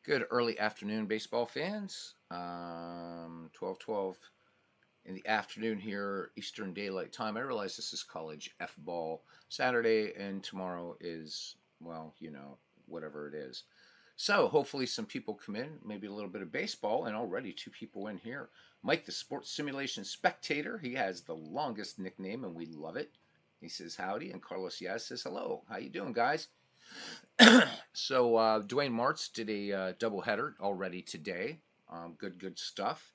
Good early afternoon, baseball fans. 12:12 in the afternoon here, Eastern Daylight Time. I realize this is college F ball Saturday, and tomorrow is, well, whatever it is. So hopefully some people come in, maybe a little bit of baseball, and already two people in here. Mike, the sports simulation spectator, he has the longest nickname, and we love it. He says howdy, and Carlos Yaz says hello. How you doing, guys? So Dwayne Martz did a doubleheader already today. Good stuff.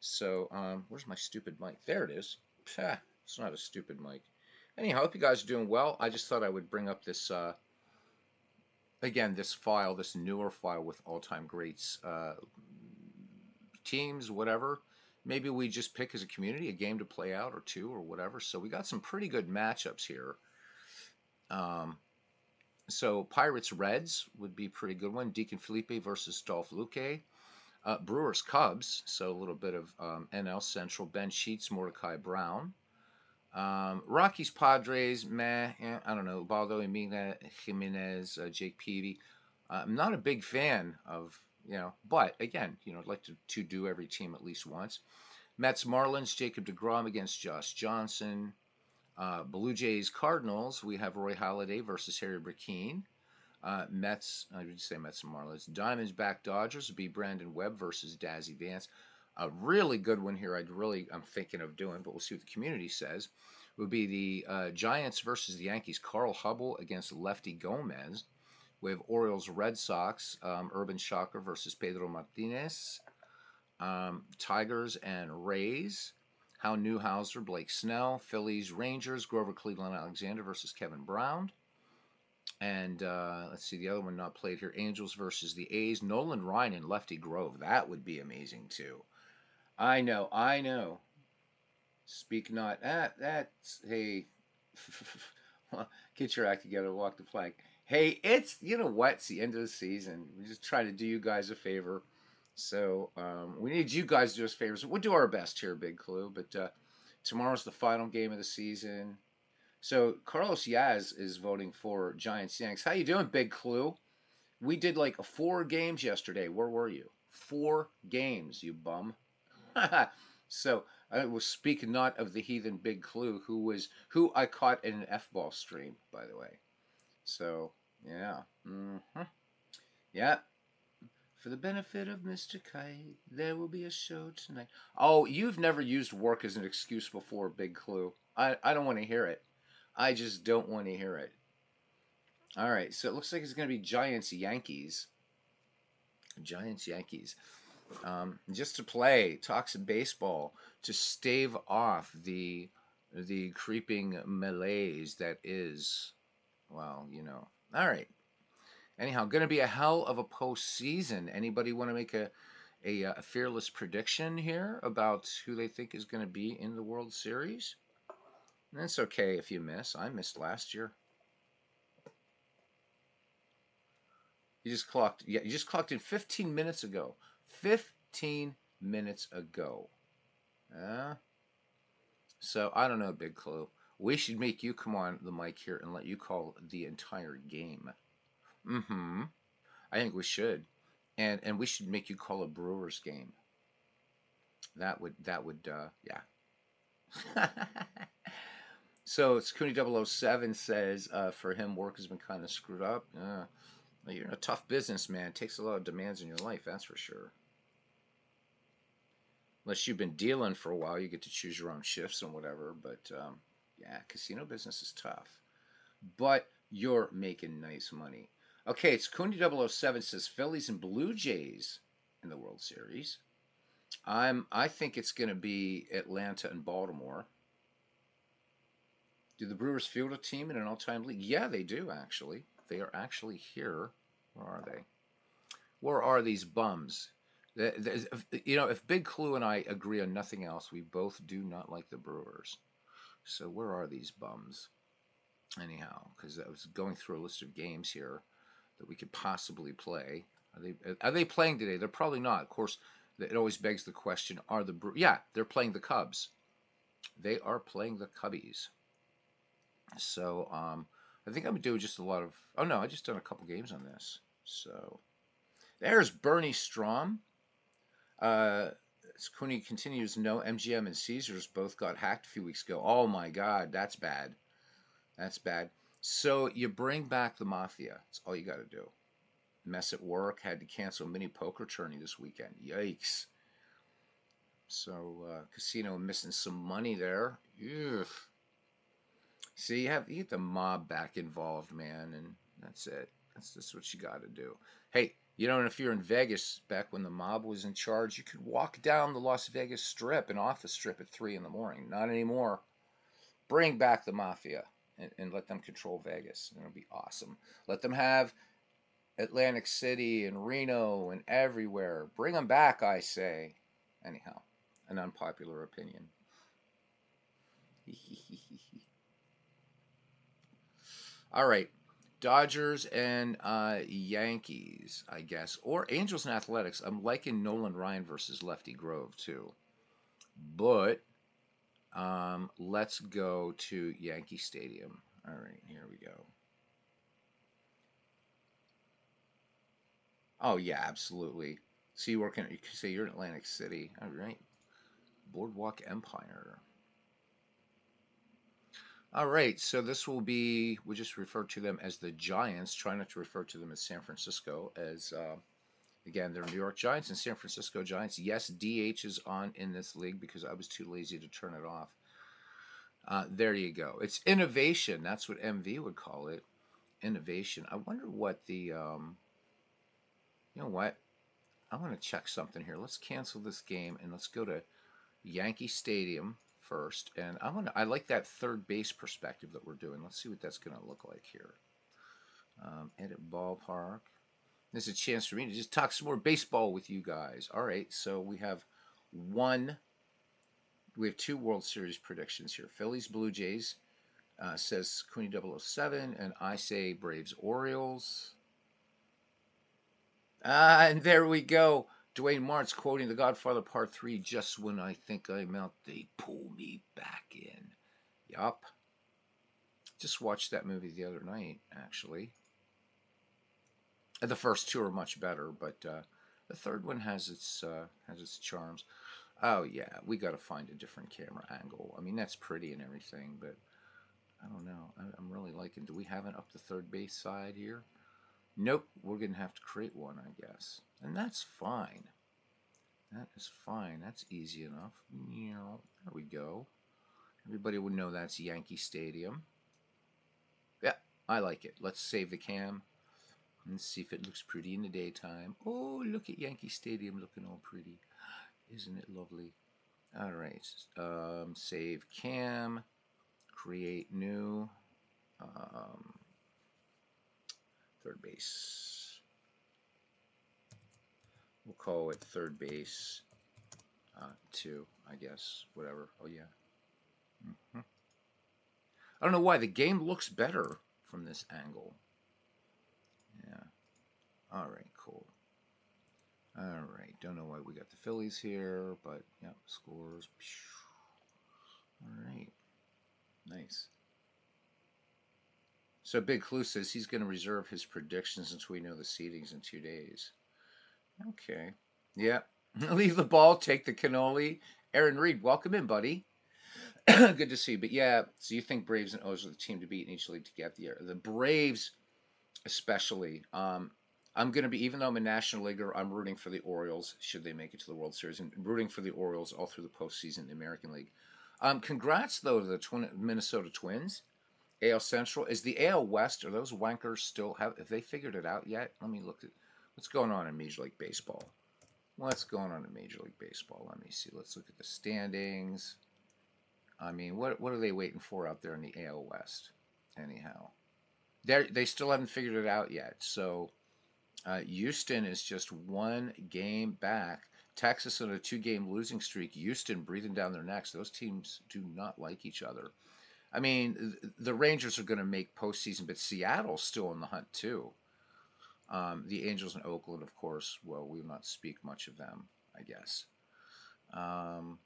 So where's my stupid mic? There it is. Pah, it's not a stupid mic. Anyhow, hope you guys are doing well. I just thought I would bring up this again, this file, this newer file with all-time greats, teams, whatever. Maybe we just pick as a community a game to play out or two or whatever. So we got some pretty good matchups here. Um, So Pirates Reds would be a pretty good one. Deacon Felipe versus Dolph Luque. Brewers Cubs. So a little bit of NL Central. Ben Sheets, Mordecai Brown. Rockies Padres. Meh. I don't know. Baldo Jimenez, Jake Peavy. I'm not a big fan of but again, I'd like to do every team at least once. Mets Marlins. Jacob DeGrom against Josh Johnson. Blue Jays Cardinals, we have Roy Halladay versus Harry Brikeen. Mets, I would say Mets and Marlins. Diamondback Dodgers would be Brandon Webb versus Dazzy Vance. A really good one here. I'm thinking of doing, but we'll see what the community says. Would be the Giants versus the Yankees. Carl Hubble against Lefty Gomez. We have Orioles Red Sox. Urban Shocker versus Pedro Martinez. Tigers and Rays. Hal Newhouser, Blake Snell, Phillies, Rangers, Grover Cleveland Alexander versus Kevin Brown. And let's see, the other one not played here, Angels versus the A's, Nolan Ryan and Lefty Grove. That would be amazing too. I know, I know. Speak not. That's, hey, get your act together, walk the plank. Hey, you know what? It's the end of the season. We're just trying to do you guys a favor. So we need you guys to do us favors. We'll do our best here, Big Clue. But tomorrow's the final game of the season. So Carlos Yaz is voting for Giants Yanks. How you doing, Big Clue? We did like 4 games yesterday. Where were you? 4 games, you bum. So I was speaking not of the heathen Big Clue, who I caught in an F-ball stream, by the way. So yeah, yeah. For the benefit of Mr. Kite, there will be a show tonight. Oh, you've never used work as an excuse before, Big Clue. I don't want to hear it. I just don't want to hear it. All right, so it looks like it's going to be Giants Yankees. Giants Yankees. Just to play, talk some baseball, to stave off the creeping malaise that is, well, All right. Anyhow, going to be a hell of a postseason. Anybody want to make a fearless prediction here about who they think is going to be in the World Series? And it's okay if you miss. I missed last year. You just clocked in 15 minutes ago. 15 minutes ago. Uh, so I don't know, Big Clue. We should make you come on the mic here and let you call the entire game. Mm-hmm. I think we should. And we should make you call a Brewers game. That would yeah. So it's Cooney 007 says for him work has been kind of screwed up. Well, you're in a tough business, man. It takes a lot of demands in your life, that's for sure. Unless you've been dealing for a while, you get to choose your own shifts and whatever. But yeah, casino business is tough. But you're making nice money. Okay, it's Cooney 007 says Phillies and Blue Jays in the World Series. I think it's going to be Atlanta and Baltimore. Do the Brewers field a team in an all-time league? Yeah, they do actually. They are actually here. Where are they? Where are these bums? If Big Clue and I agree on nothing else, we both do not like the Brewers. So where are these bums? Anyhow, because I was going through a list of games here that we could possibly play. Are they playing today? They're probably not. Of course, it always begs the question: Are the Yeah, they're playing the Cubs. They are playing the Cubbies. So I think I'm doing just a lot of. Oh no, I just done a couple games on this. So There's Bernie Strom. Uh, Cooney continues, no, MGM and Caesars both got hacked a few weeks ago. Oh my God, that's bad. That's bad. So you bring back the mafia. That's all you got to do. Mess at work. Had to cancel mini poker tourney this weekend. Yikes. So casino missing some money there. Ugh. See, you get the mob back involved, man, and that's it. That's just what you got to do. Hey, you know, if you're in Vegas back when the mob was in charge, you could walk down the Las Vegas Strip and off the Strip at 3 in the morning. Not anymore. Bring back the mafia and let them control Vegas. It'll be awesome. Let them have Atlantic City and Reno and everywhere. Bring them back, I say. Anyhow, an unpopular opinion. All right. Dodgers and Yankees, I guess, or Angels and Athletics. I'm liking Nolan Ryan versus Lefty Grove too, but let's go to Yankee Stadium. All right, here we go. Oh yeah, absolutely. So you work in, you say you're in Atlantic City. All right, Boardwalk Empire. All right, so this will be, we just refer to them as the Giants. Try not to refer to them as San Francisco, as again, they're New York Giants and San Francisco Giants. Yes, DH is on in this league because I was too lazy to turn it off. There you go. It's innovation. That's what MV would call it. Innovation. I wonder what the, you know what? I want to check something here. Let's cancel this game and let's go to Yankee Stadium first. And I like that third base perspective that we're doing. Let's see what that's going to look like here. Edit ballpark. There's a chance for me to just talk some more baseball with you guys. All right, so we have two World Series predictions here. Phillies, Blue Jays, says Cooney 007, and I say Braves, Orioles. And there we go. Dwayne Martz quoting The Godfather Part 3, just when I think I'm out, they pull me back in. Yup. Just watched that movie the other night, actually. The first two are much better, but the third one has its charms. Oh yeah, we got to find a different camera angle. I mean, that's pretty and everything, but I don't know. I'm really liking. Do we have an up the third base side here? Nope. We're gonna have to create one, I guess, and that's fine. That is fine. That's easy enough. There we go. Everybody would know that's Yankee Stadium. Yeah, I like it. Let's save the cam. Let's see if it looks pretty in the daytime. Oh, look at Yankee Stadium looking all pretty. Isn't it lovely? All right. Save cam. Create new. Um, third base. We'll call it third base 2, I guess. Whatever. Oh, yeah. Mm-hmm. I don't know why. The game looks better from this angle. Yeah. All right, cool. All right. Don't know why we got the Phillies here, but yeah, scores. All right. Nice. So Big Clue says he's going to reserve his predictions until we know the seedings in 2 days. Okay. Yeah. Leave the ball, take the cannoli. Aaron Reed, welcome in, buddy. Good to see you. But yeah, so you think Braves and O's are the team to beat in each league to get the year. The Braves, especially. I'm going to be, even though I'm a National Leaguer, I'm rooting for the Orioles should they make it to the World Series, and rooting for the Orioles all through the postseason in the American League. Congrats, though, to the Minnesota Twins. AL Central. Is the AL West, are those wankers still, have they figured it out yet? Let me look at what's going on in Major League Baseball. What's going on in Major League Baseball? Let me see. Let's look at the standings. I mean, what are they waiting for out there in the AL West? Anyhow, they still haven't figured it out yet. So Houston is just 1 game back. Texas on a 2-game losing streak. Houston breathing down their necks. Those teams do not like each other. I mean, the Rangers are going to make postseason, but Seattle's still in the hunt too. The Angels and Oakland, of course. Well, we will not speak much of them, I guess. Um,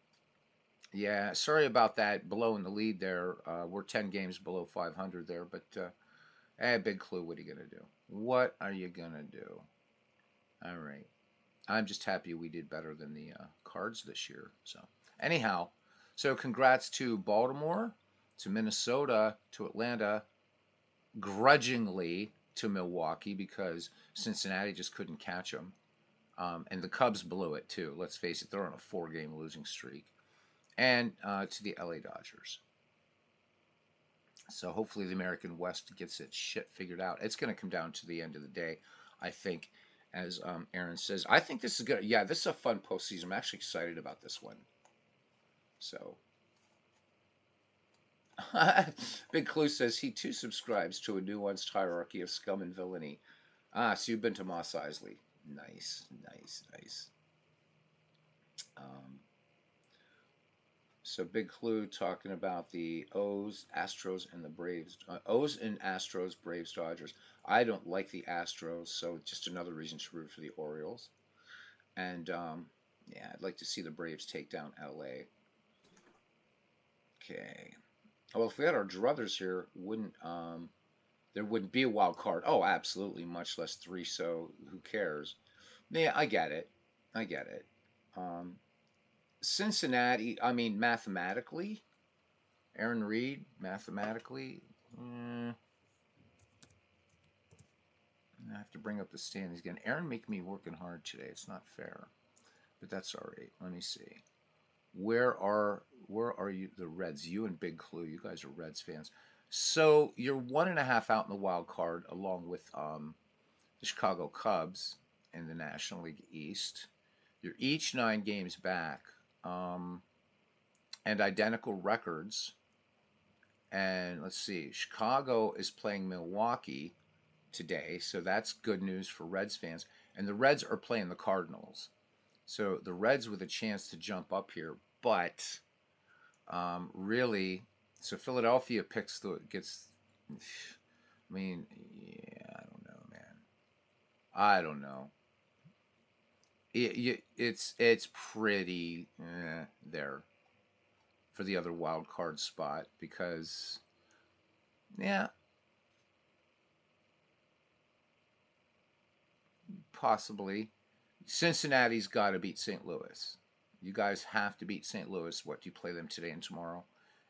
yeah, sorry about that. Below in the lead there, we're 10 games below 500 there, but Big Clue. What are you gonna do? What are you gonna do? All right. I'm just happy we did better than the Cards this year. So, anyhow, so congrats to Baltimore, to Minnesota, to Atlanta, grudgingly to Milwaukee because Cincinnati just couldn't catch them. And the Cubs blew it too. Let's face it, they're on a 4-game losing streak. And to the LA Dodgers. So hopefully the American West gets its shit figured out. It's going to come down to the end of the day, I think, as Aaron says. I think this is good. Yeah, this is a fun postseason. I'm actually excited about this one. So, Big Clue says he too subscribes to a nuanced hierarchy of scum and villainy. Ah, so you've been to Moss Isley. Nice, nice, nice. Um, So Big Clue talking about the O's, Astros, and the Braves. O's and Astros, Braves, Dodgers. I don't like the Astros, so just another reason to root for the Orioles. And yeah, I'd like to see the Braves take down LA. Okay. Well, if we had our druthers here, wouldn't there wouldn't be a wild card? Oh, absolutely, much less three. So who cares? Yeah, I get it. I get it. Um, Cincinnati. I mean, mathematically, Aaron Reed, mathematically, I have to bring up the standings again. Aaron make me working hard today. It's not fair, but that's all right. Let me see. Where are you? The Reds. You and Big Clue. You guys are Reds fans. So you're 1.5 out in the wild card, along with the Chicago Cubs in the National League East. You're each 9 games back, um, and identical records. And let's see, Chicago is playing Milwaukee today, so that's good news for Reds fans. And the Reds are playing the Cardinals, so the Reds with a chance to jump up here. But really, so Philadelphia picks the gets. I mean, yeah, I don't know, man. I don't know. It's pretty there for the other wild card spot because yeah, possibly Cincinnati's got to beat St. Louis. You guys have to beat St. Louis. What do you play them today and tomorrow?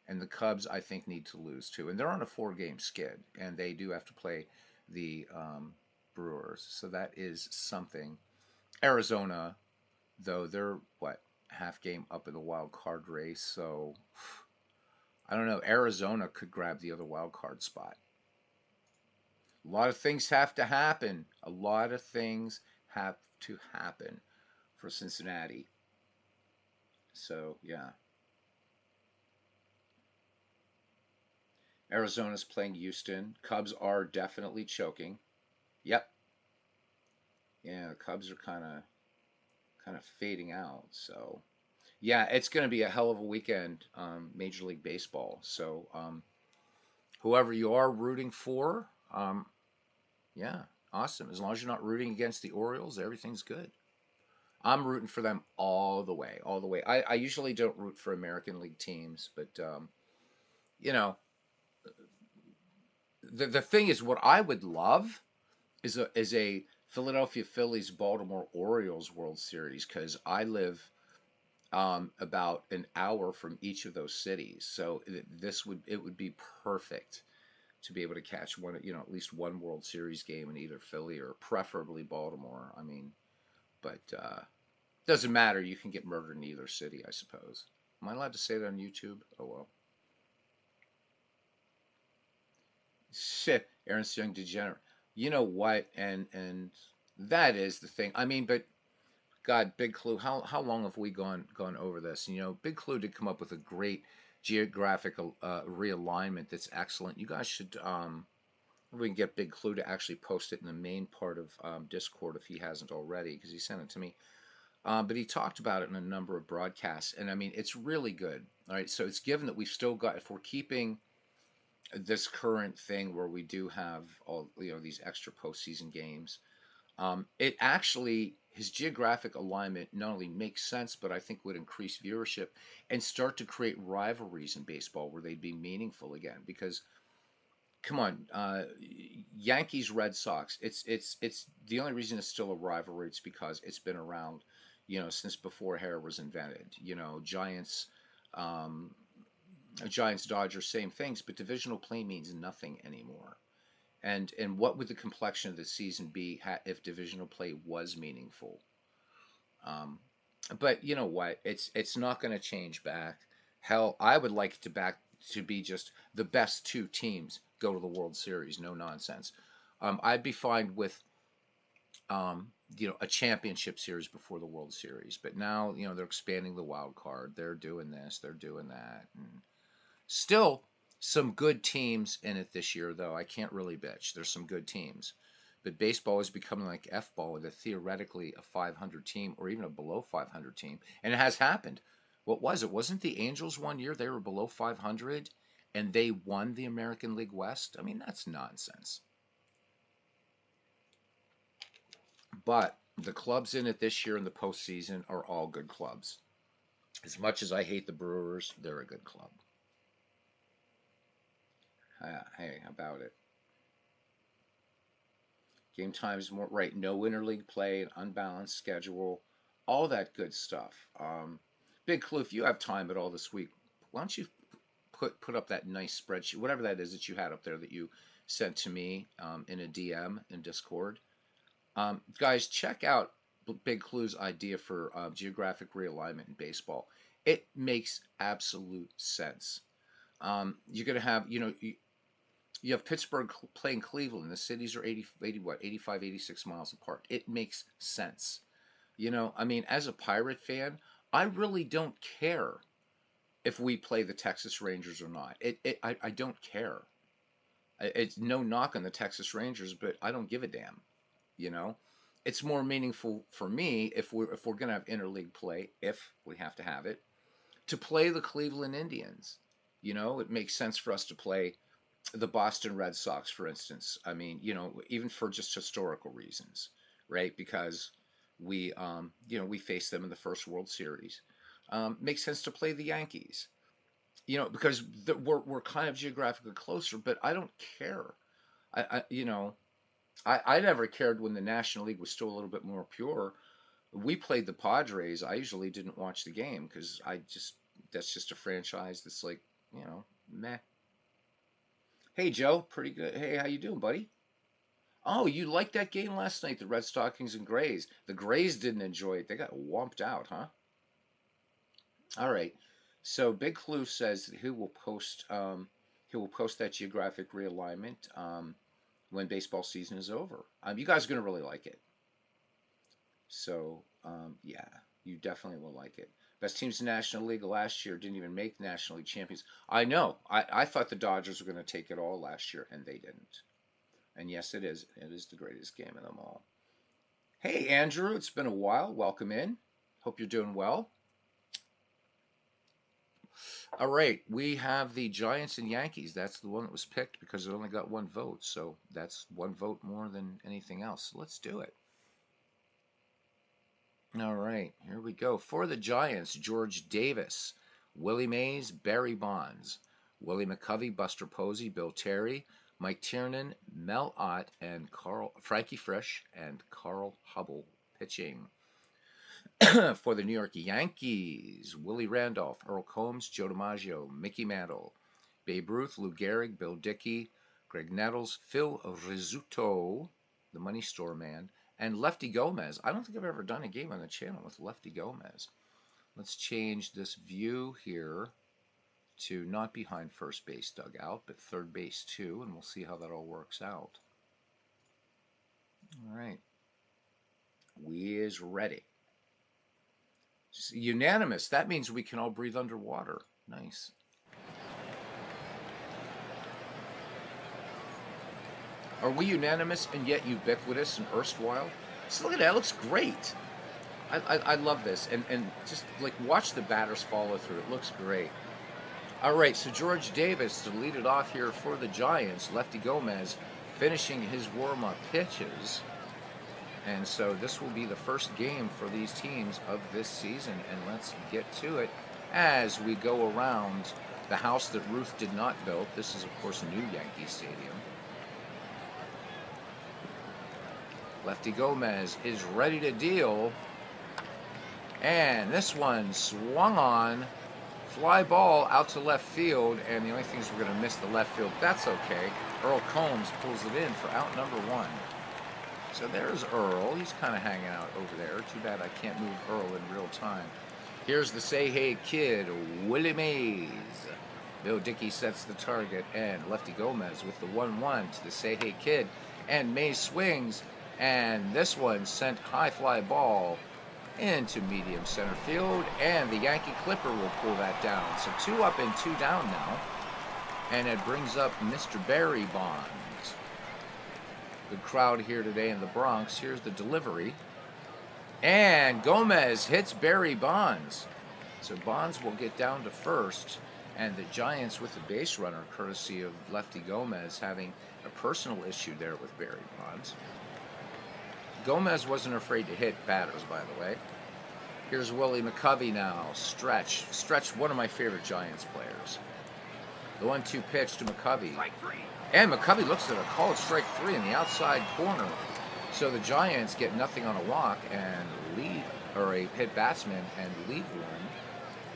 And the Cubs, I think, need to lose too. And they're on a 4-game skid, and they do have to play the Brewers. So that is something. Arizona, though, they're what, half game up in the wild card race. So I don't know. Arizona could grab the other wild card spot. A lot of things have to happen. A lot of things have to happen for Cincinnati. So, yeah. Arizona's playing Houston. Cubs are definitely choking. Yep. Yeah, the Cubs are kind of fading out. So, yeah, it's going to be a hell of a weekend, Major League Baseball. So, whoever you are rooting for, yeah, awesome. As long as you're not rooting against the Orioles, everything's good. I'm rooting for them all the way, all the way. I usually don't root for American League teams, but you know, the thing is, what I would love is a Philadelphia Phillies Baltimore Orioles World Series because I live about an hour from each of those cities, so it would be perfect to be able to catch one, at least one World Series game in either Philly or preferably Baltimore. I mean, but doesn't matter. You can get murdered in either city, I suppose. Am I allowed to say that on YouTube? Oh well. Shit, Aaron's young degenerate. You know what? And that is the thing. I mean, but God, Big Clue. How long have we gone over this? Big Clue did come up with a great geographical realignment that's excellent. You guys should we can get Big Clue to actually post it in the main part of Discord if he hasn't already, because he sent it to me. But he talked about it in a number of broadcasts, and I mean, it's really good. All right, so it's given that we've still got, if we're keeping this current thing where we do have all these extra postseason games, it actually his geographic alignment not only makes sense, but I think would increase viewership and start to create rivalries in baseball where they'd be meaningful again. Because Come on, Yankees Red Sox. It's the only reason it's still a rivalry. It's because it's been around, since before hair was invented. Um, Giants Dodgers, same things, but divisional play means nothing anymore. And what would the complexion of the season be if divisional play was meaningful? Um, but you know what? It's not going to change back. Hell, I would like to back to be just the best two teams go to the World Series. No nonsense. I'd be fine with a championship series before the World Series. But now they're expanding the wild card. They're doing this. They're doing that. And still some good teams in it this year, though. I can't really bitch. There's some good teams. But baseball is becoming like F ball, with a theoretically a 500 team or even a below 500 team. And it has happened. What was it? Wasn't the Angels one year they were below 500 and they won the American League West? I mean, that's nonsense. But the clubs in it this year in the postseason are all good clubs. As much as I hate the Brewers, they're a good club. Hey, how about it? Game times more right. No interleague play, an unbalanced schedule, all that good stuff. Big Clue, if you have time at all this week, why don't you put up that nice spreadsheet, whatever that is that you had up there that you sent to me in a DM in Discord. Guys, check out Big Clue's idea for geographic realignment in baseball. It makes absolute sense. You're going to have, you have Pittsburgh playing Cleveland. The cities are 85, 86 miles apart. It makes sense. I mean, as a Pirate fan, I really don't care if we play the Texas Rangers or not. I don't care. It's no knock on the Texas Rangers, but I don't give a damn. You know, it's more meaningful for me if we're gonna have interleague play, if we have to have it, to play the Cleveland Indians. It makes sense for us to play the Boston Red Sox, for instance. I mean, even for just historical reasons, right? Because we faced them in the first World Series. Makes sense to play the Yankees, because we're kind of geographically closer. But I don't care. I never cared when the National League was still a little bit more pure. We played the Padres. I usually didn't watch the game because that's just a franchise that's like, meh. Hey Joe, pretty good. Hey, how you doing, buddy? Oh, you liked that game last night, the Red Stockings and Grays. The Grays didn't enjoy it. They got whomped out, huh? All right. So Big Clue says that he will post that geographic realignment when baseball season is over. You guys are gonna really like it. So yeah, you definitely will like it. Best teams in the National League last year didn't even make National League champions. I know. I thought the Dodgers were going to take it all last year, and they didn't. And yes, it is. It is the greatest game of them all. Hey, Andrew, it's been a while. Welcome in. Hope you're doing well. All right, we have the Giants and Yankees. That's the one that was picked because it only got one vote. So that's one vote more than anything else. Let's do it. All right, here we go. For the Giants, George Davis, Willie Mays, Barry Bonds, Willie McCovey, Buster Posey, Bill Terry, Mike Tiernan, Mel Ott, and Frankie Frisch, and Carl Hubble pitching. For the New York Yankees, Willie Randolph, Earl Combs, Joe DiMaggio, Mickey Mantle, Babe Ruth, Lou Gehrig, Bill Dickey, Greg Nettles, Phil Rizzuto, the Money Store Man, and Lefty Gomez. I don't think I've ever done a game on the channel with Lefty Gomez. Let's change this view here to not behind first base dugout, but third base too, and we'll see how that all works out. All right. We is ready. Unanimous. That means we can all breathe underwater. Nice. Are we unanimous and yet ubiquitous and erstwhile? So look at that. It looks great. I love this. And just like watch the batters follow through. It looks great. All right. So George Davis to lead it off here for the Giants. Lefty Gomez finishing his warm-up pitches. And so this will be the first game for these teams of this season. And let's get to it as we go around the house that Ruth did not build. This is, of course, new Yankee Stadium. Lefty Gomez is ready to deal. And this one swung on. Fly ball out to left field. And the only thing is we're going to miss the left field. That's okay. Earl Combs pulls it in for out number 1. So there's Earl. He's kind of hanging out over there. Too bad I can't move Earl in real time. Here's the Say Hey Kid, Willie Mays. Bill Dickey sets the target, and Lefty Gomez with the 1-1 to the Say Hey Kid. And Mays swings, and this one sent high fly ball into medium center field, and the Yankee Clipper will pull that down. So 2 up and 2 down now, and it brings up Mr. Barry Bonds. Good crowd here today in the Bronx. Here's the delivery. And Gomez hits Barry Bonds. So Bonds will get down to first. And the Giants with the base runner, courtesy of Lefty Gomez, having a personal issue there with Barry Bonds. Gomez wasn't afraid to hit batters, by the way. Here's Willie McCovey now. Stretch, one of my favorite Giants players. The 1-2 pitch to McCovey. And McCovey looks at a called strike 3 in the outside corner. So the Giants get nothing on a walk and lead, or a hit batsman and lead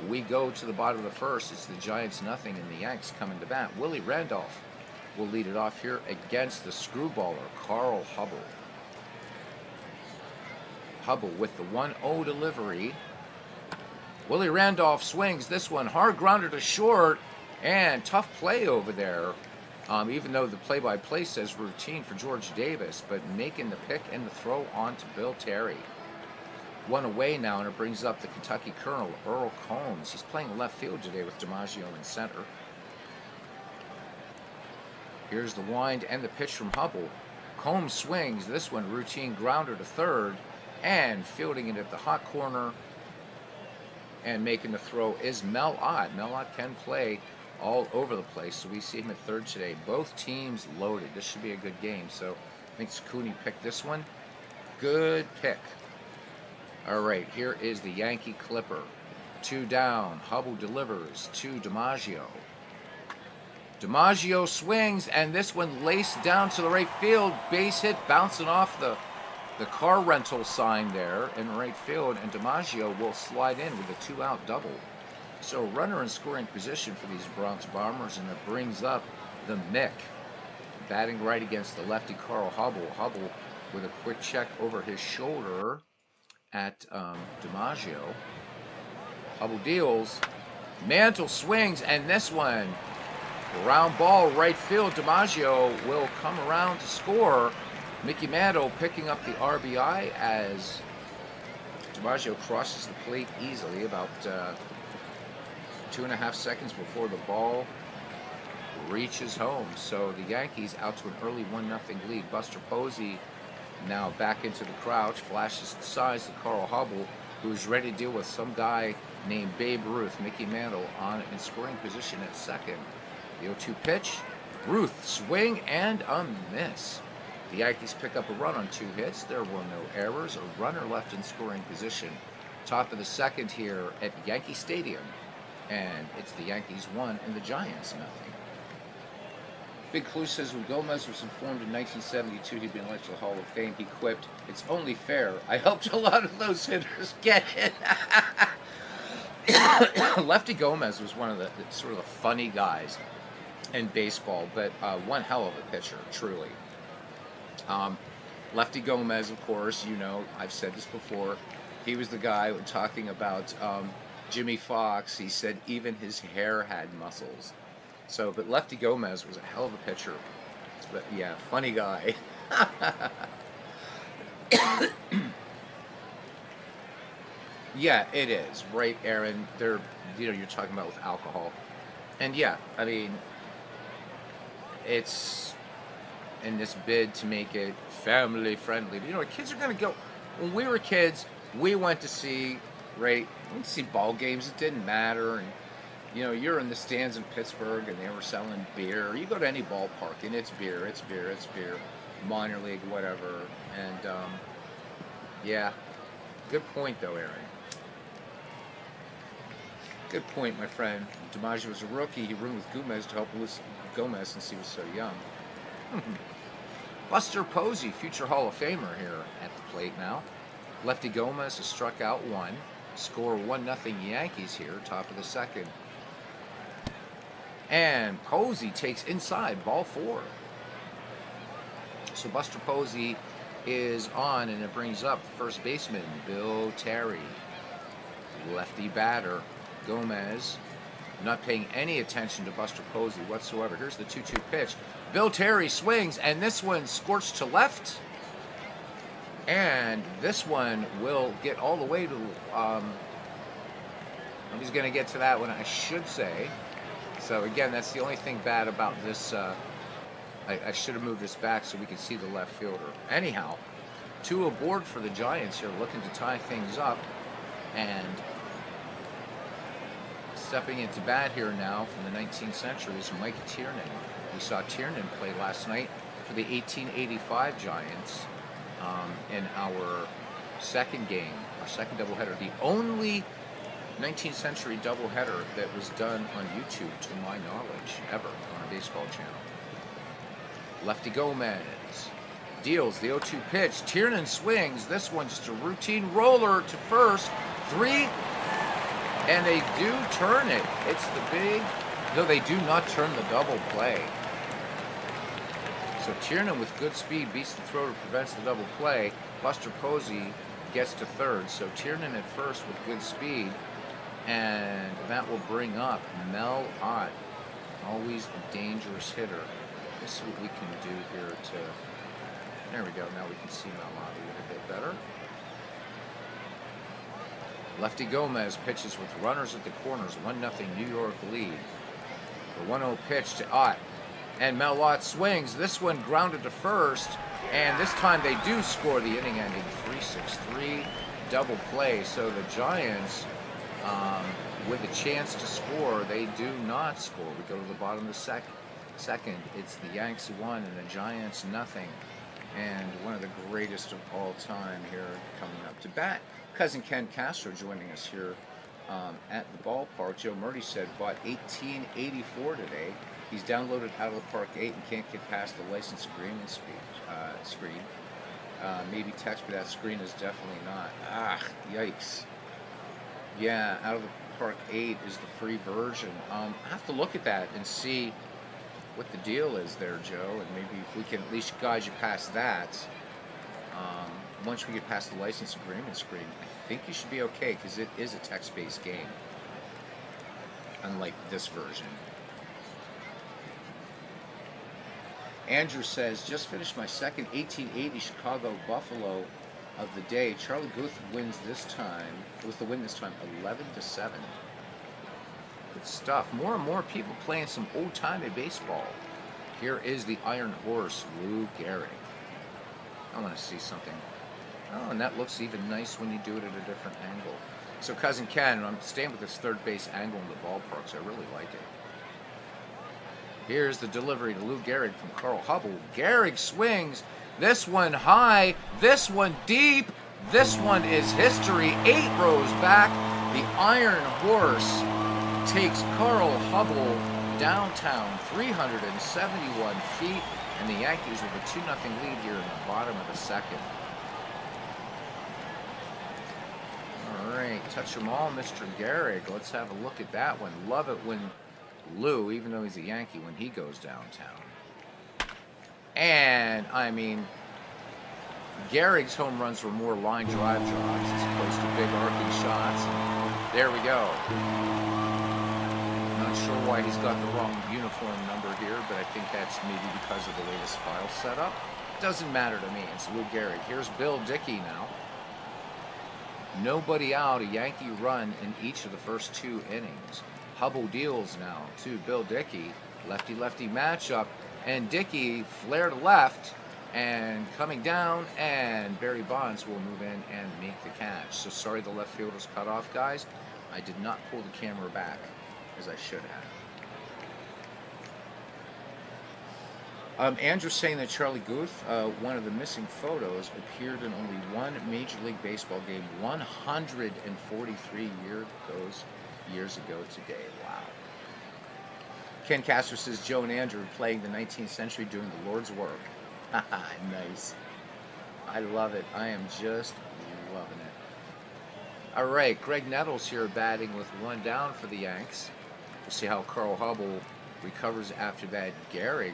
1. We go to the bottom of the first. It's the Giants nothing and the Yanks coming to bat. Willie Randolph will lead it off here against the screwballer, Carl Hubble. Hubble with the 1-0 delivery. Willie Randolph swings this one. Hard grounder to short. And tough play over there. Even though the play-by-play says routine for George Davis, but making the pick and the throw on to Bill Terry. 1 away now, and it brings up the Kentucky Colonel, Earl Combs. He's playing left field today with DiMaggio in center. Here's the wind and the pitch from Hubble. Combs swings. This one, routine grounder to third, and fielding it at the hot corner and making the throw is Mel Ott. Mel Ott can play all over the place, so we see him at third today. Both teams loaded. This should be a good game. So I think Cooney picked this one. Good pick. All right, here is the Yankee Clipper. 2 down. Hubble delivers to DiMaggio. DiMaggio swings, and this one laced down to the right field. Base hit bouncing off the car rental sign there in right field, and DiMaggio will slide in with a 2-out double. So runner in scoring position for these Bronx Bombers, and it brings up the Mick. Batting right against the lefty Carl Hubble. Hubble with a quick check over his shoulder at DiMaggio. Hubble deals. Mantle swings, and this one, ground ball right field. DiMaggio will come around to score. Mickey Mantle picking up the RBI as DiMaggio crosses the plate easily, about 2.5 seconds before the ball reaches home. So the Yankees out to an early 1-0 lead. Buster Posey now back into the crouch, flashes signs to Carl Hubble, who's ready to deal with some guy named Babe Ruth. Mickey Mantle on in scoring position at second. The 0-2 pitch. Ruth swing and a miss. The Yankees pick up a run on 2 hits. There were no errors. A runner left in scoring position. Top of the second here at Yankee Stadium. And it's the Yankees 1 and the Giants nothing. Big Clue says when Gomez was informed in 1972 he'd been elected to the Hall of Fame, he quipped, "It's only fair. I helped a lot of those hitters get it." Lefty Gomez was one of the sort of the funny guys in baseball, but one hell of a pitcher, truly. Lefty Gomez, of course, you know, I've said this before, he was the guy when talking about Jimmy Fox, he said even his hair had muscles. So, but Lefty Gomez was a hell of a pitcher. But yeah, funny guy. Yeah, it is, right, Aaron? They're, you know, you're talking about with alcohol. And yeah, I mean, it's in this bid to make it family friendly. You know, kids are going to go, when we were kids, we went to see, right, we went to see ball games, it didn't matter, and you know, you're in the stands in Pittsburgh and they were selling beer. You go to any ballpark and it's beer, it's beer, it's beer. Minor league, whatever. And, yeah. Good point, though, Aaron. Good point, my friend. DiMaggio was a rookie. He roomed with Gomez to help Gomez since he was so young. Buster Posey, future Hall of Famer here at the plate now. Lefty Gomez has struck out one. Score 1-0 Yankees here, top of the second. And Posey takes inside, ball 4. So Buster Posey is on, and it brings up first baseman Bill Terry. Lefty batter Gomez, not paying any attention to Buster Posey whatsoever. Here's the 2-2 pitch. Bill Terry swings, and this one scorched to left. And this one will get all the way to, he's going to get to that one, I should say. So again, that's the only thing bad about this. I should have moved this back so we could see the left fielder. Anyhow, 2 aboard for the Giants here, looking to tie things up. And stepping into bat here now from the 19th century is Mike Tiernan. We saw Tiernan play last night for the 1885 Giants in our second game, our second doubleheader. The only 19th century doubleheader that was done on YouTube, to my knowledge, ever on a baseball channel. Lefty Gomez deals the 0-2 pitch. Tiernan swings. This one just a routine roller to first. 3, and they do turn it. It's the big, no, they do not turn the double play. So Tiernan with good speed beats the thrower, prevents the double play. Buster Posey gets to third. So Tiernan at first with good speed, and that will bring up Mel Ott, always a dangerous hitter. Let's see what we can do here to, there we go, now we can see Mel Ott a little bit better. Lefty Gomez pitches with runners at the corners, 1-0 New York lead. The 1-0 pitch to Ott, and Mel Ott swings. This one grounded to first, and this time they do score the inning-ending 3-6-3 double play. So the Giants, with a chance to score, they do not score. We go to the bottom of the second. It's the Yanks 1 and the Giants nothing. And one of the greatest of all time here coming up to bat. Cousin Ken Castro joining us here at the ballpark. Joe Murdy said bought 1884 today. He's downloaded Out of the Park 8 and can't get past the license agreement screen. Maybe text, but that screen is definitely not. Ah, yikes. Yeah, Out of the Park 8 is the free version. I have to look at that and see what the deal is there, Joe, and maybe if we can at least guide you past that. Once we get past the license agreement screen, I think you should be okay, because it is a text-based game, unlike this version. Andrew says, just finished my second 1880 Chicago Buffalo of the day. Charlie Guth wins this time, with the win this time, 11-7. Good stuff. More and more people playing some old-timey baseball. Here is the Iron Horse, Lou Gehrig. I want to see something. Oh, and that looks even nice when you do it at a different angle. So Cousin Ken, and I'm staying with this third base angle in the ballpark, so I really like it. Here's the delivery to Lou Gehrig from Carl Hubble. Gehrig swings. This one high. This one deep. This one is history. 8 rows back. The Iron Horse takes Carl Hubble downtown 371 feet. And the Yankees with a 2-0 lead here in the bottom of the second. All right, touch them all, Mr. Gehrig. Let's have a look at that one. Love it when Lou, even though he's a Yankee, when he goes downtown. And, I mean, Gehrig's home runs were more line drive jogs as opposed to big arcing shots. And there we go. Not sure why he's got the wrong uniform number here, but I think that's maybe because of the way this file's set up. Doesn't matter to me. It's Lou Gehrig. Here's Bill Dickey now. Nobody out, a Yankee run in each of the first 2 innings. Hubble deals now to Bill Dickey. Lefty-lefty matchup. And Dickey flare to left and coming down, and Barry Bonds will move in and make the catch. So sorry the left fielder's cut off, guys. I did not pull the camera back as I should have. Andrew's saying that Charlie Guth, one of the missing photos, appeared in only one Major League Baseball game. 143 years goes years ago today. Wow. Ken Castro says Joe and Andrew playing the 19th century doing the Lord's work. Nice. I love it. I am just loving it. All right, Greg Nettles here batting with one down for the Yanks. We'll see how Carl Hubble recovers after that Gehrig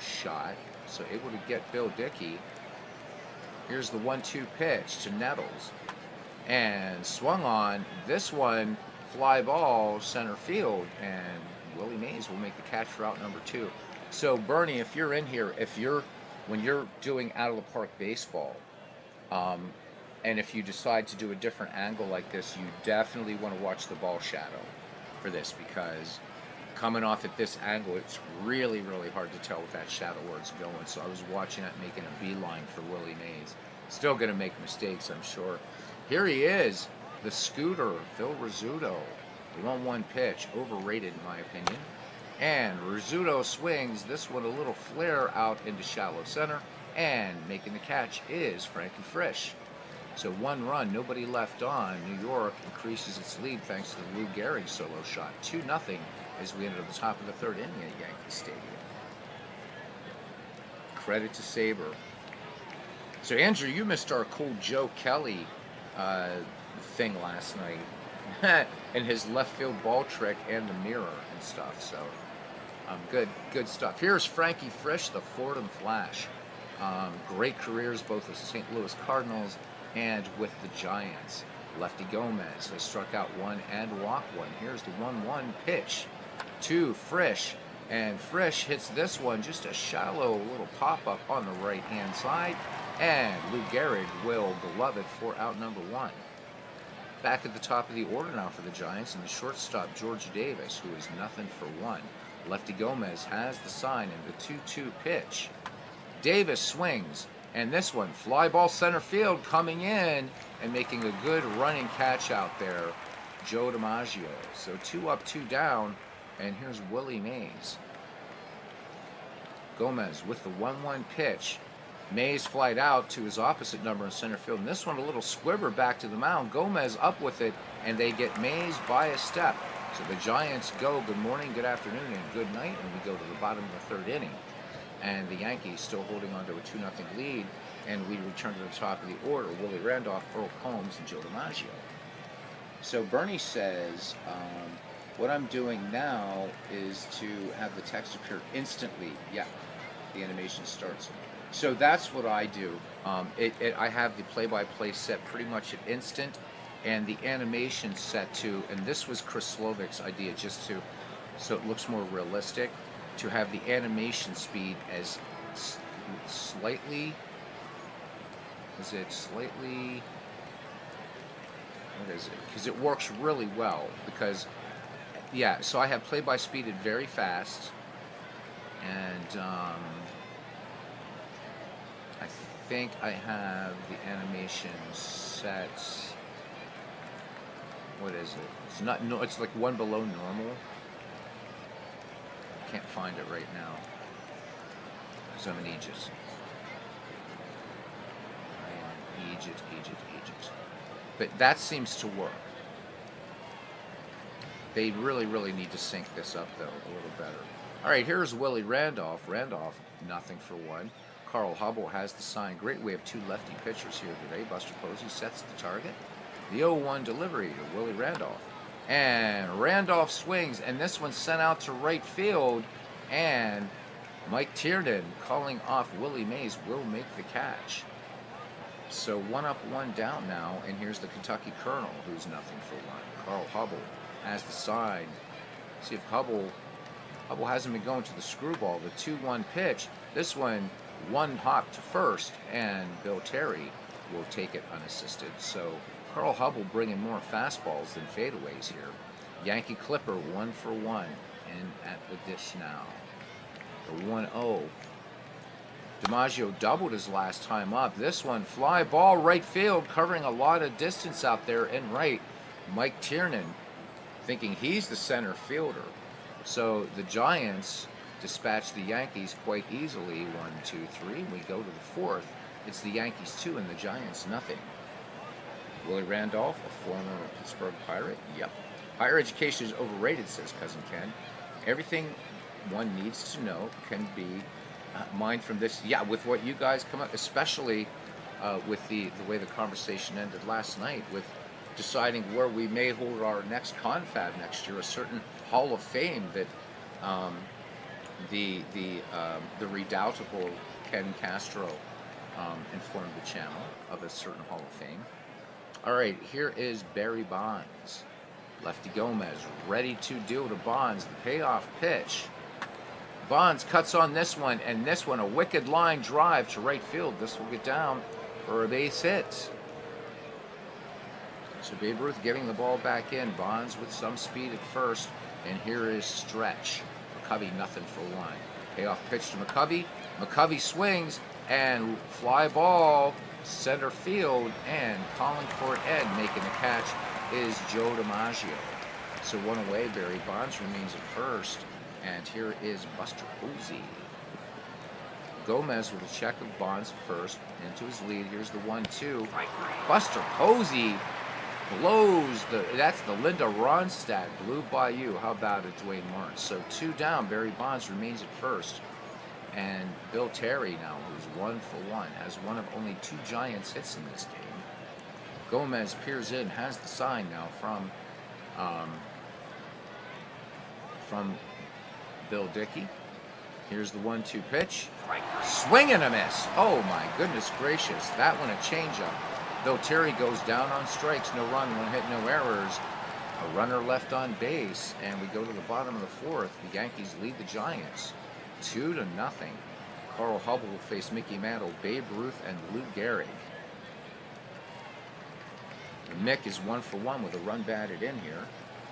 shot. So able to get Bill Dickey. Here's the 1-2 pitch to Nettles. And swung on. This one, fly ball, center field. And Willie Mays will make the catch for out number 2. So Bernie, if you're in here, when you're doing out of the park baseball, and if you decide to do a different angle like this, you definitely want to watch the ball shadow for this, because coming off at this angle, it's really, really hard to tell with that shadow where it's going. So I was watching it, making a beeline for Willie Mays. Still going to make mistakes, I'm sure. Here he is, the scooter, Phil Rizzuto. The 1-1 pitch, overrated in my opinion. And Rizzuto swings this one a little flare out into shallow center. And making the catch is Frankie Frisch. So 1 run, nobody left on. New York increases its lead thanks to the Lou Gehrig solo shot. 2-0 as we enter the top of the 3rd inning at Yankee Stadium. Credit to Saber. So Andrew, you missed our cool Joe Kelly thing last night. And his left field ball trick and the mirror and stuff. So good stuff. Here's Frankie Frisch, the Fordham Flash. Great careers both with St. Louis Cardinals and with the Giants. Lefty Gomez has struck out 1 and walked 1. Here's the 1-1 pitch to Frisch. And Frisch hits this one, just a shallow little pop-up on the right-hand side. And Lou Gehrig will glove it for out number 1. Back at the top of the order now for the Giants, and the shortstop, George Davis, who is 0-for-1. Lefty Gomez has the sign in the 2-2 pitch. Davis swings, and this one, fly ball center field, coming in and making a good running catch out there, Joe DiMaggio. So 2 up, 2 down, and here's Willie Mays. Gomez with the 1-1 pitch. Mays flied out to his opposite number in center field, and this one a little squibber back to the mound. Gomez up with it, and they get Mays by a step. So the Giants go good morning, good afternoon, and good night, and we go to the bottom of the 3rd inning. And the Yankees still holding on to a 2-0 lead, and we return to the top of the order. Willie Randolph, Earl Combs, and Joe DiMaggio. So Bernie says, what I'm doing now is to have the text appear instantly. Yeah, the animation starts. So that's what I do. I have the play-by-play set pretty much at instant, and the animation set to, and this was Chris Slovick's idea, just to, so it looks more realistic, to have the animation speed as slightly, what is it? Because it works really well, because, yeah, so I have play-by speeded very fast, and I think I have the animation set, what is it? It's not, no, it's like 1 below normal. Can't find it right now, because I'm in Egypt. I am Egypt. But that seems to work. They really, really need to sync this up, though, a little better. All right, here's Willie Randolph. Randolph, 0-for-1. Carl Hubble has the sign. Great, we have 2 lefty pitchers here today. Buster Posey sets the target. The 0-1 delivery to Willie Randolph. And Randolph swings, and this one's sent out to right field, and Mike Tiernan, calling off Willie Mays, will make the catch. So 1 up, 1 down now, and here's the Kentucky Colonel, who's 0-for-1. Carl Hubble has the sign. See if Hubble hasn't been going to the screwball. The 2-1 pitch, this one, 1 hop to first, and Bill Terry will take it unassisted. So Carl Hubble bringing more fastballs than fadeaways here. Yankee Clipper 1-for-1 in at the dish now. The 1-0. DiMaggio doubled his last time up. This one, fly ball right field, covering a lot of distance out there in right. Mike Tiernan thinking he's the center fielder. So the Giants dispatch the Yankees quite easily. 1, 2, 3. We go to the 4th. It's the Yankees 2 and the Giants 0. Willie Randolph, a former Pittsburgh Pirate. Yep. Higher education is overrated, says Cousin Ken. Everything one needs to know can be mined from this. Yeah, with what you guys come up, especially with the way the conversation ended last night, with deciding where we may hold our next confab next year, a certain Hall of Fame that the redoubtable Ken Castro informed the channel of a certain Hall of Fame. All right, here is Barry Bonds. Lefty Gomez ready to deal to Bonds. The payoff pitch. Bonds cuts on this one, and this one a wicked line drive to right field. This will get down for a base hit. So Babe Ruth getting the ball back in. Bonds with some speed at first, and here is Stretch. McCovey nothing for one. Payoff pitch to McCovey. McCovey swings and fly ball center field, and calling for Ed making the catch is Joe DiMaggio. So one away, Barry Bonds remains at first, and here is Buster Posey. Gomez with a check of Bonds first into his lead. Here's the 1-2. Buster Posey blows that's the Linda Ronstadt Blue Bayou. How about it, Dwayne Martin? So 2 down. Barry Bonds remains at first. And Bill Terry now, who's 1 for 1, has one of only 2 Giants hits in this game. Gomez peers in, has the sign now from Bill Dickey. Here's the 1-2 pitch. Swing and a miss. Oh my goodness gracious. That one a changeup. Bill Terry goes down on strikes. No run, 1 hit, no errors. A runner left on base. And we go to the bottom of the 4th. The Yankees lead the Giants 2-0. Carl Hubble will face Mickey Mantle, Babe Ruth, and Lou Gehrig. Mick is 1 for 1 with a run batted in here.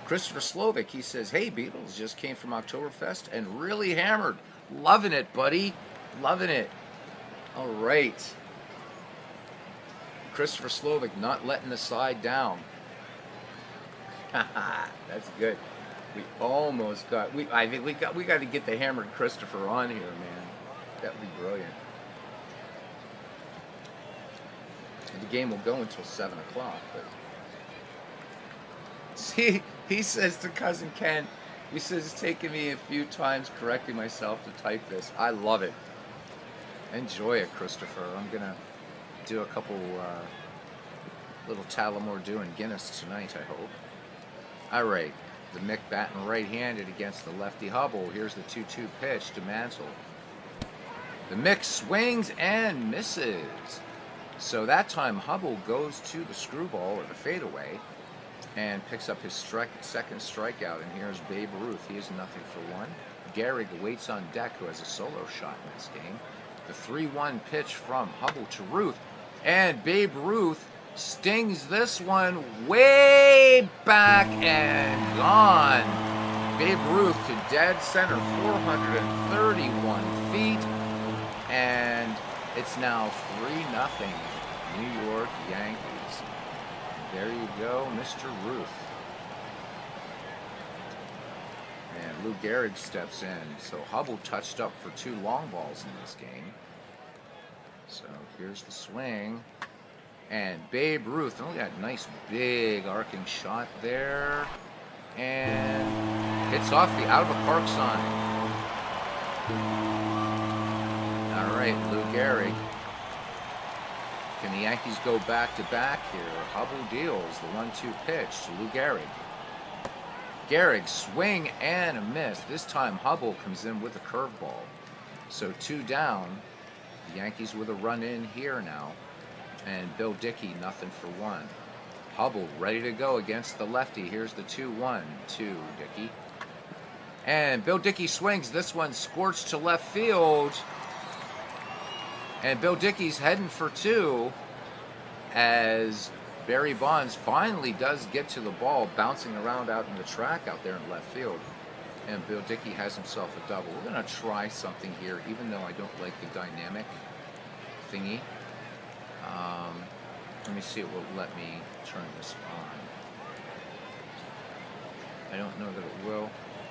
Christopher Slovick, he says, hey, Beatles, just came from Oktoberfest and really hammered. Loving it, buddy. Loving it. All right. Christopher Slovick not letting the side down. That's good. We almost got. I think we got to get the hammered Christopher on here, man. That would be brilliant. The game will go until 7 o'clock, but see, he says to Cousin Ken, he says it's taken me a few times correcting myself to type this. I love it. Enjoy it, Christopher. I'm gonna do a couple little Tullamore Dew and Guinness tonight, I hope. All right. The Mick batting right-handed against the lefty Hubble. Here's the 2-2 pitch to Mantle. The Mick swings and misses. So that time Hubble goes to the screwball or the fadeaway and picks up his second strikeout. And here's Babe Ruth. He is nothing for 1. Gehrig waits on deck, who has a solo shot in this game. The 3-1 pitch from Hubble to Ruth. And Babe Ruth stings this one way back and gone. Babe Ruth to dead center, 431 feet, and it's now 3-0 New York Yankees. There you go, Mr. Ruth. And Lou Gehrig steps in. So Hubble touched up for 2 long balls in this game. So here's the swing. And Babe Ruth, look at that nice big arcing shot there. And hits off the out of the park sign. All right, Lou Gehrig. Can the Yankees go back to back here? Hubble deals the 1-2 pitch to Lou Gehrig. Gehrig swing and a miss. This time Hubble comes in with a curveball. So 2 down. The Yankees with a run in here now. And Bill Dickey, nothing for 1. Hubble ready to go against the lefty. Here's the 2-1 to Dickey. And Bill Dickey swings. This one scorched to left field. And Bill Dickey's heading for 2 as Barry Bonds finally does get to the ball, bouncing around out in the track out there in left field. And Bill Dickey has himself a double. We're going to try something here, even though I don't like the dynamic thingy. Let me see if it will let me turn this on. I don't know that it will.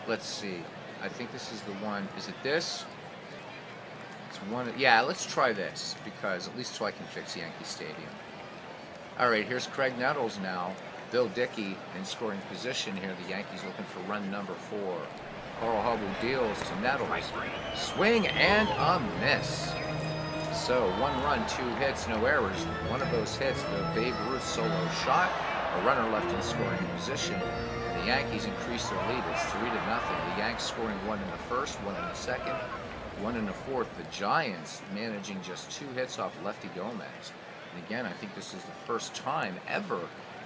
Let's see. I think this is the one. Is it this? It's one. Yeah, let's try this, because at least so I can fix Yankee Stadium. All right, here's Craig Nettles now. Bill Dickey in scoring position here. The Yankees looking for run number 4. Carl Hubble deals to Nettles. Swing and a miss. So 1 run, 2 hits, no errors. One of those hits, the Babe Ruth solo shot. A runner left in scoring position. The Yankees increase their lead. It's 3-0. The Yanks scoring 1 in the first, 1 in the second, 1 in the fourth. The Giants managing just 2 hits off Lefty Gomez. And again, I think this is the first time ever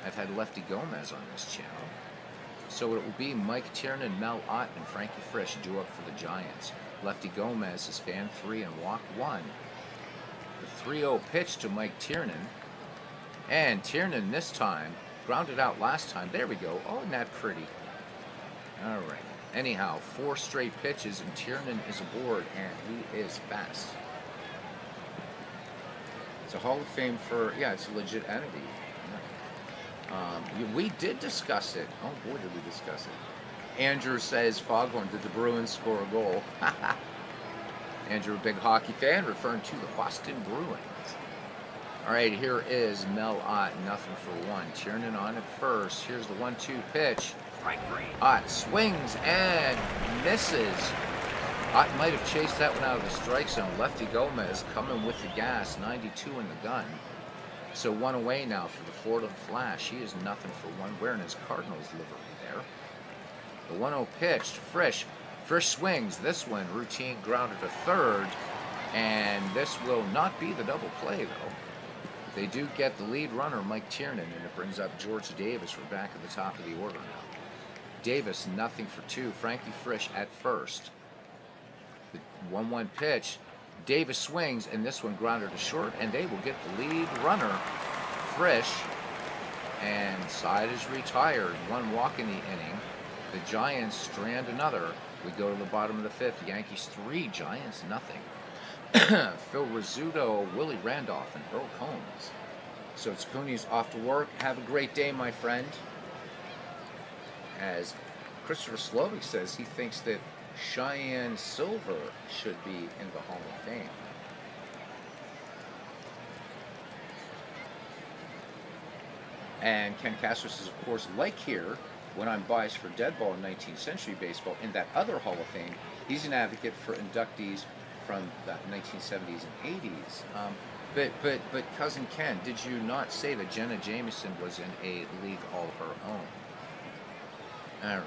I've had Lefty Gomez on this channel. So it will be Mike Tiernan, Mel Ott, and Frankie Frisch due up for the Giants. Lefty Gomez has fanned 3 and walked 1. The 3-0 pitch to Mike Tiernan. And Tiernan this time grounded out last time. There we go. Oh, isn't that pretty? All right. Anyhow, 4 straight pitches, and Tiernan is aboard, and he is fast. It's a Hall of Fame for, yeah, it's a legit entity. We did discuss it. Oh, boy, did we discuss it. Andrew says, Foghorn, did the Bruins score a goal? Andrew, a big hockey fan, referring to the Boston Bruins. All right, here is Mel Ott, nothing for 1. Tiernan on at first. Here's the 1-2 pitch. Ott swings and misses. Ott might have chased that one out of the strike zone. Lefty Gomez coming with the gas, 92 in the gun. So 1 away now for the Florida Flash. He is nothing for 1, wearing his Cardinals livery there. The 1-0 pitch to Frisch. Frisch swings. This one, routine grounded to third. And this will not be the double play, though. They do get the lead runner, Mike Tiernan, and it brings up George Davis. We're back at the top of the order now. Davis, nothing for 2. Frankie Frisch at first. The 1-1 pitch. Davis swings, and this one grounded to short, and they will get the lead runner, Frisch. And side is retired. 1 walk in the inning. The Giants strand another. We go to the bottom of the 5th. Yankees 3, Giants nothing. Phil Rizzuto, Willie Randolph, and Earl Combs. So it's Cooney's off to work. Have a great day, my friend. As Christopher Slovick says, he thinks that Cheyenne Silva should be in the Hall of Fame. And Ken Castro says, of course, like here, when I'm biased for dead ball in 19th century baseball, in that other Hall of Fame, he's an advocate for inductees from the 1970s and 80s. But Cousin Ken, did you not say that Jenna Jameson was in a league all of her own? All right.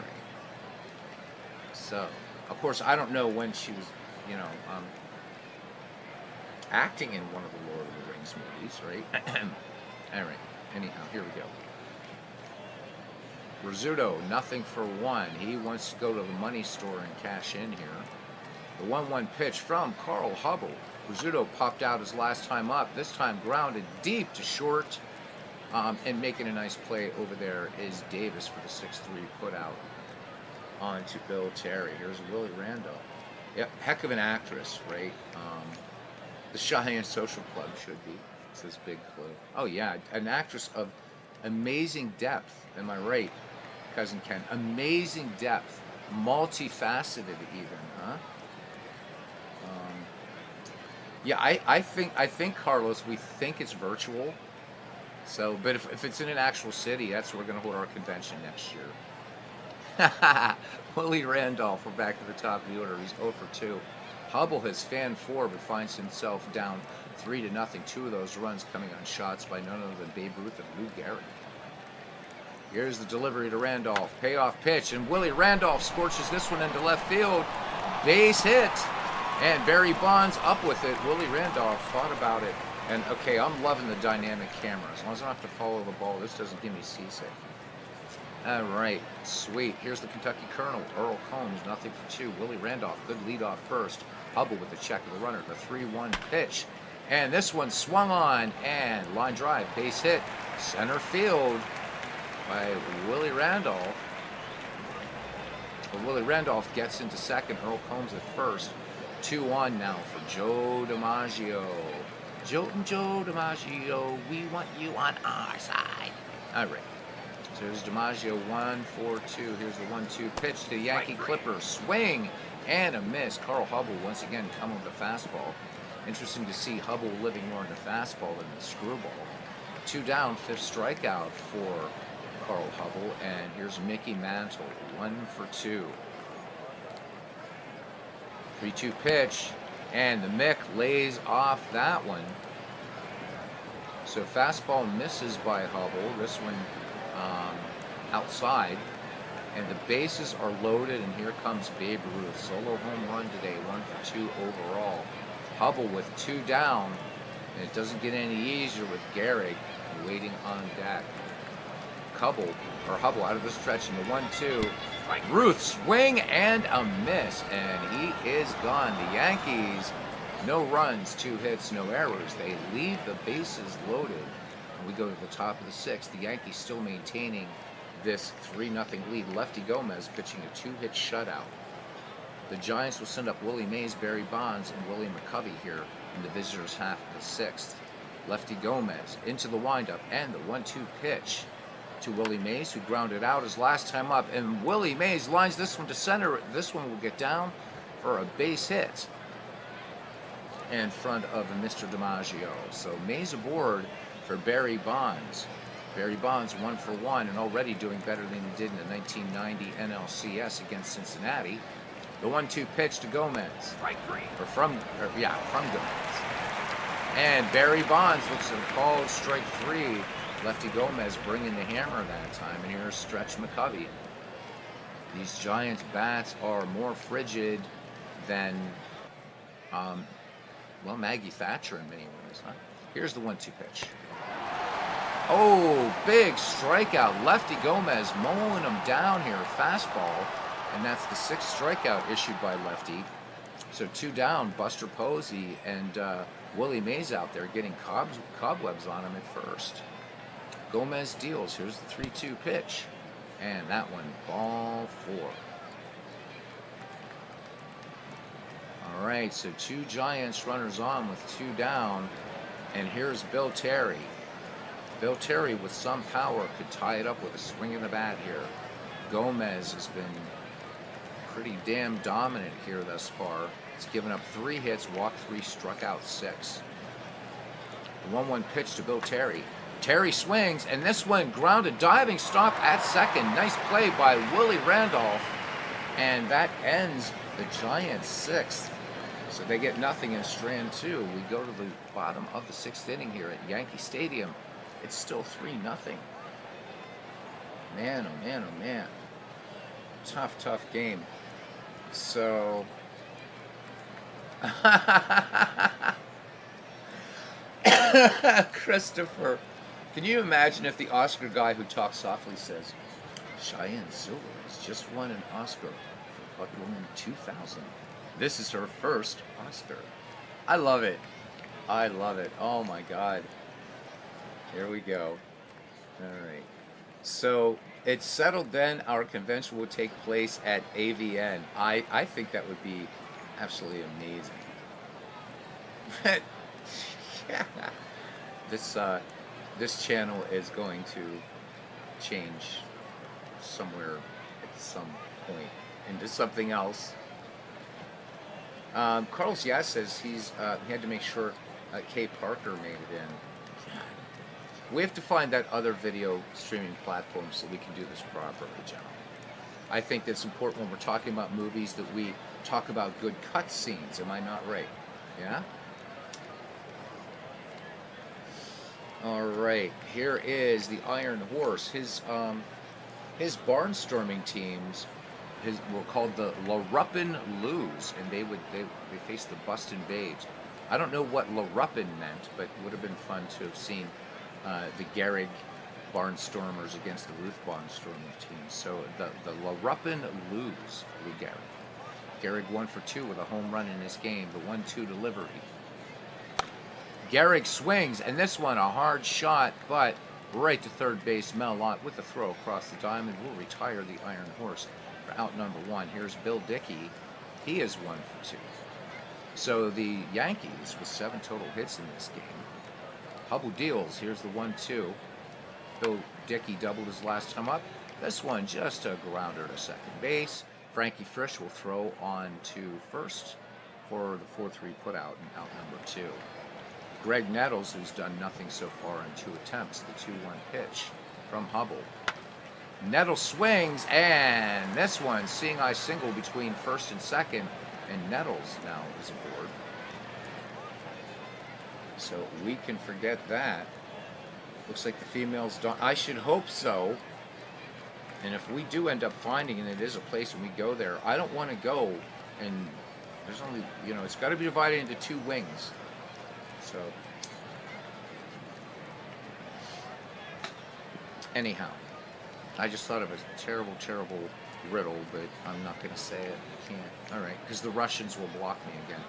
So, of course, I don't know when she was, acting in one of the Lord of the Rings movies, right? All right. Anyhow, here we go. Rizzuto, nothing for 1. He wants to go to the money store and cash in here. The 1-1 pitch from Carl Hubble. Rizzuto popped out his last time up. This time grounded deep to short. And making a nice play over there is Davis for the 6-3 put-out onto Bill Terry. Here's Willie Randolph. Yep, heck of an actress, right? The Cheyenne Social Club should be. It's this big clue. Oh, yeah, an actress of amazing depth. Am I right, Cousin Ken? Amazing depth. Multifaceted even, huh? Yeah, I think Carlos, we think it's virtual. So, but if it's in an actual city, that's where we're going to hold our convention next year. Willie Randolph, we're back to the top of the order. He's 0 for 2. Hubble has fanned 4, but finds himself down 3-0. 2 of those runs coming on shots by none other than Babe Ruth and Lou Gehrig. Here's the delivery to Randolph. Payoff pitch, and Willie Randolph scorches this one into left field. Base hit. And Barry Bonds up with it. Willie Randolph thought about it. And, okay, I'm loving the dynamic camera. As long as I don't have to follow the ball, this doesn't give me seasick. All right, sweet. Here's the Kentucky Colonel, Earl Combs, nothing for 2. Willie Randolph, good leadoff first. Hubble with the check of the runner, the 3-1 pitch. And this one swung on, and line drive, base hit, center field by Willie Randolph. But Willie Randolph gets into second, Earl Combs at first. 2-1 now for Joe DiMaggio. Joe DiMaggio, we want you on our side. All right. So here's DiMaggio, 1-4-2. Here's the 1-2 pitch to the Yankee Clipper. Swing and a miss. Carl Hubble once again coming with a fastball. Interesting to see Hubble living more in the fastball than the screwball. 2 down, 5th strikeout for Carl Hubble, and here's Mickey Mantle, 1-for-2. 3-2 pitch, and the Mick lays off that one. So fastball misses by Hubble. This one outside, and the bases are loaded, and here comes Babe Ruth. Solo home run today, 1-for-2 overall. Hubble with 2 down, and it doesn't get any easier with Gehrig waiting on deck. Hubble out of the stretch in the 1-2. Ruth swing and a miss, and he is gone. The Yankees, no runs, 2 hits, no errors. They leave the bases loaded, and we go to the top of the 6th. The Yankees still maintaining this 3-0 lead. Lefty Gomez pitching a 2-hit shutout. The Giants will send up Willie Mays, Barry Bonds, and Willie McCovey here in the visitors' half of the 6th. Lefty Gomez into the windup, and the 1-2 pitch to Willie Mays, who grounded out his last time up, and Willie Mays lines this one to center. This one will get down for a base hit in front of Mr. DiMaggio. So Mays aboard for Barry Bonds. Barry Bonds 1-for-1 and already doing better than he did in the 1990 NLCS against Cincinnati. The 1-2 pitch to Gomez. From Gomez. And Barry Bonds looks at a called strike 3. Lefty Gomez bringing the hammer that time, and here's Stretch McCovey. These Giants bats are more frigid than, Maggie Thatcher in many ways. Huh? Here's the 1-2 pitch. Oh, big strikeout. Lefty Gomez mowing him down here, fastball, and that's the 6th strikeout issued by Lefty. So 2 down, Buster Posey and Willie Mays out there getting cobwebs on him at first. Gomez deals. Here's the 3-2 pitch. And that one, ball 4. All right, so 2 Giants runners on with 2 down. And here's Bill Terry. Bill Terry with some power could tie it up with a swing of the bat here. Gomez has been pretty damn dominant here thus far. He's given up 3 hits, walked 3, struck out 6. The 1-1 pitch to Bill Terry. Terry swings, and this one grounded, diving stop at second. Nice play by Willie Randolph, and that ends the Giants' 6th. So they get nothing in strand 2. We go to the bottom of the 6th inning here at Yankee Stadium. It's still 3-0. Man, oh man, oh man. Tough game. So... Christopher, can you imagine if the Oscar guy who talks softly says, Cheyenne Silva has just won an Oscar for Buck Woman 2000. This is her first Oscar. I love it. I love it. Oh my God. Here we go. All right. So it's settled then our convention will take place at AVN. I think that would be absolutely amazing. Yeah. This channel is going to change somewhere at some point into something else. Carlos Yaz says he had to make sure Kay Parker made it in. We have to find that other video streaming platform so we can do this properly, gentlemen. I think that's important when we're talking about movies that we talk about good cut scenes. Am I not right? Yeah? All right, here is the Iron Horse. His barnstorming teams were called the LaRuppin Loos, and they faced the Buston Babes. I don't know what LaRuppin meant, but it would have been fun to have seen the Gehrig Barnstormers against the Ruth Barnstorming team. So the LaRuppin Loos, Lou Gehrig. Gehrig 1-for-2 with a home run in this game. The 1-2 delivery. Gehrig swings, and this one a hard shot, but right to third base. Mel Lott with the throw across the diamond will retire the Iron Horse for out number 1. Here's Bill Dickey. He is 1-for-2. So the Yankees with 7 total hits in this game. Hubble deals. Here's the 1-2. Bill Dickey doubled his last time up. This one just a grounder to second base. Frankie Frisch will throw on to first for the 4-3 putout in out number 2. Greg Nettles, who's done nothing so far in 2 attempts, the 2-1 pitch from Hubble. Nettles swings, and this one, seeing eye single between first and second, and Nettles now is aboard. So we can forget that. Looks like the female's done. I should hope so. And if we do end up finding, and it is a place and we go there, I don't want to go and there's only, it's got to be divided into 2 wings. So, anyhow, I just thought of a terrible, terrible riddle, but I'm not going to say it. I can't. All right, because the Russians will block me again.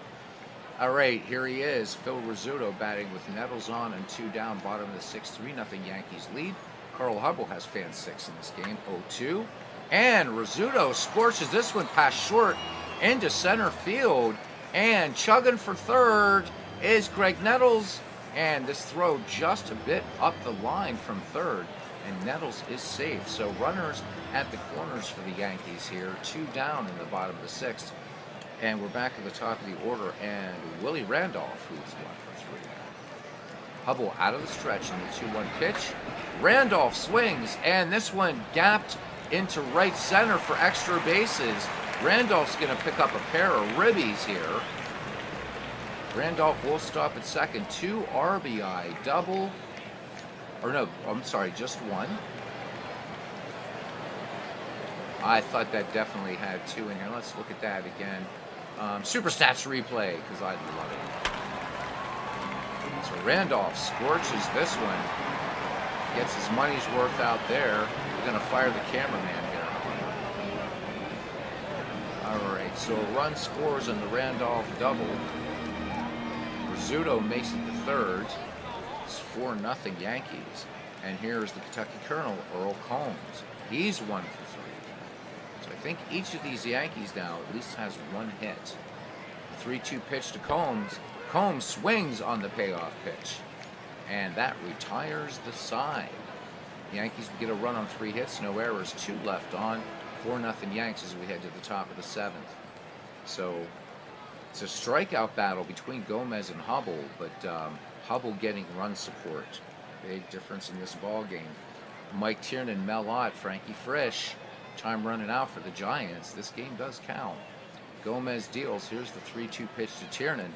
All right, here he is. Phil Rizzuto batting with Nettles on and 2 down, bottom of the 6th, 3-0 Yankees lead. Carl Hubble has fan 6 in this game, 0-2. And Rizzuto scorches this one past short into center field. And chugging for third is Greg Nettles. And this throw just a bit up the line from third. And Nettles is safe. So runners at the corners for the Yankees here. 2 down in the bottom of the 6th. And we're back at the top of the order. And Willie Randolph, who's 1 for 3. Hubble out of the stretch in the 2-1 pitch. Randolph swings, and this one gapped into right center for extra bases. Randolph's going to pick up a pair of ribbies here. Randolph will stop at second. 2 RBI double. Or no, I'm sorry, just 1. I thought that definitely had 2 in here. Let's look at that again. Super Stats replay, because I love it. So Randolph scorches this one. Gets his money's worth out there. We're going to fire the cameraman here. All right, so a run scores on the Randolph double. Rizzuto makes it the 3rd. It's 4-0 Yankees. And here's the Kentucky Colonel, Earl Combs. He's 1 for 3. So I think each of these Yankees now at least has 1 hit. 3-2 pitch to Combs. Combs swings on the payoff pitch. And that retires the side. The Yankees get a run on 3 hits, no errors, 2 left on. 4-0 Yanks as we head to the top of the 7th. So it's a strikeout battle between Gomez and Hubble, but Hubble getting run support. Big difference in this ball game. Mike Tiernan, Mel Ott, Frankie Frisch. Time running out for the Giants. This game does count. Gomez deals. Here's the 3-2 pitch to Tiernan.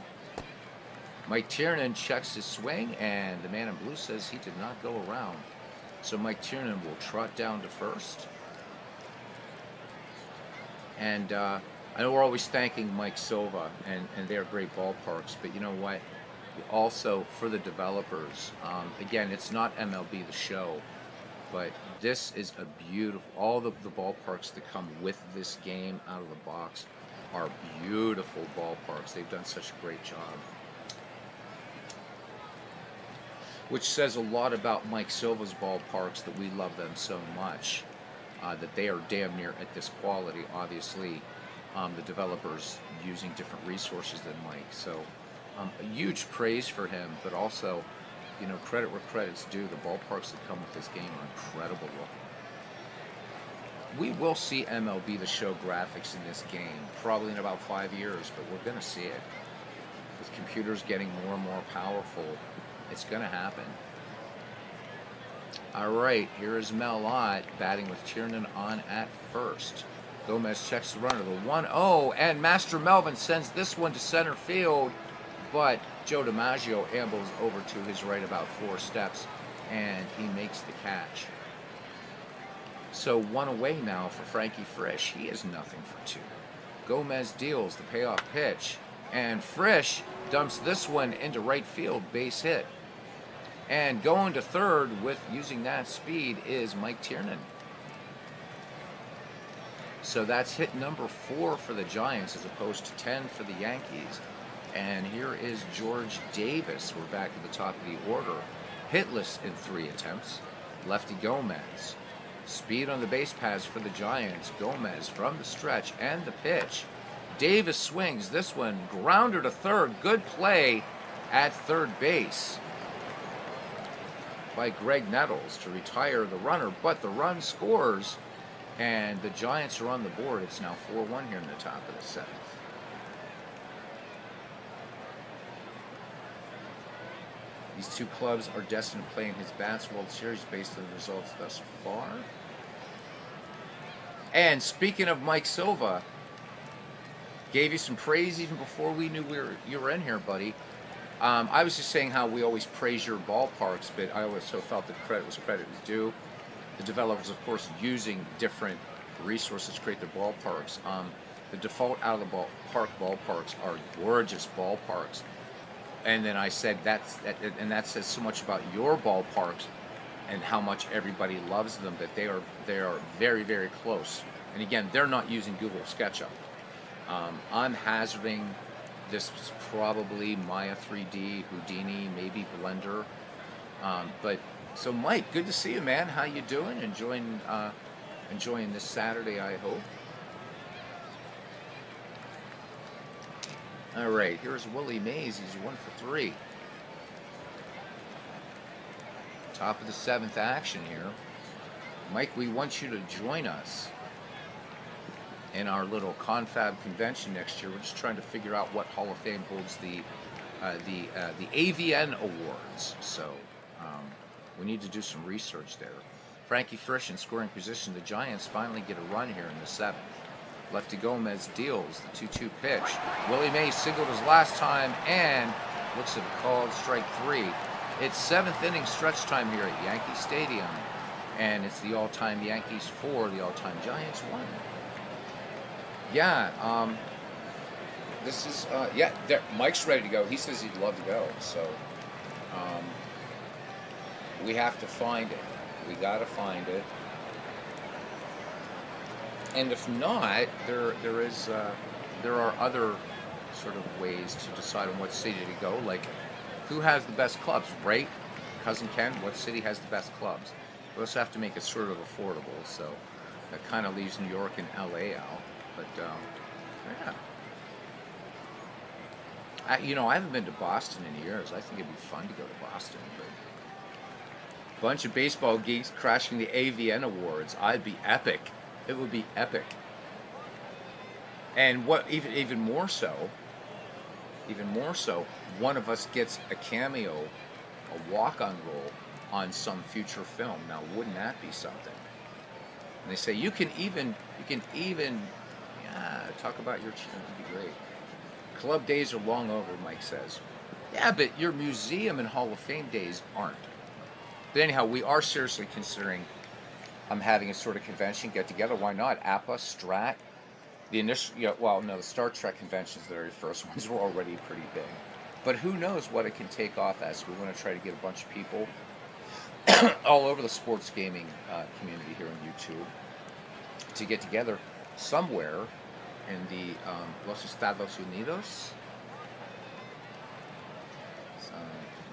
Mike Tiernan checks his swing, and the man in blue says he did not go around. So Mike Tiernan will trot down to first. And I know we're always thanking Mike Silva, and they're great ballparks, but you know what? Also, for the developers, again, it's not MLB The Show, but this is a beautiful, all the ballparks that come with this game out of the box are beautiful ballparks. They've done such a great job. Which says a lot about Mike Silva's ballparks, that we love them so much, that they are damn near at this quality. Obviously, the developers using different resources than Mike. So a huge praise for him, but also, credit where credit's due. The ballparks that come with this game are incredible looking. We will see MLB The Show graphics in this game, probably in about 5 years, but we're going to see it. With computers getting more and more powerful, it's going to happen. All right, here is Mel Ott batting with Tiernan on at first. Gomez checks the runner, the 1-0, and Master Melvin sends this one to center field, but Joe DiMaggio ambles over to his right about 4 steps, and he makes the catch. So 1 away now for Frankie Frisch. He is 0 for 2. Gomez deals the payoff pitch, and Frisch dumps this one into right field, base hit. And going to third with using that speed is Mike Tiernan. So that's hit number 4 for the Giants as opposed to 10 for the Yankees. And here is George Davis. We're back at the top of the order. Hitless in 3 attempts. Lefty Gomez. Speed on the base paths for the Giants. Gomez from the stretch and the pitch. Davis swings this one. Grounder to third. Good play at third base by Greg Nettles to retire the runner, but the run scores, and the Giants are on the board. It's now 4-1 here in the top of the 7th. These two clubs are destined to play in his Bats World Series based on the results thus far. And speaking of Mike Silva, gave you some praise even before we knew you were in here, buddy. I was just saying how we always praise your ballparks, but I also felt that credit was due. The developers, of course, using different resources to create their ballparks. The default out of the ballpark ballparks are gorgeous ballparks, and then I said and that says so much about your ballparks and how much everybody loves them. That they are very, very close. And again, they're not using Google SketchUp. I'm hazarding this is probably Maya 3D, Houdini, maybe Blender. But so Mike, good to see you, man. How you doing? Enjoying this Saturday, I hope. All right, here's Willie Mays. He's 1 for 3. Top of the 7th action here. Mike, we want you to join us in our little confab convention next year. We're just trying to figure out what Hall of Fame holds the AVN awards. So we need to do some research there. Frankie Frisch in scoring position. The Giants finally get a run here in the 7th. Lefty Gomez deals the 2-2 pitch. Willie Mays singled his last time and looks at a called strike 3. It's 7th inning stretch time here at Yankee Stadium, and it's the all-time Yankees 4, the all-time Giants 1. Yeah, this is, Mike's ready to go. He says he'd love to go, so we have to find it. We got to find it. And if not, there are other sort of ways to decide on what city to go. Like, who has the best clubs, right? Cousin Ken, what city has the best clubs? We also have to make it sort of affordable, so that kind of leaves New York and LA out. But yeah, I haven't been to Boston in years. I think it'd be fun to go to Boston. But a bunch of baseball geeks crashing the AVN awards. I'd be epic. It would be epic. And what even more so, one of us gets a cameo, a walk-on role on some future film. Now, wouldn't that be something? And they say you can even talk about your channel. It'd be great. Club days are long over, Mike says. Yeah, but your museum and Hall of Fame days aren't. But anyhow, we are seriously considering having a sort of convention get together. Why not? APA, Strat. The initial, the Star Trek conventions, the very first ones, were already pretty big. But who knows what it can take off as. We want to try to get a bunch of people all over the sports gaming community here on YouTube to get together somewhere in the Los Estados Unidos. So,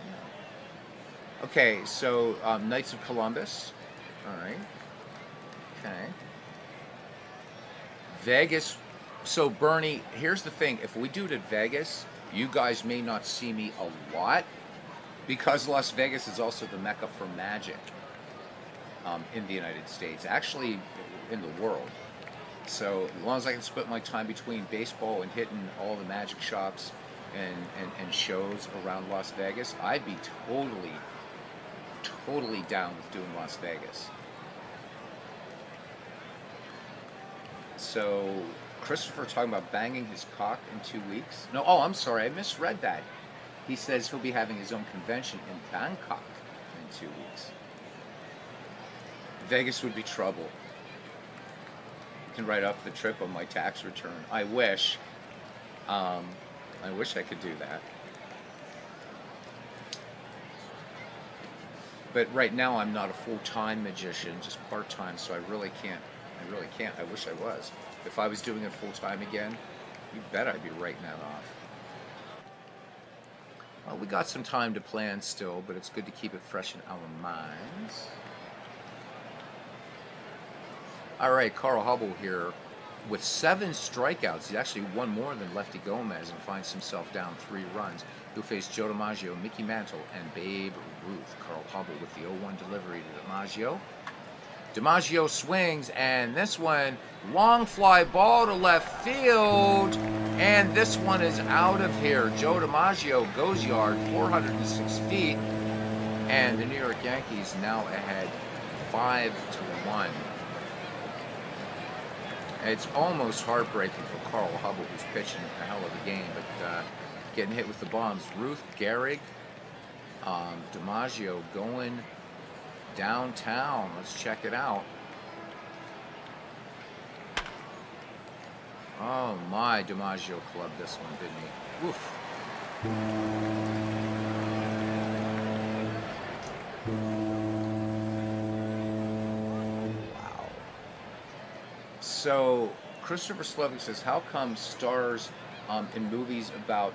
yeah. Okay, so Knights of Columbus. All right. Okay. Vegas. So Bernie, here's the thing. If we do it at Vegas, you guys may not see me a lot because Las Vegas is also the mecca for magic in the United States, actually in the world. So as long as I can split my time between baseball and hitting all the magic shops and shows around Las Vegas, I'd be totally down with doing Las Vegas. So Christopher talking about banging his cock in 2 weeks. No, I'm sorry, I misread that. He says he'll be having his own convention in Bangkok in 2 weeks. Vegas would be trouble. You can write off the trip on my tax return. I wish. I wish I could do that. But right now I'm not a full-time magician, just part-time, so I really can't. I wish I was. If I was doing it full-time again, you bet I'd be writing that off. Well, we got some time to plan still, but it's good to keep it fresh in our minds. All right, Carl Hubble here with 7 strikeouts. He's actually one more than Lefty Gomez and finds himself down 3 runs. Who faced Joe DiMaggio, Mickey Mantle, and Babe Ruth. Carl Hubble with the 0-1 delivery to DiMaggio. DiMaggio swings, and this one, long fly ball to left field, and this one is out of here. Joe DiMaggio goes yard, 406 feet, and the New York Yankees now ahead 5-1. It's almost heartbreaking for Carl Hubble, who's pitching a hell of a game, but getting hit with the bombs. Ruth, Gehrig, DiMaggio going downtown. Let's check it out. Oh my, DiMaggio clubbed this one, didn't he? Oof. Wow. So Christopher Slovick says, how come stars in movies about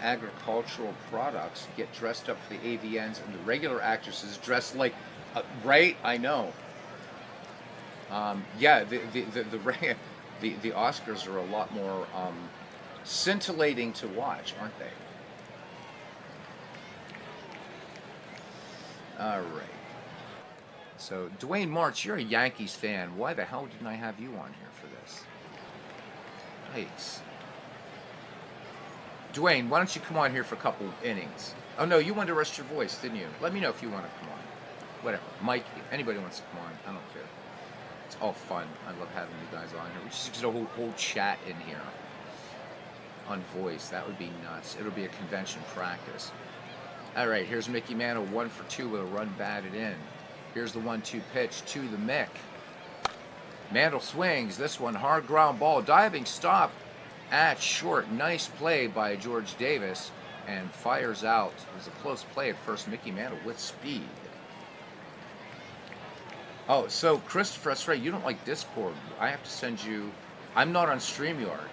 agricultural products get dressed up for the AVNs and the regular actresses dressed like, right? I know. Yeah, the Oscars are a lot more scintillating to watch, aren't they? All right. So, Dwayne March, you're a Yankees fan. Why the hell didn't I have you on here for this? Yikes. Dwayne, why don't you come on here for a couple innings? Oh, no, you wanted to rest your voice, didn't you? Let me know if you want to come on. Whatever. Mike, if anybody wants to come on, I don't care. It's all fun. I love having you guys on here. We just get a whole chat in here on voice. That would be nuts. It'll be a convention practice. All right, here's Mickey Mantle, 1 for 2 with a run batted in. Here's the 1-2 pitch to the Mick. Mantle swings. This one, hard ground ball. Diving stop at short. Nice play by George Davis. And fires out. It was a close play at first. Mickey Mantle with speed. Oh, so Christopher, that's right. You don't like Discord. I have to send you. I'm not on StreamYard.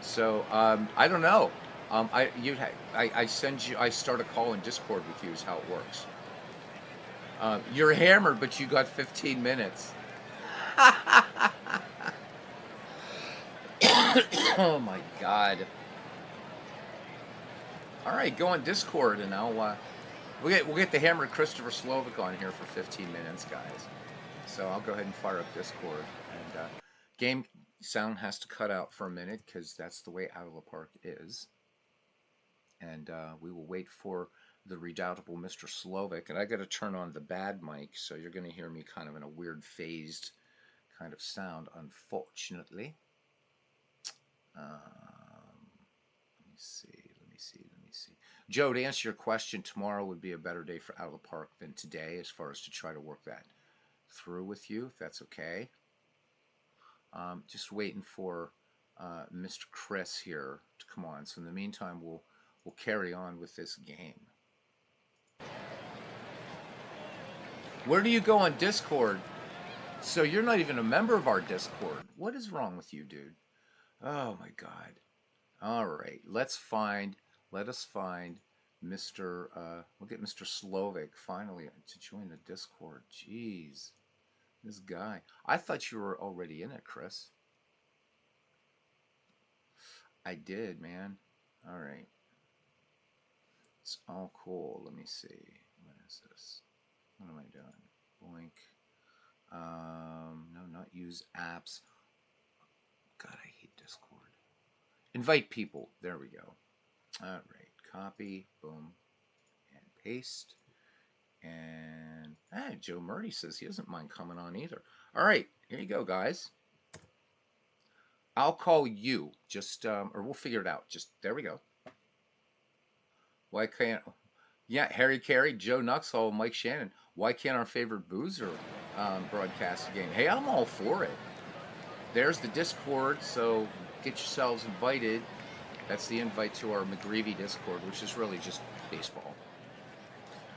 So, I don't know. I send you. I start a call in Discord with you. Is how it works. You're hammered, but you got 15 minutes. Oh my God! All right, go on Discord, and we'll get the hammered Christopher Slovick on here for 15 minutes, guys. So I'll go ahead and fire up Discord, and game sound has to cut out for a minute because that's the way Out of the Park is. And we will wait for the redoubtable Mr. Slovick. And I got to turn on the bad mic, so you're going to hear me kind of in a weird phased kind of sound, unfortunately. Let me see. Joe, to answer your question, tomorrow would be a better day for Out of the Park than today, as far as to try to work that through with you, if that's okay. Just waiting for Mr. Chris here to come on. So in the meantime, we'll carry on with this game. Where do you go on Discord? So you're not even a member of our Discord. What is wrong with you, dude? Oh my God. All right, let us find Mr. We'll get Mr. Slovick finally to join the Discord. Jeez, this guy. I thought you were already in it, Chris. I did, man. All right. It's all cool. Let me see. What is this? What am I doing? Blink. No, not use apps. God, I hate Discord. Invite people. There we go. All right. Copy. Boom. And paste. And Joe Murray says he doesn't mind coming on either. All right. Here you go, guys. I'll call you. Just, or we'll figure it out. Just, there we go. Why can't, yeah, Harry Carey, Joe Nuxhall, Mike Shannon. Why can't our favorite boozer broadcast a game? Hey, I'm all for it. There's the Discord, so get yourselves invited. That's the invite to our McGreevy Discord, which is really just baseball.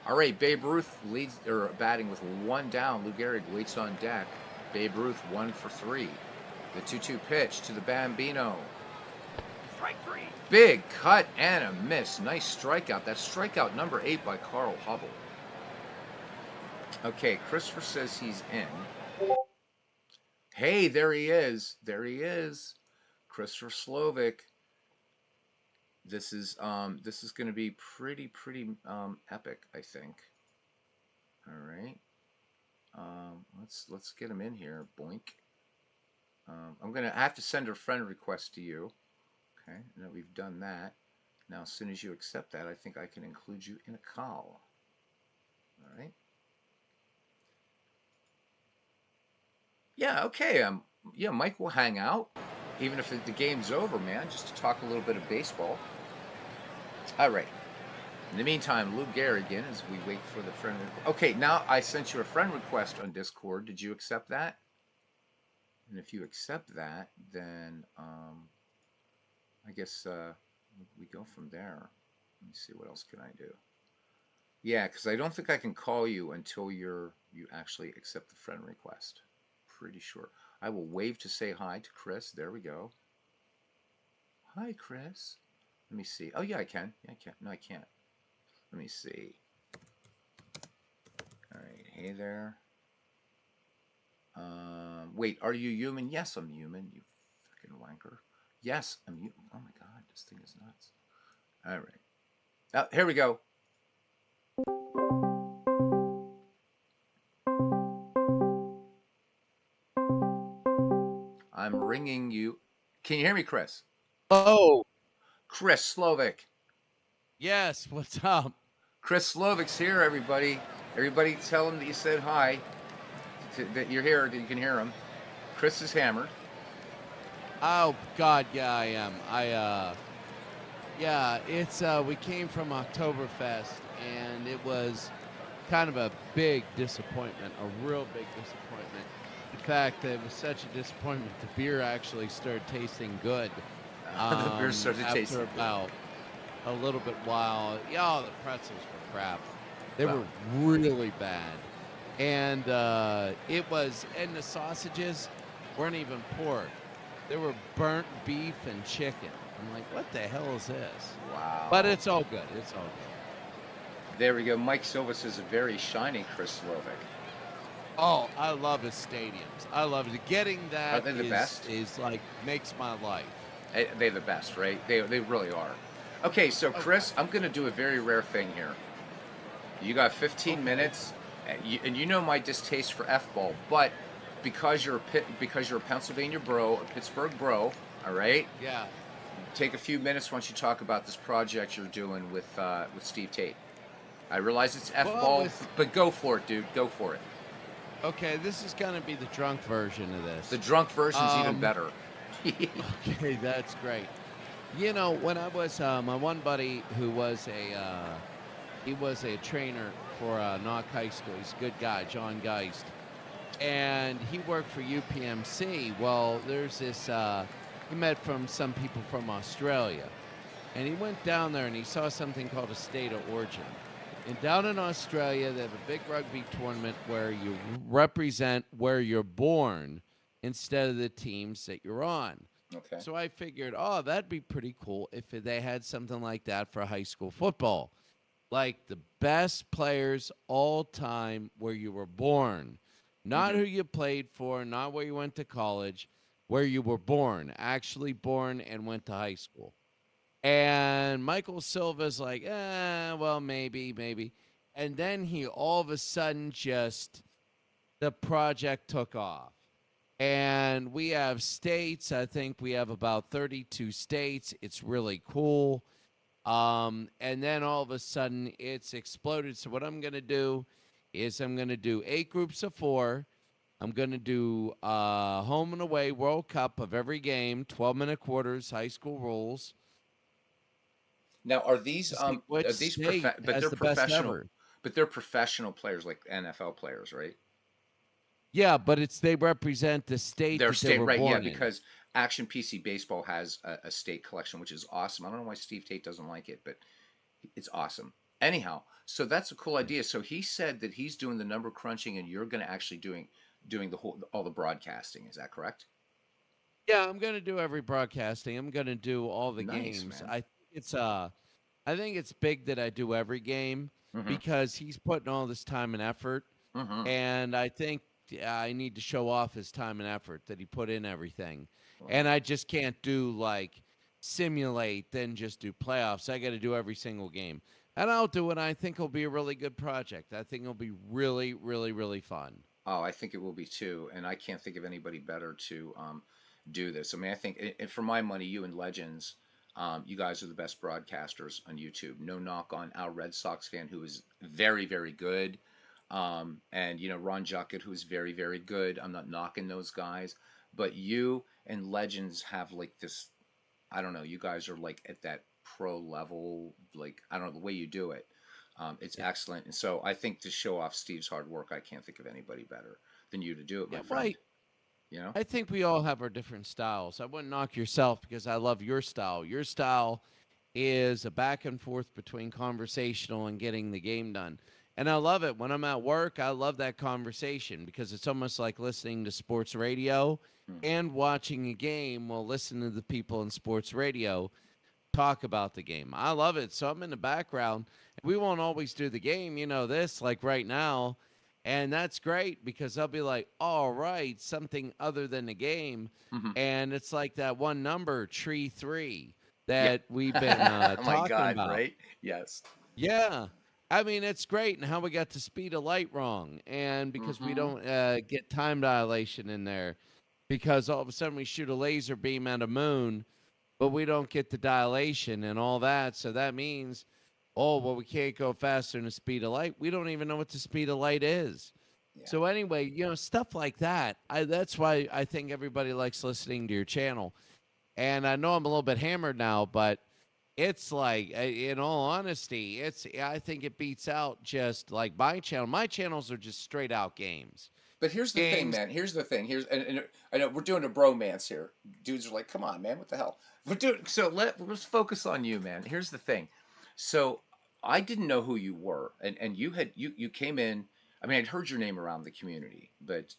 All right, Babe Ruth leads or batting with 1 down. Lou Gehrig waits on deck. Babe Ruth 1 for 3. The 2-2 pitch to the Bambino. Strike 3. Big cut and a miss. Nice strikeout. That's strikeout number 8 by Carl Hubble. Okay, Christopher says he's in. Hey, there he is. There he is. Christopher Slovick. This is going to be pretty epic, I think. All right. Let's get him in here. Boink. I'm going to have to send a friend request to you. Okay, now we've done that. Now, as soon as you accept that, I think I can include you in a call. All right. Yeah, okay. Yeah, Mike will hang out, even if the game's over, man, just to talk a little bit of baseball. All right. In the meantime, Lou Garrigan, as we wait for the friend. Okay, now I sent you a friend request on Discord. Did you accept that? And if you accept that, then I guess we go from there. Let me see, what else can I do? Yeah, because I don't think I can call you until you actually accept the friend request. Pretty sure. I will wave to say hi to Chris. There we go. Hi, Chris. Let me see. Oh yeah, I can. Yeah, I can. No, I can't. Let me see. All right. Hey there. Wait, are you human? Yes, I'm human. You fucking wanker. Yes, I'm human. Oh my god, this thing is nuts. All right. Here we go. I'm ringing you. Can you hear me, Chris? Oh, Chris Slovick. yes. What's up? Chris Slovick's here, everybody. Everybody tell him that you said hi, that you're here, that you can hear him. Chris is hammered. Oh God, yeah, I am. Yeah, it's we came from Oktoberfest and it was kind of a big disappointment, a real big disappointment. In fact, it was such a disappointment the beer actually started tasting good. The beer started After tasting good. about a little bit while, yeah, the pretzels were crap. They Well, were really bad. And and the sausages weren't even pork. They were burnt beef and chicken. I'm like, what the hell is this? But wow. it's all good. It's all good. There we go. Mike Silva says a very shiny Chris Slovick. Oh, I love his stadiums. I love it. Getting Are that they the best? is like makes my life. They're the best, right? They really are. Okay, so Oh, Chris, I'm going to do a very rare thing here. You got 15 okay. minutes, and you know my distaste for f-ball, but because you're a Pennsylvania bro, a Pittsburgh bro, all right. Yeah. Take a few minutes once you talk about this project you're doing with Steve Tate. I realize it's Well, f-ball, but go for it, dude. Go for it. okay, this is gonna be the drunk version of The this. drunk version's even Um, better. okay, that's great. You know, when I was my one buddy who was he was a trainer for Knock High School. He's a good guy, John Geist, and he worked for UPMC. Well, there's this he met from some people from Australia, and he went down there and he saw something called a state of origin. And down in Australia, they have a big rugby tournament where you represent where you're born instead of the teams that you're on. Okay. So I figured, oh, that'd be pretty cool if they had something like that for high school football. Like the best players all time where you were born, not Mm-hmm. who you played for, not where you went to college, where you were born, actually born and went to high school. And Michael Silva's like, well, maybe. And then he all of a sudden just, the project took off. And we have states. I think we have about 32 states. It's really cool. And then all of a sudden it's exploded. So what I'm going to do is I'm going to do 8 groups of 4. I'm going to do home and away World Cup of every game, 12-minute quarters, high school rules. Now, To see which are these state but has they're the best professional, ever. but they're professional players like NFL players, right? Yeah, but they represent the state Their that they state, were right? Yeah, born in. because Action PC Baseball has a state collection, which is awesome. I don't know why Steve Tate doesn't like it, but it's awesome. Anyhow, so that's a cool idea. So he said that he's doing the number crunching, and you're going to actually doing the whole all the broadcasting. Is that correct? Yeah, I'm going to do every broadcasting. I'm going to do all the Nice, games. man. It's I think it's big that I do every game Mm-hmm. because he's putting all this time and effort, Mm-hmm. and I think I need to show off his time and effort that he put in everything. And Well, I just can't do like simulate then just do playoffs. I got to do every single game. And I'll do it. I think it'll be a really good project. I think it'll be really, really, really fun. oh, I think it will be too, and I can't think of anybody better to do this. I mean, I think, and for my money, you and Legends, you guys are the best broadcasters on YouTube. No knock on our Red Sox fan, who is very, very good, and Ron Juckett, who is very, very good. I'm not knocking those guys, but you and Legends have like this. I don't know. You guys are like at that pro level. Like I don't know the way you do it. It's Yeah. excellent, and so I think to show off Steve's hard work, I can't think of anybody better than you to do it, Yeah, my friend. right. You know? I think we all have our different styles. I wouldn't knock yourself because I love your style. Your style is a back and forth between conversational and getting the game done. And I love it. When I'm at work, I love that conversation because it's almost like listening to sports radio Hmm. and watching a game while listening to the people in sports radio talk about the game. I love it. So I'm in the background. We won't always do the game, this like right now. And that's great because I'll be like, all right, something other than the game. Hmm. And it's like that one number, tree three, Yeah. that we've been Oh my talking God, about. right? Yes. Yeah. I mean, it's great. And how we got the speed of light wrong. And because we Hmm. don't get time dilation in there, because all of a sudden we shoot a laser beam at a moon but we don't get the dilation and all that. So that means, oh, well, we can't go faster than the speed of light. We don't even know what the speed of light is. Yeah. So anyway, stuff like that. That's why I think everybody likes listening to your channel. And I know I'm a little bit hammered now, but it's like, in all honesty, I think it beats out just like my channel. My channels are just straight out games. But here's the thing, Games. man. Here's the thing. And I know we're doing a bromance here. Dudes are like, "Come on, man. What the hell?" Let's focus on you, man. Here's the thing. So I didn't know who you were, and you came in. I mean, I'd heard your name around the community, but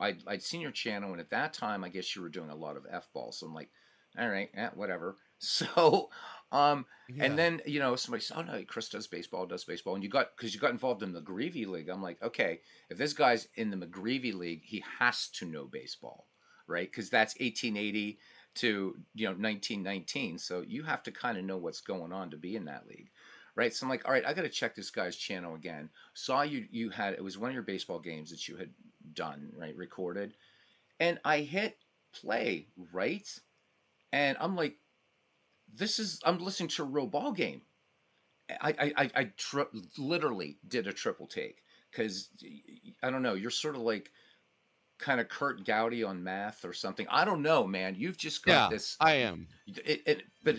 I'd seen your channel, and at that time, I guess you were doing a lot of f balls. So I'm like, all right, whatever. So, um, and Yeah. then somebody said, "Oh no, Chris does baseball," and because you got involved in the Greavy League. I'm like, okay, if this guy's in the McGreevy League, he has to know baseball, right? Because that's 1880 to 1919. So you have to kind of know what's going on to be in that league, right? So I'm like, all right, I got to check this guy's channel again. Saw you had it was one of your baseball games that you had done, right, recorded, and I hit play, right, and I'm like, I'm listening to a real ball game. I literally did a triple take because I don't know. You're sort of like kind of Kurt Gowdy on math or something. I don't know, man. You've just got Yeah, this. I am. But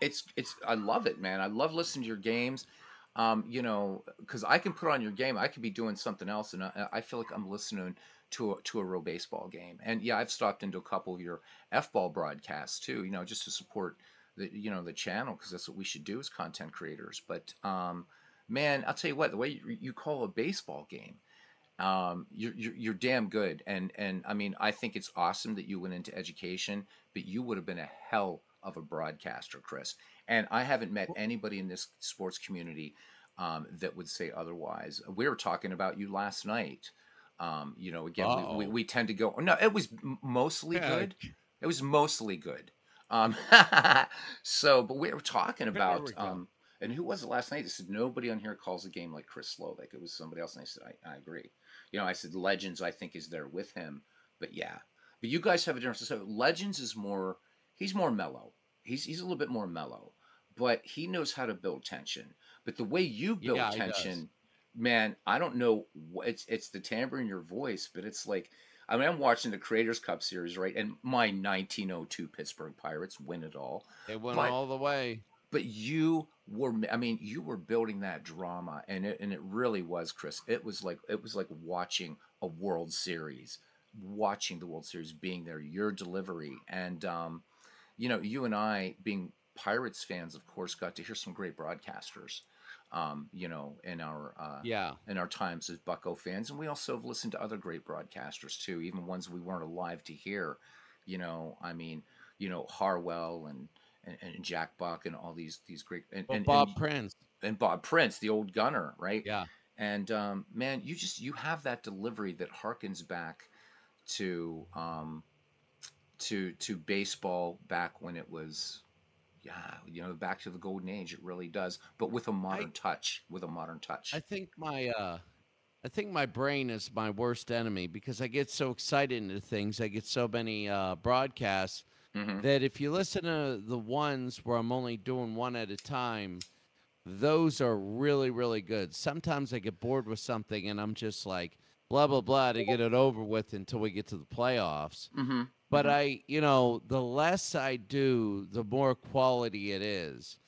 it's. I love it, man. I love listening to your games. Because I can put on your game, I could be doing something else, and I feel like I'm listening to a real baseball game. And yeah, I've stopped into a couple of your f-ball broadcasts too. Just to support the channel because that's what we should do as content creators. But man, I'll tell you what, the way you call a baseball game, you're damn good. And I mean, I think it's awesome that you went into education, but you would have been a hell of a broadcaster, Chris. And I haven't met anybody in this sports community that would say otherwise. We were talking about you last night. Again, Oh. we tend to go. No, it was mostly Yeah. good. It was mostly good. Um, but we were talking There about we go. and who was it last night? They said nobody on here calls a game like Chris Slovick. It was somebody else, and I said I agree. I said Legends I think is there with him, but yeah, but you guys have a difference. So Legends is more he's more mellow. He's a little bit more mellow, but he knows how to build tension. But the way you build Yeah, he does. tension, man, I don't know. It's the timbre in your voice, but it's like. I mean, I'm watching the Creators Cup series, right? And my 1902 Pittsburgh Pirates win it all. They went But all the way. I mean, you were building that drama, and it really was, Chris. It was like watching a World Series, watching the World Series, being there, your delivery, and you and I, being Pirates fans, of course, got to hear some great broadcasters, Yeah. in our times as Bucko fans, and we also have listened to other great broadcasters too, even ones we weren't alive to hear. I mean, Harwell and Jack Buck and all these great and Well, and and, Bob Prince. and Bob Prince, the old gunner, right? Yeah. And man, you have that delivery that harkens back to to baseball back when it was, yeah, back to the golden age. It really does, but with a I modern touch. With a modern I touch. think my brain is my worst enemy because I get so excited into things. I get so many broadcasts Hmm. that if you listen to the ones where I'm only doing one at a time, those are really, really good. Sometimes I get bored with something and I'm just like, blah blah blah to get it over with until we get to the playoffs. Mm-hmm. But Mm-hmm. the less I do, the more quality it is.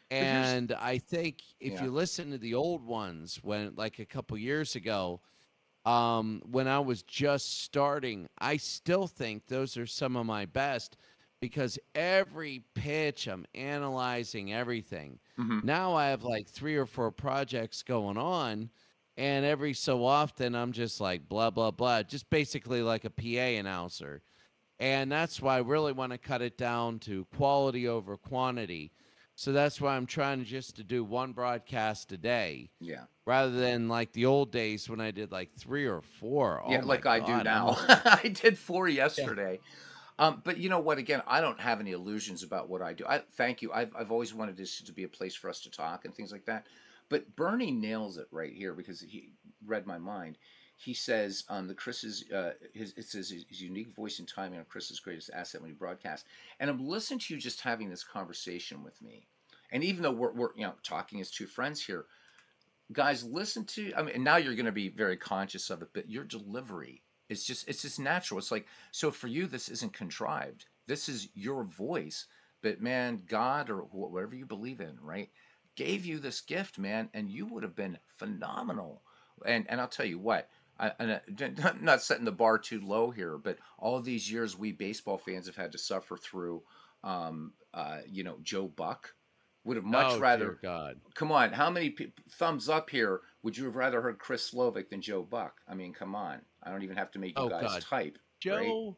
But here's, And I think if yeah. you listen to the old ones, when like a couple years ago, when I was just starting, I still think those are some of my best because every pitch I'm analyzing everything. Mm-hmm. Now I have like 3 or 4 projects going on, and every so often I'm just like blah blah blah, just basically like a PA announcer. And that's why I really want to cut it down to quality over quantity. So that's why I'm trying to just to do one broadcast a day Yeah. rather than like the old days when I did like 3 or 4. Yeah, Oh my like I do God. now. Almost. I did 4 Yeah. yesterday. But you know what? Again, I don't have any illusions about what I do. I thank you. I've always wanted this to be a place for us to talk and things like that. But Bernie nails it right here because he read my mind. He says the Chris's it says his unique voice and timing are Chris's greatest asset when he broadcasts. And I'm listening to you just having this conversation with me. And even though we're talking as two friends here, guys, listen to, I mean, and now you're going to be very conscious of it, but your delivery is just, it's just natural. It's like, so for you, this isn't contrived. This is your voice. But man, God or whatever you believe in, right, gave you this gift, man, and you would have been phenomenal. And I'll tell you what, I'm not setting the bar too low here, but all of these years we baseball fans have had to suffer through, Joe Buck would have much Oh rather. dear God. Come on, how many thumbs up here would you have rather heard Chris Slovick than Joe Buck? I mean, come on. I don't even have to make you Oh guys God. type, right? Joe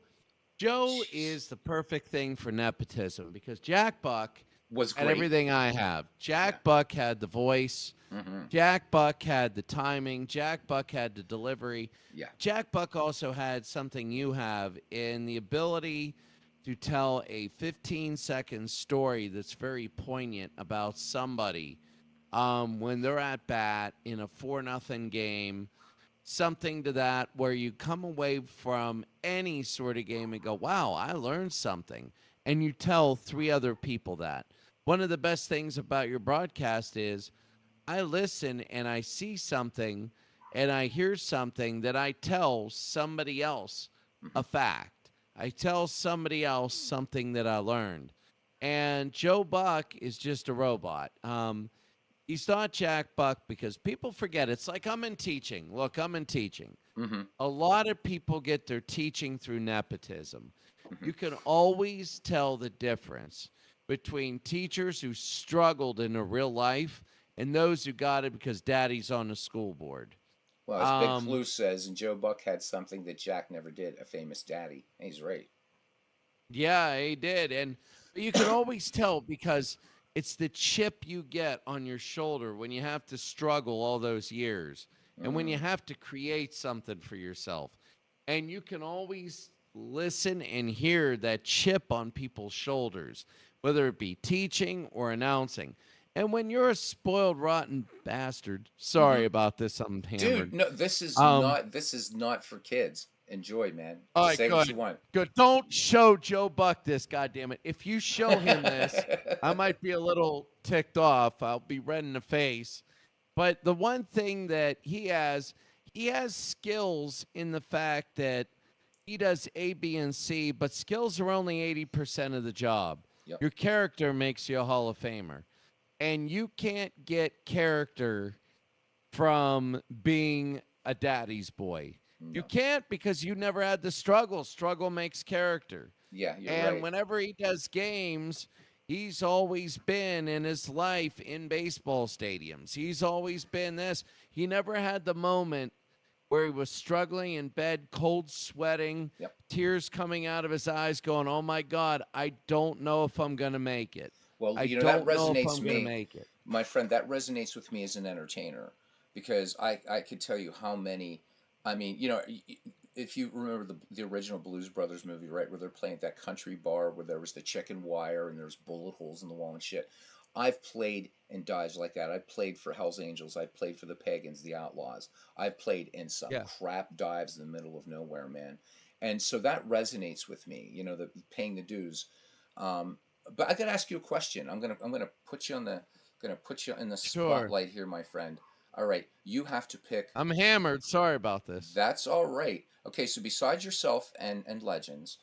Joe Jeez. is the perfect thing for nepotism because Jack Buck Was had great. everything I have. Yeah. Jack Buck had the voice. Mm-hmm. Jack Buck had the timing. Jack Buck had the delivery. Yeah. Jack Buck also had something you have in the ability to tell a 15-second story that's very poignant about somebody when they're at bat in a 4-0 game, something to that where you come away from any sort of game and go, wow, I learned something. And you tell 3 other people that. One of the best things about your broadcast is I listen and I see something and I hear something that I tell somebody else Mm-hmm. a fact. I tell somebody else something that I learned. And Joe Buck is just a robot. He's not Jack Buck because people forget. It's like I'm in teaching. Look, I'm in teaching. Mm-hmm. A lot of people get their teaching through nepotism. Mm-hmm. You can always tell the difference between teachers who struggled in a real life and those who got it because daddy's on the school board. Well, as Big Um, Clue says, and Joe Buck had something that Jack never did, a famous daddy. And he's right. yeah, he did. And you can always tell because it's the chip you get on your shoulder when you have to struggle all those years and when you Mm. have to create something for yourself. And you can always listen and hear that chip on people's shoulders, whether it be teaching or announcing. And when you're a spoiled, rotten bastard, Mm-hmm. sorry about this, I'm Dude, hammered. no, this is Um, not this is not for kids. Enjoy, man. all right, Say what you good, want. good. Don't show Joe Buck this, goddammit. If you show him this, I might be a little ticked off. I'll be red in the face. But the one thing that he has skills in the fact that he does A, B, and C, but skills are only 80% of the job. Yep. Your character makes you a Hall of Famer. And you can't get character from being a daddy's boy. You No. can't because you never had the struggle. Struggle makes character. Yeah, you're And right. whenever he does games, he's always been in his life in baseball stadiums. He's always been this. He never had the moment where he was struggling in bed, cold sweating, Yep. tears coming out of his eyes, going, oh my God, I don't know if I'm going to make it. Well, I that don't know if resonates I'm going to me, make it. my friend. That resonates with me as an entertainer because I could tell you how many. I mean, if you remember the original Blues Brothers movie, right, where they're playing at that country bar where there was the chicken wire and there's bullet holes in the wall and shit. I've played in dives like that. I've played for Hell's Angels. I've played for the Pagans, the Outlaws. I've played in some Yeah, crap dives in the middle of nowhere, man. And so that resonates with me. The paying the dues. Um, but I got to ask you a question. I'm gonna put you in the sure. spotlight here, my friend. All right, you have to pick. I'm hammered. Sorry about this. That's all right. Okay, so besides yourself and legends,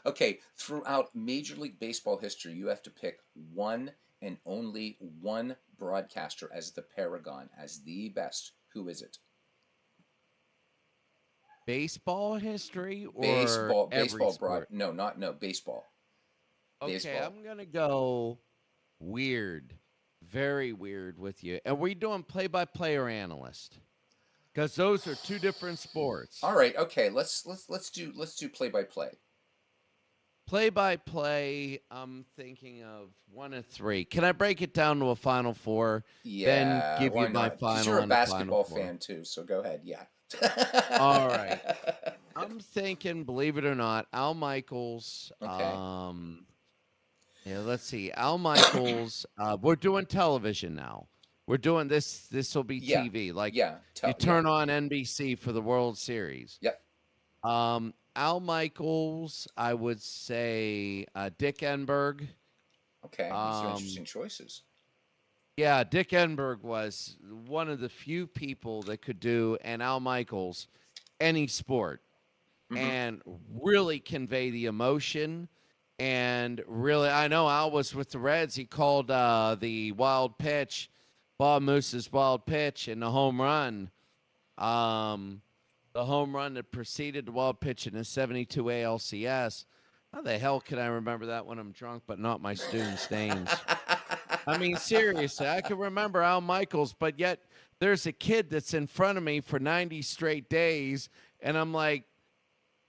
okay, throughout Major League Baseball history, you have to pick one and only one broadcaster as the paragon, as the best. Who is it? Baseball history or Baseball, every baseball broad. sport? No, not no baseball. Okay, Baseball. I'm gonna go weird, very weird with you. And we doing play-by-play or analyst? Because those are two different All sports. right, okay. Let's do play by play. Play-by-play, I'm thinking of one of three. Can I break it down to a final four, then Yeah, give why you my not? Because you're final a and a final basketball four? fan too, so go ahead. Yeah. All right. I'm thinking, believe it or not, Al Michaels. Okay. Yeah, let's see. Al Michaels. We're doing television now. We're doing this. This will be Yeah. TV. Like Yeah. you Yeah. turn on NBC for the World Series. Yep. Al Michaels. I would say Dick Enberg. Okay. These are Um, interesting choices. yeah, Dick Enberg was one of the few people that could do, and Al Michaels, any sport, Mm-hmm. and really convey the emotion. And really, I know Al was with the Reds. He called the wild pitch, Bob Moose's wild pitch, and the home run. Um, the home run that preceded the wild pitch in the 72 ALCS. How the hell can I remember that when I'm drunk, but not my students' names? I mean, seriously, I can remember Al Michaels, but yet there's a kid that's in front of me for 90 straight days, and I'm like,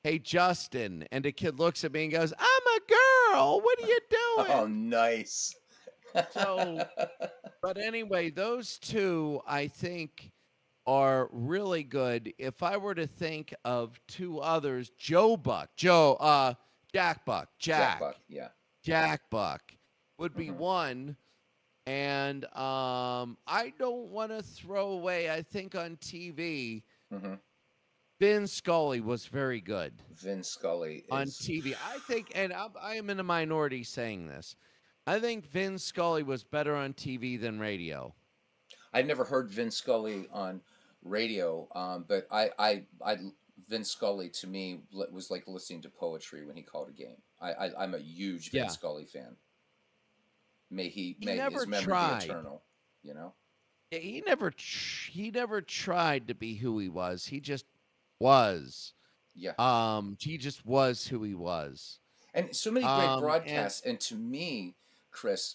hey, Justin. And the kid looks at me and goes, I'm a girl. What are you Oh, doing? nice. So, but anyway, those two, I think, are really good. If I were to think of two others, Jack Buck, Jack Buck. Yeah. Jack Buck would be Mm-hmm. one. And I don't want to throw away, I think on TV, Mm-hmm. Vin Scully was very good Vin Scully on is. TV. I think, and I am in a minority saying this, I think Vin Scully was better on TV than radio. I've never heard Vin Scully on radio, but Vin Scully to me was like listening to poetry when he called a game. I'm a huge Vin Yeah. Scully fan. He May his never memory be tried. eternal. You know. Yeah, he never tried to be who he was. He just was. Yeah. He just was who he was. And so many great And broadcasts. And to me, Chris,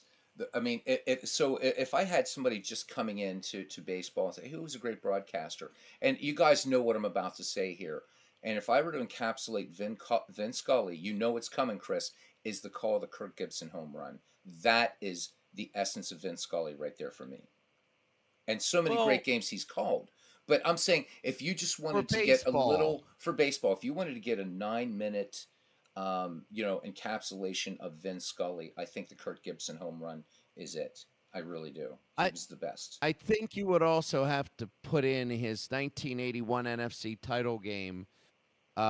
I mean, if I had somebody just coming into baseball and say, "Who was a great broadcaster?" and you guys know what I'm about to say here, and if I were to encapsulate Vin Scully, you know what's coming, Chris, is the call of the Kirk Gibson home run. That is the essence of Vin Scully right there for me. And so many great well, games he's called. But I'm saying if you just for wanted to get a baseball, little for baseball, if you wanted to get a 9 minute, encapsulation of Vin Scully, I think the Kurt Gibson home run is it. I really do. He I was the best. I think you would also have to put in his 1981 NFC title game Now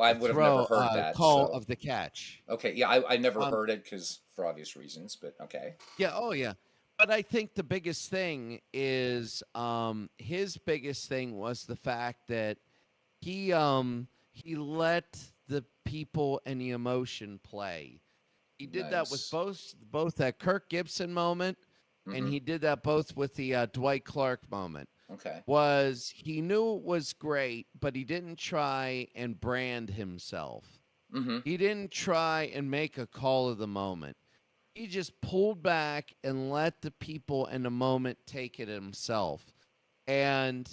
I would have never heard that. call So of the catch. okay, yeah, I never Um, heard it because for obvious reasons. But okay, yeah, oh yeah. But I think the biggest thing is his biggest thing was the fact that he let the people and the emotion play. He did that with nice. both that Kirk Gibson moment, and Mm-hmm. he did that both with the Dwight Clark moment. Okay. Was he knew it was great, but he didn't try and brand himself. Mm-hmm. He didn't try and make a call of the moment. He just pulled back and let the people in the moment take it himself. And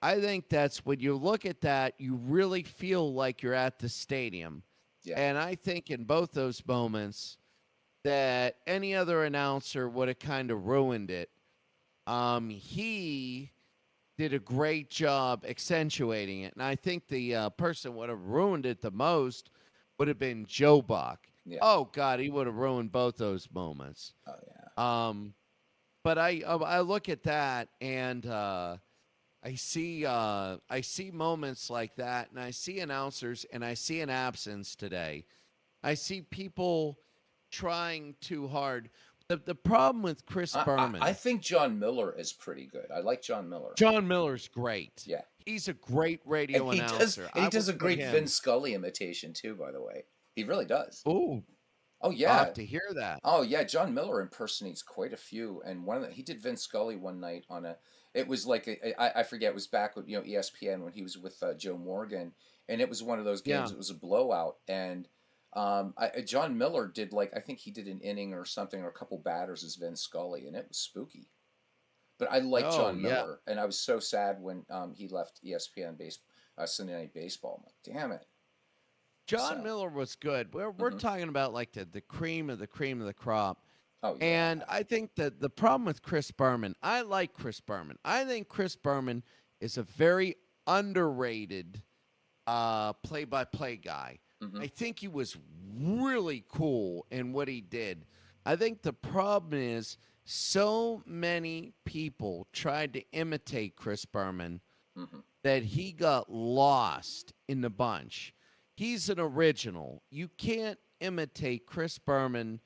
I think that's when you look at that, you really feel like you're at the stadium. Yeah. And I think in both those moments that any other announcer would have kind of ruined it. He did a great job accentuating it. And I think the person would have ruined it the most would have been Joe Buck. Yeah. Oh God, he would have ruined both those moments. Oh yeah. But I look at that and I see moments like that, and I see announcers, and I see an absence today. I see people trying too hard. The problem with Chris I Berman, think John Miller is pretty good. I like John Miller. John Miller's great. Yeah. He's a great And radio he does announcer. and he I does would a put great Vin him. Scully imitation too, by the way. He really does. Ooh, Oh I'll yeah. have to hear that. Oh yeah, John Miller impersonates quite a few, and he did Vin Scully one night on a. It was like I forget. It was back with ESPN when he was with Joe Morgan, and it was one of those games. Yeah. It was a blowout, and John Miller did like I think he did an inning or something or a couple batters as Vin Scully, and it was spooky. But I like Oh, John yeah. Miller, and I was so sad when he left ESPN Sunday Night Baseball. I'm like, damn it. John So, Miller was good. We're hmm talking about like the cream of the cream of the crop. oh yeah, And I think that the problem with Chris Berman, I like Chris Berman. I think Chris Berman is a very underrated play-by-play guy. hmm I think he was really cool in what he did. I think the problem is so many people tried to imitate Chris Berman hmm that he got lost in the bunch. He's an original. You can't imitate Chris Berman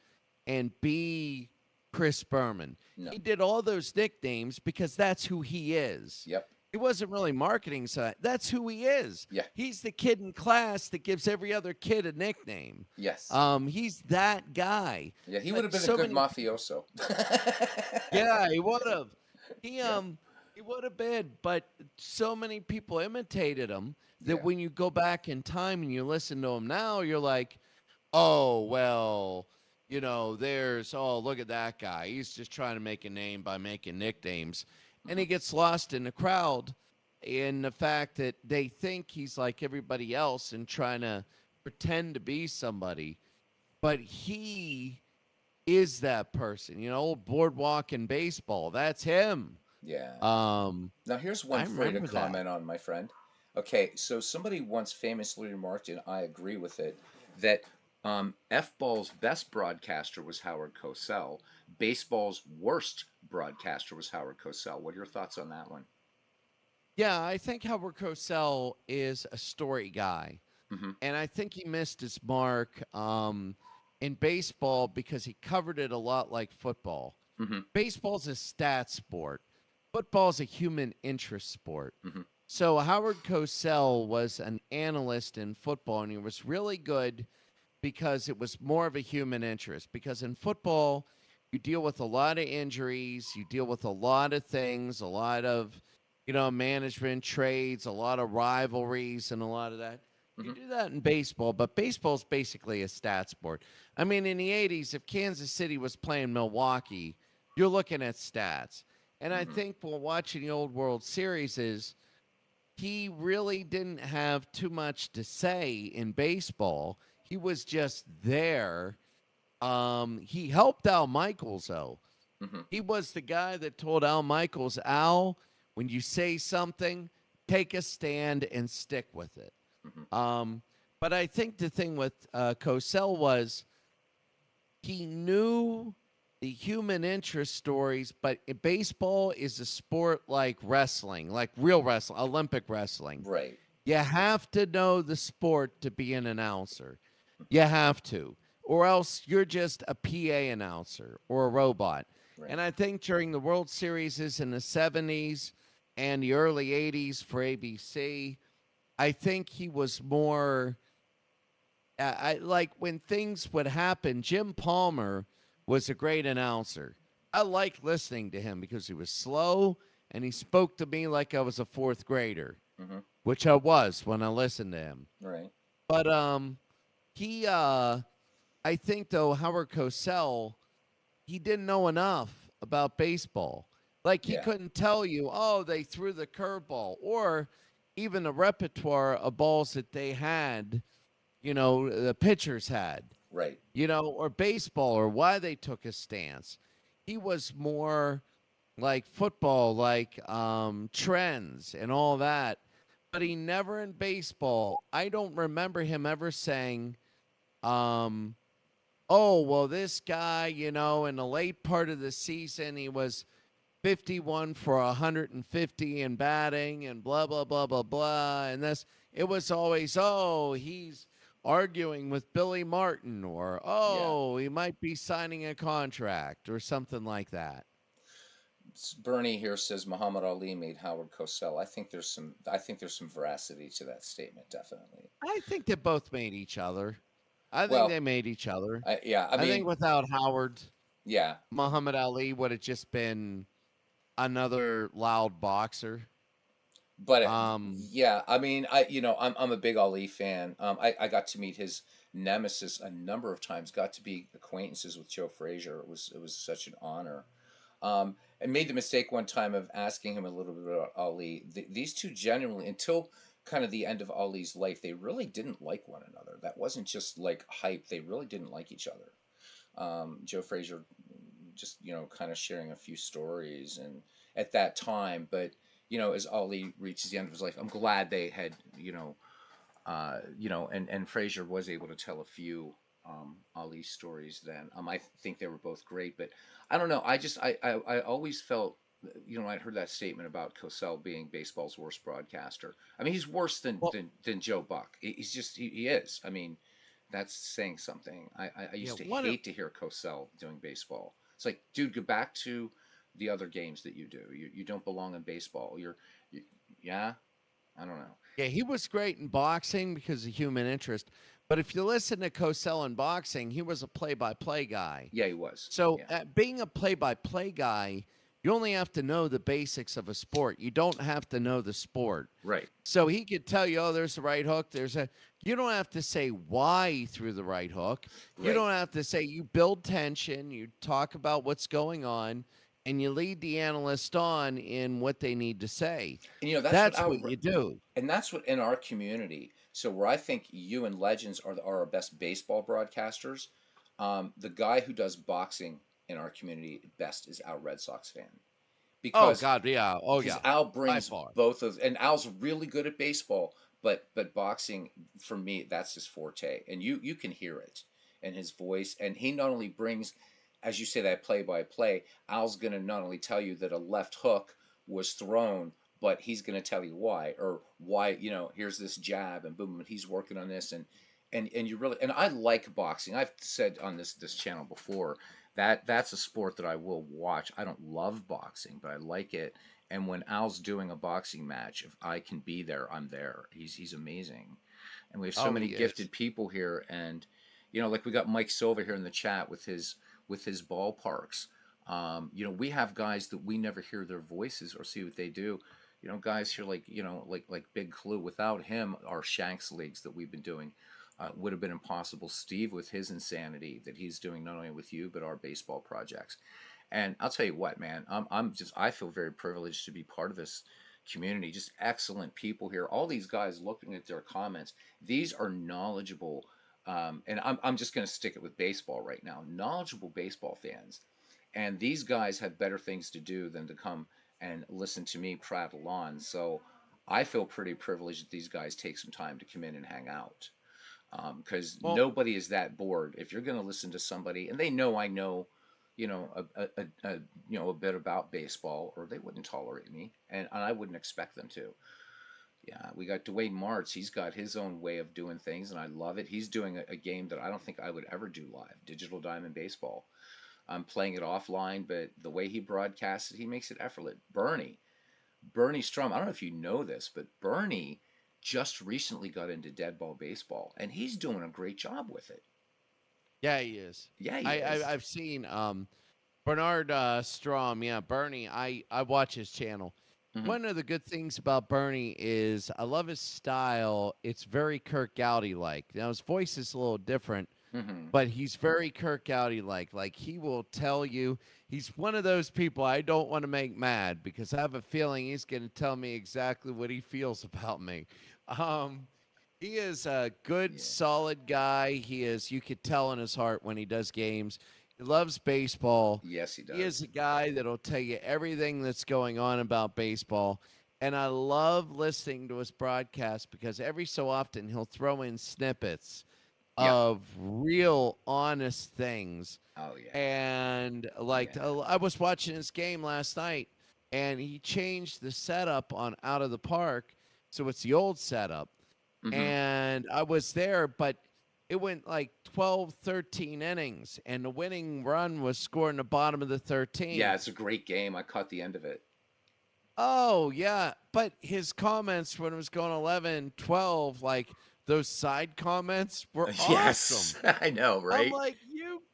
and be Chris Berman. no, He did all those nicknames because that's who he is. yep, He wasn't really marketing, so that's who he is. yeah, He's the kid in class that gives every other kid a nickname. yes. He's that guy. Yeah, he would have But been a so good many, mafioso. yeah, he would have. He Yeah. um he would have been, but so many people imitated him that Yeah. when you go back in time and you listen to him now, you're like, oh well, there's look at that guy. He's just trying to make a name by making nicknames. And hmm he gets lost in the crowd in the fact that they think he's like everybody else and trying to pretend to be somebody. But he is that person, old boardwalk in baseball. That's him. Yeah. Now here's I one for you to remember that. comment on, my friend. Okay, so somebody once famously remarked, and I agree with it, that F-ball's best broadcaster was Howard Cosell. Baseball's worst broadcaster was Howard Cosell. What are your thoughts on that one? Yeah, I think Howard Cosell is a story guy. Mm-hmm. And I think he missed his mark in baseball because he covered it a lot like football. Mm-hmm. Baseball's a stat sport. Football's a human interest sport. Mm-hmm. So Howard Cosell was an analyst in football, and he was really good because it was more of a human interest. Because in football, you deal with a lot of injuries, you deal with a lot of things, a lot of, management trades, a lot of rivalries, and a lot of that. You Mm-hmm. do that in baseball, but baseball's basically a stat sport. I mean, in the 80s, if Kansas City was playing Milwaukee, you're looking at stats. And I Mm-hmm. think while watching the old World Series is he really didn't have too much to say in baseball. He was just there. He helped Al Michaels, though. Mm-hmm. He was the guy that told Al Michaels, Al, when you say something, take a stand and stick with it. Mm-hmm. But I think the thing with Cosell was he knew the human interest stories, but baseball is a sport like wrestling, like real wrestling, Olympic wrestling. Right. You have to know the sport to be an announcer. You have to, or else you're just a PA announcer or a robot. Right. And I think during the World Series in the 70s and the early 80s for ABC, I think he was more I like when things would happen. Jim Palmer was a great announcer. I liked listening to him because he was slow and he spoke to me like I was a fourth grader, Mm-hmm. which I was when I listened to him. Right. But he I think though Howard Cosell, he didn't know enough about baseball. Like he Yeah. couldn't tell you, oh, they threw the curveball, or even the repertoire of balls that they had, the pitchers had, Right. or baseball, or why they took a stance. He was more like football, like trends and all that. But he never in baseball, I don't remember him ever saying, oh, well, this guy, in the late part of the season, he was 51 for 150 in batting and blah, blah, blah, blah, blah. And it was always, oh, he's arguing with Billy Martin, or Yeah. oh, he might be signing a contract or something like that. Bernie here says Muhammad Ali made Howard Cosell. I think there's some veracity to that statement, definitely. I think they both made each other. I think Well, they made each other. yeah, I I think mean, without Howard, yeah, Muhammad Ali would have just been another loud boxer. but Um, yeah, I mean, I'm a big Ali fan. I got to meet his nemesis a number of times. Got to be acquaintances with Joe Frazier. It was such an honor. I made the mistake one time of asking him a little bit about Ali. These two genuinely, until kind of the end of Ali's life, they really didn't like one another. That wasn't just like hype. They really didn't like each other. Joe Frazier just kind of sharing a few stories and at that time, but as Ali reaches the end of his life, I'm glad they had and Frazier was able to tell a few Ali stories then. I think they were both great, but I don't know. I always felt, I heard that statement about Cosell being baseball's worst broadcaster. I mean, he's worse than well, than Joe Buck. He's just he is. I mean, that's saying something. I yeah, used to one of hate to hear Cosell doing baseball. It's like, dude, go back to the other games that you do. You don't belong in baseball. You, yeah. I don't know. Yeah, he was great in boxing because of human interest. But if you listen to Cosell in boxing, he was a play-by-play guy. Yeah, he was. So, Yeah. being a play-by-play guy, you only have to know the basics of a sport. You don't have to know the sport. Right. So he could tell you, oh, there's the right hook. You don't have to say why he threw the right hook. You Right. don't have to say, you build tension, you talk about what's going on, and you lead the analyst on in what they need to say. And that's what That's what you do. that's what in our community. So where I think you and Legends are our best baseball broadcasters, the guy who does boxing in our community best is our Red Sox fan Oh because God, yeah. Oh because yeah. Al By brings far. both of, and Al's really good at baseball, but boxing for me that's his forte, and you can hear it in his voice, and he not only brings, as you say, that play by play. Al's gonna not only tell you that a left hook was thrown, but he's gonna tell you why, or why here's this jab and boom, and he's working on this, and you really, and I like boxing. I've said on this channel before that's a sport that I will watch. I don't love boxing, but I like it. And when Al's doing a boxing match, if I can be there, I'm there. He's amazing. And we have so Oh, many he is. gifted people here, and like we got Mike Silva here in the chat with his ballparks. We have guys that we never hear their voices or see what they do. Guys here like like Big Clue. Without him, our Shanks leagues that we've been doing would have been impossible. Steve with his insanity that he's doing not only with you but our baseball projects. And I'll tell you what, man, I feel very privileged to be part of this community. Just excellent people here. All these guys looking at their comments, these are knowledgeable. And I'm just going to stick it with baseball right now. Knowledgeable baseball fans, and these guys have better things to do than to come and listen to me prattle on. So I feel pretty privileged that these guys take some time to come in and hang out, because Well, nobody is that bored. If you're going to listen to somebody, and they know I know, a bit about baseball, or they wouldn't tolerate me, and I wouldn't expect them to. Yeah, we got Dwayne Martz. He's got his own way of doing things, and I love it. He's doing a game that I don't think I would ever do live, Digital Diamond Baseball. I'm playing it offline, but the way he broadcasts it, he makes it effortless. Bernie Strum, I don't know if you know this, but Bernie just recently got into dead ball baseball, and he's doing a great job with it. yeah, he is. Yeah, he I is. I've seen Bernard Strom. Yeah, Bernie. I watch his channel. Hmm. One of the good things about Bernie is I love his style. It's very Kirk Gowdy like. Now his voice is a little different, Hmm. but he's very Kirk Gowdy like. Like he will tell you, he's one of those people I don't want to make mad because I have a feeling he's going to tell me exactly what he feels about me. Um, he is a good, Yeah. solid guy. He is, you could tell in his heart when he does games. He loves baseball. Yes, he He is does. a guy that'll tell you everything that's going on about baseball. And I love listening to his broadcast because every so often he'll throw in snippets Yeah. of real honest things. Oh yeah. And like Yeah. I was watching his game last night and he changed the setup on Out of the Park. So it's the old setup. Hmm. And I was there, but it went like 12, 13 innings, and the winning run was scored in the bottom of the Yeah, 13th. it's a great game. I caught the end of it. Oh, yeah. But his comments when it was going 11, 12, like those side comments were Yes, awesome. I know, I'm right? like,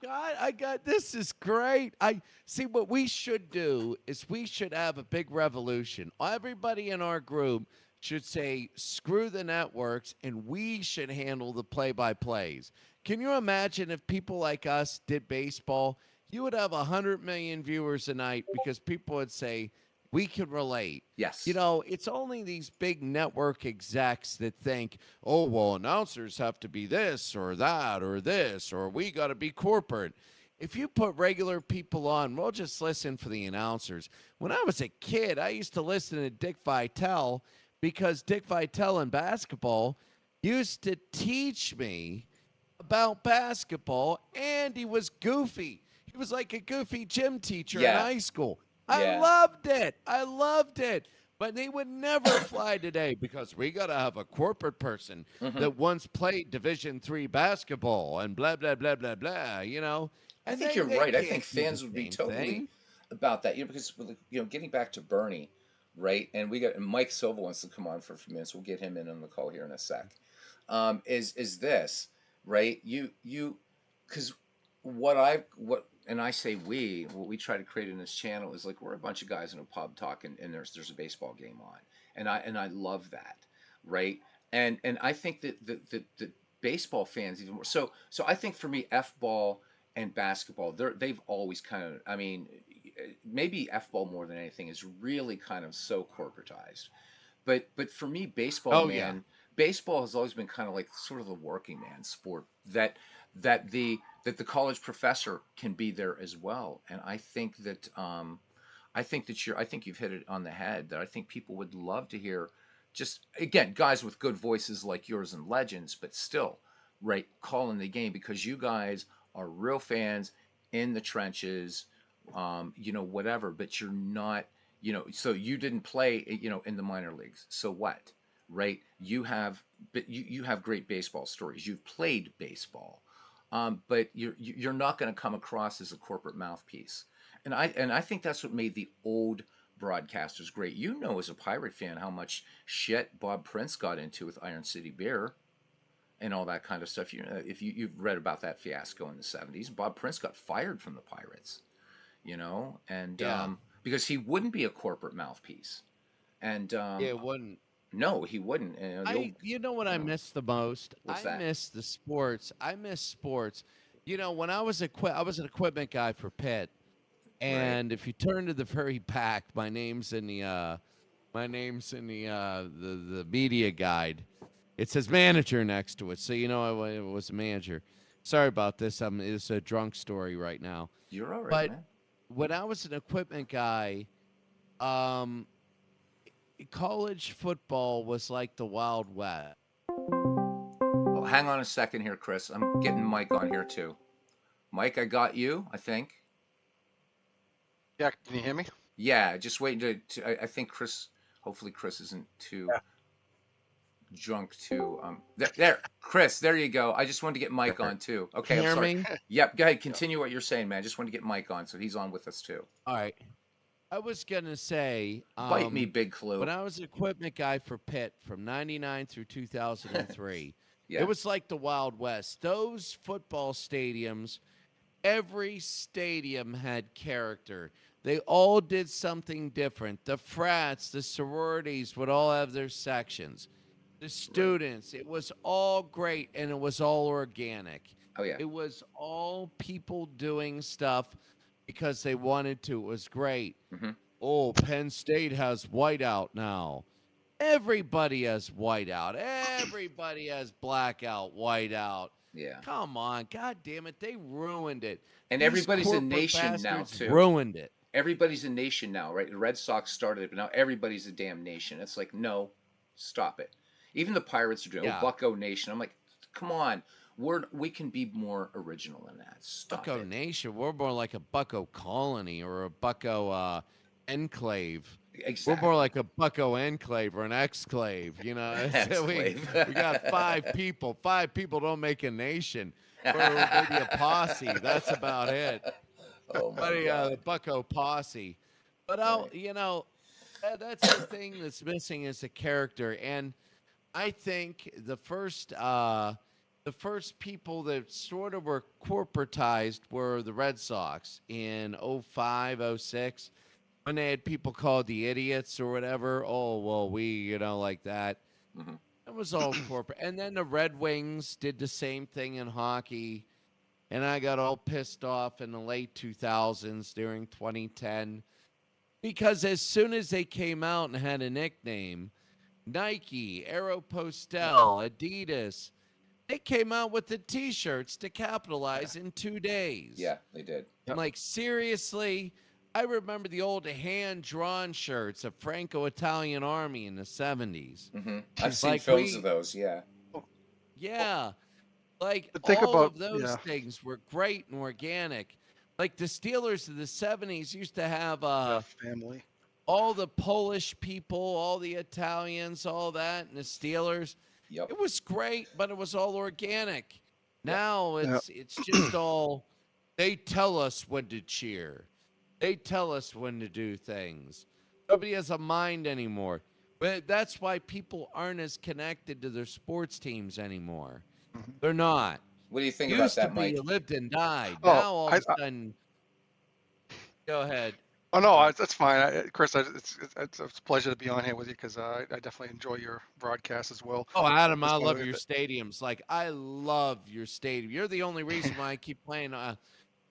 I got, this is great. I see what we should do is we should have a big revolution. Everybody in our group should say, screw the networks, and we should handle the play by plays. Can you imagine if people like us did baseball? You would have 100 million viewers a night because people would say, we can relate. You Yes. know, it's only these big network execs that think, oh, well, announcers have to be this or that or this, or we got to be corporate. If you put regular people on, we'll just listen for the announcers. When I was a kid, I used to listen to Dick Vitale because Dick Vitale in basketball used to teach me about basketball, and he was goofy. He was like a goofy gym teacher in Yeah. high school. I Yeah. loved it. I loved it. But they would never fly today because we got to have a corporate person Hmm. that once played Division III basketball and blah blah blah blah blah. I And think they you're they right. I think can't do the fans would be same totally thing. about that. Because getting back to Bernie, right? And we got and Mike Silva wants to come on for a few minutes. We'll get him in on the call here in a sec. Is this right? Because what and I say what we try to create in this channel is like we're a bunch of guys in a pub talking, and there's a baseball game on, and I love that, right? And I think that baseball fans even more so I think for me f ball and basketball they've always kind of I mean maybe f ball more than anything is really kind of so corporatized but for me baseball Oh yeah. man baseball has always been kind of like sort of the working man sport that the college professor can be there as well and I think you've hit it on the head that I think people would love to hear just again guys with good voices like yours and legends but still right calling the game because you guys are real fans in the trenches whatever but you're not so you didn't play in the minor leagues so what right you have great baseball stories you've played baseball but you're not going to come across as a corporate mouthpiece and I think that's what made the old broadcasters great. As a Pirate fan, how much shit Bob Prince got into with Iron City Beer and all that kind of stuff. If you've read about that fiasco in the '70s, Bob Prince got fired from the Pirates. And Yeah. because he wouldn't be a corporate mouthpiece. And Yeah, it wouldn't. no, he wouldn't. And the old, You know what I miss the most? what's I that? miss the sports. I miss sports. When I was an equipment guy for Pitt. Right. And if you turn to the very back, my name's in the media guide. It says manager next to it, so I was a manager. Sorry about this. It's a drunk story right now. You're all right, But man. when I was an equipment guy, um, college football was like the Wild West. Well, hang on a second here, Chris. I'm getting Mike on here too. Mike, I got you. I think. Yeah, can you hear me? Yeah, just waiting I think Chris. Hopefully, Chris isn't too Yeah. drunk to there Chris, there you go. I just wanted to get Mike on too. Okay, I'm Hear sorry. me? Yep, go ahead, Yeah. continue what you're saying, man. I just wanted to get Mike on so he's on with us too. All right. I was gonna say, Bite me, Big when Clue. I was equipment guy for Pitt from '99 through 2003, it Yeah. was like the Wild West. Those football stadiums, every stadium had character. They all did something different. The frats, the sororities would all have their sections. The Right. students, it was all great and it was all organic. Oh yeah. It was all people doing stuff because they wanted to. It was great. Hmm. Oh, Penn State has whiteout now. Everybody has whiteout. Everybody has blackout, whiteout. Yeah. Come on. God damn it. They ruined it. And These everybody's a corporate nation now bastards too. ruined it. Everybody's a nation now, right? The Red Sox started it, but now everybody's a damn nation. It's like, no, stop it. Even the Pirates are doing, oh, Yeah. Bucko Nation. I'm like, come on, we can be more original than that. Stop Bucko it. Nation. We're more like a Bucko colony or a Bucko enclave. We're more Exactly. like a bucko enclave or an exclave, you know. So Exclave. we got 5 people. 5 people don't make a nation. Or maybe a posse. That's about it. Oh my But the God. bucko posse. But Right. that's the thing that's missing is a character. And I think the first people that sort of were corporatized were the Red Sox in '05, '06, when they had people called the idiots or whatever. Oh, well, like that. Hmm. It was all corporate. And then the Red Wings did the same thing in hockey. And I got all pissed off in the late 2000s during 2010 because as soon as they came out and had a nickname, Nike, Aeropostale, Adidas, they came out with the t-shirts to Yeah. capitalize in 2 days. Yeah, they did. I'm Yep. like, seriously? I remember the old hand-drawn shirts of Franco-Italian Army in the 70s. I've seen Like films of those. Yeah. Well, yeah, like but think all about, of those yeah, things were great and organic. Like the Steelers of the 70s used to have yeah, family. all the Polish people, all the Italians, all that, and the Steelers. Yep. It was great, but it was all organic. Yep. Now Yeah. it's just all they tell us when to cheer. They tell us when to do things. Nobody has a mind anymore. But that's why people aren't as connected to their sports teams anymore. Mhm. They're not. What do you think about Used to that, be Mike? you lived and died. Oh, Now all of a sudden, go ahead. oh no, Sorry. that's fine. Chris, it's a pleasure to be on here with you because I definitely enjoy your broadcast as well. Oh, Adam, I Just love wanted your to, stadiums. Like, I love your stadium. You're the only reason why I keep playing out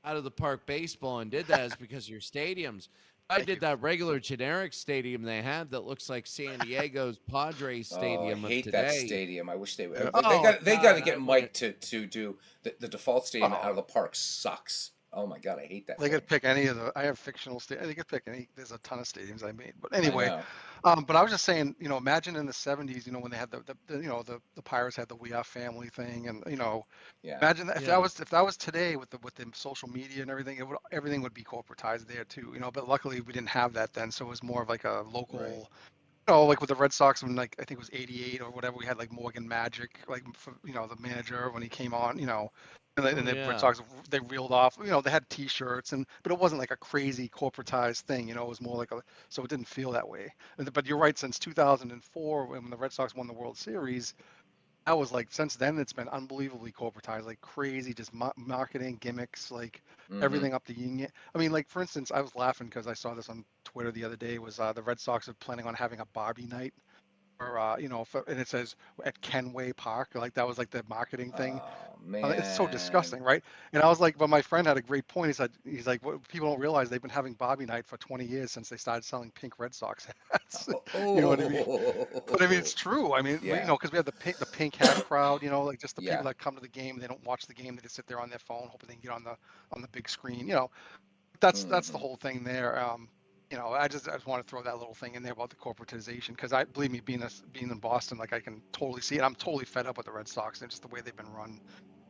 of the park baseball and did that is because of your stadiums. I thank you. did that regular generic stadium they have that looks like San Diego's Padres Oh, I stadium of hate that today. stadium. I wish they Yeah. would. Oh They got to God, I get went. Mike to do the default stadium out Oh, of the park sucks. Oh my God, I hate that they thing. could pick any of the. I have fictional They could pick any. There's a ton of stadiums I made, but I anyway. know. But I was just saying, imagine in the '70s, when they had the Pirates had the We Are Family thing, and Yeah. imagine that Yeah, if that was today with the social media and everything, everything would be corporatized there too, But luckily we didn't have that then, so it was more of like a Right. local, like with the Red Sox when like I think it was '88 or whatever, we had like Morgan Magic, like for, the manager when he came on, and oh the Red yeah. Sox they reeled off, they had T-shirts but it wasn't like a crazy corporatized thing, it was more like so it didn't feel that way. But you're right, since 2004 when the Red Sox won the World Series, that was like since then it's been unbelievably corporatized, like crazy, just marketing gimmicks, like Mm-hmm. everything up to yin yang. I mean, like for instance, I was laughing because I saw this on Twitter the other day. Was the Red Sox are planning on having a Barbie night, or and it says at Kenway Park, like that was like the marketing thing. Oh It's so man. disgusting, right? And I was like, but my friend had a great point. He said, he's like, what people don't realize they've been having Bobby Night for 20 years since they started selling pink Red Sox hats. You know what I mean? But I mean, it's Oh. true. I mean, Yeah. because we have the pink hat crowd. Like just the Yeah. people that come to the game, they don't watch the game. They just sit there on their phone, hoping they can get on the big screen. That's the Mm-hmm. whole thing there. I just want to throw that little thing in there about the corporatization because I believe me, being in Boston, like I can totally see it. I'm totally fed up with the Red Sox and just the way they've been run.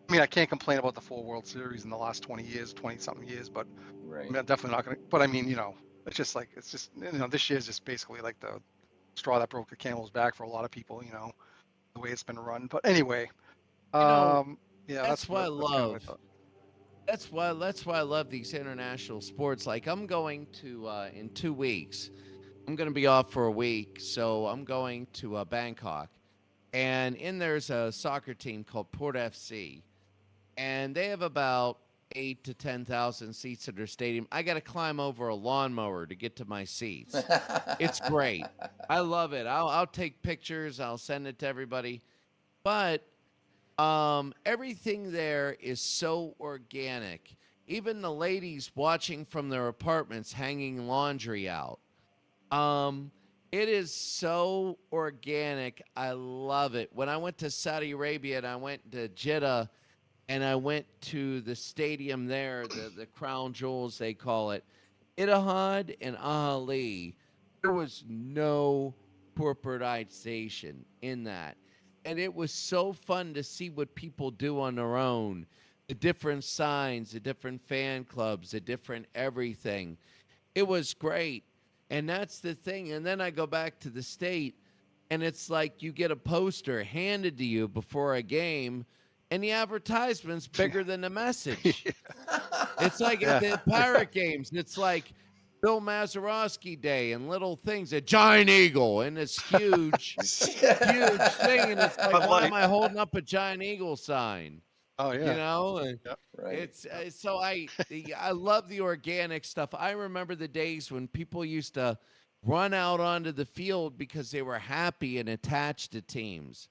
I mean, I can't complain about the 4 World Series in the last 20 years, 20 something years, but I Right. mean, I'm definitely not going to. But I mean, it's just like, this year is just basically like the straw that broke the camel's back for a lot of people, the way it's been run. But anyway, You know, yeah, that's why I that's kind of what love. I thought. That's why I love these international sports. Like I'm going to in 2 weeks. I'm going to be off for a week, so I'm going to Bangkok, and in there's a soccer team called Port FC, and they have about 8 to 10,000 seats at their stadium. I got to climb over a lawnmower to get to my seats. It's great. I love it. I'll take pictures. I'll send it to everybody. But everything there is so organic. Even the ladies watching from their apartments hanging laundry out. Um, it is so organic. I love it. When I went to Saudi Arabia and I went to Jeddah and I went to the stadium there, the Crown Jewels they call it, Etihad and Ali, there was no corporatization in that. And it was so fun to see what people do on their own, the different signs, the different fan clubs, the different everything. It was great. And that's the thing. And then I go back to the state, and it's like you get a poster handed to you before a game, and the advertisement's bigger than the message. It's like at Yeah. the Pirate games, it's like Bill Mazeroski Day and little things, a giant eagle and this huge, huge thing. And it's like, Bud why Light. am I holding up a giant eagle sign? Oh You yeah. know, and Yep. Right. it's so I love the organic stuff. I remember the days when people used to run out onto the field because they were happy and attached to teams,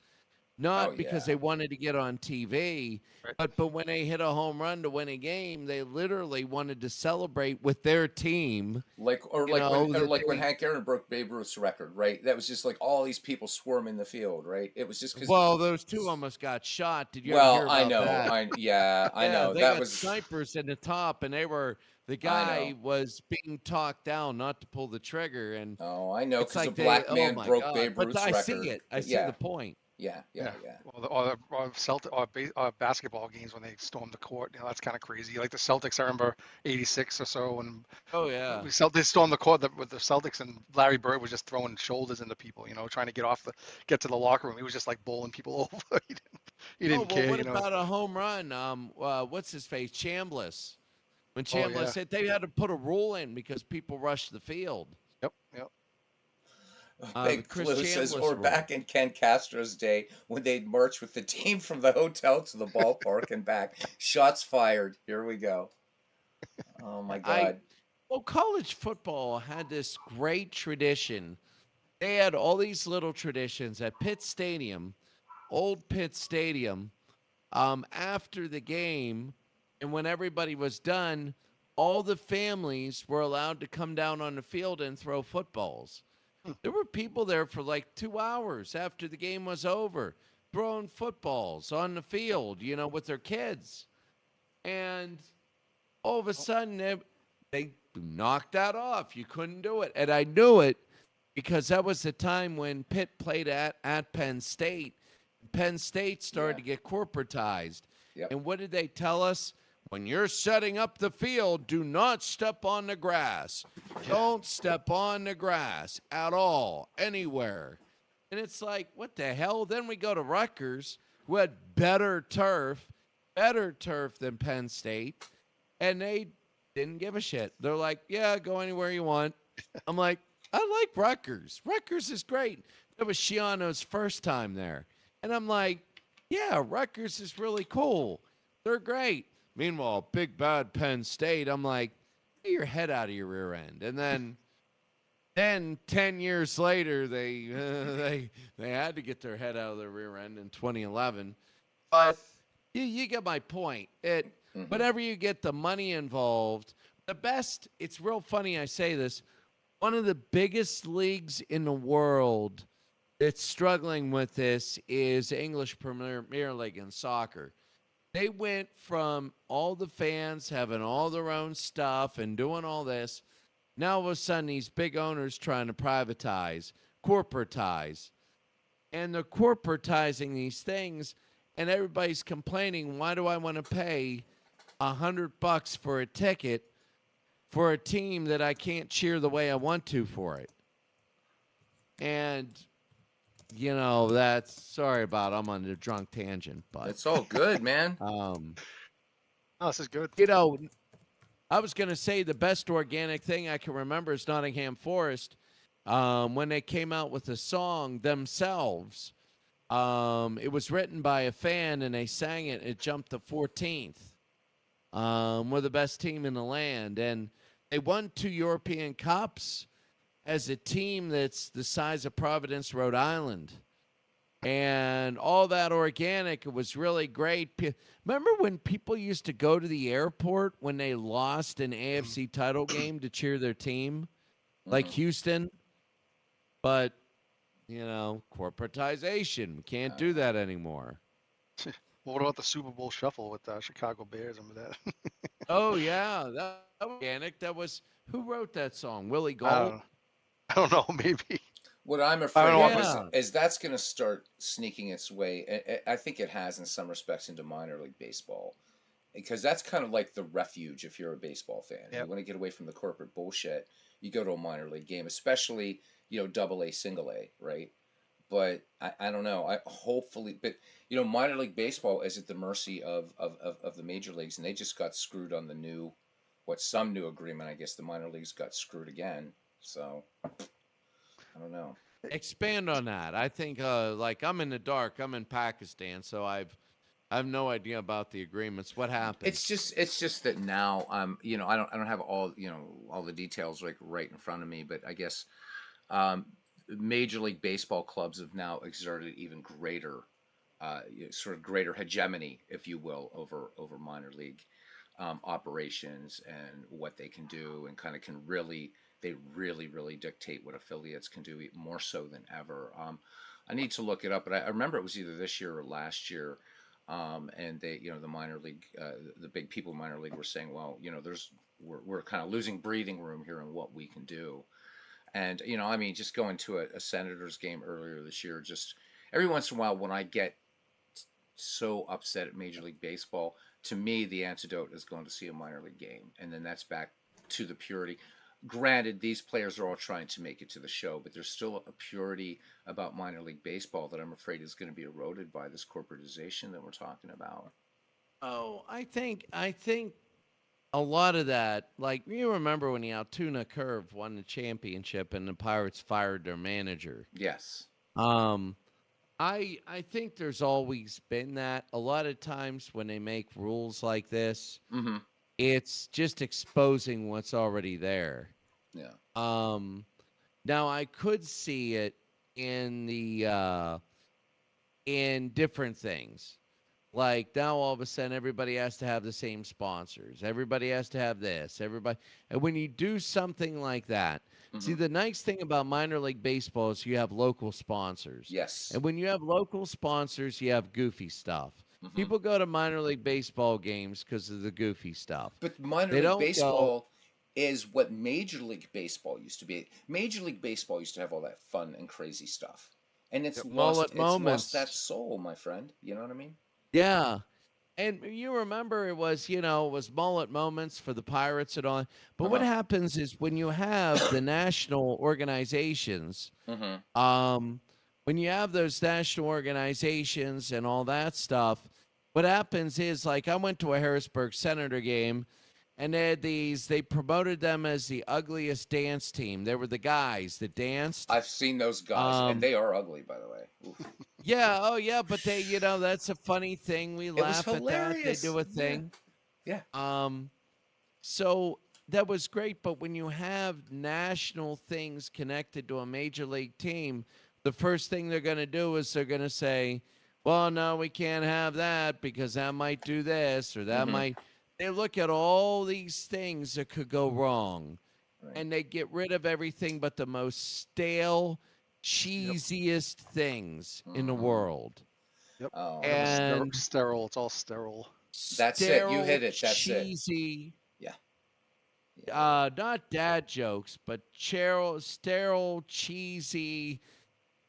Oh not because yeah. they wanted to get on TV, Right. but when they hit a home run to win a game, they literally wanted to celebrate with their team. Like or You like know when or that like when they Hank Aaron broke Babe Ruth's record, right? That was just like all these people swarming the field, right? It was just because. well, those two almost got shot. Did you ever Well, hear I about know, that? I Yeah, know they that got was. snipers in the top, and the I guy know. was being talked down not to pull the trigger, and Oh, I know, it's because a like they, black oh man my broke god! Babe But Ruth's I see record. it. I see Yeah, the point. yeah, yeah, Yeah. yeah. Or Celtic or basketball games when they stormed the court. You know, that's kind of crazy. Like the Celtics, I remember '86 or so, and Oh yeah. They stormed the court with the Celtics, and Larry Bird was just throwing shoulders into people. You know, trying to get to the locker room. He was just like bowling people over. He Oh didn't well, care. what You know. about a home run? What's his face? Chambliss. When Oh yeah. Chambliss hit, they had to put a rule in because people rushed the field. Yep. Yep. The Big Chris Blue says, Chambliss or rule. back in Ken Castro's day when they'd march with the team from the hotel to the ballpark and back. Shots fired. Here we go. Oh my I God. well, college football had this great tradition. They had all these little traditions at Pitt Stadium, old Pitt Stadium. After the game, and when everybody was done, all the families were allowed to come down on the field and throw footballs. Hmm. There were people there for like 2 hours after the game was over, throwing footballs on the field, with their kids. And all of a sudden, they knocked that off. You couldn't do it. And I knew it because that was the time when Pitt played at Penn State. Penn State started Yeah. to get corporatized. Yep. And what did they tell us? When you're setting up the field, do not step on the grass. Don't step on the grass at all, anywhere. And it's like, what the hell? Then we go to Rutgers, who had better turf than Penn State, and they didn't give a shit. They're like, yeah, go anywhere you want. I'm like, I like Rutgers. Rutgers is great. That was Shiano's first time there. And I'm like, yeah, Rutgers is really cool. They're great. Meanwhile, big bad Penn State, I'm like, get your head out of your rear end. And then 10 years later, they had to get their head out of their rear end in 2011. But you get my point. Mhm. Whenever you get the money involved, the best, it's real funny I say this, one of the biggest leagues in the world that's struggling with this is English Premier League in soccer. They went from all the fans having all their own stuff and doing all this. Now all of a sudden these big owners trying to privatize, corporatize. And they're corporatizing these things and everybody's complaining, why do I want to pay $100 for a ticket for a team that I can't cheer the way I want to for it? And that's sorry about I'm on a drunk tangent, but It's all good, man. Oh, this is good. I was gonna say the best organic thing I can remember is Nottingham Forest. When they came out with the song themselves. It was written by a fan and they sang it. It jumped to 14th. We're the best team in the land. And they won 2 European Cups as a team that's the size of Providence, Rhode Island. And all that organic, it was really great. Remember when people used to go to the airport when they lost an AFC title game to cheer their team? Like Mhm. Houston? But, corporatization. We can't do that anymore. Well, what about the Super Bowl shuffle with the Chicago Bears? Remember that? Oh, yeah. That was organic. Who wrote that song? Willie I don't Gold? know. I don't know. Maybe. What I'm I don't afraid of know. Yeah. is that's going to start sneaking its way. I think it has in some respects into minor league baseball, because that's kind of like the refuge if you're a baseball fan. You Yep. want to get away from the corporate bullshit. you go to a minor league game, especially double A, single A, right? But I don't know. I hopefully, but minor league baseball is at the mercy of the major leagues, and they just got screwed on the some new agreement. I guess the minor leagues got screwed again. So I don't know. Expand on that. I think like I'm in the dark. I'm in Pakistan, so I have no idea about the agreements. What happened? It's just that now I don't have all the details like right in front of me, but I guess um, Major League Baseball clubs have now exerted even greater sort of greater hegemony, if you will, over minor league operations and what they can do, and kind of they really dictate what affiliates can do more so than ever. I need to look it up, but I remember it was either this year or last year. And the minor league, the big people in minor league were saying, well, we're kind of losing breathing room here in what we can do. And I mean, just going to a Senators game earlier this year, just every once in a while when I get so upset at Major League Baseball, to me the antidote is going to see a minor league game, and then that's back to the purity. Granted, these players are all trying to make it to the show, but there's still a purity about minor league baseball that I'm afraid is going to be eroded by this corporatization that we're talking about. Oh, I think a lot of that, like you remember when the Altoona Curve won the championship and the Pirates fired their manager. Yes. Um, I think there's always been that. A lot of times when they make rules like this, Mm-hmm. it's just exposing what's already there. Yeah. Um, Now I could see it in the in different things. Like now all of a sudden everybody has to have the same sponsors. Everybody has to have this. Everybody, and when you do something like that, see Mm-hmm. the nice thing about minor league baseball is you have local sponsors. Yes. And when you have local sponsors, you have goofy stuff. Mm-hmm. People go to minor league baseball games because of the goofy stuff. But minor They league don't go, baseball is what Major League Baseball used to be. Major League Baseball used to have all that fun and crazy stuff, and it's Yep. lost. mullet It's lost that moments. soul, my friend. You know what I mean? Yeah. And you remember it was mullet moments for the Pirates and all. But Uh what huh. happens is when you have the national organizations, Mm-hmm. um, when you have those national organizations and all that stuff, what happens is like I went to a Harrisburg Senator game and they promoted them as the ugliest dance team. They were the guys that danced. I've seen those guys, and Um, they are ugly, by the way. Oof. yeah, oh yeah, but that's a funny thing. We It was laugh at that. They hilarious. do a Yeah. thing. Yeah. Um, So that was great, but when you have national things connected to a major league team, the first thing they're going to do is they're going to say, well, no, we can't have that because that might do this or that Mm-hmm. might. They look at all these things that could go wrong Right. and they get rid of everything but the most stale, Yep. cheesiest things in the Mm-hmm. world. Yep. Oh Yep. man. And Sterile. It's all sterile. That's it. You sterile, hit it. That's it. cheesy, Yeah. Yeah. not dad jokes, but sterile, cheesy,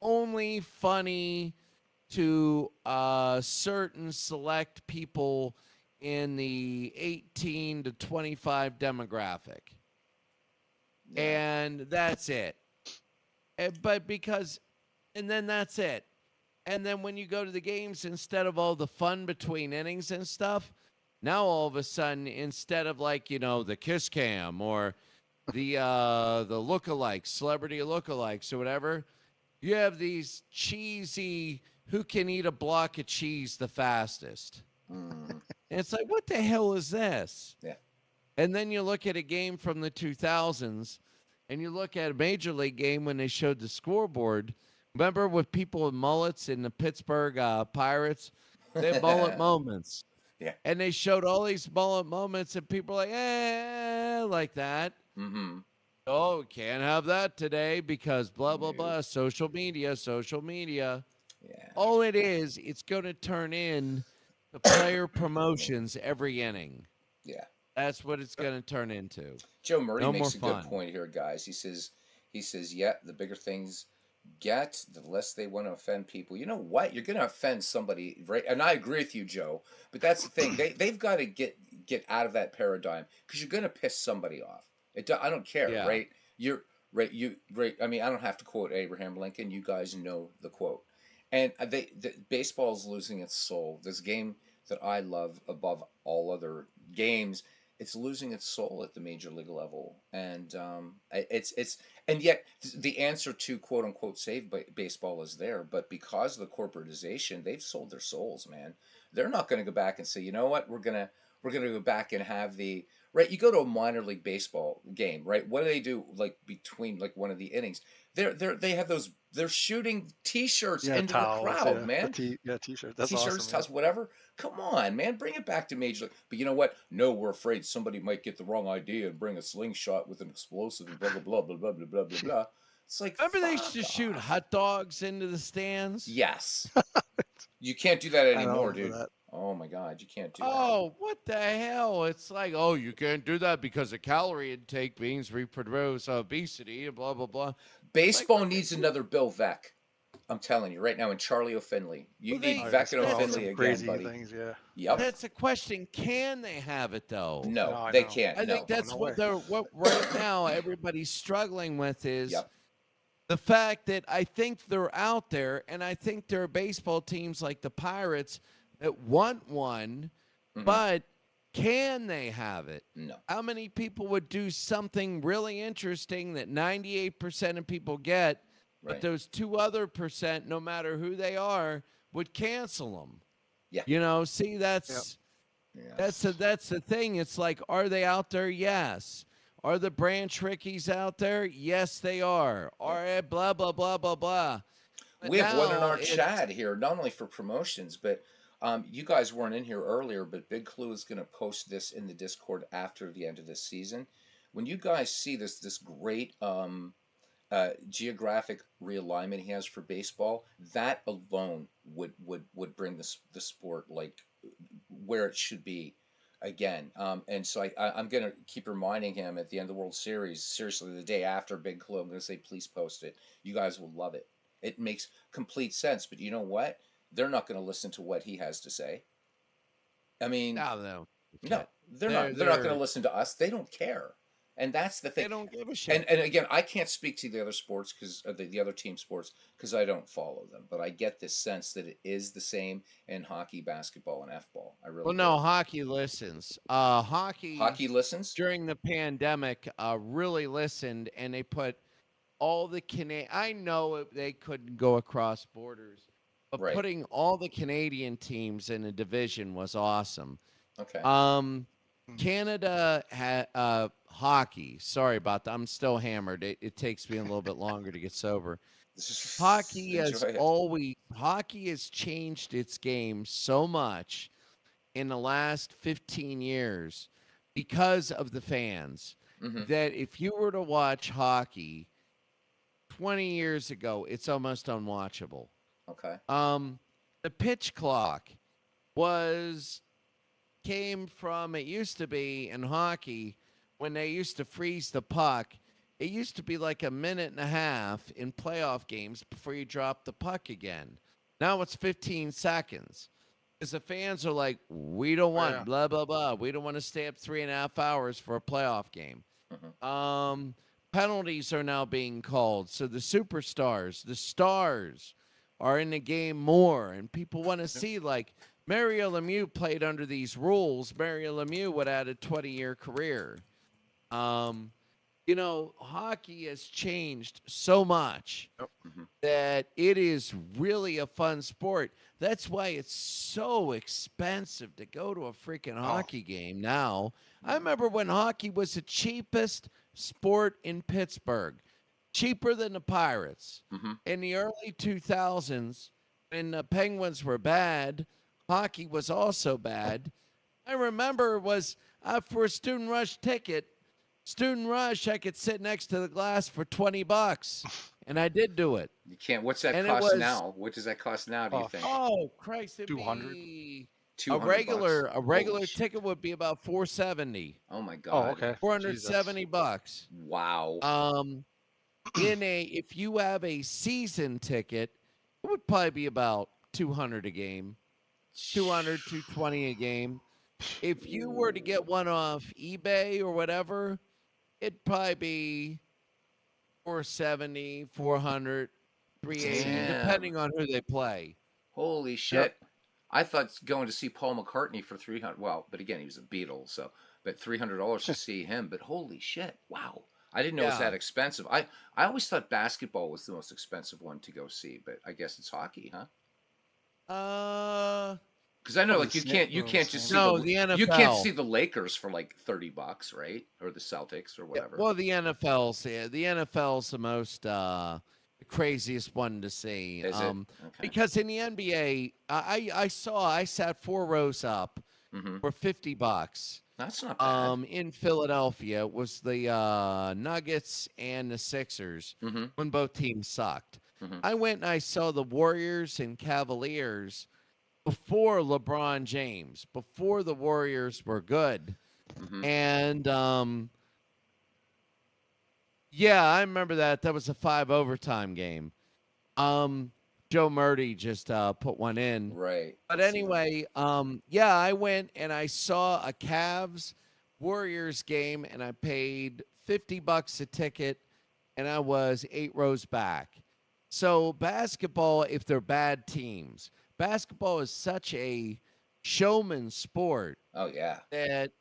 only funny to certain select people in the 18 to 25 demographic. Yeah. And that's it. But because, and then that's it. And then when you go to the games, instead of all the fun between innings and stuff, now all of a sudden, instead of like, the kiss cam or the lookalikes, celebrity lookalikes or whatever, you have these cheesy who can eat a block of cheese the fastest. Mm. And it's like, what the hell is this? Yeah. And then you look at a game from the 2000s and you look at a major league game when they showed the scoreboard. Remember with people with mullets in the Pittsburgh Pirates? They had mullet moments. Yeah. And they showed all these mullet moments, and people are like, like that. Mm-hmm. Oh, can't have that today because blah, blah, No. blah. Social media, social media. Yeah. All it is, it's going to turn in to player promotions every inning. Yeah. That's what it's going to turn into. Joe Murray No more makes a good fun. point here, guys. He says, yeah, the bigger things get, the less they want to offend people. You know what? You're going to offend somebody, right? And I agree with you, Joe. But that's the thing. They've got to get out of that paradigm because you're going to piss somebody off. I don't care, Yeah. right? You're right. You right. I mean, I don't have to quote Abraham Lincoln. You guys know the quote. And baseball is losing its soul. This game that I love above all other games, it's losing its soul at the major league level. And it's and yet the answer to quote unquote save baseball is there. But because of the corporatization, they've sold their souls, man. They're not going to go back and say, you know what, we're gonna go back and have the right. You go to a minor league baseball game, right? What do they do like between like one of the innings? They have those. They're shooting T-shirts Yeah, into the towels. crowd, Yeah, man. t-shirt. That's T-shirts, awesome. Yeah. towels, whatever. Come on, man, bring it back to major league. But you know what? No, we're afraid somebody might get the wrong idea and bring a slingshot with an explosive and blah blah blah blah blah blah blah blah blah. It's like Remember they used fuck to shoot off. hot dogs into the stands? Yes, you can't do that I don't anymore, remember dude. that. Oh my god, you can't do that. Oh, what the hell? It's like, oh, you can't do that because the calorie intake means reproduce obesity and blah blah blah. Like, Baseball needs another Bill Veck. I'm telling you right now, and Charlie O'Finley. You well, need Oh, they yeah, Veck and spit out that's O'Finley some again, crazy buddy. things. Yeah. Yep. that's a question. Can they have it though? No, No, I they know. can't. I think No. No, that's no what way. they're what right now everybody's struggling with is Yep. the fact that I think they're out there, and I think there are baseball teams like the Pirates that want one, Hmm. but can they have it? No. How many people would do something really interesting that 98% of people get, but Right. those 2 other percent, no matter who they are, would cancel them? Yeah. You know, see, Yep. Yes. that's the thing. It's like, are they out there? Yes. Are the Branch Rickies out there? Yes, they are. Yep. Are blah blah blah blah blah. But We have one in now our it's chat here, not only for promotions, but you guys weren't in here earlier, but Big Clue is going to post this in the Discord after the end of this season. When you guys see this great geographic realignment he has for baseball, that alone would bring the sport like where it should be again. And so I'm going to keep reminding him at the end of the World Series, seriously, the day after Big Clue, I'm going to say, please post it. You guys will love it. It makes complete sense. But you know what? They're not going to listen to what he has to say. I mean, no, no, no, kid. they're They're not. They're not going they're to listen to us. They don't care, and that's the thing. they don't give a And shit. again, I can't speak to the other sports because the other team sports because I don't follow them. But I get this sense that it is the same in hockey, basketball, and f ball. I Well, really do. no, hockey listens. Hockey Hockey listens, during the pandemic really listened, and they put all the I know they couldn't go across borders, but right? putting all the Canadian teams in a division was awesome. Okay. Um, Mhm. Canada had hockey. Sorry about that. I'm still hammered. It takes me a little bit longer to get sober. Enjoy it. Hockey has changed its game so much in the last 15 years because of the fans Hmm. that if you were to watch hockey 20 years ago, it's almost unwatchable. Okay. Um, the pitch clock was came from it used to be in hockey when they used to freeze the puck. It used to be like a minute and a half in playoff games before you drop the puck again. Now it's 15 seconds. Because the fans are like, we don't Oh, yeah. want blah blah blah. We don't want to stay up 3.5 hours for a playoff game. Hmm. Penalties are now being called. So the superstars, the stars are in the game more. And people want to Yep. see like Mario Lemieux played under these rules. Mario Lemieux would have had a 20-year career. Um, hockey has changed so much Yep. Hmm. that it is really a fun sport. That's why it's so expensive to go to a freaking Oh, hockey game now. I remember when hockey was the cheapest sport in Pittsburgh, cheaper than the Pirates. Hmm. In the early 2000s, when the Penguins were bad, hockey was also bad. I remember it was for a student rush ticket. Student rush, I could sit next to the glass for $20, and I did do it. You can't. What's that And it cost was now? What does that cost now? Do you oh, think? oh Christ, it'd 200. be $200. a Holy regular shit. ticket would be about 470, Oh my Oh, God. okay. Jesus. $470. Wow. If you have a season ticket, it would probably be about 200 a game, 200, 220 a game. If you were to get one off eBay or whatever, it'd probably be 470, 400, 380, Damn. depending on who they play. Holy Yep. shit. I thought going to see Paul McCartney for 300, well, but again, he was a Beatle, so, but $300 to see him, but holy shit. Wow. I didn't know it was Yeah. that expensive. I always thought basketball was the most expensive one to go see, but I guess it's hockey, huh? Uh, Because I know Probably like the same. you Probably the can't just same. see no, the the you can't NFL. see the Lakers for like $30, right? Or the Celtics or Yeah, whatever. well, the NFL's the most craziest one to see. Is it? Okay. Because in the NBA, I sat 4 rows up Mm-hmm. for $50. That's not bad. In Philadelphia, it was the Nuggets and the Sixers Mm-hmm. when both teams sucked. Mm-hmm. I went and I saw the Warriors and Cavaliers before LeBron James, before the Warriors were good. Mm-hmm. And yeah, I remember that. That was a 5 overtime game. Joe Murdy just put one in. Right. But I've seen them. anyway, yeah, I went and I saw a Cavs Warriors game and I paid $50 a ticket and I was 8 rows back. So basketball, if they're bad teams, basketball is such a showman sport Oh yeah. that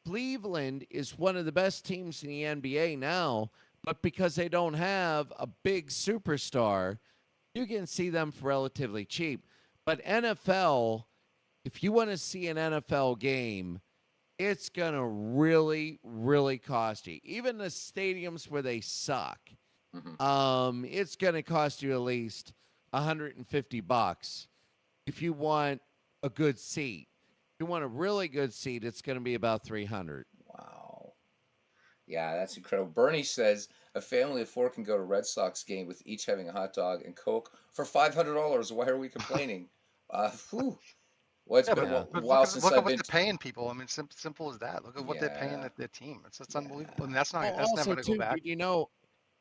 Cleveland is one of the best teams in the NBA now, but because they don't have a big superstar, you can see them for relatively cheap. But NFL, if you want to see an NFL game, it's going to really, really cost you. Even the stadiums where they suck, it's going to cost you at least $150 if you want a good seat. If you want a really good seat, it's going to be about 300. Wow. Yeah, that's incredible. Bernie says a family of four can go to Red Sox game with each having a hot dog and Coke for $500. Why are we complaining? Whew. Well, it's Yeah, been but a Yeah. while, but while since look at I've what been. they're paying people. I mean, simple as that. Look at what they're paying Yeah. their team. It's unbelievable. Yeah. And Well, that's never also, going to go too, back. did you know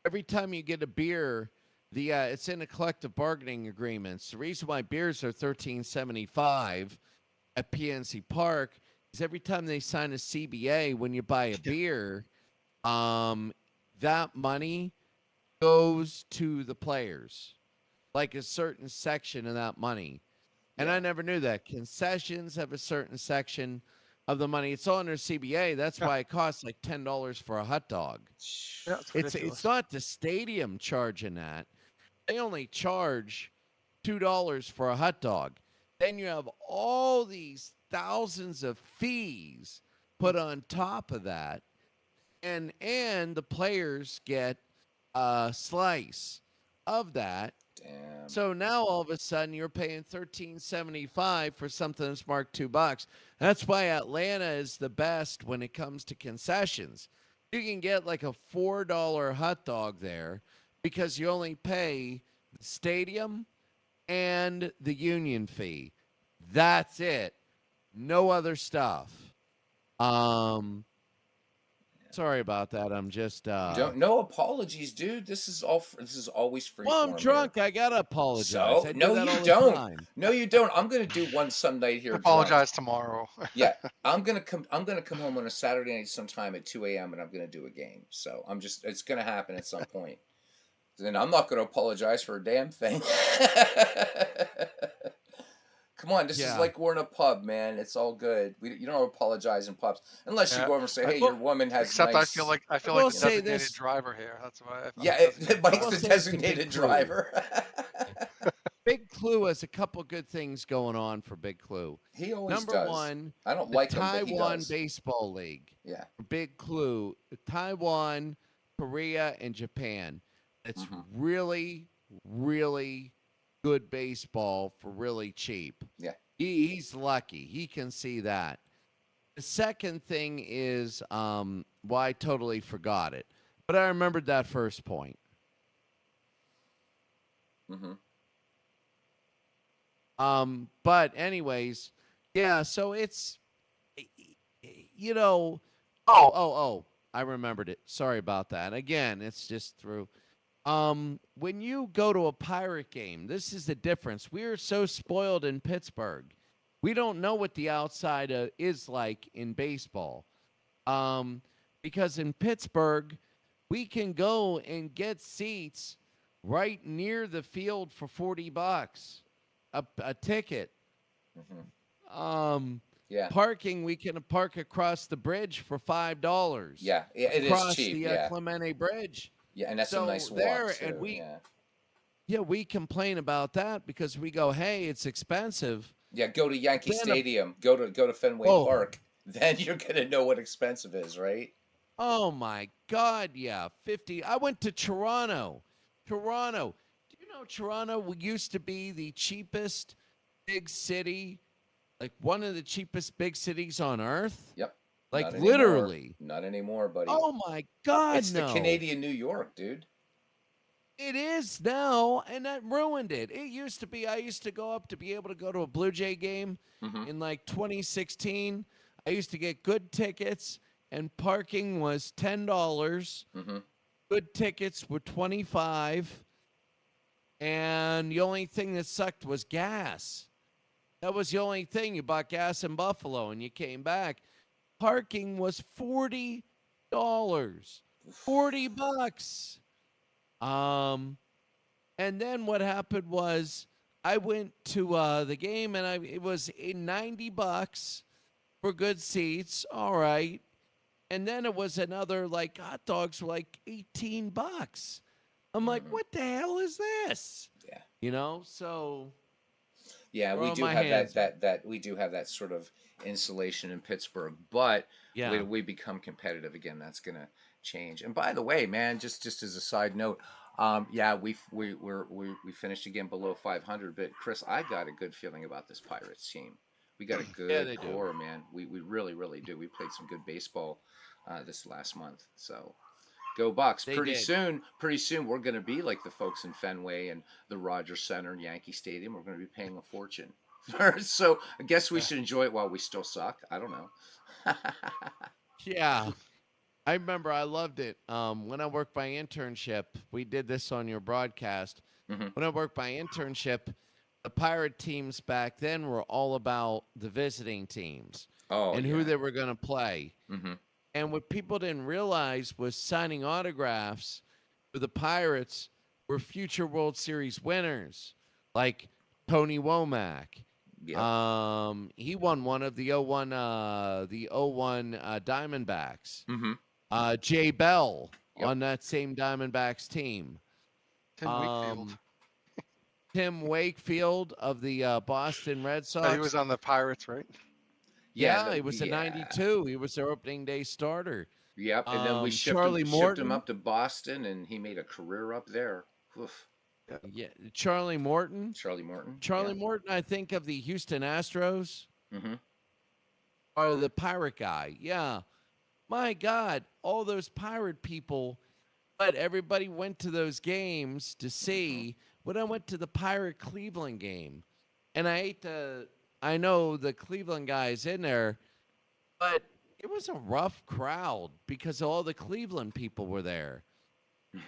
every time you get a beer, it's in a collective bargaining agreements. The reason why beers are $13.75 at PNC Park is every time they sign a CBA, when you buy a beer, that money goes to the players, like a certain section of that money. And Yeah. I never knew that. Concessions have a certain section of the money. It's all under CBA. That's Yeah, why it costs like $10 for a hot dog. yeah, it's It's ridiculous. not the stadium charging that. They only charge $2 for a hot dog. Then you have all these thousands of fees put on top of that, and the players get a slice of that. Damn. So now all of a sudden you're paying $13.75 for something that's marked $2. That's why Atlanta is the best when it comes to concessions. You can get like a $4 hot dog there because you only pay the stadium and the union fee. That's it. No other stuff. Um Sorry about that. I'm just Don't no apologies, dude. This is always free well, I'm form here. drunk. I got to apologize. So I do no, that you all the don't. time. No, you don't. I'm gonna do one some night here drunk. Apologize tomorrow. Yeah, I'm gonna come home on a Saturday night sometime at 2 a.m. and I'm gonna do a game. So it's gonna happen at some point. And I'm not gonna apologize for a damn thing. Come on, this is Yeah. like we're in a pub, man. It's all good. You don't apologize in pubs unless you Yeah. go over and say, I- "Hey, your woman has Except nice." I feel will like the say designated this. driver here. That's why I feel Yeah, like designated Mike's will the driver. say this to Big designated Clue. driver. Big Clue has a couple good things going on for Big Clue. He always Number does. one, I don't the like him, but he Taiwan does. Baseball League. Yeah. Big Clue, Taiwan, Korea, and Japan. It's really, really good baseball for really cheap. Yeah. He's lucky. He can see that. The second thing is well, I totally forgot it, but I remembered that first point. Mm-hmm. But anyways, yeah, so it's oh, I remembered it. Sorry about that. Again, it's just through when you go to a Pirate game, this is the difference. We're so spoiled in Pittsburgh. We don't know what the outside is like in baseball. Because in Pittsburgh, we can go and get seats right near the field for $40 a ticket. Mm-hmm. Yeah. Parking, we can park across the bridge for $5 Yeah. It is across cheap. the Yeah. Clemente Bridge. Yeah, and that's a So nice walk there, and too. Yeah. we complain about that because we go, hey, it's expensive. Yeah, go to Yankee Then, Stadium. Go to Fenway oh, Park. Then you're gonna know what expensive is, right? oh my God, yeah, 50. I went to Toronto. Toronto. Do you know Toronto used to be the cheapest big city, like one of the cheapest big cities on earth? Yep. Like Not anymore. literally. Not anymore, buddy. Oh my God, It's the no. Canadian New York, dude. It is now, and that ruined it. It used to be, I used to go up to be able to go to a Blue Jay game Mm-hmm. in like 2016. I used to get good tickets, and parking was $10. Mm-hmm. Good tickets were 25, and the only thing that sucked was gas. That was the only thing. You bought gas in Buffalo, and you came back. Parking was $40. $40. Um, and then what happened was I went to the game, and it was $90 for good seats. All right. And then it was another, like, hot dogs were like $18. I'm like, Mm-hmm. what the hell is this? Yeah. You know, so Yeah, we throwing do my have hands up. that we do have that sort of insulation in Pittsburgh, but Yeah. we become competitive again. That's gonna change. And by the way, man, just as a side note, yeah, we finished again below 500, but Chris, I got a good feeling about this Pirates team. We got a Yeah, good they do. core, man. We really do. We played some good baseball this last month, so. Go Bucks. They did. Pretty soon we're going to be like the folks in Fenway and the Rogers Center and Yankee Stadium. We're going to be paying a fortune. So I guess we should enjoy it while we still suck. I don't know. Yeah. I remember I loved it. When I worked by internship, we did this on your broadcast. Hmm. When I worked by internship, the Pirate teams back then were all about the visiting teams Oh and yeah. who they were going to play. Hmm. And what people didn't realize was signing autographs for the Pirates were future World Series winners, like Tony Womack. Yeah. He won one of the '01 Diamondbacks. Hmm. Jay Bell Yep. on that same Diamondbacks team. Tim Wakefield. Tim Wakefield of the Boston Red Sox. He was on the Pirates, right? Yeah, he was a 92. He was their opening day starter. Yep. And then we shipped him up to Boston, and he made a career up there. Oof. Yeah, Charlie Morton. Charlie Morton. Charlie Morton, I think, of the Houston Astros. Mm-hmm. Or the Pirate guy. Yeah. My God, all those Pirate people. But everybody went to those games to see. When I went to the Pirate Cleveland game, and I know the Cleveland guys in there, but it was a rough crowd because all the Cleveland people were there.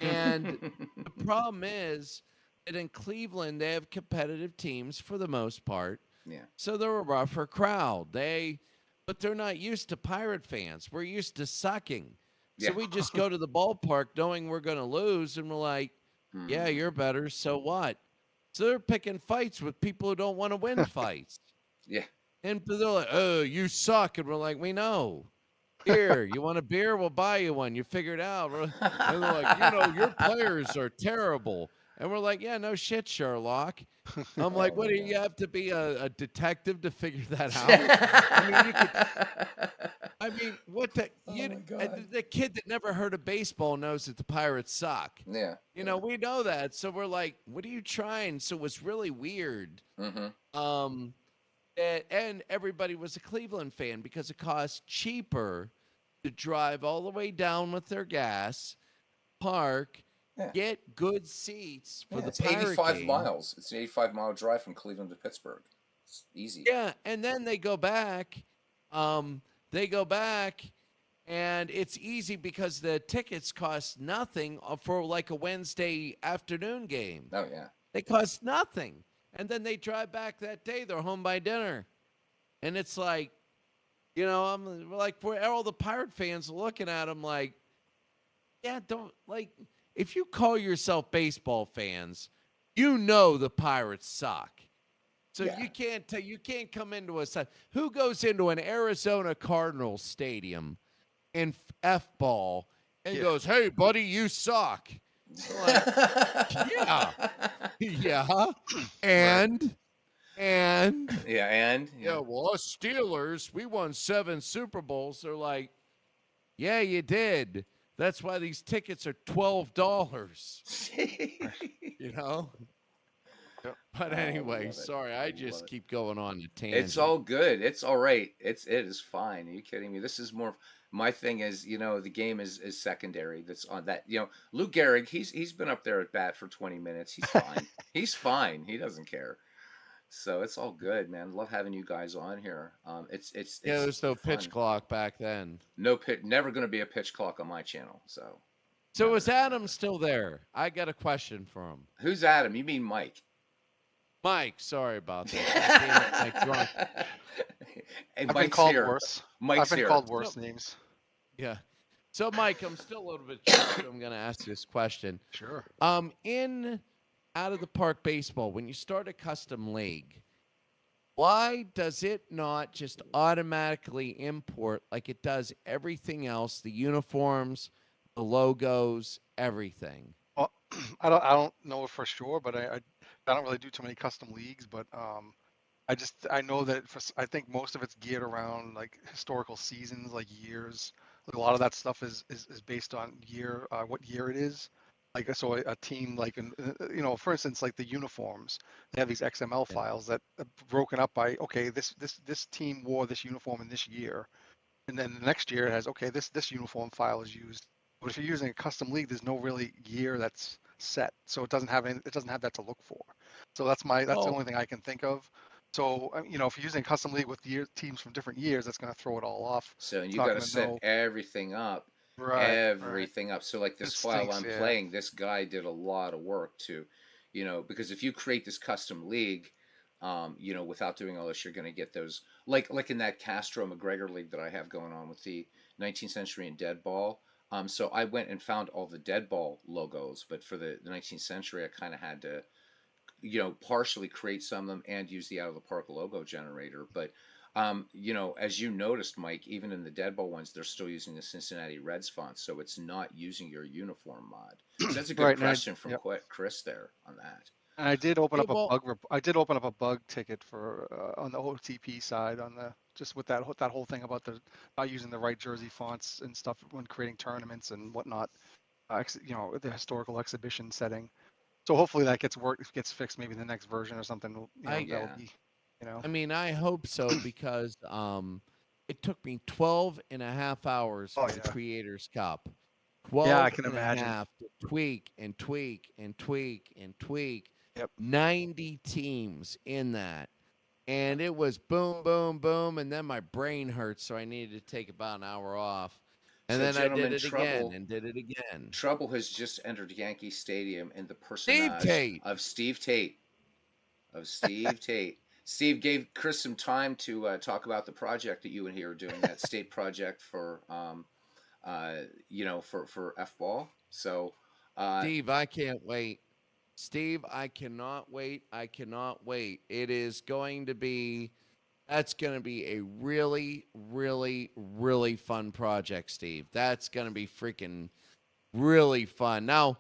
And the problem is that in Cleveland, they have competitive teams for the most part. Yeah. So they're a rougher crowd. But they're not used to Pirate fans. We're used to sucking. So Yeah. we just go to the ballpark knowing we're going to lose, and we're like, yeah, you're better. So what? So they're picking fights with people who don't want to win fights. Yeah. And they're like, oh, you suck. And we're like, we know. Here, you want a beer? We'll buy you one. You figure it out. And they're like, your players are terrible. And we're like, yeah, no shit, Sherlock. I'm like, what do you have to be a detective to figure that out? What the the kid that never heard of baseball knows that the Pirates suck. Yeah. We know that. So we're like, what are you trying? So it was really weird. Mm-hmm. And everybody was a Cleveland fan because it costs cheaper to drive all the way down with their gas, park, get good seats for the it's Pirate 85 game. miles. It's an 85-mile drive from Cleveland to Pittsburgh. It's easy. Yeah, and then they go back. And it's easy because the tickets cost nothing for like a Wednesday afternoon game. Oh, yeah. They cost nothing. And then they drive back that day. They're home by dinner. And it's like, I'm like, all the Pirate fans looking at them like, Yeah, don't like if you call yourself baseball fans, you know the Pirates suck. So Yeah. you can't come into a who goes into an Arizona Cardinals stadium in F ball and Yeah. goes, "Hey, buddy, you suck." You're like, yeah, yeah, Right. and and Yeah, and yeah, yeah. well, us Steelers, we won 7 Super Bowls. They're like, yeah, you did. That's why these tickets are $12. Right. You know. Yep. But I anyway, love it. sorry, I I love just it. keep going on a It's tangent. all good. It's all right. It is fine. Are you kidding me? This is more my thing is, the game is secondary. That's on that. Luke Gehrig, he's been up there at bat for 20 minutes. He's fine. He's fine. He doesn't care. So it's all good, man. Love having you guys on here. Yeah, It's there's no pitch fun. clock back then. No pit, never going to be a pitch clock on my channel. So So never, is never, Adam never. still there? I got a question for him. Who's Adam? You mean Mike? Mike, sorry about that. God damn it, Mike drunk. Hey, I've been Mike's called here. worse. I've Mike's been here. called So, worse names. yeah. So Mike, I'm still a little bit drunk, so I'm gonna ask this question. Sure. In out of the park baseball, when you start a custom league, why does it not just automatically import like it does everything else, the uniforms, the logos, everything? Well, I don't know for sure, but I don't really do too many custom leagues, but I know that I think most of it's geared around like historical seasons, like years. Like a lot of that stuff is based on what year it is. Like so, a team like for instance, like the uniforms, they have these XML Yeah. files that are broken up by okay, this team wore this uniform in this year, and then the next year it has okay, this uniform file is used. But if you're using a custom league, there's no really year that's set, so it doesn't have that to look for. So that's the Oh, only thing I can think of. So if you're using a custom league with teams from different years, that's going to throw it all off. So It's you not got to going to set know. everything up, Right, right. everything up. So like It this file stinks. I'm Yeah. playing, this guy did a lot of work to, because if you create this custom league, without doing all this, you're going to get those like in that Castro McGregor league that I have going on with the 19th century and dead ball. So I went and found all the dead ball logos, but for the 19th century, I kind of had to, partially create some of them and use the out of the park logo generator. But as you noticed, Mike, even in the dead ball ones, they're still using the Cincinnati Reds font, so it's not using your uniform mod. So that's a good Right. And question from yep. Chris there on that. And I did open hey, up a well, I did open up a bug ticket for on the OTP side on the just with that whole thing about the not using the right jersey fonts and stuff when creating tournaments and whatnot. The historical exhibition setting. So hopefully that gets fixed maybe in the next version or something. I That'll Yeah. be, I mean, I hope so because it took me 12 and a half hours Oh for the yeah. Creators Cup. Yeah, I 12 can and a imagine. half to tweak and tweak and tweak and tweak. Yep. 90 teams in that. And it was boom, boom, boom. And then my brain hurt, so I needed to take about an hour off. And So, then I did gentlemen, it again and did it again. Trouble has just entered Yankee Stadium in the Steve personage Tate. of Steve Tate. Steve gave Chris some time to talk about the project that you and he are doing, that state project for, for F ball. So, Steve, I can't wait. Steve, I cannot wait. I cannot wait. It is going to be, that's going to be a really, really, really fun project, Steve. That's going to be freaking really fun. Now,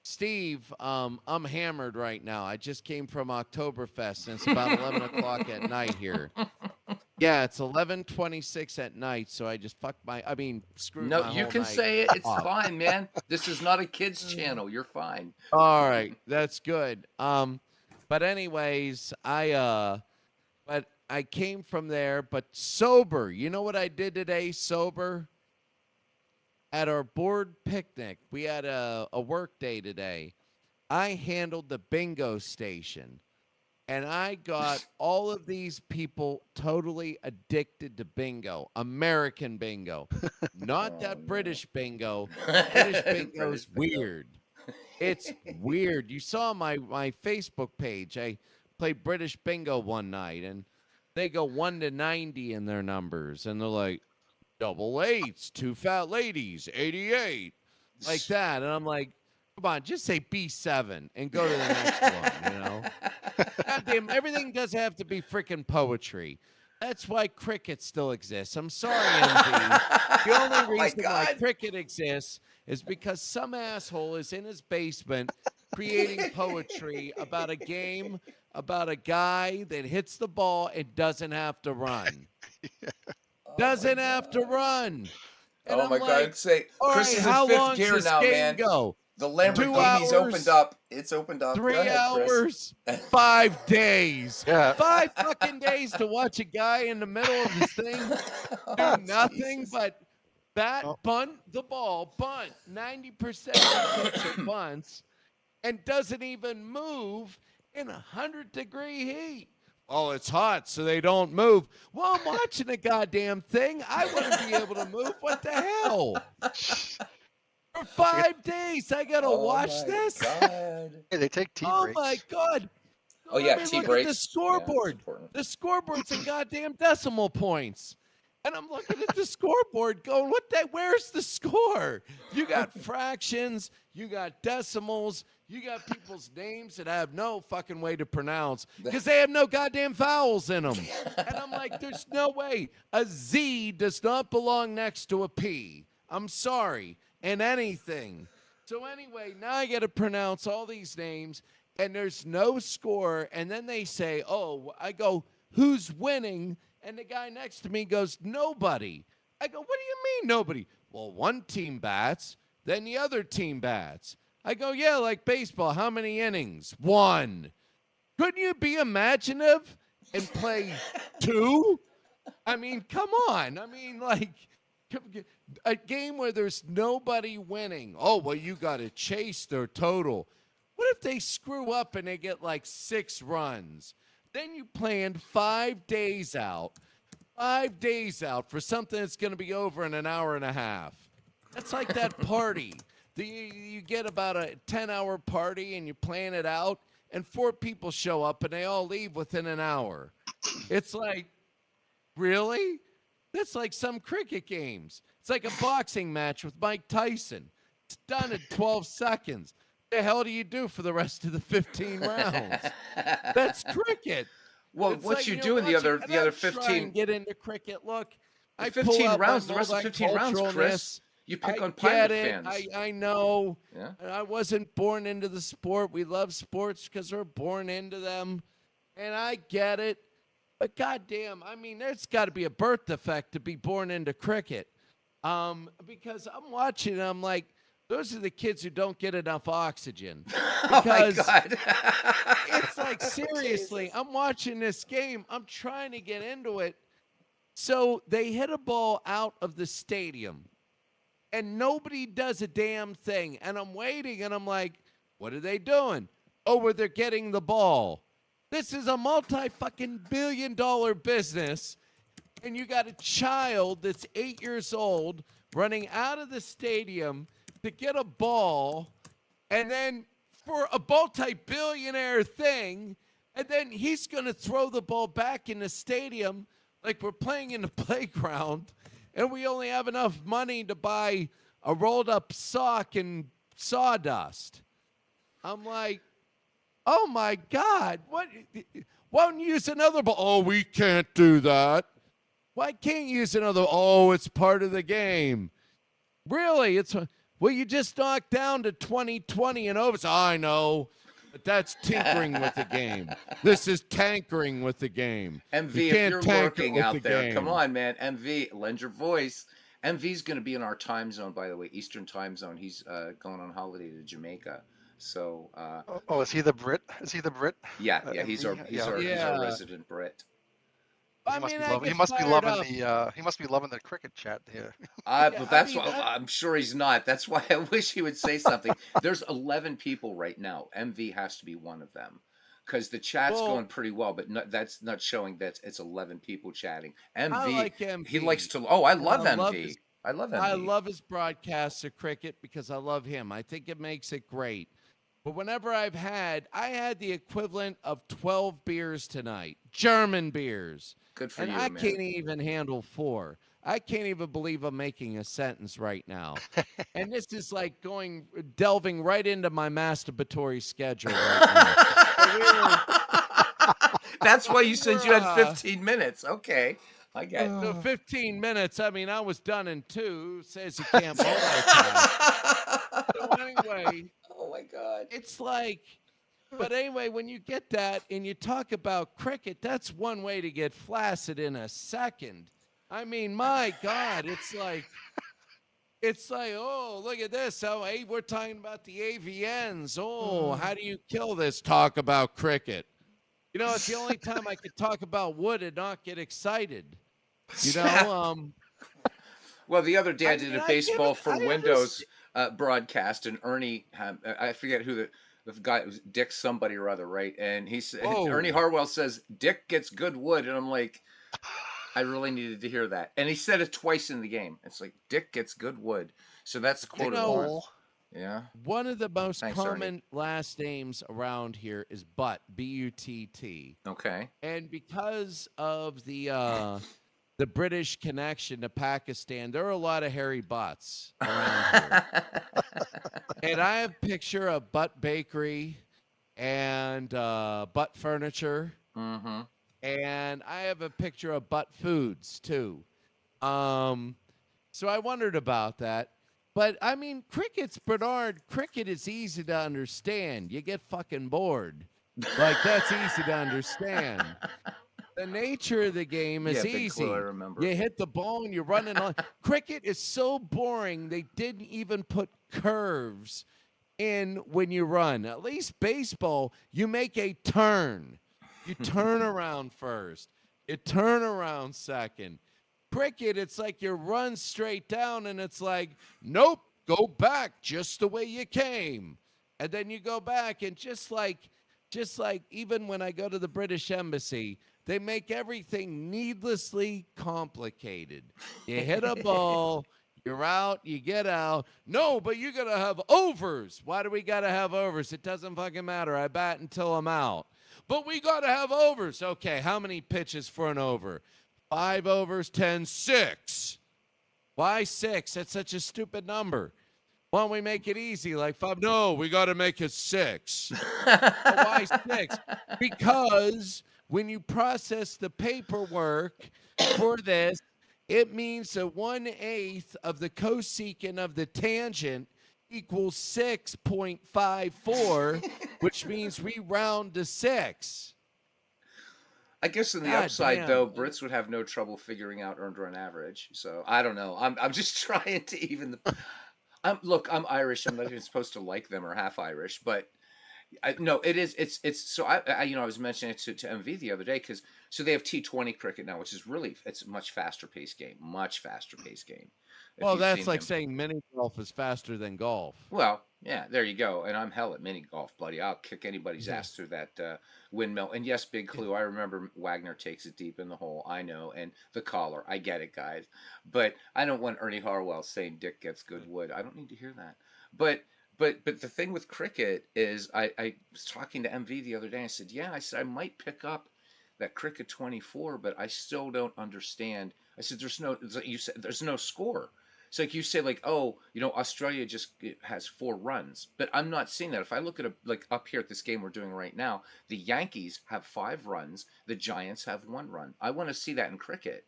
Steve, I'm hammered right now. I just came from Oktoberfest, and it's about 11 o'clock at night here. Yeah, it's 11:26 at night, so I just screwed no, my you whole can night say it. It's up. fine, man. This is not a kids channel. You're fine. All right, that's good. But anyways, but I came from there, but sober. You know what I did today, sober? At our board picnic, we had a work day today. I handled the bingo station. And I got all of these people totally addicted to bingo, American bingo, not Oh that no. British bingo. British bingo's British bingo. weird. It's weird. You saw my Facebook page. I played British bingo one night, and they go 1 to 90 in their numbers, and they're like double eights, two fat ladies, 88. like that. And I'm like, come on, just say B7 and go to the next one, you know? God damn, everything doesn't have to be freaking poetry. That's why cricket still exists. I'm sorry, MV. The only Oh my reason why God. cricket exists is because some asshole is in his basement creating poetry about a game about a guy that hits the ball and doesn't have to run. Oh my Doesn't have to God. run. And Oh I'm my God. like, I'd say all Chris right, is in how fifth long's gear this now, game man. go? The 2 Lamborghini's opened hours? up. It's opened up. Go 3 ahead, Chris. hours? 5 days. Yeah. 5 fucking days to watch a guy in the middle of this thing do Oh, nothing Jesus. but bat, Oh, bunt the ball, bunt. 90% of his hits are bunts and doesn't even move in 100-degree heat. Oh, it's hot, so they don't move. Well, I'm watching a goddamn thing. I want to be able to move. What the hell? For don't forget, 5 days, I got to Oh watch my this? God. hey, they take tea Oh, my breaks. God. Oh Let yeah, me tea look at the breaks. Yeah, it's scoreboard. important. The scoreboard's in goddamn decimal points. And I'm looking at the scoreboard going, where's the score? You got fractions, you got decimals, you got people's names that I have no fucking way to pronounce because they have no goddamn vowels in them. And I'm like, there's no way. A Z does not belong next to a P. I'm sorry. And anything. So anyway, now I got to pronounce all these names and there's no score. And then they say, oh, I go, who's winning? And the guy next to me goes, nobody. I go, what do you mean nobody? Well, one team bats, then the other team bats. I go, yeah, like baseball. How many innings? 1. Couldn't you be imaginative and play 2? I mean, come on. I mean, like a game where there's nobody winning. Oh, well, you got to chase their total. What if they screw up and they get like 6 runs? Then you planned 5 days out. 5 days out for something that's going to be over in an hour and a half. That's like that party. You get about a 10-hour party and you plan it out, and 4 people show up and they all leave within an hour. It's like, really? That's like some cricket games. It's like a boxing match with Mike Tyson. It's done in 12 seconds. What the hell do you do for the rest of the 15 rounds? That's cricket. Well, It's what like you you're do in the watching, other and the other I'm trying to 15 get into cricket. Look, the I pull 15 out my rounds, the rest of the 15 rounds, Chris, multiculturalness. you pick I on get Pirate it. fans. I know. Yeah. I wasn't born into the sport. We love sports because we're born into them, and I get it. But goddamn, I mean, there's got to be a birth defect to be born into cricket. Because I'm watching, and I'm like, those are the kids who don't get enough oxygen. Oh my Because God. it's like, seriously, I'm watching this game. I'm trying to get into it. So they hit a ball out of the stadium, and nobody does a damn thing. And I'm waiting, and I'm like, what are they doing? Oh, where they're getting the ball. This is a multi-fucking-billion-dollar business, and you got a child that's 8 years old running out of the stadium to get a ball, and then for a multi-billionaire thing, and then he's going to throw the ball back in the stadium like we're playing in the playground, and we only have enough money to buy a rolled-up sock and sawdust. I'm like, oh, my God. What? Why don't you use another ball? Oh, we can't do that. Why can't you use another? Oh, it's part of the game. Really? Well, you just knocked down to 2020 and over. I know, but that's tinkering with the game. This is tankering with the game. MV, You if can't you're tanker lurking with out the there, come game. on, man. MV, lend your voice. MV's going to be in our time zone, by the way, Eastern time zone. He's going on holiday to Jamaica. So, Oh, is he the Brit? Is he the Brit? yeah, he's our MV? he's Yeah. our he's Yeah. our resident Brit. I mean, I He get must be fired loving up. he must be loving the cricket chat here. Yeah, But I that's mean, why I'm sure he's not. That's why I wish he would say something. There's 11 people right now. MV has to be one of them, because the chat's well, going pretty well, but that's not showing that it's 11 people chatting. I MV, like he likes MV. to. Oh, I And I love love his MV. I love I MV. love his broadcasts of cricket because I love him. I think it makes it great. But whenever I had the equivalent of 12 beers tonight, German beers. Good for And you, I man. can't even handle 4. I can't even believe I'm making a sentence right now. And this is like delving right into my masturbatory schedule right now. That's why you said you had We're 15 minutes. Okay. I get the Oh. 15 minutes. I mean, I was done in 2. Who says you can't multitask? So anyway, Oh my God. it's like, but anyway, when you get that and you talk about cricket, that's one way to get flaccid in a second. I mean, my God, it's like, oh, look at this. Oh, hey, we're talking about the AVNs. Oh, how do you kill this? Talk about cricket. You know, it's the only time I could talk about wood and not get excited. You know, Well, the other day I I did mean, a I get baseball it. for I Windows understand. broadcast, and Ernie, I forget who the guy was, Dick somebody or other, right? And Ernie Whoa. Harwell says Dick gets good wood, and I'm like, I really needed to hear that. And he said it twice in the game. It's like Dick gets good wood, so that's the You Dick quote of the month. know, Ball. Yeah, one of the most thanks, Ernie. common last names around here is Butt, B-U-T-T. Okay. And because of the British connection to Pakistan, there are a lot of hairy butts around here. And I have a picture of Butt Bakery and Butt Furniture, Mm-hmm. and I have a picture of Butt Foods too. Um, so I wondered about that. But I mean, Bernard, cricket is easy to understand. You get fucking bored. Like, that's easy to understand. The nature of the game Yeah, is Big Clue, I easy. remember. You hit the ball and you're running on. Cricket is so boring, they didn't even put curves in when you run. At least baseball, you make a turn. You turn around first, you turn around second. Cricket, it's like you run straight down and it's like, nope, go back just the way you came. And then you go back and just like even when I go to the British Embassy, they make everything needlessly complicated. You hit a ball, you're out, you get out. No, but you gotta have overs. Why do we gotta have overs? It doesn't fucking matter. I bat until I'm out. But we gotta have overs. Okay, how many pitches for an over? 5 overs, 10, 6. Why 6? That's such a stupid number. Why don't we make it easy, like 5? No, we got to make it 6. Well, why 6? Because when you process the paperwork for this, it means that 1/8 of the cosecant of the tangent equals 6.54, which means we round to 6. I guess on the God upside, though, damn. Brits would have no trouble figuring out earned run average. So I don't know. I'm just trying to even the. Look, I'm Irish. I'm not even supposed to like them or half Irish, but no, it is. It's. So I was mentioning it to MV the other day because so they have T20 cricket now, which is really it's a much faster paced game, much faster paced game. If Well, you've that's seen like him. saying mini golf is faster than golf. Well, yeah, there you go. And I'm hell at mini golf, buddy. I'll kick anybody's ass through that windmill. And yes, Big Clue. I remember Wagner takes it deep in the hole. I know. And the collar. I get it, guys. But I don't want Ernie Harwell saying Dick gets good wood. I don't need to hear that. But but the thing with cricket is I was talking to MV the other day. I said, yeah, I said I might pick up that cricket 24, but I still don't understand. I said you said there's no score. It's like you say, like, oh, Australia just has 4 runs, but I'm not seeing that. If I look at like up here at this game we're doing right now, the Yankees have 5 runs, the Giants have 1 run. I want to see that in cricket.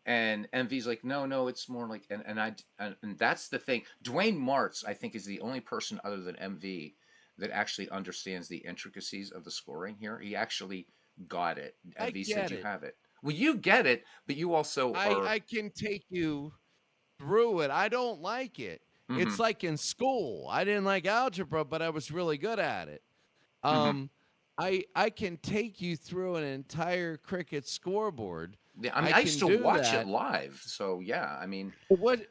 And MV's like, no, no, it's more like, and that's the thing. Dwayne Martz, I think, is the only person other than MV that actually understands the intricacies of the scoring here. He actually got it. I MV said get you it. have it. Well, you get it, but you also are. I can take you through it. I don't like it. Hmm. It's like in school. I didn't like algebra, but I was really good at it. Hmm. Um, I can take you through an entire cricket scoreboard. Yeah, I mean, I I used can to do watch it that. live, so yeah. I mean, What?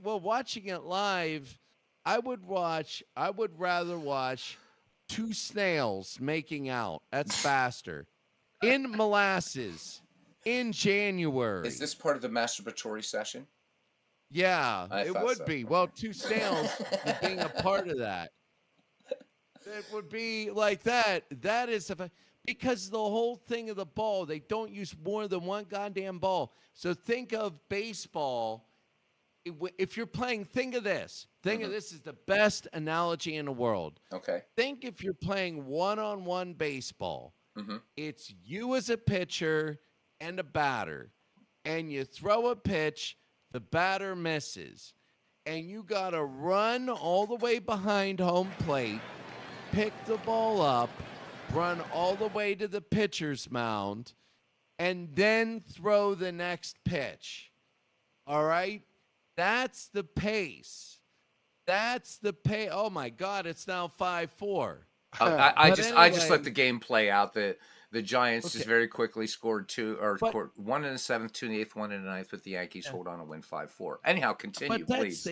Well, watching it live, I would rather watch 2 snails making out. That's faster. In molasses, in is January. this part of the masturbatory session? Yeah, I it thought would so. be. Well, Okay. 2 snails being a part of that. It would be like that. That is, because the whole thing of the ball, they don't use more than one goddamn ball. So think of baseball. If you're playing, think of this. Think of this is the best analogy in the world. Okay. Think if you're playing one-on-one baseball, it's you as a pitcher and a batter, and you throw a pitch, the batter misses, and you got to run all the way behind home plate, pick the ball up, run all the way to the pitcher's mound, and then throw the next pitch. All right? That's the pace. That's the pace. Oh my God, it's now 5-4. I just anyway, let the game play out. The Giants just okay, very quickly scored two or but one in the seventh, two in the eighth, one in the ninth, with the Yankees hold on and win 5-4. Anyhow, continue, but please.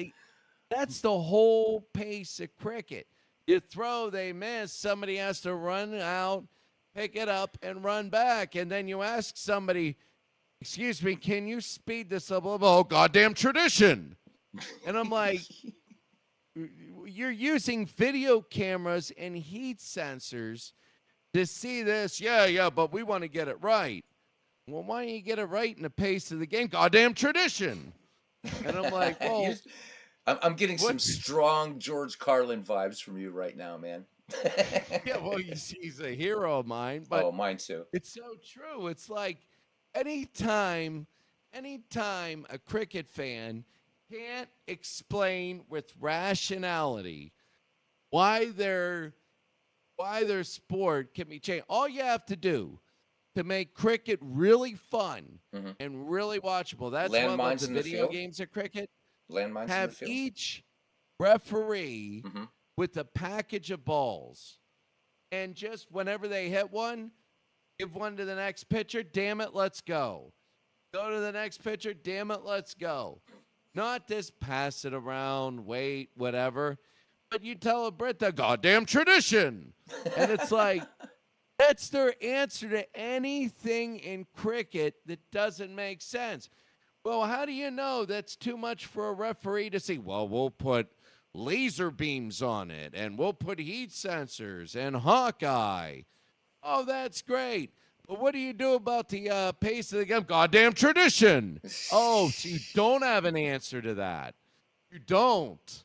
that's the whole pace of cricket. You throw, they miss, somebody has to run out, pick it up, and run back. And then you ask somebody, excuse me, can you speed this up? Oh, goddamn tradition. And I'm like, you're using video cameras and heat sensors to see this. Yeah, but we want to get it right. Well, why don't you get it right in the pace of the game? Goddamn tradition. And I'm like, well, I'm getting some strong George Carlin vibes from you right now, man. yeah, well, he's a hero of mine, but Oh, mine too. it's so true. It's like anytime a cricket fan can't explain with rationality why their sport can be changed. All you have to do to make cricket really fun and really watchable. That's one of the video games of cricket. Landmines Have in the field. each referee with a package of balls, and just whenever they hit one, give one to the next pitcher. Damn it, let's go. Go to the next pitcher. Damn it, let's go. Not this pass it around, wait, whatever. But you tell a Brit the goddamn tradition. And it's like, that's their answer to anything in cricket that doesn't make sense. Well, how do you know that's too much for a referee to see? Well, we'll put laser beams on it, and we'll put heat sensors and Hawkeye. Oh, that's great. But what do you do about the pace of the game? Goddamn tradition. Oh, so you don't have an answer to that. You don't.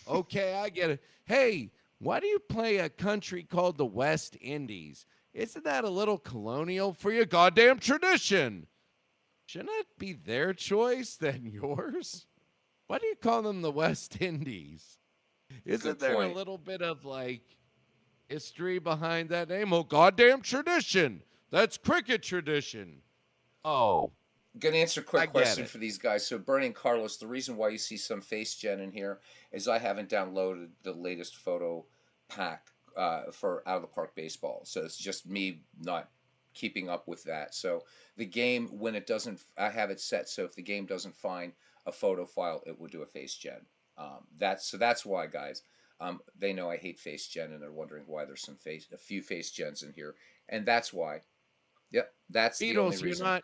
Okay, I get it. Hey, why do you play a country called the West Indies? Isn't that a little colonial for you? Goddamn tradition. Shouldn't it be their choice than yours? Why do you call them the West Indies? Isn't there a little bit of like history behind that name? Oh, goddamn tradition. That's cricket tradition. Oh. Gonna answer a quick question for these guys. So Bernie and Carlos, the reason why you see some face gen in here is I haven't downloaded the latest photo pack for Out of the Park Baseball. So it's just me not keeping up with that. So the game, when it doesn't, I have it set so if the game doesn't find a photo file, it will do a face gen. That's why, guys. They know I hate face gen, and they're wondering why there's a few face gens in here, and that's why. Yep, that's the only reason.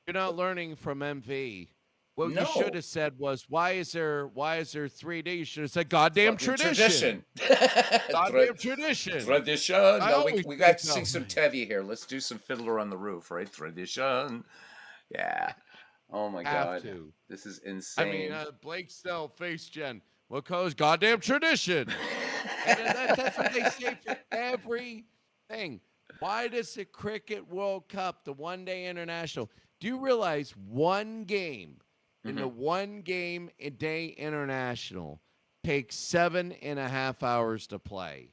You're not learning from MV. What No. you should have said was, why is there 3D? You should have said, goddamn tradition. Goddamn tradition. Tradition. No, we got to sing some Tevi here. Let's do some Fiddler on the Roof, right? Tradition. Yeah. Oh my God. This is insane. I mean, Blake Snell, face gen. What goes goddamn tradition? And that's what they say for everything. Why does the Cricket World Cup, the one-day international, do you realize one game in the one-game-a-day international takes 7.5 hours to play?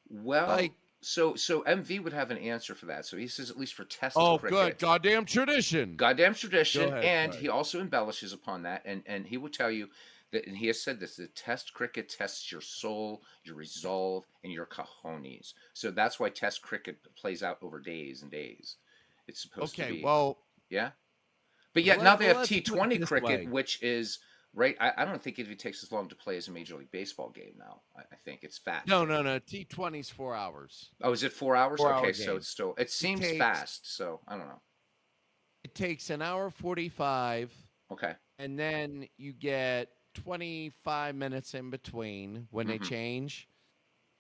Well, so MV would have an answer for that. So he says at least for test cricket. Oh, good. Goddamn tradition. Goddamn tradition. And he also embellishes upon that. And he will tell you that, and he has said this, that test cricket tests your soul, your resolve, and your cojones. So that's why test cricket plays out over days and days. It's supposed to be. Okay, well. Yeah. But yet now they have T20 cricket, which is, right, I don't think it takes as long to play as a Major League Baseball game now. I think it's fast. No. T20's 4 hours. Oh, is it 4 hours? 4 okay, hour so game. it's still, it seems fast, so I don't know. It takes 1 hour 45. Okay. And then you get 25 minutes in between when they change.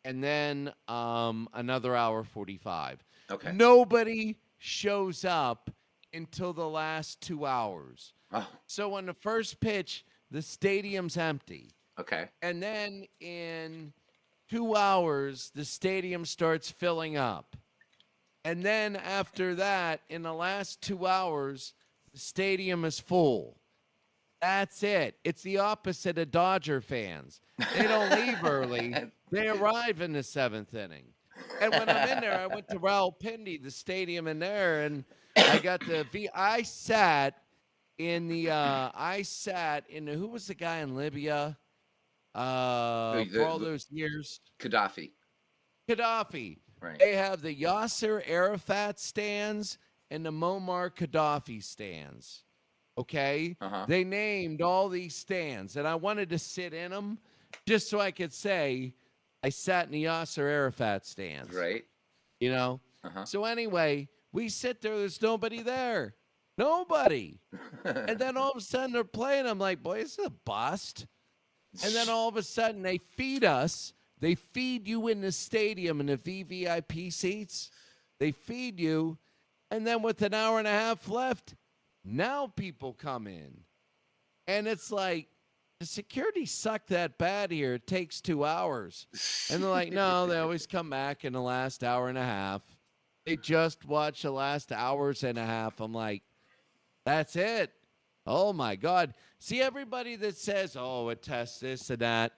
and then another hour 45. Okay. Nobody shows up until the last 2 hours. Oh, So on the first pitch, the stadium's empty. okay. And then in 2 hours, the stadium starts filling up. And then after that, in the last 2 hours, the stadium is full. That's it. It's the opposite of Dodger fans. They don't leave early. They arrive in the seventh inning. And when I'm in there, I went to Rawalpindi, the stadium in there, and I got I sat in the who was the guy in Libya for all those years? Gaddafi. Gaddafi. Right. They have the Yasser Arafat stands and the Muammar Gaddafi stands. Okay? Uh-huh. They named all these stands, and I wanted to sit in them just so I could say I sat in the Yasser Arafat stands. Right. You know? Uh-huh. So anyway, we sit there. There's nobody there. Nobody. And then all of a sudden they're playing. I'm like, boy, this is a bust. And then all of a sudden they feed us. They feed you in the stadium in the VVIP seats. They feed you. And then with an hour and a half left, now people come in. And it's like, the security sucked that bad here. It takes 2 hours. And they're like, no, they always come back in the last hour and a half. They just watch the last hours and a half. I'm like, that's it. Oh, my God. See, everybody that says, oh, it tests this and that,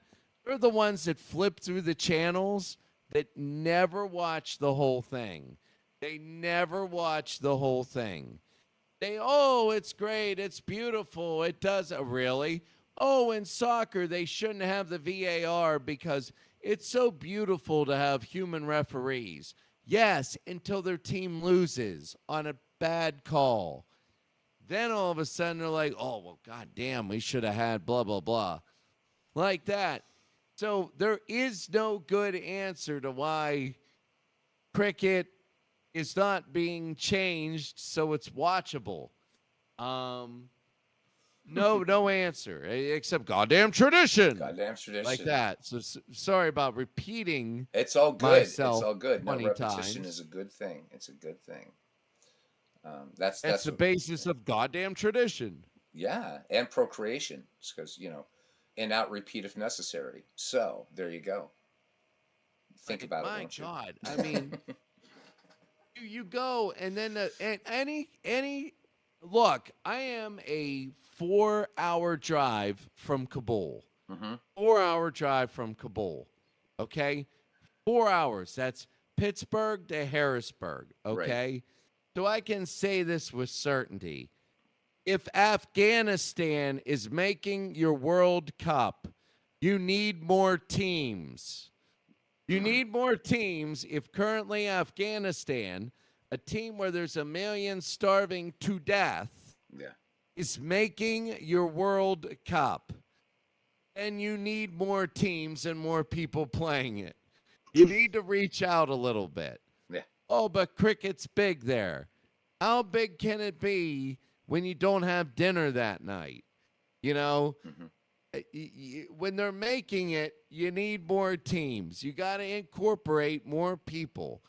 they're the ones that flip through the channels that never watch the whole thing. They never watch the whole thing. Oh, it's great. It's beautiful. It does. Really? Oh, in soccer, they shouldn't have the VAR because it's so beautiful to have human referees. Yes, until their team loses on a bad call. Then all of a sudden they're like, oh, well, goddamn, we should have had blah, blah, blah. Like that. So there is no good answer to why cricket is not being changed so it's watchable. No answer except goddamn tradition. Goddamn tradition. Like that. So sorry about repeating. It's all good. Myself It's all good. No, 20 repetition times. is a good thing. It's a good thing. That's the basis of goddamn tradition. Yeah, and procreation, because and out repeat if necessary. So there you go. Think about it. My Won't God, you? I mean, you go and then and any look. I am a 4-hour drive from Kabul. Mm-hmm. 4-hour drive from Kabul. Okay, 4 hours. That's Pittsburgh to Harrisburg. Okay, Right. so I can say this with certainty. If Afghanistan is making your World Cup, you need more teams. You need more teams if currently Afghanistan, a team where there's 1 million starving to death, Yeah. is making your World Cup. And you need more teams and more people playing it. You need to reach out a little bit. Yeah. Oh, but cricket's big there. How big can it be when you don't have dinner that night? You know, when they're making it, you need more teams. You got to incorporate more people.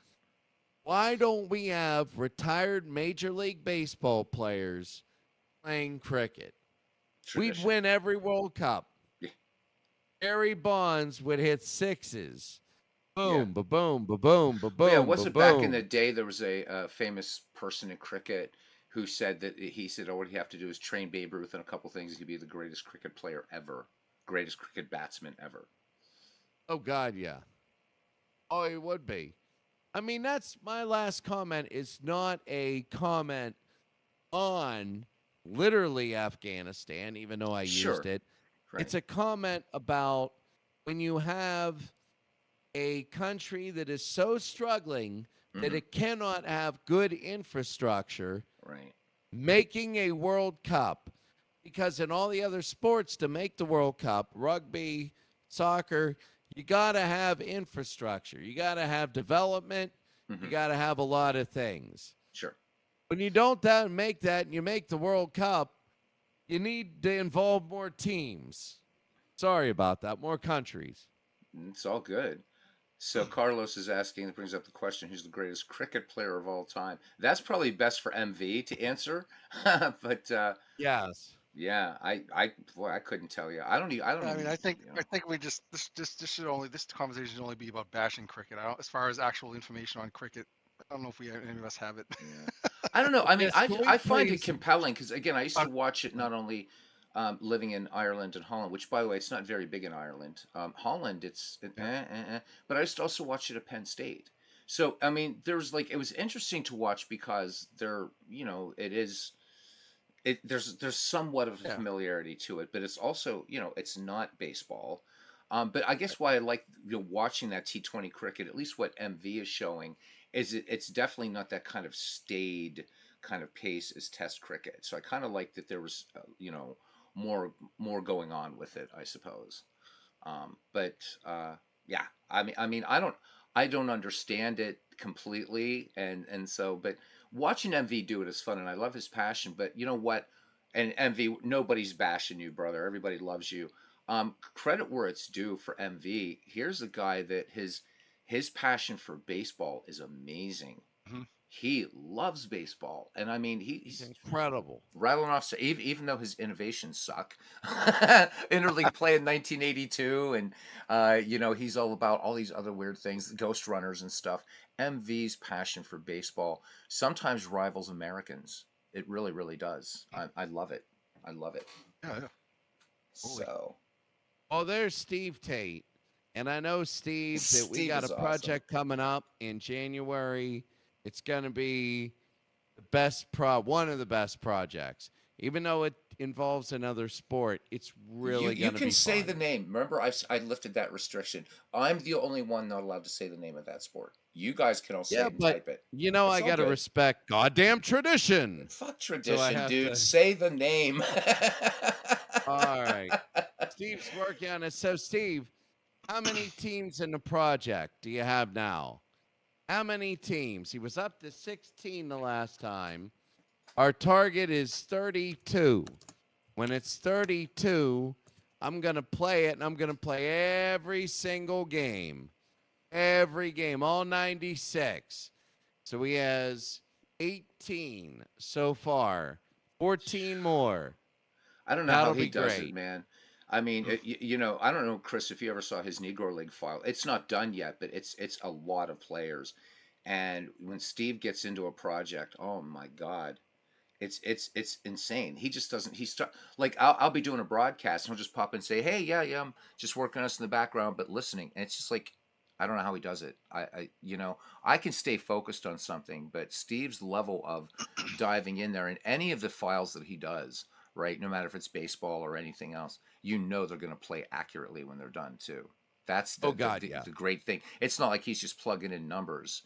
Why don't we have retired Major League Baseball players playing cricket? Tradition. We'd win every World Cup. Yeah. Barry Bonds would hit sixes. Boom, Yeah. ba-boom, ba-boom, ba-boom, Well, yeah, was it back in ba-boom. the day there was a famous person in cricket who said that all you have to do is train Babe Ruth and a couple things, he'd be the greatest cricket player ever, greatest cricket batsman ever. Oh, God, yeah. Oh, it would be. I mean, that's my last comment. Is not a comment on literally Afghanistan, even though I Sure. used it. Right. It's a comment about when you have a country that is so struggling that it cannot have good infrastructure, Right. making a World Cup. Because in all the other sports, to make the World Cup, rugby, soccer, you got to have infrastructure. You got to have development. You got to have a lot of things. Sure. When you don't make that and you make the World Cup, you need to involve more teams. Sorry about that. More countries. It's all good. So Carlos is asking, that brings up the question, who's the greatest cricket player of all time? That's probably best for MV to answer. But Yes. yeah, boy, I couldn't tell you. I don't I mean, even, I think we just this should only this conversation should only be about bashing cricket. I don't, as far as actual information on cricket, I don't know if we any of us have it. Yeah. I don't know. I mean, Yes. Can we I find it please? compelling because again, I used Uh, to watch it not only living in Ireland and Holland, which by the way, it's not very big in Ireland. Holland, yeah. but I used to also watch it at Penn State. So I mean, there's like it was interesting to watch because it is there's somewhat of a Yeah. familiarity to it, but it's also it's not baseball. But I Right. guess why I like watching that T20 cricket, at least what MV is showing, is it's definitely not that kind of staid kind of pace as Test cricket. So I kind of like that there was more going on with it, I suppose. But yeah, I mean, I don't understand it completely, and so, but watching MV do it is fun, and I love his passion. But you know what? And MV, nobody's bashing you, brother. Everybody loves you. Credit where it's due for MV. Here's a guy that his passion for baseball is amazing. Hmm. He loves baseball, and I mean, He's he's incredible. rattling off. So even though his innovations suck, interleague play in 1982, and he's all about all these other weird things, ghost runners and stuff. MV's passion for baseball sometimes rivals Americans. It really, really does. I love it. I love it. Yeah. Yeah. Totally. So Oh, there's Steve Tate. And I know, Steve, that we Steve got a is awesome. project coming up in January. It's going to be one of the best projects. Even though it involves another sport, it's You really you going to can be say the fun. name. Remember, I lifted that restriction. I'm the only one not allowed to say the name of that sport. You guys can all say Yeah, it and but type it. I It's all got to good. respect goddamn tradition. Fuck So I tradition, have dude. to. Say the name. All right. Steve's working on it. So, Steve, how many teams in the project do you have now? How many teams? He was up to 16 the last time. Our target is 32. When it's 32, I'm going to play it, and I'm going to play every single game. Every game, all 96. So he has 18 so far, 14 more. I don't know how That'll he be does it, great. man. I mean, Mm. I don't know, Chris, if you ever saw his Negro League file. It's not done yet, but it's a lot of players. And when Steve gets into a project, oh my God, it's insane. He just doesn't. He start like I'll be doing a broadcast and he'll just pop in and say, "Hey, yeah, yeah, I'm just working on us in the background, but listening." And it's just like I don't know how he does it. I can stay focused on something, but Steve's level of diving in there and any of the files that he does, right? No matter if it's baseball or anything else, they're going to play accurately when they're done too. That's Oh, God, yeah. the great thing. It's not like he's just plugging in numbers.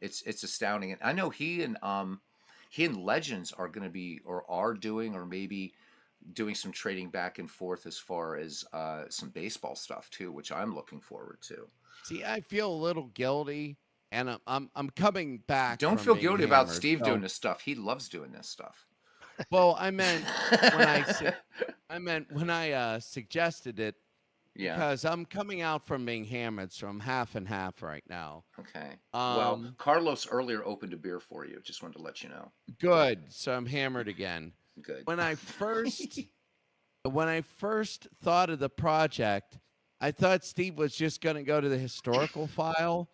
It's astounding, and I know he and Legends are going to be or are doing or maybe doing some trading back and forth as far as some baseball stuff too, which I'm looking forward to. See, I feel a little guilty, and I'm coming back Don't from feel being guilty about hammered. Steve doing So, this stuff. He loves doing this stuff. well, when I su- I meant when I suggested it, Yeah. because I'm coming out from being hammered, so I'm half and half right now. Okay. Well, Um, Carlos earlier opened a beer for you. Just wanted to let you know. Good. So I'm hammered again. Good. When I first thought of the project, I thought Steve was just going to go to the historical file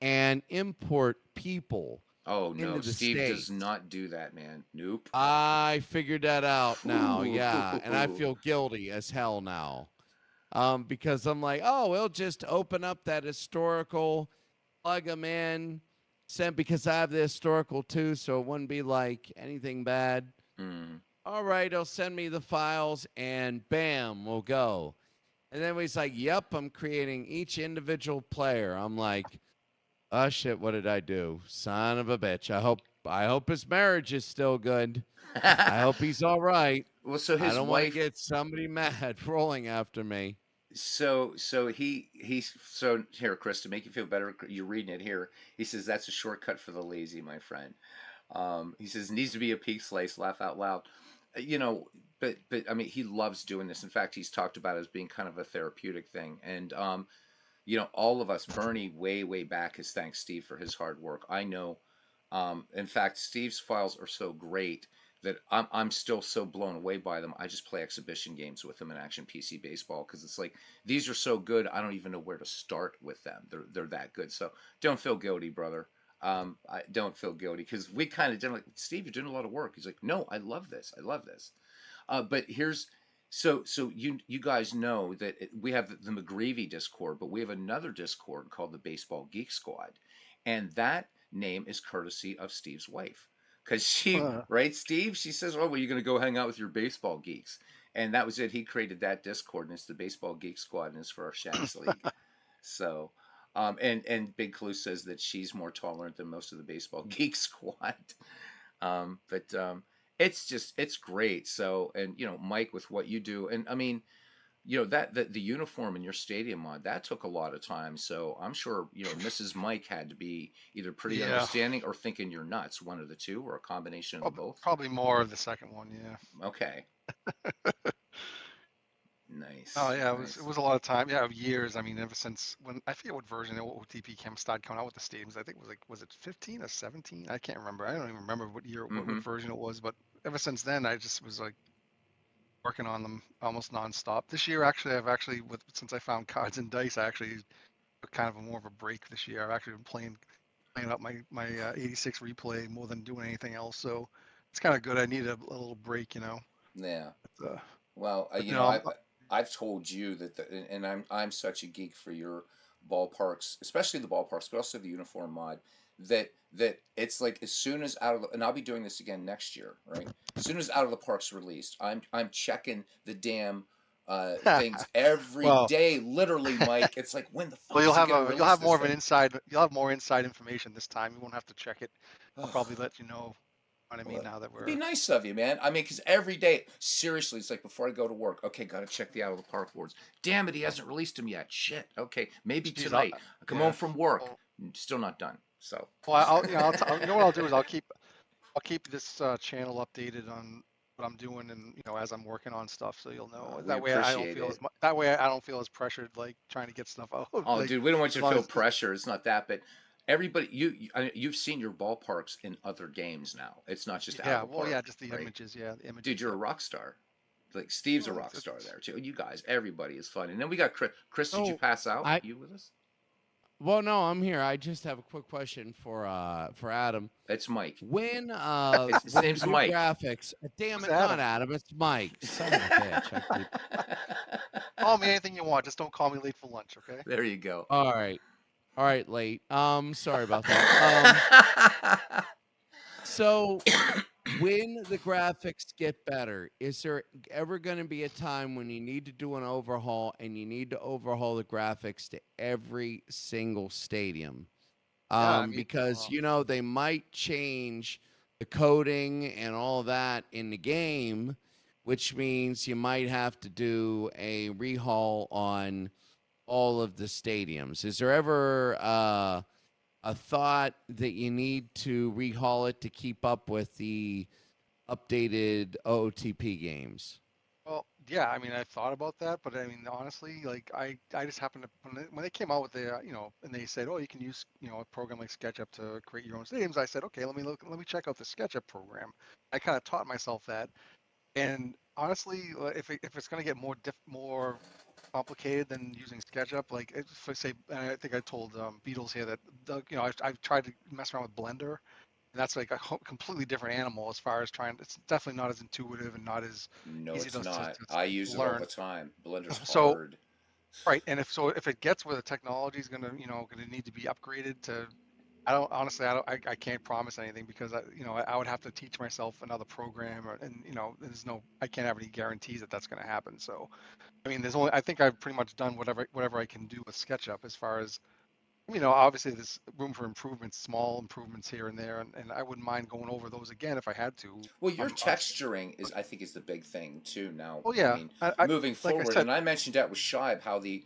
and import people Oh no, into the Steve does states. not do that, man. Nope. I figured that out now. Yeah, and I Ooh. feel guilty as hell now. Because I'm like, oh, we'll just open up that historical, plug them in, send because I have the historical too, so it wouldn't be like anything bad. Mm. All right, he'll send me the files, and bam, we'll go. And then he's like, yep, I'm creating each individual player. I'm like, oh shit, what did I do? Son of a bitch. I hope his marriage is still good. I hope he's all right. Well, so I his don't want to wife get somebody mad rolling after me. so here, Chris, to make you feel better, you're reading it here. He says that's a shortcut for the lazy, my friend. He says needs to be a peak slice. Laugh out loud. You know, but I mean, he loves doing this. In fact, he's talked about it as being kind of a therapeutic thing. And all of us, Bernie, way back has thanked Steve for his hard work. I know. In fact, Steve's files are so great that I'm still so blown away by them. I just play exhibition games with him in Action PC Baseball because it's like these are so good. I don't even know where to start with them. They're that good. So don't feel guilty, brother. I don't feel guilty because we kind of did like Steve. You're doing a lot of work. He's like, no, I love this. I love this. But here's so you guys know that we have the McGreevy Discord, but we have another Discord called the Baseball Geek Squad, and that name is courtesy of Steve's wife, because she right, Steve. She says, "Oh, well, you're gonna go hang out with your baseball geeks," and that was it. He created that Discord, and it's the Baseball Geek Squad, and it's for our Shanks League. So. And Big Clue says that she's more tolerant than most of the baseball geek squad. But it's great. So, and Mike, with what you do, and I mean, that the uniform in your stadium mod that took a lot of time. So I'm sure Mrs. Mike had to be either pretty Yeah, understanding or thinking you're nuts, one of the two, or a combination of the both. probably more of the second one. Yeah. Okay, Oh nice, yeah, it nice. was a lot of time. Yeah, of years. I mean, ever since when I forget what version of OTP started coming out with the stadiums. I think it was was it 15 or 17? I can't remember. I don't even remember what year, what Mm-hmm. version it was. But ever since then, I just was like working on them almost nonstop. This year, actually, since I found cards and dice, I actually took kind of a more of a break this year. I've actually been playing up my 86 replay more than doing anything else. So it's kind of good. I need a little break, you know. Yeah. But, Well, but you know, I've told you that, and I'm such a geek for your ballparks, especially the ballparks, but also the uniform mod. That it's like as soon as out of and I'll be doing this again next year, right? As soon as Out of the Park's released, I'm checking the damn things every well, day, literally, Mike. It's like when the well, fuck is he gonna you'll release have this more of an thing? inside you'll have more inside information this time. You won't have to check it. I'll Ugh. probably let you know what I mean Well, now that it'd be we're nice of you, man. I mean, because every day, seriously, it's like before I go to work, okay, got to check the Out of the Park boards. Damn it, he hasn't released them yet. Shit. Okay, maybe geez, tonight. I come home yeah. from work, Well, still not done. So, you know what I'll do is I'll keep this channel updated on what I'm doing and as I'm working on stuff, so you'll know. we That way I don't appreciate feel it. that way I don't feel as pressured like trying to get stuff out. Oh, Like dude, we don't want as you to long feel as pressure. It's not that, but everybody, you've seen your ballparks in other games now. It's not just Out of yeah, the well, yeah, Park, just the right? images, yeah, the Dude, images. you're a Yep. rock star. Like Steve's a Well, rock star it's there too. You guys, everybody is fun. And then we got Chris. Chris, did you So pass out? I You with us? well, no, I'm here. I just have a quick question for Adam. It's Mike. When His with the name's new Mike. graphics, damn who's it, not Adam? Adam, it's Mike. Son of a bitch. I keep Call me anything you want, just don't call me late for lunch, okay? There you go. All right. All right, late. Sorry about that. So when the graphics get better, is there ever going to be a time when you need to do an overhaul and you need to overhaul the graphics to every single stadium? Yeah, I mean, Because they might change the coding and all of that in the game, which means you might have to do a rehaul on all of the stadiums. Is there ever a thought that you need to rehaul it to keep up with the updated OOTP games? well, yeah, I mean, I thought about that, but I mean, honestly, like I just happened to when they came out with the and they said, oh, you can use a program like SketchUp to create your own stadiums. I said, okay, let me check out the SketchUp program. I kind of taught myself that, and honestly, if it's gonna get more complicated than using SketchUp, like if I say, and I think I told Beatles here that I've tried to mess around with Blender. And that's like a completely different animal as far as trying. It's definitely not as intuitive and not as No, easy it's not. to I use it all learn. the time. Blender's So hard. right, and if it gets where the technology is gonna need to be upgraded to, I don't honestly I can't promise anything because I would have to teach myself another program and I can't have any guarantees that that's gonna happen. So I mean I think I've pretty much done whatever I can do with SketchUp as far as obviously there's room for improvements, small improvements here and there, and I wouldn't mind going over those again if I had to. Well, your On texturing is, I think, is the big thing too. Now, oh I yeah, mean, I moving like I forward, said, and I mentioned that with Shibe, how the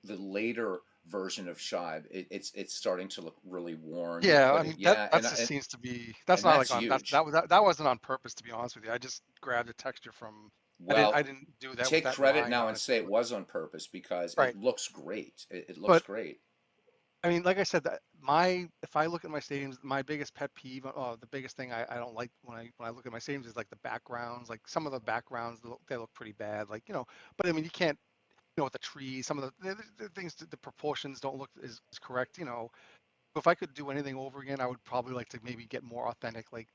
later version of Shibe, it's starting to look really worn. You're yeah, I putting, mean yeah, that just seems to be that's and not that's like on huge. that wasn't on purpose to be honest with you. I just grabbed a texture from Well, I didn't do that with take that in credit mind, now and say honestly. it But was on purpose because right. it looks great. It looks But great. I mean, like I said, that my if I look at my stadiums, my biggest pet peeve, the biggest thing I don't like when I look at my stadiums is like the backgrounds. Like some of the backgrounds, they look pretty bad. Like but I mean, you can't, with the trees, some of the things, the proportions don't look as correct. If I could do anything over again, I would probably like to maybe get more authentic, like,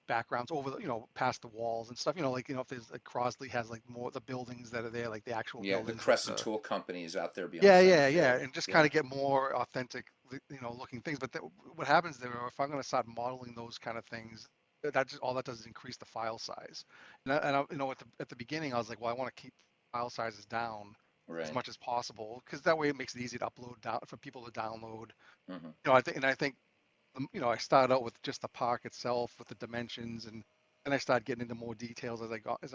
backgrounds over the, past the walls and stuff. Like, if there's like Crosley has like more the buildings that are there, like the actual Yeah, the buildings with Crescent the, Tool Company is out there beyond yeah, center yeah, yeah, field. and just kind Yeah, of get more authentic, looking things. But what happens there, if I'm going to start modeling those kind of things, that just all that does is increase the file size. At the beginning, I was like, well, I want to keep file sizes down as right. much as possible because that way it makes it easy to upload down for people to download. Hmm. I think I started out with just the park itself with the dimensions, and then I started getting into more details as I got as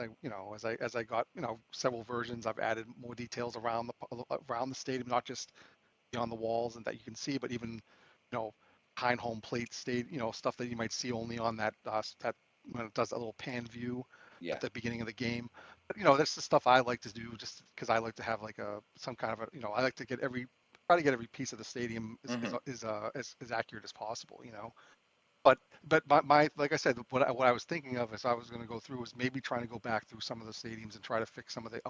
I got several versions. I've added more details around the stadium, not just beyond the walls and that you can see, but even behind home plate stuff that you might see only on that when it does that little pan view at Yeah. the beginning of the game. But that's the stuff I like to do just because I like to have like some kind of I like to try to get every piece of the stadium Hmm. as accurate as possible. But my like I said, what I was thinking of as I was going to go through was maybe trying to go back through some of the stadiums and try to fix some of the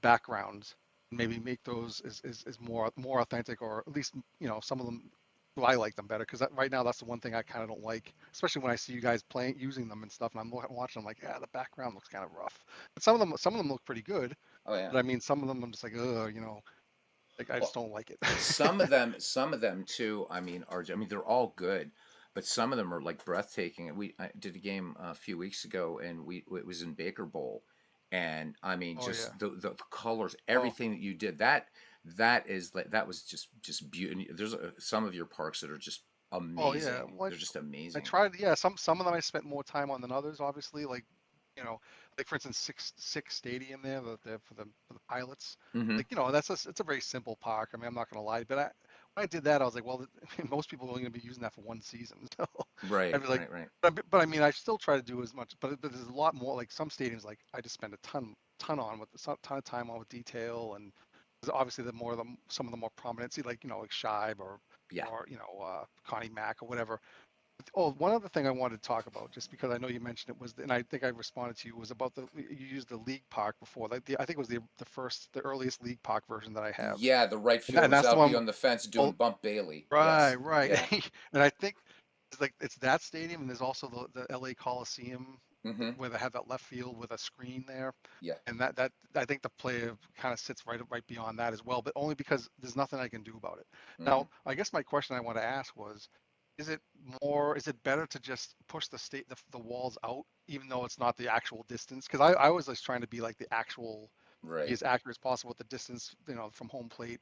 backgrounds, and maybe make those is more authentic, or at least some of them. Well, I like them better because right now that's the one thing I kind of don't like, especially when I see you guys playing using them and stuff, and I'm watching. I'm like, yeah, the background looks kind of rough. But some of them look pretty good. Oh yeah. But I mean, some of them I'm just like, like I just Well, don't like it. some of them too. I mean, they're all good, but some of them are like breathtaking. I did a game a few weeks ago, and it was in Baker Bowl, and I mean, Oh yeah. just the colors, Oh, everything that you did, that was just beautiful. There's some of your parks that are just oh yeah. amazing. Well, They're just I amazing. tried. Yeah, some of them I spent more time on than others. Obviously, you know, like for instance, six stadium there, for the pilots. Hmm. Like it's a very simple park. I mean, I'm not gonna lie, but when I did that, I was like, well, most people are only gonna be using that for one season. So I Right, was like, right, right. but I mean, I still try to do as much. But there's a lot more. Like some stadiums, like I just spend a ton on with a ton of time on with detail, and obviously some of the more prominent, see like Shibe Yeah. or Connie Mack or whatever. Oh, one other thing I wanted to talk about, just because I know you mentioned it, and I think I responded to you, was about you used the League Park before. Like I think it was the earliest League Park version that I have, Yeah, the right and fielder's that's the out one. beyond the fence doing Oh, bump Bailey. right, Yes. right. Yeah. And I think it's that stadium, and there's also the LA Coliseum Hmm. where they have that left field with a screen there, Yeah. and that I think the play kind of sits right beyond that as well, but only because there's nothing I can do about it. Hmm. Now, I guess my question I want to ask was, is it better to just push the walls out, even though it's not the actual distance? Because I was just trying to be like the actual, be Right. as accurate as possible with the distance, from home plate.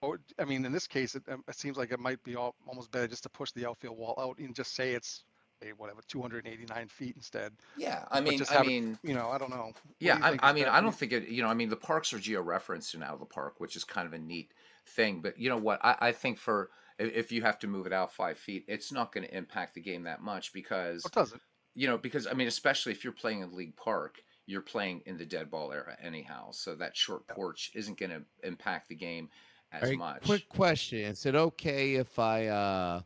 Or, I mean, in this case, it seems like it might be almost better just to push the outfield wall out and just say it's, whatever, 289 feet instead, Yeah. but just I have it, mean, I don't know. What do yeah. you think I is mean, better? I don't think it. I mean, the parks are geo-referenced and out of the park, which is kind of a neat thing. But you know what? I think for if you have to move it out 5 feet, it's not going to impact the game that much because It doesn't. because I mean, especially if you're playing in League Park, you're playing in the dead ball era anyhow. So that short Yeah. porch isn't going to impact the game All as right, much. quick question. Is it okay if I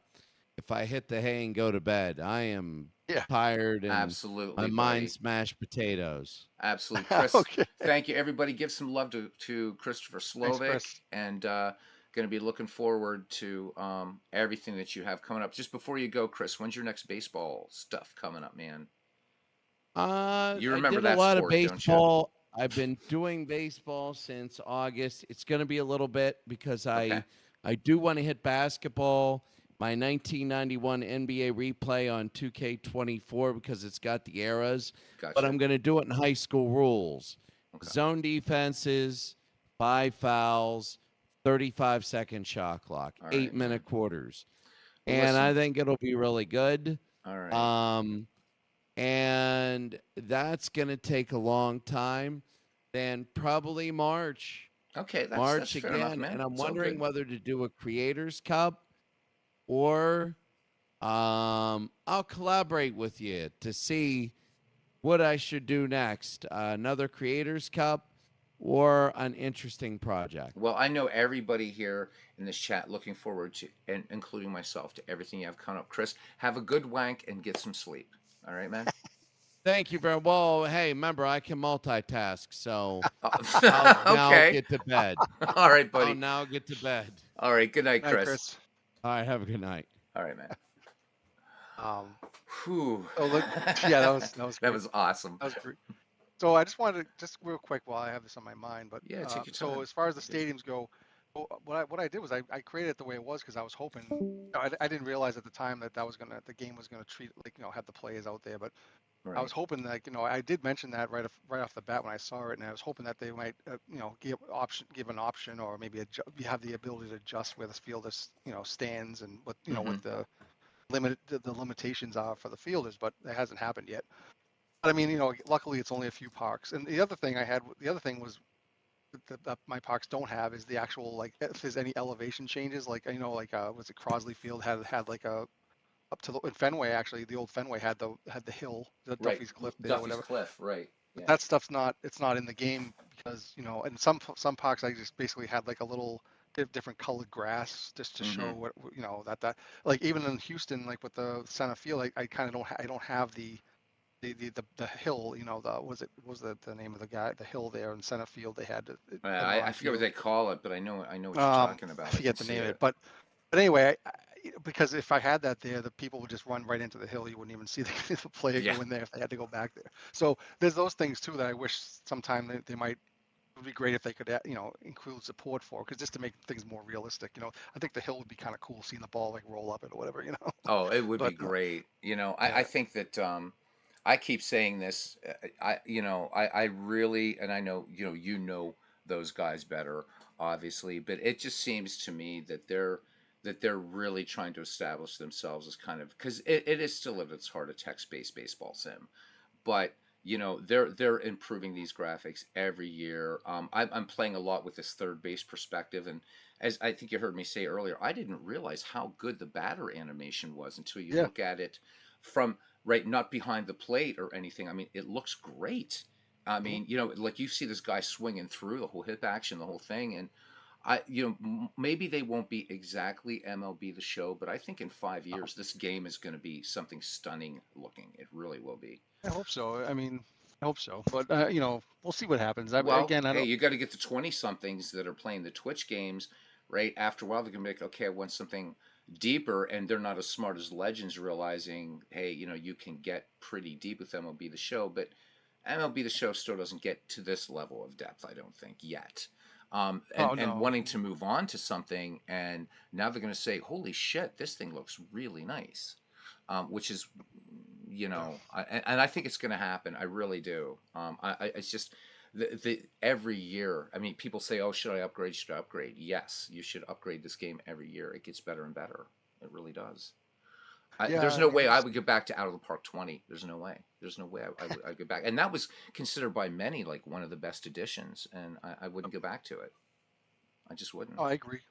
hit the hay and go to bed? I am Yeah. tired and my Absolutely, buddy. mind's mashed potatoes. Absolutely, Chris. Okay. Thank you, everybody. Give some love to Christopher Thanks, Slovick, Chris. and going to be looking forward to everything that you have coming up. Just before you go, Chris, when's your next baseball stuff coming up, man? You I remember did a that lot of sport, don't you? baseball. I've been doing baseball since August. It's going to be a little bit because Okay, I do want to hit basketball. My 1991 NBA replay on 2K24 because it's got the eras, but gotcha. I'm going to do it in high school rules. Okay, Zone defenses, 5 fouls, 35-second shot clock, all right, 8-minute man. quarters. Well, And I listen. think it'll be really good. All right. Um, and that's going to take a long time. Then probably March, Okay, that's March fair enough, again. And man. I'm It's all wondering good. whether to do a Creators Cup or I'll collaborate with you to see what I should do next. Another Creators Cup or an interesting project. Well, I know everybody here in this chat looking forward to, and including myself, to everything you have coming up. Chris, have a good wank and get some sleep. All right, man. Thank you very well. Hey, remember I can multitask, so I'll Oh, now okay. get to bed. All right, I'll buddy. now get to bed. All right. Good night, All right, Chris. Chris. All right, have a good night. All right, man. Um, Whew. so look, yeah, that was That great. was awesome. That was great. So I just wanted to just real quick while I have this on my mind, but Yeah, take your so time. as far as the Take your time. stadiums go, what I did was I created it the way it was because I was hoping. I didn't realize at the time that the game was gonna treat like have the players out there, but I was Right. hoping that I did mention that right off the bat when I saw it, and I was hoping that they might give an option or maybe you have the ability to adjust where the field is stands and Mm-hmm. what the limitations are for the fielders, but it hasn't happened yet. But I mean, luckily it's only a few parks. And the other thing was that my parks don't have is the actual like if there's any elevation changes. Like like was it Crosley Field had like a up to in Fenway actually the old Fenway had the hill, the Right. Duffy's Cliff there, Duffy's whatever. Cliff. Right. But Yeah. that stuff's not in the game because and some parks I just basically had like a little different colored grass just to Mm-hmm. show what that like even in Houston like with the center field I kind of I don't have the hill, the was the name of the guy, the hill there in center field. They had the I forget what non-field. they call it, but I know what you're talking I about. I can forget the see name of it, it. but anyway, because if I had that there, the people would just run right into the hill. You wouldn't even see the player Yeah. go in there if they had to go back there. So there's those things too that I wish sometime they might. It would be great if they could, include support for, because just to make things more realistic. I think the hill would be kind of cool, seeing the ball like roll up it or whatever. Oh, it would be But great. I yeah, think that I keep saying this. I really, and I know, those guys better, obviously, but it just seems to me that they're really trying to establish themselves as kind of because it is still at its heart a text-based baseball sim, but they're improving these graphics every year. I'm playing a lot with this third base perspective, and as I think you heard me say earlier, I didn't realize how good the batter animation was until you yeah, look at it from right, not behind the plate or anything. I mean, it looks great. I mhm. mean, like you see this guy swinging through the whole hip action, the whole thing, and maybe they won't be exactly MLB the Show, but I think in 5 years this game is going to be something stunning looking. It really will be. I hope so. I mean, I hope so. But we'll see what happens. Well, Again, I hey, don't. you got to get the 20 somethings that are playing the Twitch games, right? After a while, they're going to be like, okay, I want something deeper. And they're not as smart as Legends, realizing, hey, you can get pretty deep with MLB The Show, but MLB The Show still doesn't get to this level of depth, I don't think, yet. And, Oh and no. wanting to move on to something, and now they're going to say, holy shit, this thing looks really nice, which is Yeah. and I think it's going to happen. I really do. It's just the every year. I mean, people say, "Oh, should I upgrade? Should I upgrade?" Yes, you should upgrade this game every year. It gets better and better. It really does. Yeah. There's I no mean, way we'll I see. would go back to Out of the Park 20. There's no way. There's no way I'd go back. And that was considered by many like one of the best editions, and I wouldn't go back to it. I just wouldn't. Oh, I agree.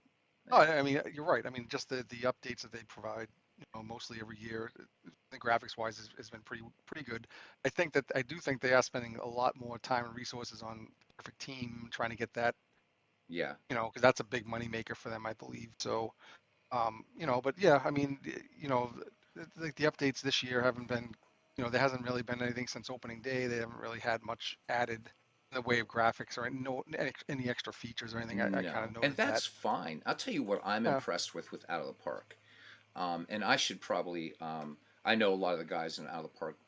Oh, Yeah. I mean, you're right. I mean, just the updates that they provide, mostly every year, the graphics wise has been pretty good. I do think they are spending a lot more time and resources on Perfect Team, trying to get that, Yeah. because that's a big money maker for them, I believe. So, but yeah, I mean, the updates this year haven't been, there hasn't really been anything since opening day. They haven't really had much added in the way of graphics or any extra features or anything. I kind of No, and noted that. that's fine. I'll tell you what I'm Yeah, impressed with Out of the Park. And I should probably, I know a lot of the guys in Out of the Park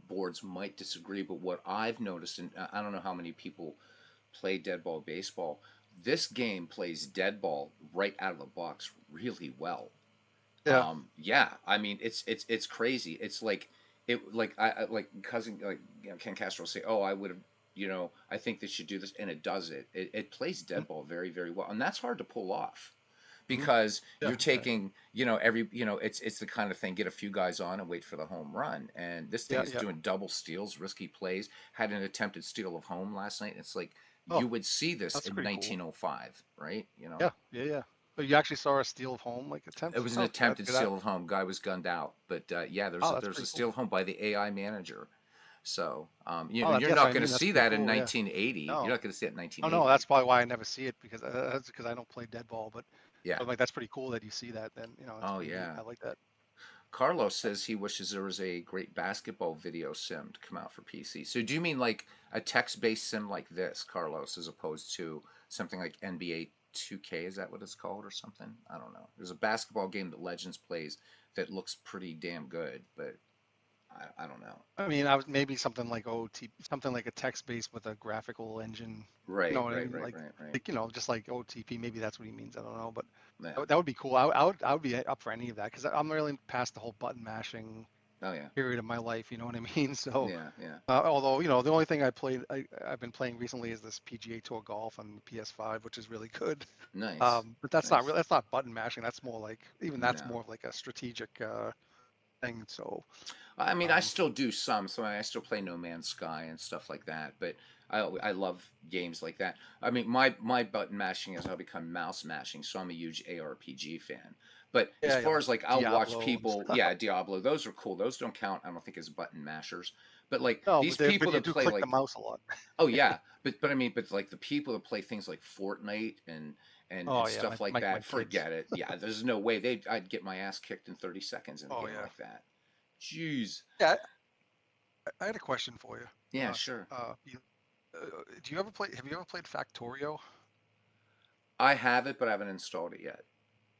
boards might disagree, but what I've noticed, and I don't know how many people play dead ball baseball, this game plays dead ball right out of the box really well. yeah, Yeah, I mean it's crazy. It's like like cousin like Ken Castro will say, "Oh, I would have, I think they should do this," and it does it. It plays dead ball very very well, and that's hard to pull off mhm, because yeah, you're taking, it's the kind of thing, get a few guys on and wait for the home run. And this thing yeah, is yeah. doing double steals, risky plays. Had an attempted steal of home last night. It's like Oh, you would see this that's in pretty cool. 1905, right? Yeah, yeah, yeah. But you actually saw a steal of home like It attempt. was an Oh, attempted that. steal of home. Guy was gunned out, but yeah, Oh, that's there's a pretty cool. steal of home by the AI manager. So, Oh, you're that's what not I going mean. to That's see pretty that in cool. Yeah. 1980. You're No. not going to see it in Oh no, 1980. that's probably why I never see it because that's because I don't play dead ball. But Yeah. like that's pretty cool that you see that. Then it's Oh pretty neat. yeah. I like that. Carlos says he wishes there was a great basketball video sim to come out for PC. So do you mean like a text-based sim like this, Carlos, as opposed to something like NBA 2K? Is that what it's called or something? I don't know. There's a basketball game that Legends plays that looks pretty damn good, but I don't know. I mean, I was maybe something like OOTP, something like a text based with a graphical engine. You know Right, what I right, mean? right, right, right. Just like OOTP. Maybe that's what he means. I don't know, but Yeah. that would be cool. I would be up for any of that because I'm really past the whole button mashing Oh yeah. period of my life. You know what I mean? So, Yeah, yeah. although the only thing I've been playing recently is this PGA Tour Golf on PS5, which is really good. Nice. But that's not Nice. really that's not button mashing. That's more like even that's No. more of like a strategic thing. So, I mean, I um, still do some, so I still play No Man's Sky and stuff like that. But I love games like that. I mean, my button mashing has now become mouse mashing, so I'm a huge ARPG fan. But as yeah, far like as like, I'll watch Diablo and people, stuff. yeah, Diablo, those are cool. Those don't count, I don't think, as button mashers. But like No, these but people you that do play click the like, mouse a lot. oh yeah, but I mean, but like the people that play things like Fortnite and Oh yeah, stuff like my that, kids. forget it. Yeah, there's no way I'd get my ass kicked in 30 seconds in a Oh game yeah. like that. Jeez. Yeah, I had a question for you. Yeah, sure. Do you ever play? Have you ever played Factorio? I have it, but I haven't installed it yet.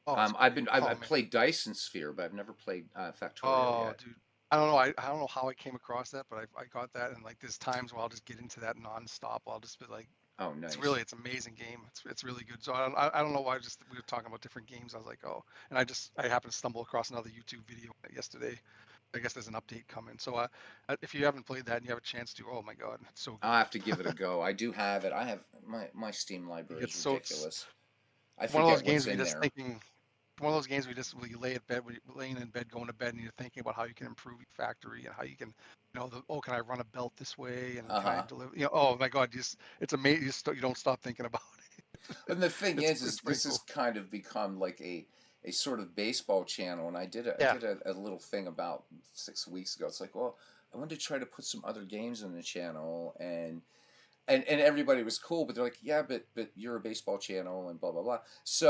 Oh, it's I've great. been Oh I've man. played Dyson Sphere, but I've never played Factorio Oh, yet. dude. I don't know. I don't know how I came across that, but I got that, and like there's times where I'll just get into that nonstop. I'll just be like, Oh, it's nice. really it's an amazing game. It's really good. So I don't know why. Just we were talking about different games. I was like, oh, and I happened to stumble across another YouTube video yesterday. I guess there's an update coming. So if you haven't played that and you have a chance to, oh my God, it's so I'll good. have to give it a go. I do have it. I have my Steam You library get is so it's ridiculous. I one of those forget what's games where in you're just there. thinking. One of those games where you lay at bed, when you're laying in bed, going to bed, and you're thinking about how you can improve your factory and how you can, can I run a belt this way and Uh can I huh. deliver? Oh my God, it's amazing. You don't stop thinking about it. And the thing is It's pretty this has cool. kind of become like a sort of baseball channel. And I Yeah, did a little thing about 6 weeks ago. It's like, well, I wanted to try to put some other games in the channel, and everybody was cool, but they're like, yeah, but you're a baseball channel and blah blah blah.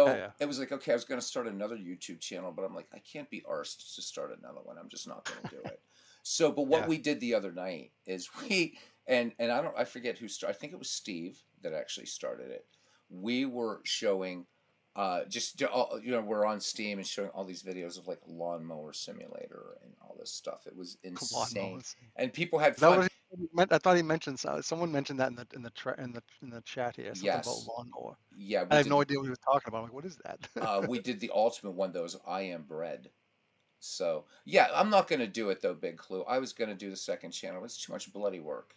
yeah, So yeah, it was like, okay, I was going to start another YouTube channel, but I'm like, I can't be arsed to start another one. I'm just not going to do it. So, but what yeah. we did the other night is and I forget who started. I think it was Steve that actually started it. We were showing. We're on Steam and showing all these videos of like lawnmower simulator and all this stuff. It was insane, Lawnmowers. and people had Is that fun. what he meant? I thought he mentioned someone mentioned that in the chat here, something about Yes, lawnmower. yeah, I have no idea what he was talking about. I'm like, what is that? we did the ultimate one. Those I am bread. So yeah, I'm not gonna do it though. Big clue. I was gonna do the second channel. It's too much bloody work.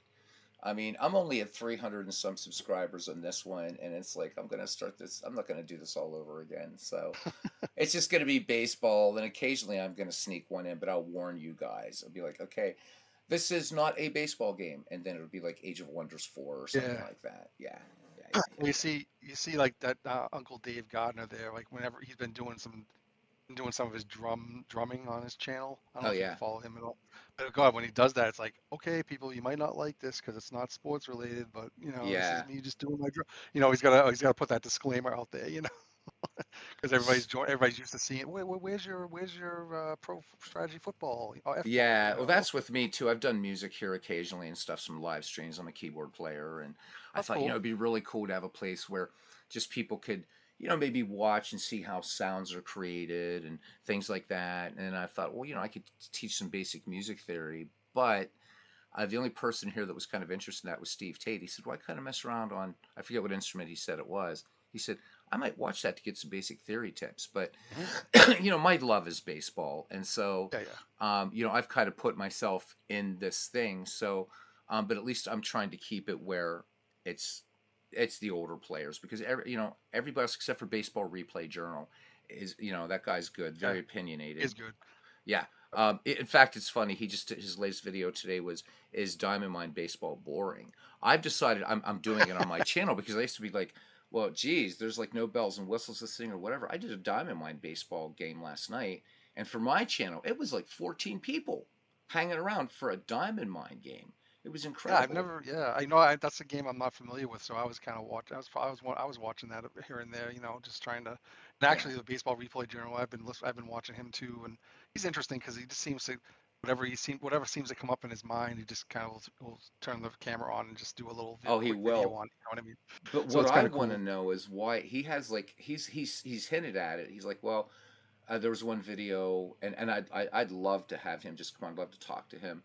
I mean, I'm only at 300 and some subscribers on this one, and it's like I'm gonna start this. I'm not gonna do this all over again. So it's just gonna be baseball. Then occasionally I'm gonna sneak one in, but I'll warn you guys. I'll be like, okay, this is not a baseball game, and then it'll be like Age of Wonders 4 or something Yeah. like that. Yeah, yeah, yeah, yeah, You yeah. see like that Uncle Dave Gardner there, like whenever he's been doing some of his drumming on his channel. I don't Oh know if you yeah, follow him at all. But God, when he does that, it's like, okay, people, you might not like this because it's not sports related, but this is yeah. me just doing my drum. He's got to put that disclaimer out there, because everybody's used to seeing, where's your pro strategy football, F ball, Yeah, well, that's with me too. I've done music here occasionally and stuff, some live streams. I'm a keyboard player, and I That's thought, cool. it'd be really cool to have a place where just people could, maybe watch and see how sounds are created and things like that. And I thought, well, I could teach some basic music theory, but the only person here that was kind of interested in that was Steve Tate. He said, "Well, I kind of mess around on, I forget what instrument he said it was." He said, "I might watch that to get some basic theory tips." But, Hmm. my love is baseball. And so, Yeah, yeah, I've kind of put myself in this thing. So, but at least I'm trying to keep it where it's, it's the older players because everybody else except for Baseball Replay Journal is, that guy's good, yeah. very opinionated. Is good. Yeah. In fact, it's funny. His latest video today was, "Is Diamond Mine baseball boring?" I've decided I'm doing it on my channel because I used to be like, well, geez, there's like no bells and whistles this thing or whatever. I did a Diamond Mine baseball game last night, and for my channel, it was like 14 people hanging around for a Diamond Mine game. It was Yeah, I've incredible. never. Yeah, I know. That's a game I'm not familiar with, so I was kind of watching. I was watching that here and there. Just trying to. And Yeah. actually, the Baseball Replay Journal. I've been watching him too, and he's interesting because he just seems to whatever seems to come up in his mind, he just kind of will turn the camera on and just do a little Oh, he quick video will. on. You know what I mean? But So what it's I kind of want to cool. know is why he has like he's hinted at it. He's like, well, there was one video, and I'd love to have him just come on. I'd love to talk to him.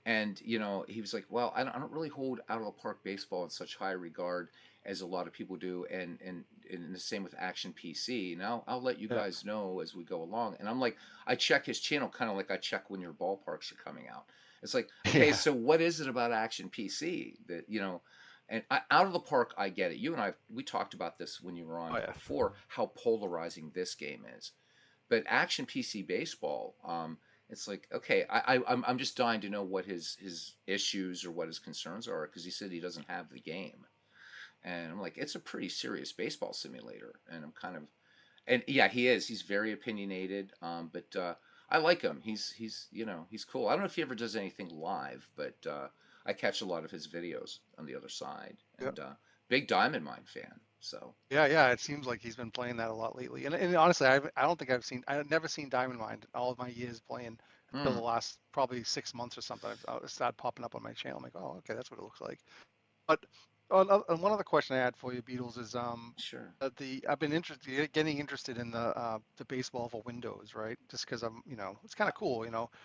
And he was like, well, I don't really hold out of the park baseball in such high regard as a lot of people do, and the same with Action PC. Now I'll let you Yeah. guys know as we go along. And I'm like, I check his channel kind of like I check when your ballparks are coming out. It's like, okay, Yeah. so what is it about Action PC that And out of the park, I get it. You and I, we talked about this when you were Oh on yeah. before, how polarizing this game is. But Action PC Baseball, it's like, okay, I'm just dying to know what his issues or what his concerns are, because he said he doesn't have the game, and I'm like, it's a pretty serious baseball simulator, and I'm kind of, and yeah, he is. He's very opinionated, but I like him. He's cool. I don't know if he ever does anything live, but I catch a lot of his videos on the other side, Yeah. and big Diamond Mine fan. So Yeah, yeah, it seems like he's been playing that a lot lately. And honestly, I don't think I've never seen Diamond Mine all of my years playing until hmm, the last probably 6 months or something. It started popping up on my channel. I'm like, oh, okay, that's what it looks like. But and one other question I had for you, Beatles, is sure, I've been getting interested in the baseball for Windows, right? Just because it's kind uh, of cool.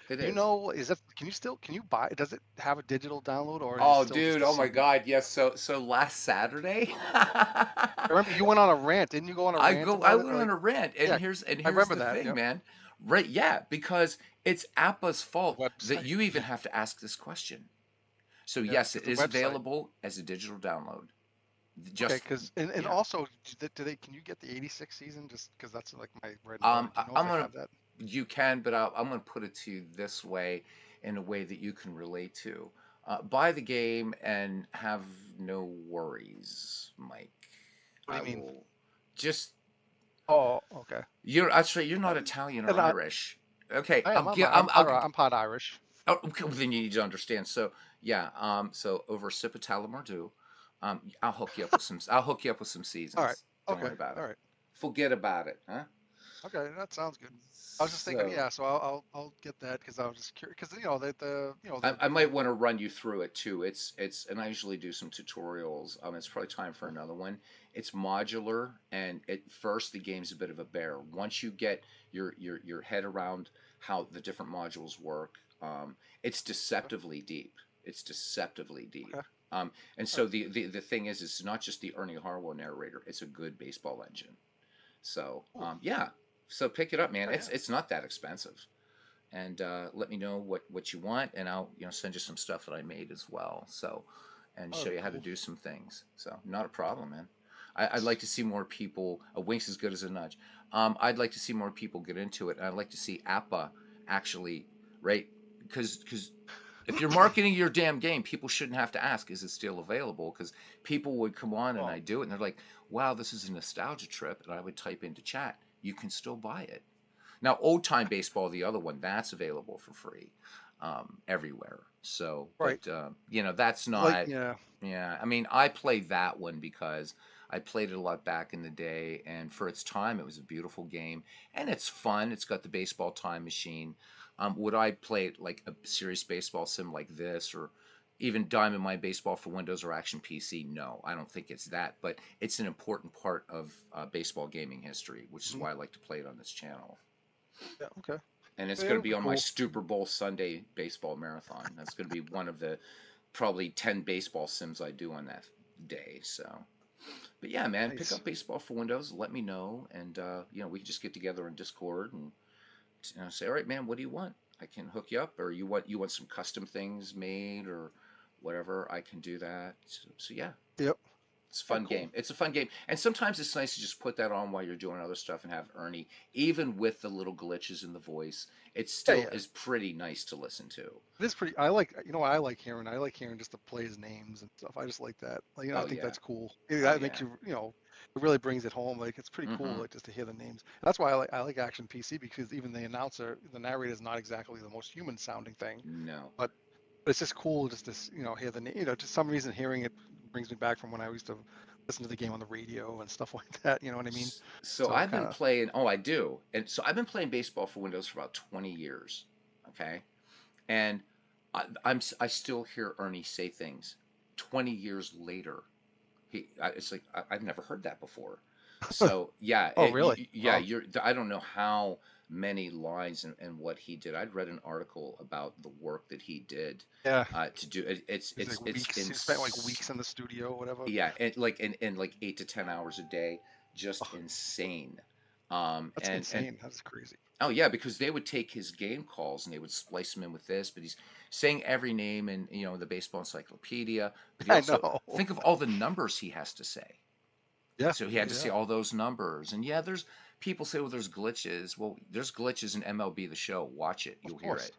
it Do you is. know, can you buy? Does it have a digital download or is it Oh, still just dude! a Oh my CD? God! Yes. So last Saturday, I remember you went on a rant. Didn't you go on a rant I about it? went on Like, a rant, and yeah, I here's remember the that. thing, Yep. man. Right? Yeah, because it's Appa's The fault that website. you even have to ask this question. So Yeah, yes, because it the is website. available as a digital download. Okay, Just because and yeah. also, can you get the '86 season? Just because that's like my bread and butter. Do you know if I'm they gonna have that? you can, but I'm gonna put it to you this way, in a way that you can relate to. Buy the game and have no worries, Mike. What do I you mean? will just Oh, okay. you're not Italian or And Irish. Okay, I I'll am. give I'll I'm part Irish. oh, okay, well, then you need to understand. So yeah, so over a sip of Talamardu, I'll hook you up with some. I'll hook you up with some All right. seasons. Don't Okay. worry about All it. right. Forget about it, huh? Okay. That sounds good. I was just thinking, So yeah. So I'll get that because I was just curious because the I might want to run you through it too. And I usually do some tutorials. It's probably time for another one. It's modular, and at first the game's a bit of a bear. Once you get your head around how the different modules work, it's deceptively deep. It's deceptively deep. okay. And All right. so the thing is, it's not just the Ernie Harwell narrator. It's a good baseball engine. So Cool. yeah. So pick it up, man. Okay. Yeah. It's not that expensive, and let me know what you want, and I'll send you some stuff that I made as well. So, and Oh, show that'd you be how to cool. do some things. So, not a problem, man. I'd like to see more people. A wink's as good as a nudge. I'd like to see more people get into it, and I'd like to see Appa actually, right? Because if you're marketing your damn game, people shouldn't have to ask, is it still available? Because people would come on and Well, I do it, and they're like, wow, this is a nostalgia trip, and I would type into chat, you can still buy it. Now, Old Time Baseball, the other one, that's available for free everywhere. So, right. but that's Like, not. yeah. Yeah, I mean, I played that one because I played it a lot back in the day, and for its time, it was a beautiful game, and it's fun. It's got the baseball time machine. Would I play it like a serious baseball sim like this, or even Diamond My Baseball for Windows or Action PC? No, I don't think it's that, but it's an important part of baseball gaming history, which is Mhm. why I like to play it on this channel. Yeah. Okay. And it's Yeah, going to it'll be be on my cool. Super Bowl Sunday baseball marathon. That's going to be one of the probably 10 baseball sims I do on that day. So, but yeah, man, pick Nice. up baseball for Windows. Let me know, and we can just get together in Discord and say, all right, man, what do you want? I can hook you up, or you want some custom things made or whatever. I can do that. So yeah, Yep. it's a All right. fun Cool. game. It's a fun game. And sometimes it's nice to just put that on while you're doing other stuff and have Ernie, even with the little glitches in the voice, it Yeah. still Yeah. is pretty nice to listen to. It is pretty. I like. What I like hearing. I like hearing just the players' names and stuff. I just like that. Like, I Oh think yeah. that's cool. Oh That makes yeah. you. It really brings it home. Like, it's pretty cool. Mm-hmm. Like, just to hear the names. And that's why I like Action PC because even the narrator is not exactly the most human sounding thing, No. but But it's just cool just to hear the just some reason hearing it brings me back from when I used to listen to the game on the radio and stuff like that. You know what I mean? So So I've been kind of playing. Oh, I do. And so I've been playing baseball for Windows for about 20 years. Okay, and I still hear Ernie say things 20 years later. It's like I've never heard that before. So yeah, oh really? yeah, Oh you're. I don't know how many lines and what he did. I'd read an article about the work that he did yeah. to do it. It's like It's weeks. in He spent like weeks in the studio, whatever. yeah, and like in like 8 to 10 hours a day, just Oh, insane. that's And insane. That's crazy. oh yeah, because they would take his game calls and they would splice him in with this, but he's saying every name in the baseball encyclopedia. But he I also know. think of all the numbers he has to say. Yeah, So he had to say yeah. all those numbers. And yeah, there's people say, well, there's glitches. Well, there's glitches in MLB the Show. Watch it, Of you'll hear course. it.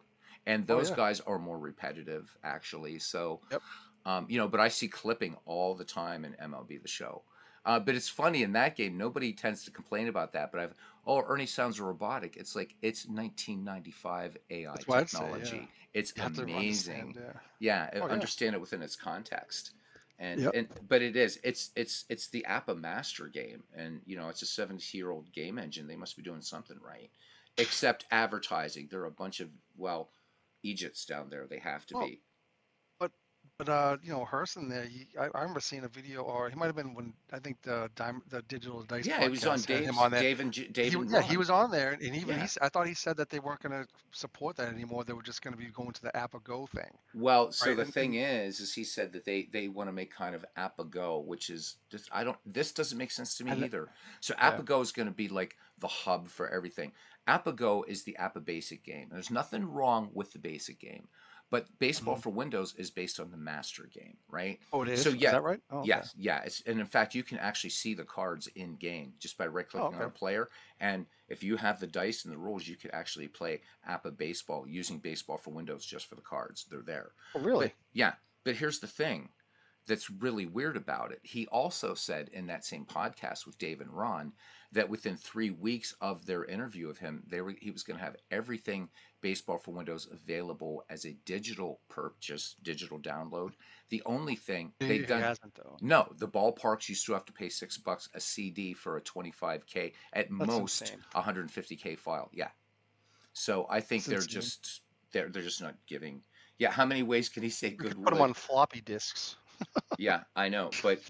And Oh those yeah. guys are more repetitive, actually. So Yep. but I see clipping all the time in MLB The Show. But it's funny in that game, nobody tends to complain about that. But Ernie sounds robotic. It's like it's 1995 AI That's what I'd say. Yeah. technology. It's You have to understand. amazing. Yeah. Yeah, Oh yeah. understand it within its context. Yep. But it's the APA master game, and it's a 70-year-old game engine. They must be doing something right, except advertising. There are a bunch of Egypts down there. They have to Well, be. but Herson there. I remember seeing a video, or he might have been when I think the Digital Dice Yeah, he was on podcast had him on there. Dave and He Ron. was on there, and even Yeah. I thought he said that they weren't going to support that anymore. They were just going to be going to the AppleGo thing, Well, so right? the thing And is he said that they want to make kind of ApaGo, which is just I don't this doesn't make sense to me and either. So yeah. ApaGo is going to be like the hub for everything. ApaGo is the Appa Basic game. There's nothing wrong with the basic game, but Baseball Mhm. for Windows is based on the master game, right? Oh, it So is. Is yeah, that right? Oh, okay. yes, and in fact you can actually see the cards in game just by right Oh, clicking on okay. a player. And if you have the dice and the rules, you could actually play Appa Baseball using Baseball for Windows just for the cards. They're there. Oh, But really? yeah, but here's the thing that's really weird about it. He also said in that same podcast with Dave and Ron that within 3 weeks of their interview of him, he was going to have everything Baseball for Windows available as a digital purchase, digital download. The only thing they've He done. hasn't though. No, the ballparks you still have to pay $6 a CD for a 25K, at That's most insane. 150K file. Yeah, so I think That's insane. they're just not giving. Yeah, how many ways can he say We could put them Goodwood? on floppy disks. Yeah, I know, but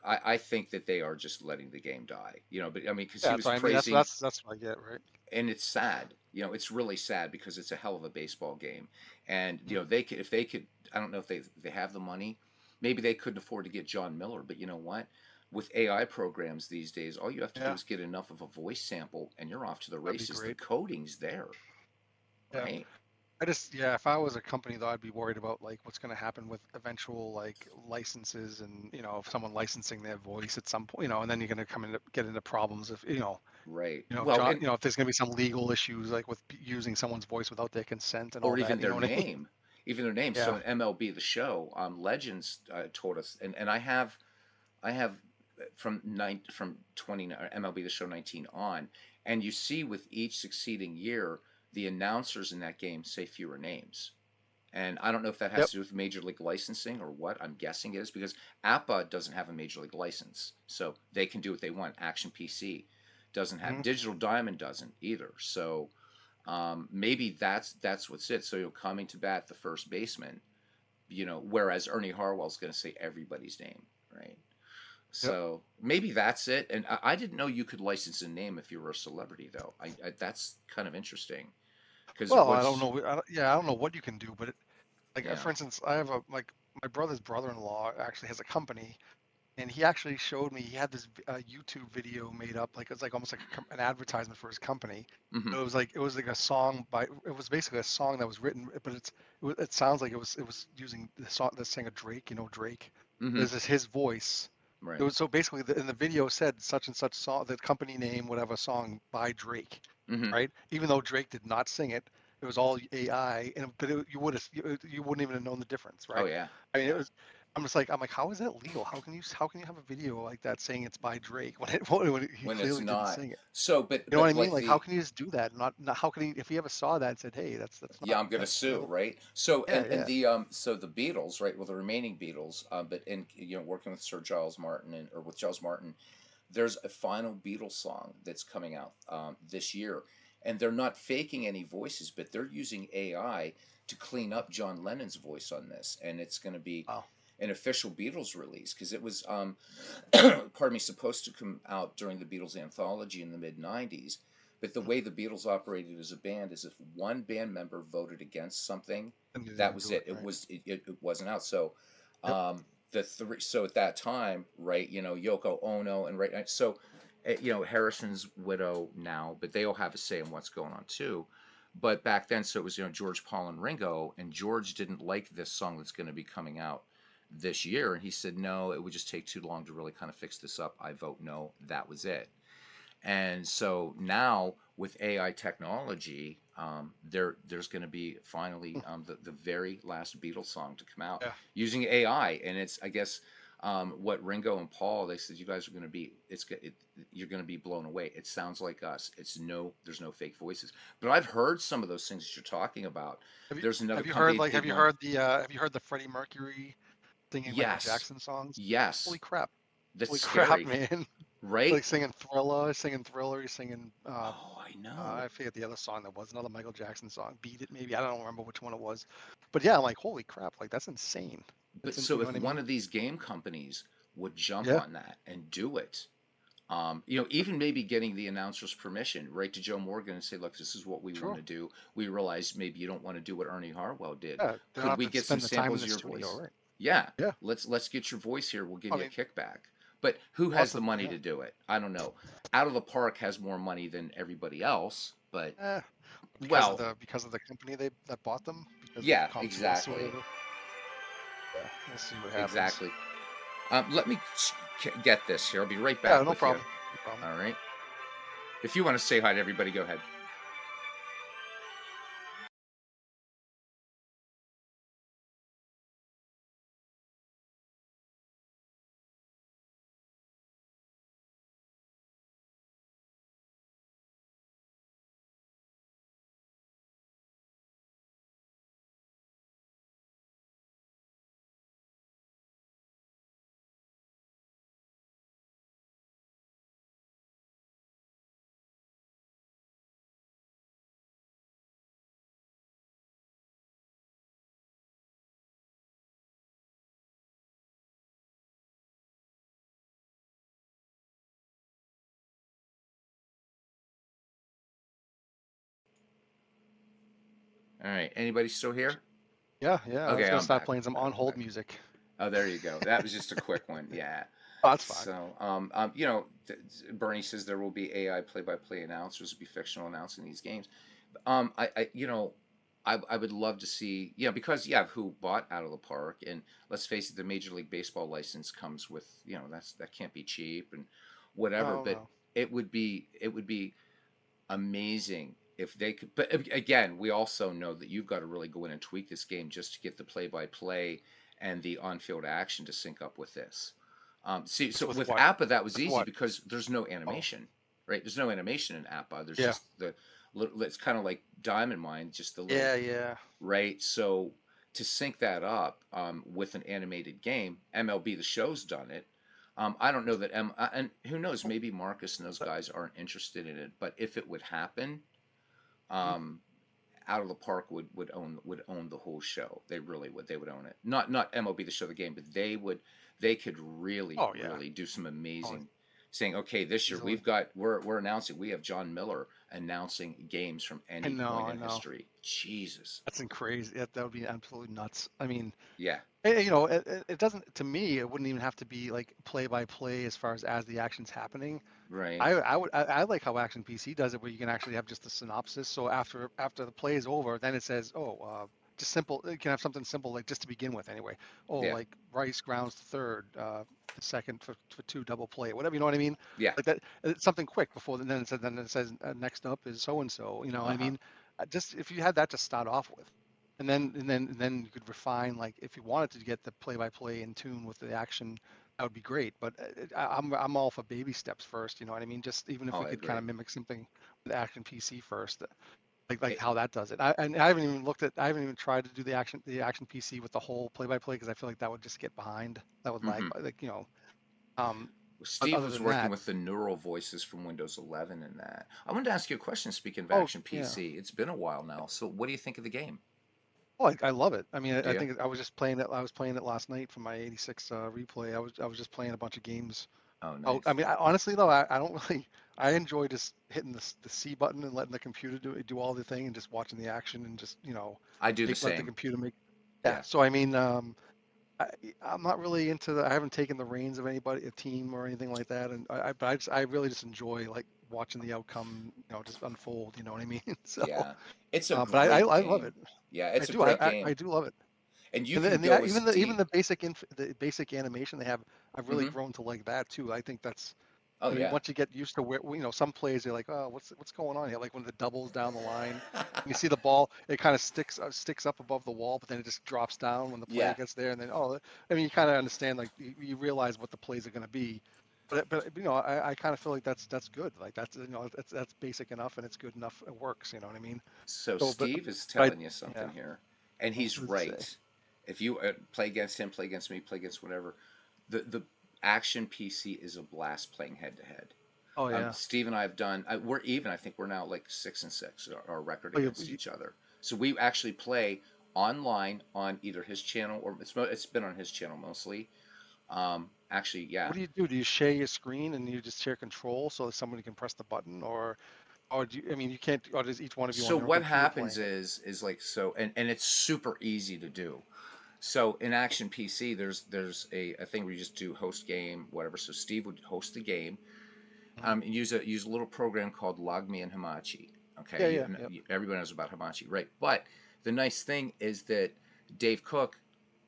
I think that they are just letting the game die. But I mean, because Yeah, he that's was what I mean. praising, That's what I get, right? and it's sad. It's really sad because it's a hell of a baseball game, and Mm. they could if they could. I don't know if they have the money. Maybe they couldn't afford to get John Miller, but you know what? With AI programs these days, all you have to do Yeah, is get enough of a voice sample, and you're off to the that'd be races. The great. coding's there, Yeah. right? Yeah, if I was a company though, I'd be worried about like what's going to happen with eventual like licenses and if someone licensing their voice at some point, and then you're going to get into problems if Right. if Well, John, and if there's going to be some legal issues like with using someone's voice without their consent and or all even that, you know their what I mean? name, even their name. So Yeah. in MLB the Show, Legends told us, and I have from 20 MLB the Show 19 on, and you see with each succeeding year, the announcers in that game say fewer names. And I don't know if that has Yep. to do with major league licensing or what. I'm guessing it is because APA doesn't have a major league license, so they can do what they want. Action PC doesn't have. Hmm. Digital Diamond doesn't either. So maybe that's what's it. So you're coming to bat the first baseman, whereas Ernie Harwell's going to say everybody's name, right? Yep. So maybe that's it. And I didn't know you could license a name if you were a celebrity, though. That's kind of interesting because Well, I don't what's know. Yeah, I don't know what you can do, but like yeah. for instance, I have my brother's brother-in-law actually has a company. And he actually showed me he had this YouTube video made up like it's like almost like an advertisement for his company. Hmm. It was like a song by it was basically a song that was written, but it sounds like it was using the singer Drake, Drake. Hmm. This is his voice. It Right. was so basically in the video said such and such song, the company name, whatever song by Drake, Hmm. right? Even though Drake did not sing it, it was all AI, but you wouldn't even have known the difference, Oh right? yeah. I mean, it Yeah. was. I'm like, how is that legal? How can you have a video like that saying it's by Drake when when he when it's clearly didn't not. sing it? So, You know what I but mean? like Like, how the can you just do that? Not how can he, if he ever saw that and said, hey, that's yeah, not, I'm gonna that's, you sue, know, right? So yeah, and yeah. the so the Beatles, right? Well, the remaining Beatles, but in working with Sir Giles Martin or with Giles Martin, there's a final Beatles song that's coming out this year, and they're not faking any voices, but they're using AI to clean up John Lennon's voice on this, and it's going to be Wow. an official Beatles release because it was, pardon me, supposed to come out during the Beatles anthology in the mid '90s. But the way the Beatles operated as a band is if one band member voted against something, And you that didn't was do it it. It right. was it wasn't out. So Yep. the three so at that time, right, Yoko Ono and right so Harrison's widow now, but they all have a say in what's going on too. But back then, so it was George, Paul, and Ringo, and George didn't like this song that's going to be coming out this year, and he said no, it would just take too long to really kind of fix this up. I vote no. That was it. And so now with AI technology, there's going to be finally the very last Beatles song to come out Yeah. using AI, and it's I guess what Ringo and Paul they said you guys are going to be you're going to be blown away. It sounds like us. There's no fake voices. But I've heard some of those things that you're talking about. There's another Have you heard company like that did one. have you heard the Freddie Mercury singing Michael Yes, Jackson songs? Holy yes, crap. that's Holy crap, scary, man. right? Like singing Thriller, singing Oh, I know. I forget the other song that was another Michael Jackson song. Beat It, maybe. I don't remember which one it was. But yeah, I'm like, holy crap, like that's insane. But You so know if what I one mean? of these game companies would jump Yeah, on that and do it, even maybe getting the announcer's permission, right to Joe Morgan and say, look, this is what we want sure. to do. We realize maybe you don't want to do what Ernie Harwell did. Yeah, they don't Could have we to get some spend the time in samples the of your studio, voice? right? Yeah, Yeah. let's get your voice here. We'll give I you a mean, kickback. But who has plus the the money yeah. to do it? I don't know. Out of the Park has more money than everybody else, but Eh, well, because of the company that bought them, because of yeah, Comcast or exactly, whatever. Yeah, we'll see what happens. exactly. Let me get this here. I'll be right Yeah, back no with you. problem. No problem. All right. If you want to say hi to everybody, go ahead. All right. Anybody still here? Yeah, yeah. I was Okay, gonna I'm start back. playing some I'm on back. I'm hold back. music. Oh, there you go. That was just a quick one. Yeah. Oh, that's fine. So, Bernie says there will be AI play-by-play announcers, will be fictional announcing these games. I would love to see, because who bought Out of the Park, and let's face it, the Major League Baseball license comes with, that can't be cheap and whatever. No, But no. it would be amazing if they could. But again, we also know that you've got to really go in and tweak this game just to get the play-by-play and the on-field action to sync up with this. See, so With with what? Appa that was With easy what? because there's no Oh, animation, right? There's no animation in Appa. There's yeah, just it's kind of like Diamond Mine, just the little, yeah, yeah. right? So to sync that up with an animated game, MLB The Show's done it. I don't know that and who knows? Maybe Marcus and those That- guys aren't interested in it. But if it would happen, mhm. um, Out of the Park would own the whole show. They really would. They would own it. Not MLB The Show the game, but they could really Oh, yeah. really do some Oh, amazing. Saying, okay, this year easily. we're announcing we have John Miller announcing games from any point I in know. history. Jesus, That's crazy. That would be absolutely nuts. I mean, yeah, it doesn't. To me, it wouldn't even have to be like play by play as far as the action's happening. right, I like how Action PC does it, where you can actually have just a synopsis. So after the play is over, then it says, oh, just simple. You can have something simple like just to begin with anyway. Oh, yeah, like Rice grounds to third, the second for two double play, whatever. You know what I mean? yeah, Like that. It's something quick before then it says next up is so and so. You know, uh I huh. mean, just if you had that to start off with. and then you could refine, like if you wanted to get the play-by-play in tune with the action, that would be great. But I'm all for baby steps first. You know what I mean? Just even if Oh, we I could kind agree. of mimic something with Action PC first, like It, how that does it. I haven't even looked at. I haven't even tried to do the Action PC with the whole play-by-play because I feel like that would just get behind. That would lag. mhm. Like um, but Steve other was than working that, with the neural voices from Windows 11 and that. I wanted to ask you a question. Speaking of oh Action yeah. PC, it's been a while now. So, what do you think of the game? Oh, I love it. I mean, Do I you? think I was just playing it. I was playing it last night for my 86 replay. I was just playing a bunch of games. Oh, Oh, I nice. mean, honestly though, I don't really. I enjoy just hitting the C button and letting the computer do all the thing and just watching the action and just I do the let the same. computer make. Yeah. Yeah. So I mean, I, I'm not really into the. I haven't taken the reins of anybody, a team or anything like that, and but I really just enjoy like watching the outcome, just unfold. You know what I mean? So, Yeah. It's a but I great I love game. it. Yeah, I it's a do. great I game. do love it. And you And the, can and the go as even deep. the basic animation they have, I've really Hmm. grown to like that too. I think that's, Oh, I mean, yeah. once you get used to where, some plays you're like, oh, what's going on here? Like when the doubles down the line, you see the ball, it kind of sticks up above the wall, but then it just drops down when the player Yeah. gets there, and then I mean, you kind of understand, like you realize what the plays are going to be. But I kind of feel like that's good. Like that's basic enough and it's good enough. It works. You know what I mean? So So, Steve is but telling you something yeah, here, and what he's does it say? right. If you play against him, play against me, play against whatever, the Action PC is a blast playing head to head. Oh yeah. Steve and I have done. We're even. I think we're now like 6-6, our record Oh, against each other. So we actually play online on either his channel or it's been on his channel mostly. Actually, yeah. what do you do? Do you share your screen and you just share control so that somebody can press the button, or do you, I mean, you can't, or does each one of you on So your own what computer happens playing it? is like so, and it's super easy to do. So in Action PC, there's a thing where you just do host game, whatever. So Steve would host the game, Mhm. and use a little program called LogMe and Hamachi. Yeah, Okay, yeah, yep. everybody knows about Hamachi, right? But the nice thing is that Dave Cook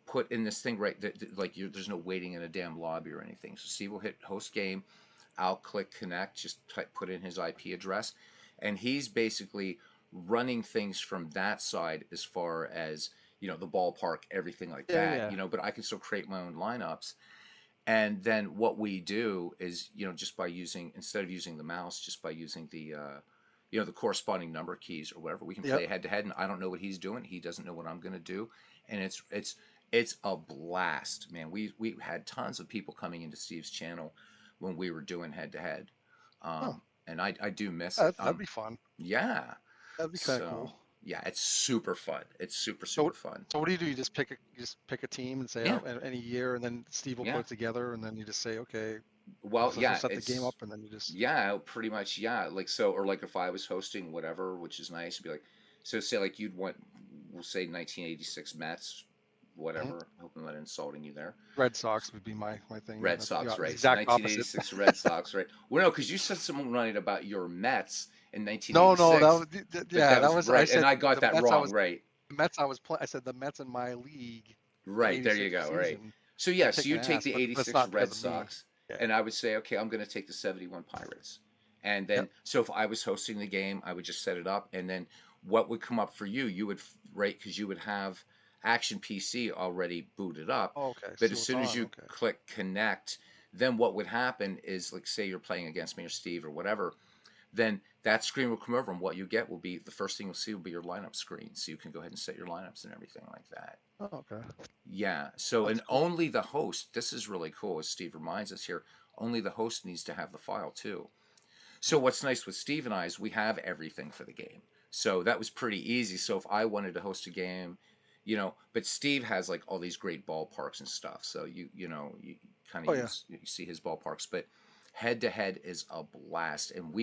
put in this thing right that like there's no waiting in a damn lobby or anything. So Steve will hit host game. I'll click connect, just put in his IP address, and he's basically running things from that side as far as the ballpark, everything like Yeah, that. yeah, But I can still create my own lineups, and then what we do is just by using instead of using the mouse, just by using the corresponding number keys or whatever, we can yep. play head to head, and I don't know what he's doing, he doesn't know what I'm going to do, and it's a blast, man. We had tons of people coming into Steve's channel when we were doing head to head, Huh. and I do miss it. That'd be fun. Yeah. That'd be kind of So cool. yeah, it's super fun. It's super So, super fun. so what do? You just pick a team and say, Yeah. any year, and then Steve will put Yeah. it together, and then you just say, okay, Well, we'll yeah, set the game it's up, and then you just. yeah, pretty much, yeah. Like so, or like if I was hosting whatever, which is nice, it'd be like, so say like you'd want, we'll say 1986 Mets, Mhm. whatever. I hope I'm not insulting you there. Red Sox would be my thing. Yeah, Red that's Sox, the right? So exact opposite. 1986 Red Sox, right? Well, no, because you said someone running about your Mets in No, that 1986, was but yeah, that that was was. I right, and said I got the that Mets. wrong, right? The Mets I was playing. I said the Mets in my league, the Right, there you '86 go, right. season. So They're yeah, so kicking you take ass, the but it's 86 not because Red of me. Sox, Yeah. and I would say, okay, I'm going to take the 71 Pirates. And then, Yep. so if I was hosting the game, I would just set it up, and then what would come up for you, you would, right, because you would have Action PC already booted up, Oh, okay. but See as what's soon as on. you Okay. click connect, then what would happen is, like, say you're playing against me or Steve or whatever, then that screen will come over, and what you get will be the first thing you'll see will be your lineup screen, so you can go ahead and set your lineups and everything like that. Oh, okay. Yeah. So, That's and cool. only the host, this is really cool, as Steve reminds us here, only the host needs to have the file too. So, what's nice with Steve and I is we have everything for the game. So, that was pretty easy. So, if I wanted to host a game, but Steve has like all these great ballparks and stuff. So, you kind of Oh yeah. you see his ballparks, but head to head is a blast. And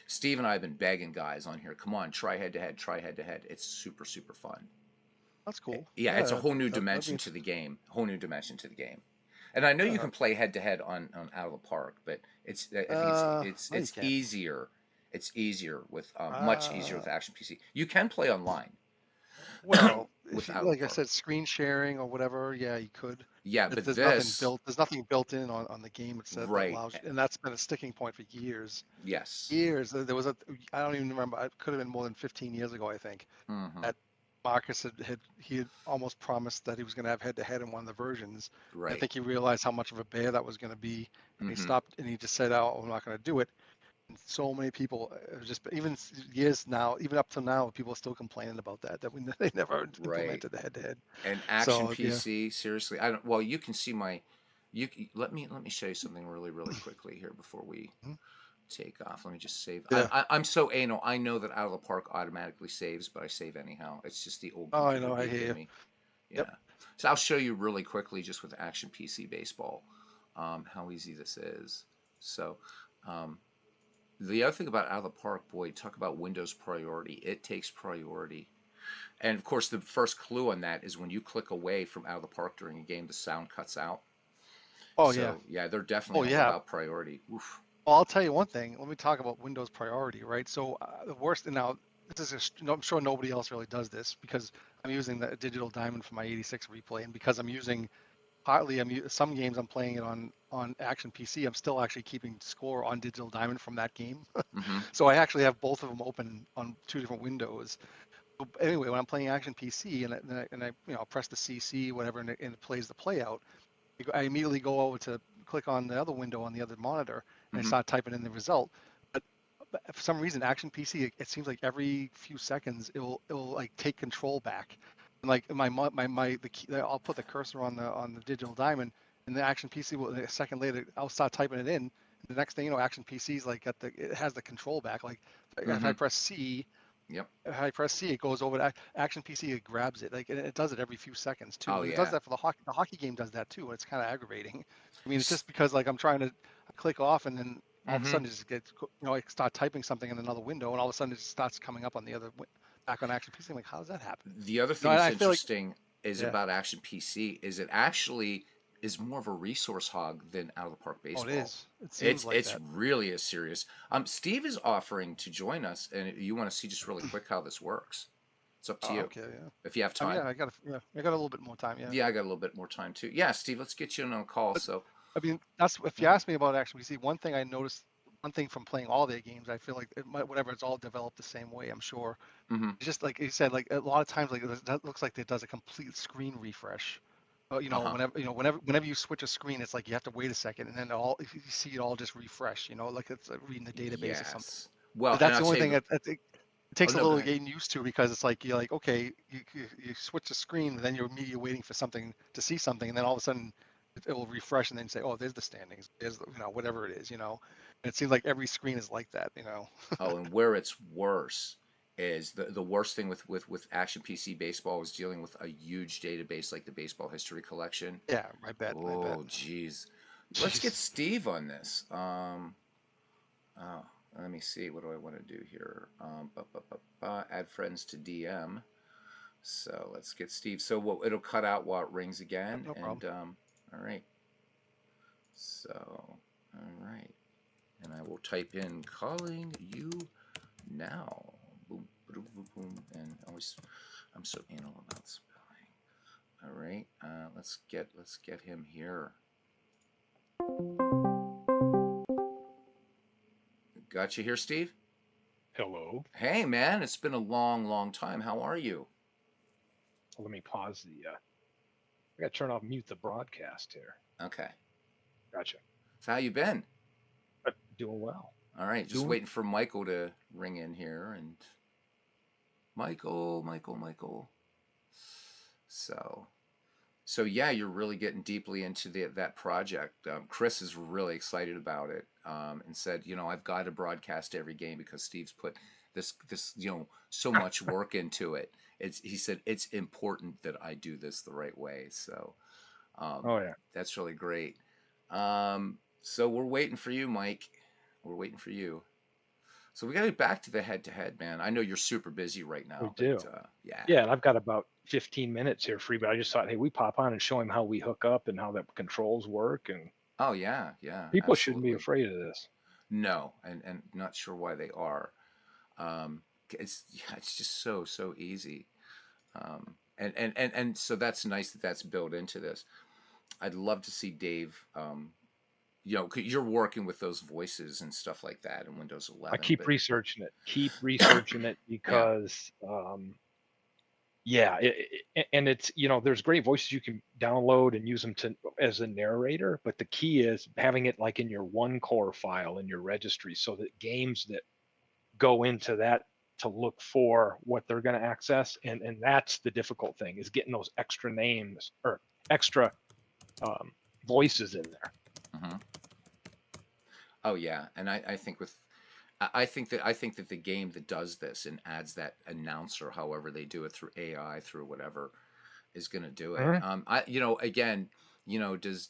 Steve and I have been begging guys on here, come on, try head to head, try head to head. It's super, super fun. That's cool. Yeah, it's a Yeah, whole new that'd be dimension to the game. Whole new dimension to the game. And I know you yeah. can play head to head on Out of the Park, but I think No, you it's can't. easier. It's easier with much easier with Uh, Action PC. You can play online well, with if you, Out of the like I Park. said, screen sharing or whatever, yeah, you could. Yeah, but There's nothing this, built. There's nothing built in on the game itself that right? allows, and that's been a sticking point for years. Yes. Years. There was a. I don't even remember. It could have been more than 15 years ago, I think. Hmm. That Marcus he had almost promised that he was going to have head-to-head in one of the versions. I Right. think he realized how much of a bear that was going to be, and he Mm-hmm. stopped and he just said, "Oh, I'm not going to do it." And so many people, just even years now, even up to now, people are still complaining about that we they never Right. implemented the head-to-head. And Action So yeah. PC, seriously, I don't. Well, you can see my. Let me show you something really quickly here before we Mhm. take off. Let me just save. Yeah. I'm so anal. I know that Out of the Park automatically saves, but I save anyhow. It's just the old Oh, I computer know. I geek hear in you. me. Yep. Yeah. So I'll show you really quickly just with Action PC Baseball, how easy this is. So, um, the other thing about Out of the Park, boy, talk about Windows priority. It takes priority. And of course, the first clue on that is when you click away from Out of the Park during a game, the sound cuts out. Oh yeah. So yeah, they're Oh definitely all yeah. about priority. Oof. Well, I'll tell you one thing. Let me talk about Windows priority, right? So the worst, and now this is, I'm sure nobody else really does this because I'm using the Digital Diamond for my 86 replay, and because I'm using partly, some games I'm playing it on Action PC. I'm still actually keeping score on Digital Diamond from that game, Mm-hmm. so I actually have both of them open on two different windows. So anyway, when I'm playing Action PC and I press the CC whatever and it plays the playout, I immediately go over to click on the other window on the other monitor and I Mm-hmm. start typing in the result. But for some reason, Action PC, it seems like every few seconds it will like take control back. And like the key, I'll put the cursor on the digital diamond, and the Action PC will a second later I'll start typing it in. The next thing you know, Action PC's like it has the control back. Like if Mm-hmm. I press C, Yep. if I press C, it goes over to Action PC. It grabs it. Like it does it every few seconds too, Oh and it does yeah. that for the hockey. The hockey game does that too, and it's kind of aggravating. I mean, it's just because like I'm trying to click off, and then all of a Mm-hmm. sudden it just gets, I start typing something in another window, and all of a sudden it just starts coming up on the other back on Action PC. I'm like, how does that happen? The other No, thing and that's I feel like interesting is yeah, about Action PC is it actually is more of a resource hog than Out of the Park oh, it Baseball. is. It seems It's like it's that. really as serious. Steve is offering to join us, and you want to see just really quick how this works. It's up to Oh, you okay, yeah. if you have I mean, time. I got a little bit more time, yeah. Yeah, I got a little bit more time too. Yeah, Steve, let's get you on a call. But So I mean, that's if you yeah. ask me about Action PC, one thing I noticed, one thing from playing all their games, I feel like whatever, it's all developed the same way. I'm sure. Mm-hmm. It's just like you said, like a lot of times, like that looks like it does a complete screen refresh. Uh-huh. Whenever you switch a screen, it's like you have to wait a second, and then all if you see it all just refresh. Like it's reading the database or something. Yes. Well, But and that's I'll the only tell you thing the. it Oh takes a no, go little ahead. getting used to because it's like you're like okay, you switch the screen, and then you're immediately waiting for something to see something, and then all of a sudden it will refresh and then say, oh, there's the standings, there's whatever it is. And it seems like every screen is like that. Oh, and where it's worse is the worst thing with Action PC Baseball is dealing with a huge database like the Baseball History Collection. Yeah, I bet. Oh, geez. Let's get Jeez. Steve on this. Oh, let me see. What do I want to do here? Add friends to DM. So let's get Steve. So it'll cut out while it rings Yep, again. no And problem. all right. So all right. And I will type in calling you now. Boom, boom, boom, boom. And always, I'm so anal about spelling. All right. Let's get him here. Got you here, Steve? Hello. Hey, man, it's been a long time. How are you? Let me pause the. I got to turn off mute the broadcast here. Okay. Gotcha. So how you been? Doing well. All right, just Doing. waiting for Michael to ring in here and Michael. So, so yeah, you're really getting deeply into that project. Chris is really excited about it, and said, I've got to broadcast every game because Steve's put this so much work into it. He said it's important that I do this the right way. So um, Oh yeah. that's really great. So we're waiting for you, Mike. We're waiting for you. So we got to get back to the head-to-head, man. I know you're super busy right We now, but do. yeah. Yeah, and I've got about 15 minutes here free, but I just thought, hey, we pop on and show him how we hook up and how the controls work, and Oh yeah, people shouldn't be absolutely. afraid of this. No, and not sure why they are. It's just so easy. And so that's nice that that's built into this. I'd love to see Dave. 'Cause you're working with those voices and stuff like that in Windows I 11, keep but researching it. Keep researching it yeah, because Yeah, and it's, there's great voices you can download and use them to as a narrator, but the key is having it like in your one core file in your registry, so that games that go into that to look for what they're going to access, and that's the difficult thing, is getting those extra names or extra um, voices in there. Hmm. Oh yeah, and I think with I think that the game that does this and adds that announcer, however they do it through AI, through whatever, is going to do it. Mhm. Again, does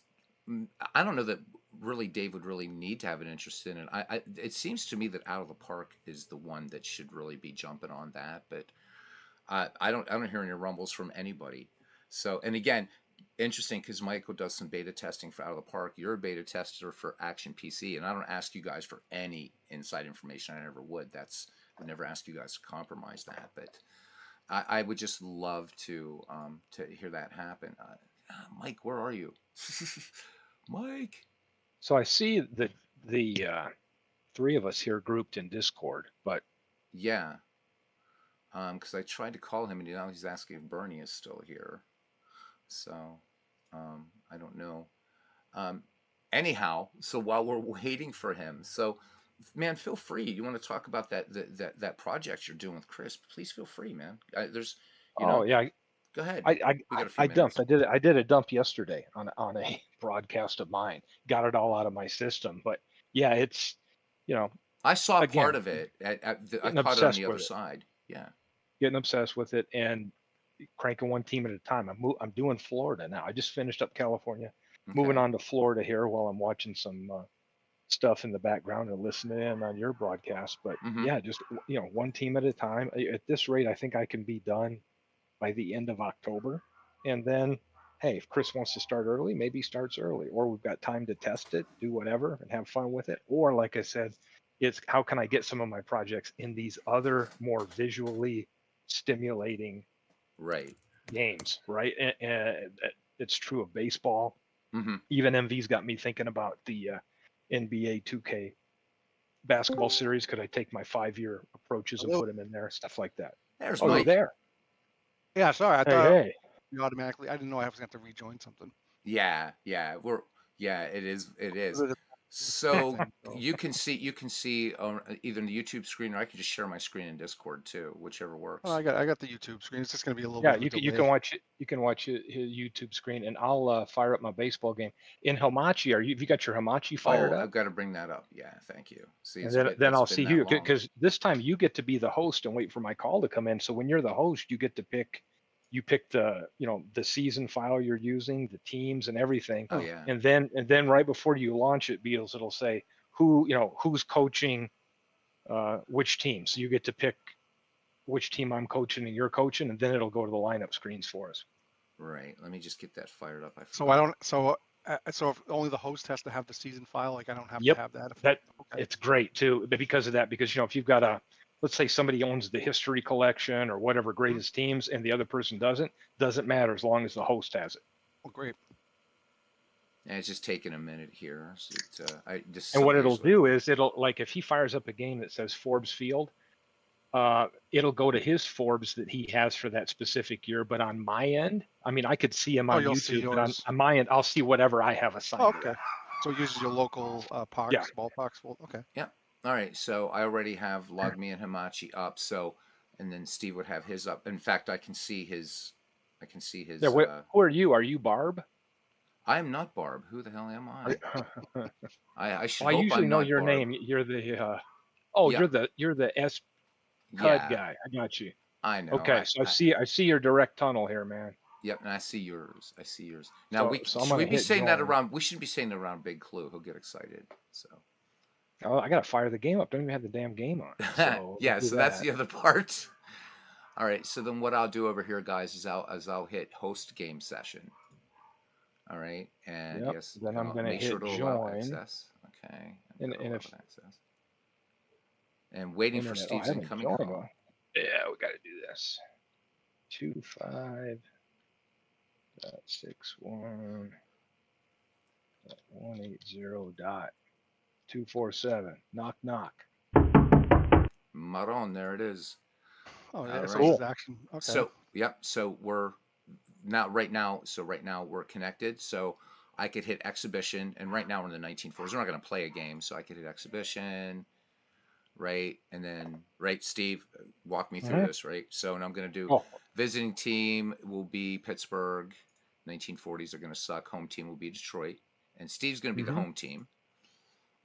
I don't know that really Dave would really need to have an interest in it. It seems to me that Out of the Park is the one that should really be jumping on that, but I don't hear any rumbles from anybody. So, and again, interesting because Michael does some beta testing for Out of the Park. You're a beta tester for Action PC, and I don't ask you guys for any inside information. I never would. I never ask you guys to compromise that, but I would just love to hear that happen. Mike, where are you? Mike. So I see that the three of us here grouped in Discord, but Yeah, because I tried to call him and now he's asking if Bernie is still here. So I don't know. Um, anyhow, so while we're waiting for him, so man, feel free. You want to talk about that project you're doing with Chris? Please feel free, man. There's, you oh know, yeah, go ahead. I I We got a few I dumped. minutes. I did a dump yesterday on a broadcast of mine. Got it all out of my system, but yeah, it's you know I saw part again of it. I getting caught it on the obsessed other with it, side. Yeah. and cranking one team at a time. I'm doing Florida now. I just finished up California, moving Okay. on to Florida here while I'm watching some stuff in the background and listening in on your broadcast. But Mm-hmm. yeah, just one team at a time. At this rate, I think I can be done by the end of October. And then, hey, if Chris wants to start early, maybe he starts early, or we've got time to test it, do whatever, and have fun with it. Or, like I said, it's how can I get some of my projects in these other more visually stimulating Right. games, right? And it's true of baseball. Mm-hmm. Even MV's got me thinking about the NBA 2K basketball series. Could I take my 5-year approaches and Hello. put them in there? Stuff like that. There's Oh, you're Mike. there. Yeah, sorry. I Hey, thought hey. you automatically. I didn't know I was going to have to rejoin something. Yeah, yeah. Yeah, it is. It is. It So thing, so. you can see on either the YouTube screen or I can just share my screen in Discord too, whichever Oh, works. I got the YouTube screen. It's just going to be a little Yeah, bit of a you can delay. watch it. You can watch his YouTube screen, and I'll fire up my baseball game in Hamachi. Have you got your Hamachi fired Oh, up? I've got to bring that up. Yeah, thank you. See, And then it's I'll been see that you, long. because this time you get to be the host and wait for my call to come in. So when you're the host, you get to pick. You pick the season file you're using, the teams and everything, Oh Oh, yeah. and then right before you launch it, Beals, it'll say who's coaching which team. So you get to pick which team I'm coaching and you're coaching, and then it'll go to the lineup screens for us. Right. Let me just get that fired up. I so I forgot. don't. So if only the host has to have the season file, like I don't have to Yep, have that. that Okay. it's great too, but because of that, because if you've got let's say somebody owns the history collection or whatever Mhm. greatest teams, and the other person doesn't matter as long as the host has it. Well, great. And it's just taking a minute here. So I just And what somebody it'll just do is it'll, like, if he fires up a game that says Forbes Field, it'll go to his Forbes that he has for that specific year. But on my end, I mean, I could see him Oh, on you'll see YouTube, but on, yours. on my end, I'll see whatever I have Oh, assigned to okay. that. So it uses your local Yeah. ballparks folder. Okay. yeah. All right. So I already have Log Me and Hamachi up. So and then Steve would have his up. In fact, I can see his. I can see Yeah. his. Who are you? Are you Barb? I am not Barb. Who the hell am I? Well, I should I hope usually I'm know not your Barb. name. You're the oh, Yeah. you're the S Cud Yeah. guy. I got you. I know. Okay, so I see your direct tunnel here, man. Yep, and I see yours. I see yours. Now So we so I'm should we gonna be hit saying that join. around? We shouldn't be saying that around Big Clue. He'll get excited. So Oh, I gotta fire the game up. Don't even have the damn game on. So let me yeah, do so that's that. the other part. All right. So then what I'll do over here, guys, is I'll hit host game session. All right, and Yep. yes, Then and I'm I'll gonna make sure hit to allow join. access. Okay, I've And got to and allow if access. And waiting for internet, oh, I Steve's haven't incoming joined. call. Well, yeah, we gotta do this. 25.61.180.247. Knock knock. Maron, there it is. Oh, yeah. All So it right. says Cool. action. Okay. So Yep. So we're right now. So right now we're connected. So I could hit exhibition, and right now we're in the 1940s. We're not going to play a game, so I could hit exhibition, right? And then, right, Steve, walk me through Hmm. this, right? So, and I'm going to do Oh, visiting team will be Pittsburgh. 1940s are going to suck. Home team will be Detroit, and Steve's going to be the hmm. home team.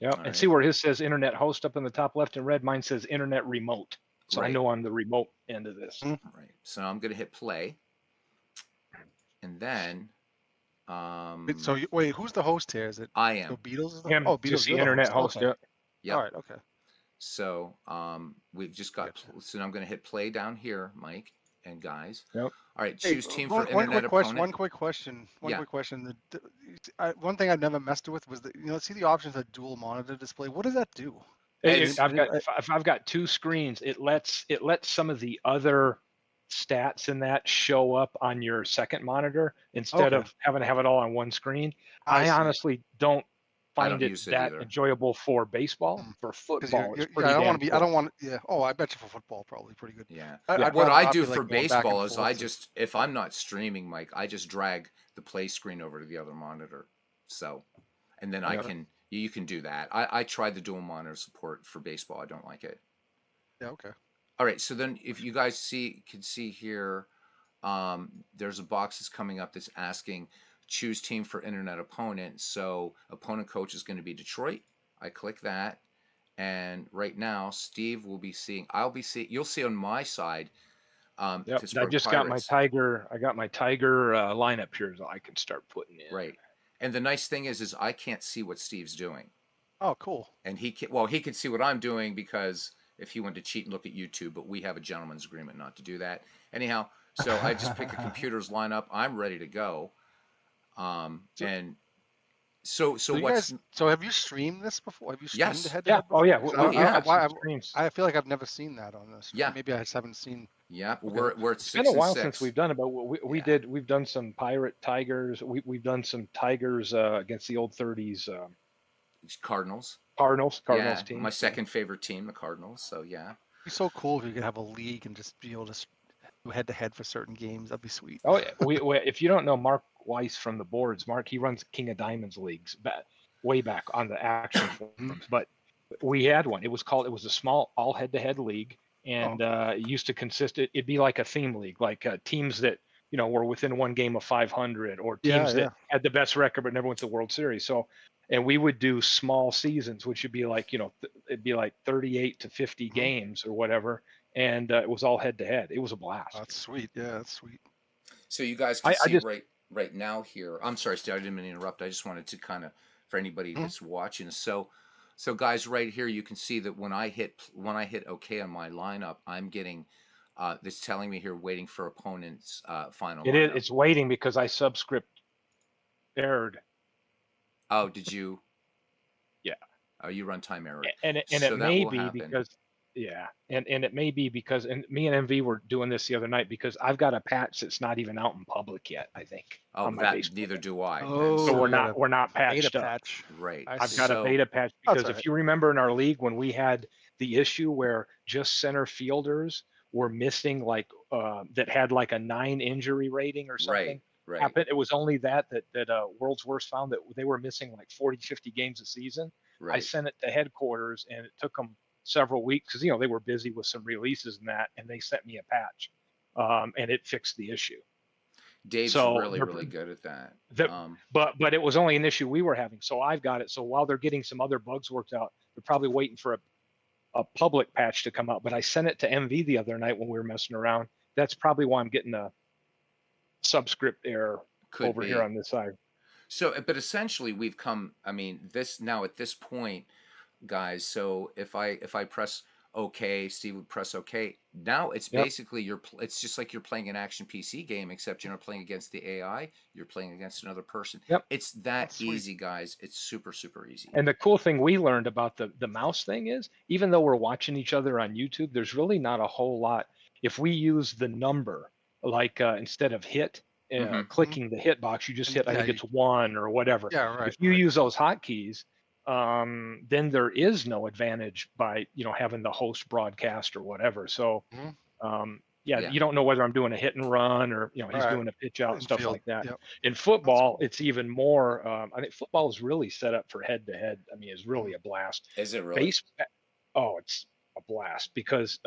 Yeah. All And see right, where his says internet host up in the top left in red. Mine says internet remote. So I right, know I'm the remote end of this. Mhm. right. So I'm going to hit play, and then um, Wait, who's the host here? Is it I the am. Beatles? Him, Oh, just Beatles, the you're the internet host. host. Okay. Yeah. All Yep. right. Okay. So we've just got. Gotcha. So I'm going to hit play down here, Mike and guys. Yep. All right, Hey, choose team for one internet quick question. opponent. One quick question. One Yeah. quick question. One thing I've never messed with was see the options that dual monitor display. What does that do? It's I've got two screens. It lets some of the other stats in that show up on your second monitor instead Okay. of having to have it all on one screen. I I see. honestly don't I find don't it use it that either. enjoyable for baseball. For Because football, it's yeah, I pretty don't want damn to be. I cool. don't want. Yeah. Oh, I bet you for football, probably pretty good. Yeah. Yeah. I'd What rather I not do be for like going back and baseball is I forth. just, if I'm not streaming, Mike, I just drag the play screen over to the other monitor. So, and then I Yep. Okay. can, you can do that. I tried the dual monitor support for baseball. I don't like it. Yeah. Okay. All right. So then if you guys can see here, there's a box that's coming up that's asking choose team for internet opponent. So opponent coach is going to be Detroit. I click that. And right now, Steve will be seeing, you'll see on my side, Yep. I Pittsburgh just got my Pirates. Tiger. I got my Tiger lineup here, so I can start putting in. Right. And the nice thing is I can't see what Steve's doing. Oh, cool. And he can see what I'm doing because if he wanted to cheat and look at YouTube, but we have a gentleman's agreement not to do that. Anyhow, so I just pick a computer's lineup. I'm ready to go. So, And so you what's guys. So have you streamed this before? Have you streamed yes. head to Yeah. head Oh before? yeah. Because Oh We've yeah. got some streams. I feel like I've never seen that on this. Yeah. Maybe I just haven't seen. Yeah. Okay. We're at It's been a six and while since six. we've done it, but we Yeah. we've done some Pirate Tigers. We've done some Tigers against the old 30s Cardinals. Cardinals Yeah. team. My second favorite team, the Cardinals. So yeah. It'd be so cool if you could have a league and just be able to do head to head for certain games. That'd be sweet. Oh, yeah, we if you don't know Mark Weiss from the boards, Mark he runs King of Diamonds leagues way back on the action forums. But we had one. It was a small all head to head league, Oh, and it used to consist. It'd be like a theme league, like teams that were within one game of 500, or yeah, teams yeah. that had the best record but never went to the World Series. So, and we would do small seasons, which would be like it'd be like 38 to 50 Mhm. games or whatever, and it was all head to head. It was a blast. That's sweet. Yeah, that's sweet. So you guys can I see just right now here. I'm sorry, Steve, I didn't mean to interrupt. I just wanted to kind of for anybody Mhm. that's watching. So guys, right here you can see that when I hit OK on my lineup, I'm getting this telling me here waiting for opponent's final it is lineup. it's waiting because I subscript errored. Oh, did you? Yeah. Oh, you run time error. And it So that may will be happen. because and it may be because, and me and MV were doing this the other night, because I've got a patch that's not even out in public yet, I think, Oh, on my that baseball neither game. do I. Oh, So we're you got not we're not a beta patched up. patch. Right. I I've see. got a So beta patch That's because all if right. you remember in our league when we had the issue where just center fielders were missing, like that had like a 9 injury rating or something right. happened. It was only that World's Worst found that they were missing like 40, 50 games a season. I Right. sent it to headquarters, and it took them several weeks because they were busy with some releases and that, and they sent me a patch, and it fixed the issue. Dave's So really good at that. but it was only an issue we were having. So I've got it. So while they're getting some other bugs worked out, they're probably waiting for a public patch to come out. But I sent it to MV the other night when we were messing around. That's probably why I'm getting a subscript error Could over here be. on this side. So, but essentially, we've come. I mean, this now at this point, guys. So if I press OK, Steve would press OK. Now it's Yep. basically it's just like you're playing an action PC game, except you're not playing against the AI. You're playing against another person. Yep. It's that That's sweet. easy, guys. It's super easy. And the cool thing we learned about the mouse thing is, even though we're watching each other on YouTube, there's really not a whole lot. If we use the number, like instead of hit, Mm-hmm. clicking the hit box, you just hit, I Yeah, think it's 1 or whatever. yeah, right. If you Right. use those hotkeys, then there is no advantage by having the host broadcast or whatever. So Mhm. Yeah, Yeah. you don't know whether I'm doing a hit and run or he's Right. doing a pitch out, stuff Infield. like that. Yep. In That's football, cool. it's even more. I think football is really set up for head to head. I mean, it's really Mm. a blast. Is it really? Base, oh, it's a blast because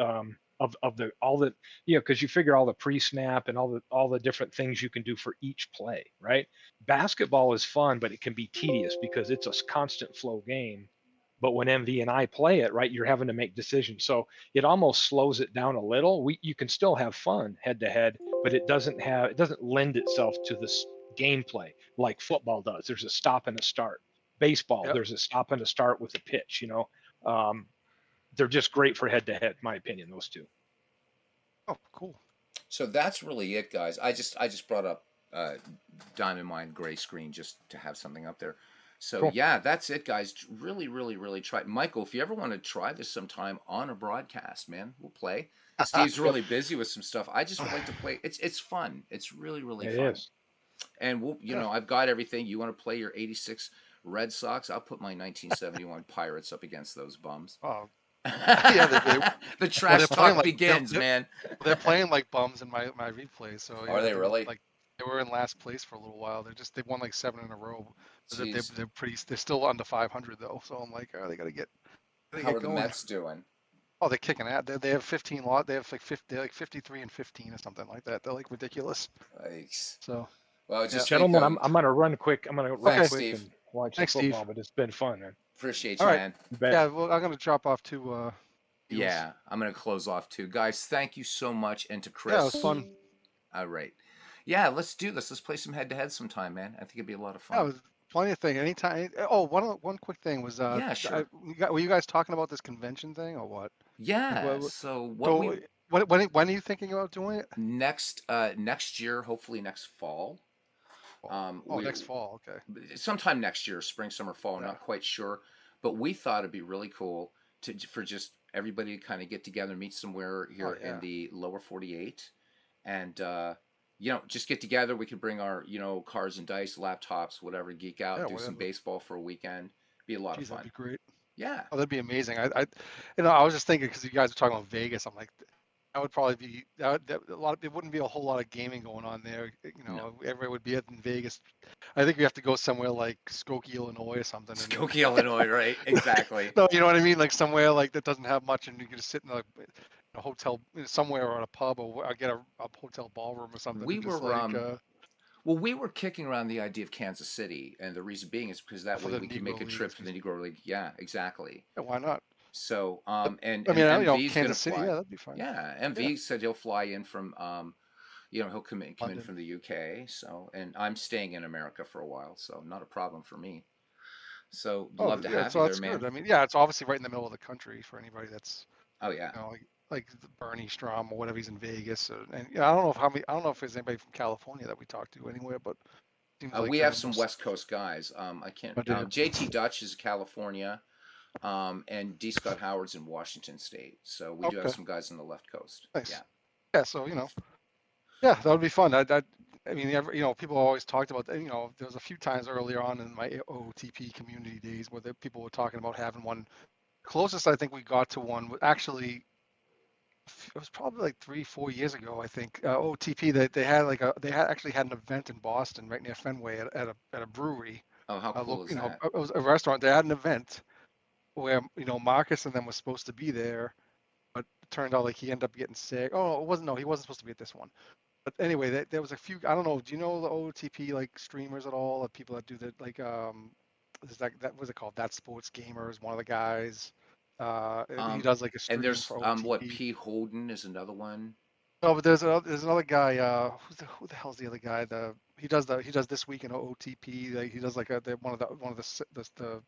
of the all the because you figure all the pre-snap and all the different things you can do for each play, right? Basketball is fun, but it can be tedious because it's a constant flow game. But when MV and I play it, right, you're having to make decisions. So it almost slows it down a little. You can still have fun head to head, but it doesn't lend itself to this gameplay like football does. There's a stop and a start. Baseball, Yep. there's a stop and a start with a pitch. Um, they're just great for head to head, my opinion. Those two. Oh, cool. So that's really it, guys. I just brought up uh, Diamond Mine Gray Screen just to have something up there. So Cool. yeah, that's it, guys. Really, really, really try. Michael, if you ever want to try this sometime on a broadcast, man, we'll play. Steve's Well, really busy with some stuff. I just would like to play. It's fun. It's really, really It fun. is. And we'll, yeah. I've got everything. You want to play your '86 Red Sox? I'll put my 1971 Pirates up against those bums. Oh, yeah. The Well, they're trash playing talk like begins, man. they're playing like bums in my replay. So Are yeah, they really? they were in last place for a little while. They won like 7 in a row. Jeez. They're still under 500 though. So I'm like, oh, they How get are the going. Mets doing? Oh, they're kicking at. They have 15 lot. They have like 50. They're like 53 and 15 or something like that. They're like ridiculous. Yikes. So Well, yeah. just think Gentlemen, of. I'm gonna run quick. I'm gonna run Okay. Thanks, quick Steve. and watch the Thanks, Steve. football, but it's been fun, man. Appreciate All you, right. man. You bet. Yeah. Well, I'm gonna drop off to Eagles. Yeah, I'm gonna close off too, guys. Thank you so much, and to Yeah, it was Chris. fun. All right. Yeah, let's do this. Let's play some head to head sometime, man. I think it'd be a lot of Yeah, it fun. was plenty of thing. Anytime. Oh, one quick thing was Yeah, sure. were you guys talking about this convention thing or what? Like Yeah. So what we so when are you thinking about doing it? next year, hopefully next fall. Oh, We next fall. Okay. sometime next year, spring, summer, fall. Yeah. Not quite sure, but we thought it'd be really cool for just everybody to kind of get together, meet somewhere Oh here in yeah. the lower 48, and just get together. We could bring our cards and dice, laptops, whatever, geek out, Yeah. do some Whatever. baseball for a weekend. Be a lot of Geez, that'd fun. be great. Yeah. Oh, that'd be amazing. I was just thinking because you guys were talking about Vegas. I'm like, that would probably be a lot of, it wouldn't be a whole lot of gaming going on there. No. Everybody would be in Vegas. I think we have to go somewhere like Skokie, Illinois or something. Skokie, Illinois, right? Exactly. No, you know what I mean? Like somewhere like that doesn't have much, and you can just sit in a hotel somewhere or in a pub or get a hotel ballroom or something, We and just were like Well, we were kicking around the idea of Kansas City, and the reason being is because that for way the we can make a Negro trip Leagues. to the Negro League. Yeah, exactly. Yeah, why not? So, But, and I mean, MV's gonna Kansas City, yeah, fly. that'd be fine. Yeah, Yeah, MV said he'll fly in from, he'll come in London. from the UK. So, and I'm staying in America for a while, so not a problem for me. So, Oh, love to yeah, have so you there, that's good. man. I mean, yeah, it's obviously right in the middle of the country for anybody that's, Oh yeah. like Bernie Strom or whatever. He's in Vegas, and I don't know I don't know if there's anybody from California that we talked to anywhere, but seems like We have they're some West Coast guys. I can't. I do. JT Dutch is California, and D. Scott Howard's in Washington State. So we do have Okay, some guys on the left coast. Yeah. nice. Yeah, so yeah, that would be fun. I mean, people always talked about that. There was a few times earlier on in my OOTP community days where people were talking about having one. Closest I think we got to one was actually it was probably like 3-4 years ago. I think OTP they had they had actually had an event in Boston right near Fenway at a brewery. Oh, how cool is that? It was a restaurant. They had an event where Marcus and them was supposed to be there, but it turned out like he ended up getting sick. Oh, it wasn't. No, he wasn't supposed to be at this one. But anyway, there was a few. I don't know. Do you know the OTP like streamers at all? The people that do that is that what's it called? That Sports Gamer is one of the guys. He Um, does like a and stream there's for what OTP. P. Holden is another one. No, but there's another guy. Who the hell's the other guy? He does this week in OTP. Like, he does like one of the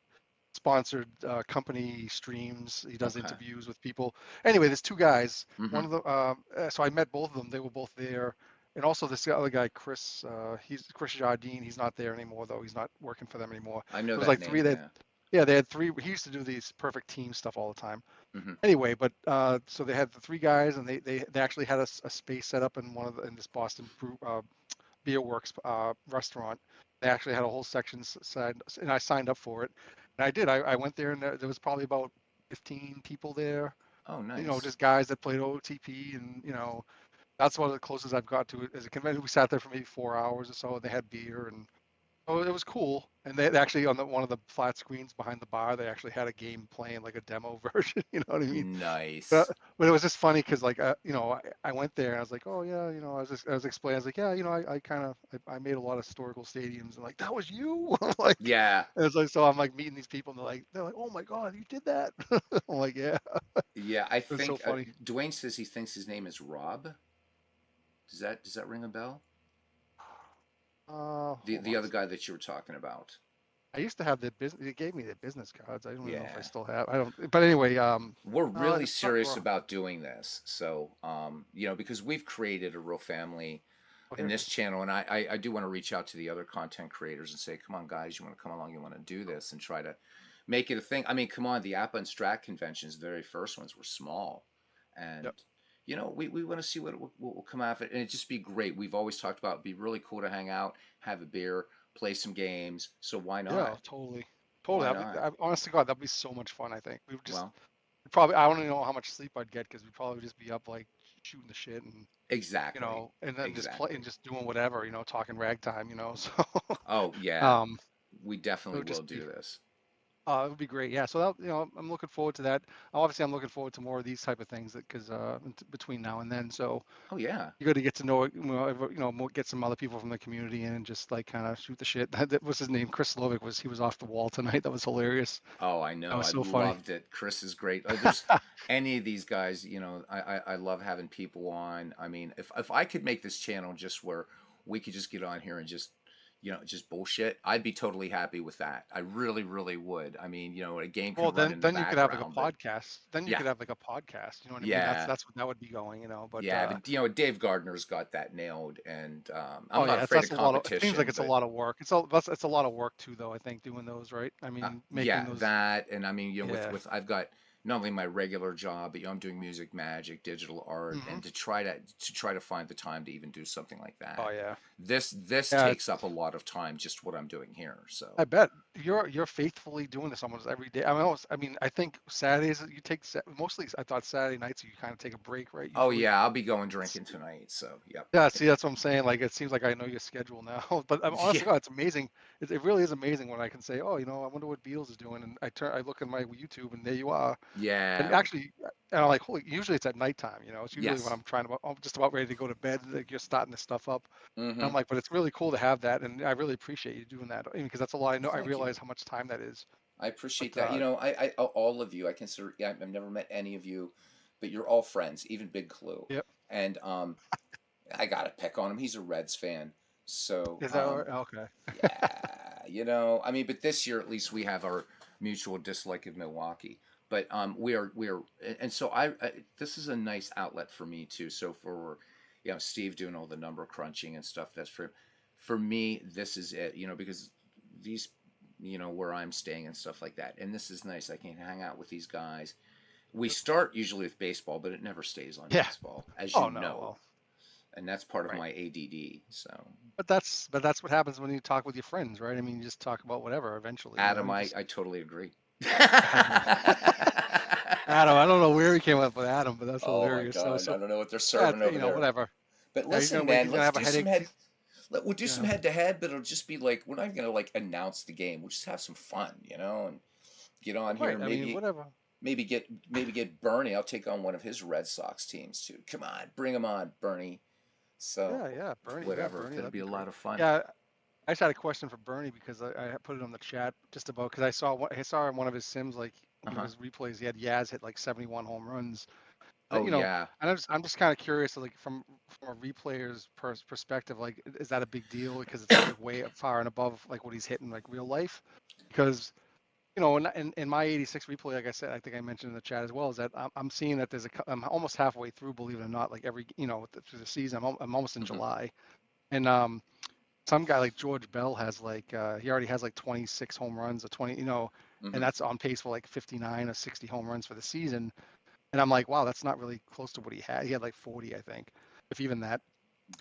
sponsored company streams. He does Okay. interviews with people. Anyway, there's two guys. Mm-hmm. One of the so I met both of them. They were both there, and also this other guy, Chris. He's Chris Jardine. He's not there anymore though. He's not working for them anymore. I know It was that like three name. that Yeah. yeah they had three. He used to do these perfect team stuff all the time. Mm-hmm. Anyway, but so they had the three guys, and they actually had a space set up in in this Boston Beer Works restaurant. They actually had a whole section side, and I signed up for it. And I did. I went there, and there was probably about 15 people there. Oh, nice. Just guys that played OTP, and That's one of the closest I've got to it as a convention. We sat there for maybe 4 hours or so. They had beer and oh, it was cool. And they actually on one of the flat screens behind the bar, they actually had a game playing like a demo version. You know what I mean? But, Nice. but it was just funny because like I went there and I was like, oh yeah, I was explaining. I was like, yeah, I kind of I made a lot of historical stadiums and like that was you. I'm like, Yeah. and it's like so I'm like meeting these people and they're like, oh my god, you did that. I'm like, yeah, Yeah, I it was so think funny. Dwayne says he thinks his name is Rob. Does that ring a bell? Hold The on. other guy that you were talking about. I used to have the business. They gave me the business cards. I don't even know if I Yeah. still have. I don't. But anyway, We're really it's not serious wrong. about doing this. So, because we've created a real family Oh, in here it this is. channel, and I do want to reach out to the other content creators and say, come on, guys, you want to come along, you want to do this, and try to make it a thing. I mean, come on, the Appa and Strat conventions, the very first ones were small, and Yep. we want to see what will come out of it, and it just be great. We've always talked about it'd be really cool to hang out, have a beer, play some games. So why Yeah. not? Totally. Totally. Why not? Honest to God, that'd be so much fun. I think we would just Well, probably. I don't even know how much sleep I'd get because we'd probably just be up like shooting the shit and exactly, and then just play and exactly. just doing whatever, talking ragtime, So, Oh yeah, um, we it definitely would will just be do this. it would be great. Yeah. So I'm looking forward to that. Obviously, I'm looking forward to more of these type of things because between now and then. So Oh yeah, you got to get to know, get some other people from the community in and just like kind of shoot the shit. That was his name. Chris Slovick he was off the wall tonight. That was hilarious. oh I That know, was I so funny. loved it. Chris is great. There's any of these guys, I love having people on. I mean, if I could make this channel just where we could just get on here and just bullshit, I'd be totally happy with that. I really, really would. I mean, a game Well, can run in the then you could have like a background, but podcast. Then you yeah, could have like a podcast. You know what I mean? yeah, That's what that would be going. But yeah. But Dave Gardner's got that nailed, and I'm oh not yeah, afraid of that's a lot of. It seems like competition, it's a but lot of work. It's a lot of work too, though. I think doing those, right? I mean, making yeah, those. that, and I mean, Yeah. with I've got not only my regular job, but I'm doing music, magic, digital art, Hmm. and to try to find the time to even do something like Oh that. yeah. This Yeah. takes up a lot of time, just what I'm doing here. I So, bet you're faithfully doing this almost every day. I mean, I think Saturdays you take mostly. I thought Saturday nights you kind of take a break, right? oh Usually. yeah, I'll be going drinking tonight. So, yep. Yeah, see, that's what I'm saying. Like, it seems like I know your schedule now. But Yeah, honestly, God, it's amazing. It really is amazing when I can say, oh, I wonder what Beatles is doing, and I look at my YouTube, and there you are. And yeah, actually, and I'm like, holy. Usually it's at nighttime. It's usually when yes. I'm just about ready to go to bed. Like you're starting this stuff up. And Mm-hmm. I'm like, but it's really cool to have that, and I really appreciate you doing that. I mean, because that's a lot. I know. I Thank you. realize how much time that is. I But appreciate that. All of you. I consider. Yeah, I've never met any of you, but you're all friends. Even Big Clue, yep. and I gotta pick on him. He's a Reds fan, so Is that okay? yeah, I mean, but this year at least we have our mutual dislike of Milwaukee. But we are, and so this is a nice outlet for me too. So for Steve doing all the number crunching and stuff, that's for me. This is it, because these, where I'm staying and stuff like that, and this is nice. I can hang out with these guys. We start usually with baseball, but it never stays on Yeah. baseball, as you Oh no. know, Well, and that's part of right. my ADD. So, But that's what happens when you talk with your friends, right? I mean, you just talk about whatever eventually. Adam, You I, just I totally agree. Adam. Adam. I don't know where he came up with Adam, but that's Oh my hilarious. So God, so I don't know what they're serving over there. whatever. But Yeah, he's gonna listen, wake. man, He's gonna let's have a do some headache. we'll do some Yeah. head to head, but it'll just be like we're not gonna like announce the game. We'll just have some fun, and get on here. Right. I mean, whatever. Maybe get Bernie. I'll take on one of his Red Sox teams too. Come on, bring him on, Bernie. So Yeah. Yeah. Bernie. Yeah. whatever, Bernie. that'll That'd be be a lot great. of fun. Yeah. I just had a question for Bernie because I put it on the chat just about because I saw in one of his sims like Uh huh. his replays he had Yaz hit like 71 home runs. Oh You know, yeah. and I'm just kind of curious like from a replayer's perspective like is that a big deal because it's like way far and above like what he's hitting like real life because in my 86 replay like I said I think I mentioned in the chat as well is that I'm seeing that I'm almost halfway through believe it or not like every through the season I'm almost in Hmm. July and some guy like George Bell has like he already has like 26 home runs or 20, and Hmm. that's on pace for like 59 or 60 home runs for the season. And I'm like, wow, that's not really close to what he had. He had like 40, I think, if even that.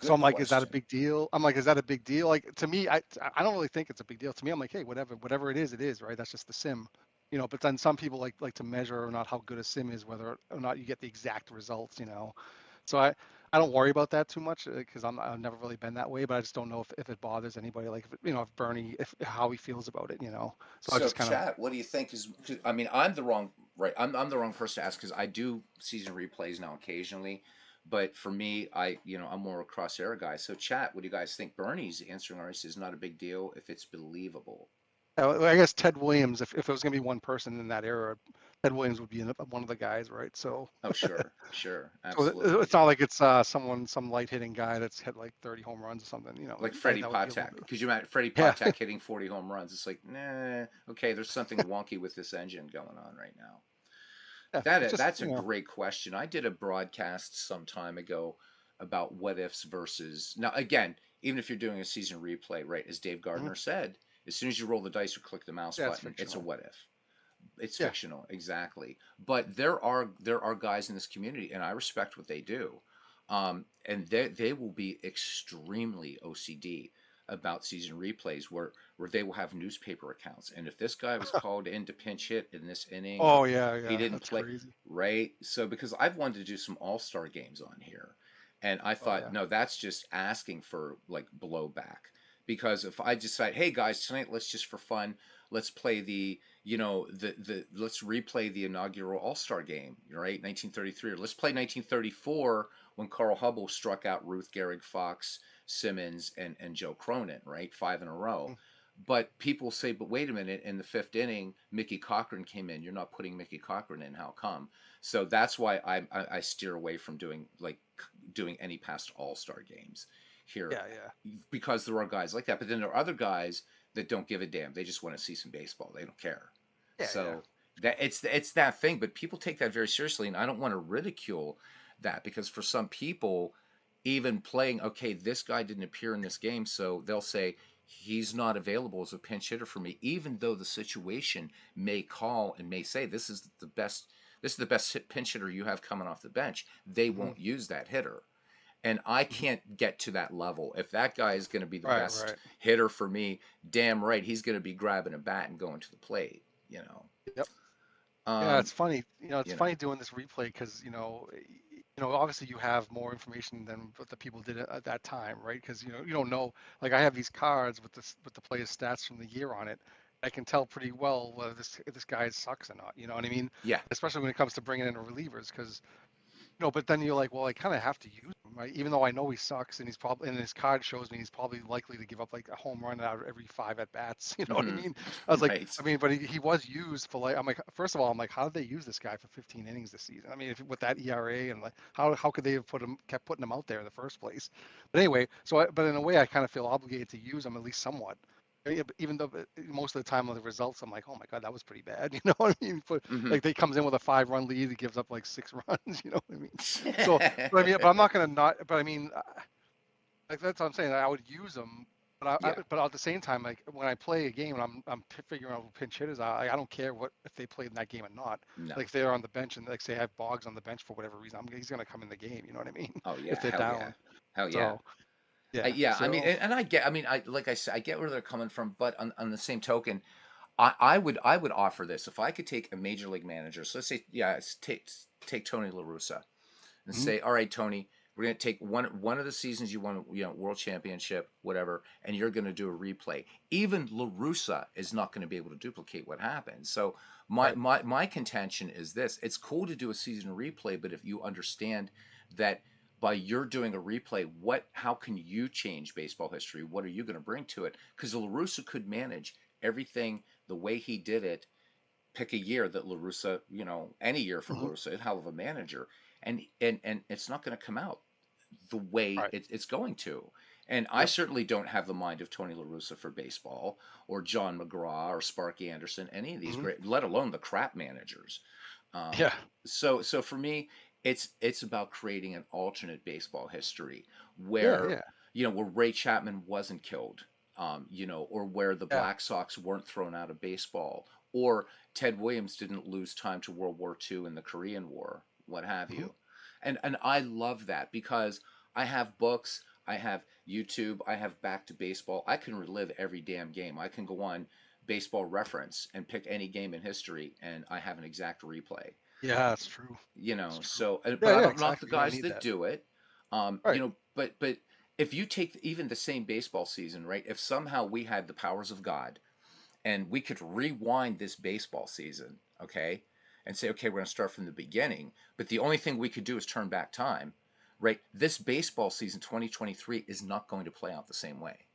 So Good I'm like, is that a question. big deal? I'm like, is that a big deal? Like to me, I don't really think it's a big deal. To me, I'm like, hey, whatever it is, right? That's just the sim. But then some people like to measure or not how good a sim is, whether or not you get the exact results. So I don't worry about that too much because I've never really been that way, but I just don't know if it bothers anybody, like if, if Bernie, if how he feels about it, So I So just kind of, chat, what do you think is? I mean, I'm the wrong right. I'm the wrong person to ask because I do season replays now occasionally, but for me, I'm more a cross-era guy. So chat, what do you guys think? Bernie's answering ours is not a big deal if it's believable. I guess Ted Williams, if it was going to be one person in that era, Ted Williams would be one of the guys, right? Oh, sure, sure, So absolutely. it's not like it's some light hitting guy that's hit like 30 home runs or something, Like that, Freddie that would be a little Patek. bit. Because you imagine Freddie Yeah. Patek hitting 40 home runs. It's like, nah, okay, there's something wonky with this engine going on right now. Yeah. It's just, That's a great question. I did a broadcast some time ago about what ifs versus now again, even if you're doing a season replay, right, as Dave mhm. Gardner said, as soon as you roll the dice or click the mouse Yeah, it's button, it's a fictional. what if. It's Yeah. fictional, exactly. But there are guys in this community, and I respect what they do, and they will be extremely OCD about season replays, where they will have newspaper accounts, and if this guy was called in to pinch hit in this inning, or Oh yeah, he yeah. didn't That's play crazy. right, so because I've wanted to do some all-star games on here, and I Oh thought, yeah. no, that's just asking for like blowback. Because if I decide, hey guys, tonight let's just for fun, let's play the let's replay the inaugural All-Star game, right? 1933, or let's play 1934 when Carl Hubble struck out Ruth, Gehrig, Fox, Simmons, and Joe Cronin, right? Five in a row. Mhm. But people say, but wait a minute, in the fifth inning, Mickey Cochran came in. You're not putting Mickey Cochran in. How come? So that's why I steer away from doing any past All-Star games here Yeah, yeah. because there are guys like that. But then there are other guys that don't give a damn. They just want to see some baseball. They don't care. Yeah, yeah. So that it's that thing, but people take that very seriously, and I don't want to ridicule that because for some people, even playing, okay, this guy didn't appear in this game, so they'll say he's not available as a pinch hitter for me, even though the situation may call and may say this is the best pinch hitter you have coming off the bench. They Mhm. won't use that hitter. And I Mhm. can't get to that level. If that guy is going to be the Right, best right. hitter for me, damn right, he's going to be grabbing a bat and going to the plate. Yep. Yeah, Um, it's funny. It's you know, funny doing this replay because obviously you have more information than what the people did at that time, right? Because you don't know. Like I have these cards with the players' stats from the year on it. I can tell pretty well whether this guy sucks or not. You know what I mean? yeah. Especially when it comes to bringing in relievers, because no, but then you're like, well, I kind of have to use him, right? Even though I know he sucks, and his card shows me he's probably likely to give up like a home run out of every 5 at bats. You know what I Hmm. mean? I was like, Right. I mean, but he was used for like, I'm like, first of all, I'm like, how did they use this guy for 15 innings this season? I mean, with that ERA and like, how could they have kept putting him out there in the first place? But anyway, but in a way, I kind of feel obligated to use him at least somewhat. Even though most of the time with the results, I'm like, oh my god, that was pretty bad. You know what I mean? But Hmm. like they comes in with a 5-run lead, he gives up like 6 runs. You know what I mean? So, but I mean, but I'm not gonna not. But I mean, like that's what I'm saying. I would use them, Yeah. but at the same time, like when I play a game and I'm figuring out who pinch hitters are, I don't care what if they played in that game or not. No. Like if they're on the bench and like say I have Boggs on the bench for whatever reason, he's gonna come in the game. You know what I mean? Oh If yeah. they're Hell yeah. down. Hell yeah. So yeah. Yeah. I mean, So and I get. I mean, I like I said, I get where they're coming from, but on the same token, I would offer this if I could take a major league manager. So let's say, yeah, take Tony La Russa and mhm, say, all right, Tony, we're going to take one of the seasons you won, world championship, whatever, and you're going to do a replay. Even La Russa is not going to be able to duplicate what happened. So my right. my contention is this: it's cool to do a season replay, but if you understand that by you're doing a replay, how can you change baseball history? What are you going to bring to it? Because La Russa could manage everything the way he did it. Pick a year that La Russa, any year from La Mhm, Russa, a hell of a manager, and it's not going to come out the way right. it's going to. And I Yep. certainly don't have the mind of Tony La Russa for baseball, or John McGraw, or Sparky Anderson, any of these Mhm, great, let alone the crap managers. Um, yeah. so for me, it's about creating an alternate baseball history Yeah. where Yeah. where Ray Chapman wasn't killed, or where the Yeah. Black Sox weren't thrown out of baseball, or Ted Williams didn't lose time to World War II and the Korean War, what have Mhm, you. And I love that because I have books, I have YouTube, I have Back to Baseball. I can relive every damn game. I can go on Baseball Reference and pick any game in history, and I have an exact replay. yeah. That's true. That's true. So, Yeah. but I Yeah. don't knock the Exactly. Yeah. I guys need that that. do it. Right. But if you take even the same baseball season, right? If somehow we had the powers of God and we could rewind this baseball season, okay, and say, okay, we're going to start from the beginning, but the only thing we could do is turn back time, right? This baseball season 2023 is not going to play out the same way.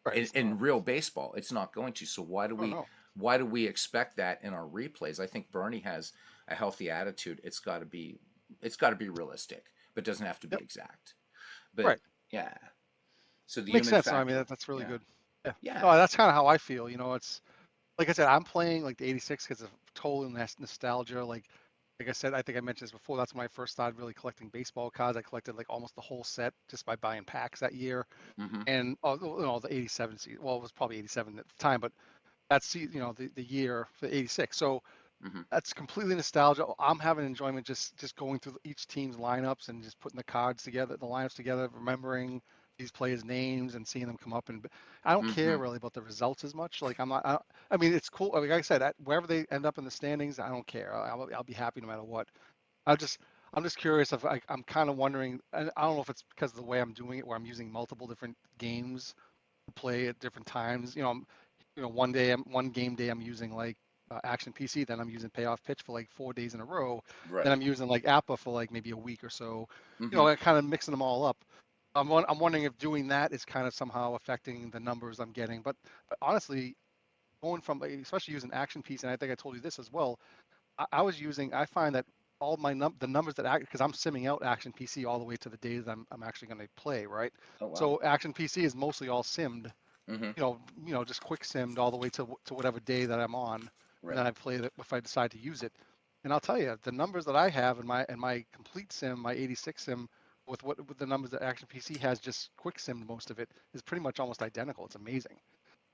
Right. In, It's in not. real baseball, it's not going to. So Oh no. why do we expect that in our replays? I think Bernie has a healthy attitude. It's got to be realistic, but doesn't have to be Yep. exact. But Right. yeah, so the Makes human sense. No, I mean factor. that's really Yeah, good. Yeah. yeah. No, that's kind of how I feel. It's like I said, I'm playing like the '86 because of total nostalgia. Like I said, I think I mentioned this before. That's when I first started really collecting baseball cards. I collected like almost the whole set just by buying packs that year. Mm-hmm. And the '87 season. Well, it was probably '87 at the time, but that's the year for '86. So Mm-hmm. that's completely nostalgia. I'm having enjoyment just going through each team's lineups and just putting the cards together, the lineups together, remembering these players' names and seeing them come up. And I don't care Mm-hmm. really about the results as much. Like I'm not. I mean, it's cool. Like I said, wherever they end up in the standings, I don't care. I'll be happy no matter what. I just. I'm just curious if I'm kind of wondering, and I don't know if it's because of the way I'm doing it, where I'm using multiple different games to play at different times. One game day I'm using like Action PC, then I'm using Payoff Pitch for like 4 days in a row, then Right. I'm using like Appa for like maybe a week or so. Mm-hmm. I kind of mixing them all up. I'm wondering if doing that is kind of somehow affecting the numbers I'm getting. But honestly, going from especially using Action Piece, and I think I told you this as well. I find that all the numbers that because I'm simming out Action PC all the way to the days I'm actually going to play, right? Oh wow. So Action PC is mostly all simmed, Mm-hmm. just quick simmed all the way to whatever day that I'm on, and then Right. I play it if I decide to use it. And I'll tell you, the numbers that I have in my complete sim, my '86 sim, with the numbers that Action PC has, just quick simmed most of it, is pretty much almost identical. It's amazing.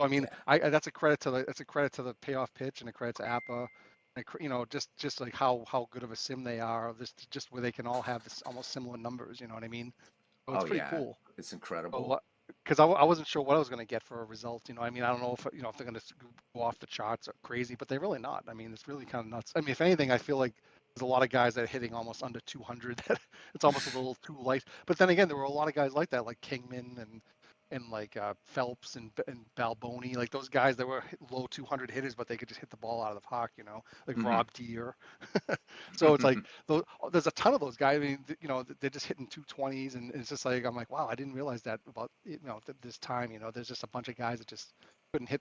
So, I mean, Yeah. that's a credit to the payoff pitch and a credit to Appa. And, just like how good of a sim they are, just where they can all have this almost similar numbers. You know what I mean? So it's Oh pretty yeah. cool. It's incredible. So, because I wasn't sure what I was going to get for a result. I mean, I don't know if they're going to go off the charts or crazy, but they're really not. I mean, it's really kind of nuts. I mean, if anything, I feel like there's a lot of guys that are hitting almost under 200. It's almost a little too light. But then again, there were a lot of guys like that, like Kingman and like Phelps and Balboni, like those guys that were low 200 hitters, but they could just hit the ball out of the park. Like Mm-hmm. Rob Deere. So it's like there's a ton of those guys. I mean, they're just hitting 220s, and it's just like I'm like, wow, I didn't realize that about this time. There's just a bunch of guys that just couldn't hit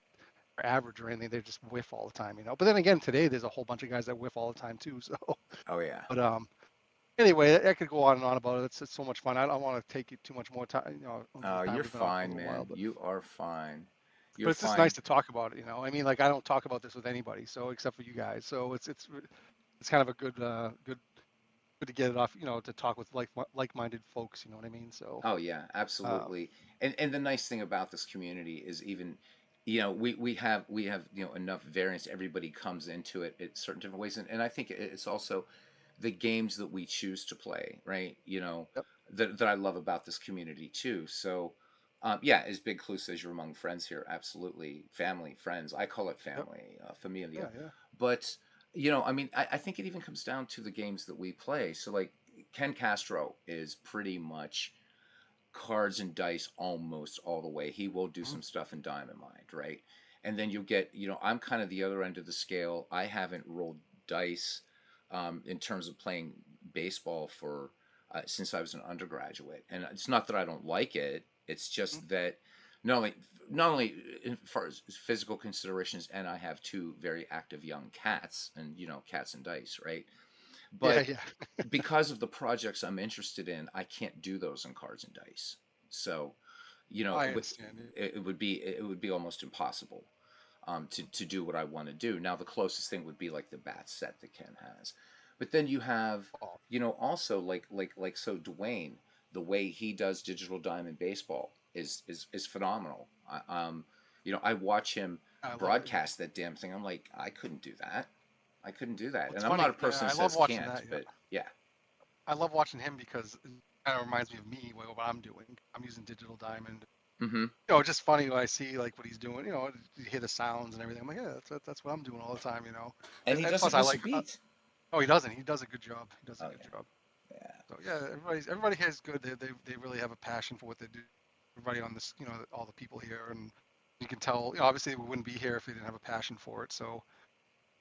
their average or anything. They just whiff all the time. But then again, today there's a whole bunch of guys that whiff all the time too. So, Oh yeah. but anyway, I could go on and on about it. It's so much fun. I don't want to take you too much more time. The time You're we've been on for a fine, little while, man. but You are fine. You're it's just nice fine. to talk about it. I mean, like I don't talk about this with anybody, so except for you guys. So it's kind of a good to get it off, to talk with like-minded folks, you know what I mean? So, Oh yeah, uh, absolutely. And the nice thing about this community is even, we have enough variance. Everybody comes into it at certain different ways, and I think it's also the games that we choose to play, right? yep, That I love about this community too. So, yeah, as Big Clue says, you're among friends here. Absolutely, family, friends. I call it yep, family, familia. yeah, yeah, But I mean, I think it even comes down to the games that we play. So like Ken Castro is pretty much cards and dice almost all the way. He will do mhm, some stuff in Diamond Mind, right? And then you get, I'm kind of the other end of the scale. I haven't rolled dice in terms of playing baseball for since I was an undergraduate, and it's not that I don't like it. It's mhm. just that not only not only as far as physical considerations, and I have two very active young cats, and cats and dice, right? Yeah, But yeah. because of the projects I'm interested in, I can't do those in cards and dice. So, I understand it. it would be almost impossible to do what I want to do. Now, the closest thing would be like the bat set that Ken has, but then you have, Oh, also so Dwayne, the way he does digital diamond baseball is phenomenal. I watch him I love it. Yeah, broadcast that damn thing. I'm like, I couldn't do that. I couldn't do that. it's And I'm not funny. a Yeah, person I that love says watching can't, that. Yeah, but yeah. I love watching him because it kind of reminds me of me, what I'm doing. I'm using Digital Diamond. Mm-hmm. It's just funny when I see like what he's doing. You hear the sounds and everything. I'm like, yeah, that's what I'm doing all the time. And And, he and plus, doesn't I miss a like. beat. Oh, he doesn't. He does a good job. He does a Oh good yeah. job. Yeah. So yeah, everybody here is good. They really have a passion for what they do. Everybody on this, all the people here, and you can tell. Obviously, we wouldn't be here if we didn't have a passion for it. So,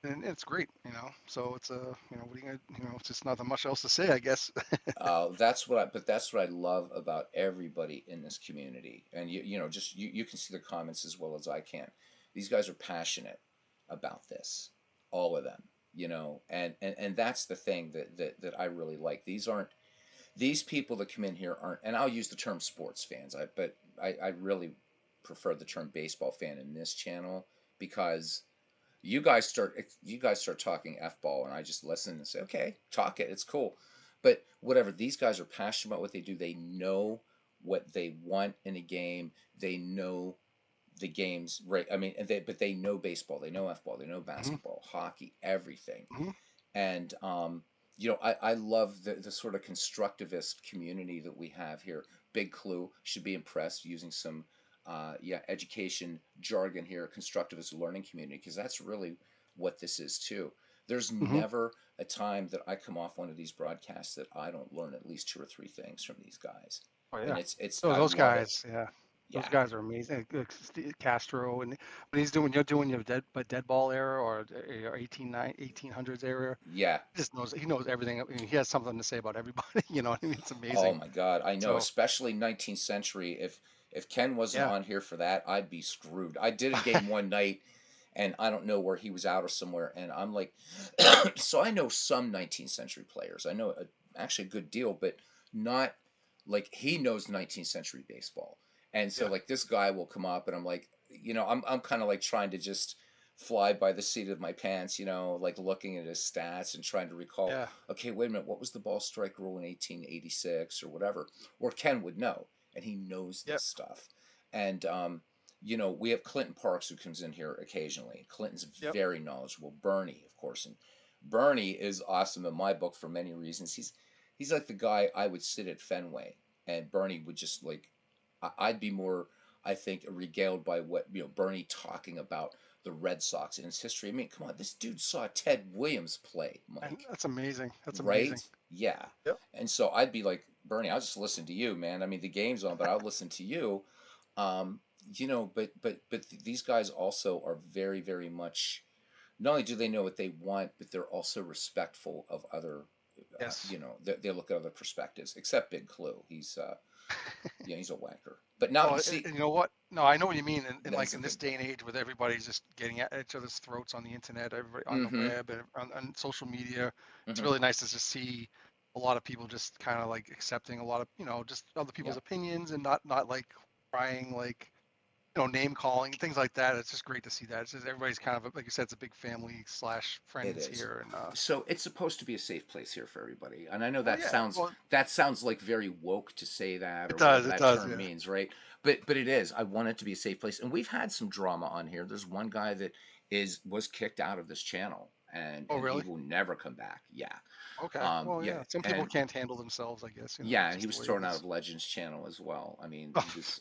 and it's great. So it's what are you gonna, it's just nothing much else to say, I guess. That's what I love about everybody in this community. And just you can see the comments as well as I can. These guys are passionate about this, all of them, and that's the thing that I really like. These people that come in here aren't, and I'll use the term sports fans, but I really prefer the term baseball fan in this channel because you guys start talking f-ball and I just listen and say, okay, talk it, it's cool. But whatever, these guys are passionate about what they do. They know what they want in a game. They know the games, right? I mean, but they know baseball, they know f-ball, they know Hmm. basketball, hockey, everything. Hmm. And I love the sort of constructivist community that we have here. Big Clue should be impressed using some education jargon here, constructivist learning community, because that's really what this is too. There's Hmm. never a time that I come off one of these broadcasts that I don't learn at least two or three things from these guys, Oh and yeah. it's So I those love it. guys, yeah, those Yeah. guys are amazing. Castro, and when you're doing your dead ball era or your 1800s era, Yeah. he knows everything. I mean, he has something to say about everybody. You know what I mean? It's Oh amazing. my God, I know, So especially 19th century. If Ken wasn't yeah. on here for that, I'd be screwed. I did a game one night, and I don't know where he was out or somewhere, and I'm like, so I know some 19th century players. I know actually a good deal, but not like he knows 19th century baseball. And so Yeah. like this guy will come up, and I'm like, I'm kind of like trying to just fly by the seat of my pants, like looking at his stats and trying to recall, Yeah. okay, wait a minute, what was the ball strike rule in 1886 or whatever? Or Ken would know, and he knows this Yep. stuff. And we have Clinton Parks who comes in here occasionally. Clinton's Yep. very knowledgeable. Bernie, of course, and Bernie is awesome in my book for many reasons. He's like the guy I would sit at Fenway, and Bernie would just like, I'd be more, I think, regaled by what Bernie talking about the Red Sox and its history. I mean, come on, this dude saw Ted Williams play, And Mike, that's amazing. That's amazing. right? Yeah. Yep. And so I'd be like, Bernie, I'll just listen to you, man. I mean, the game's on, but I'll listen to you. Um, but these guys also are very, very much. Not only do they know what they want, but they're also respectful of other. Yes. They look at other perspectives. Except Big Clue, he's a wanker. But now Well, you see, and you know what? No, I know what you mean. And that's like the in this thing. day and age, with everybody's just getting at each other's throats on the internet, everybody on the Mm-hmm. web, and on social media, it's Mm-hmm. really nice to just see a lot of people just kind of like accepting a lot of just other Yeah, people's opinions, and not like crying, like name calling, things like that. It's just great to see that. It's just everybody's kind of, like you said, it's a big family slash it friends is. here, and So it's supposed to be a safe place here for everybody, and I know well, that yeah, sounds well, that sounds like very woke to say that it or does, whatever it that does, term yeah. means, right? But it is. I want it to be a safe place, and we've had some drama on here. There's one guy that was kicked out of this channel, and Oh, and he really? will never come back. Yeah, Okay. Well, yeah, yeah. Some people and can't handle themselves, I guess. yeah, It's and he just the was way it thrown out is. of Legends channel as well. I mean, Oh, he was.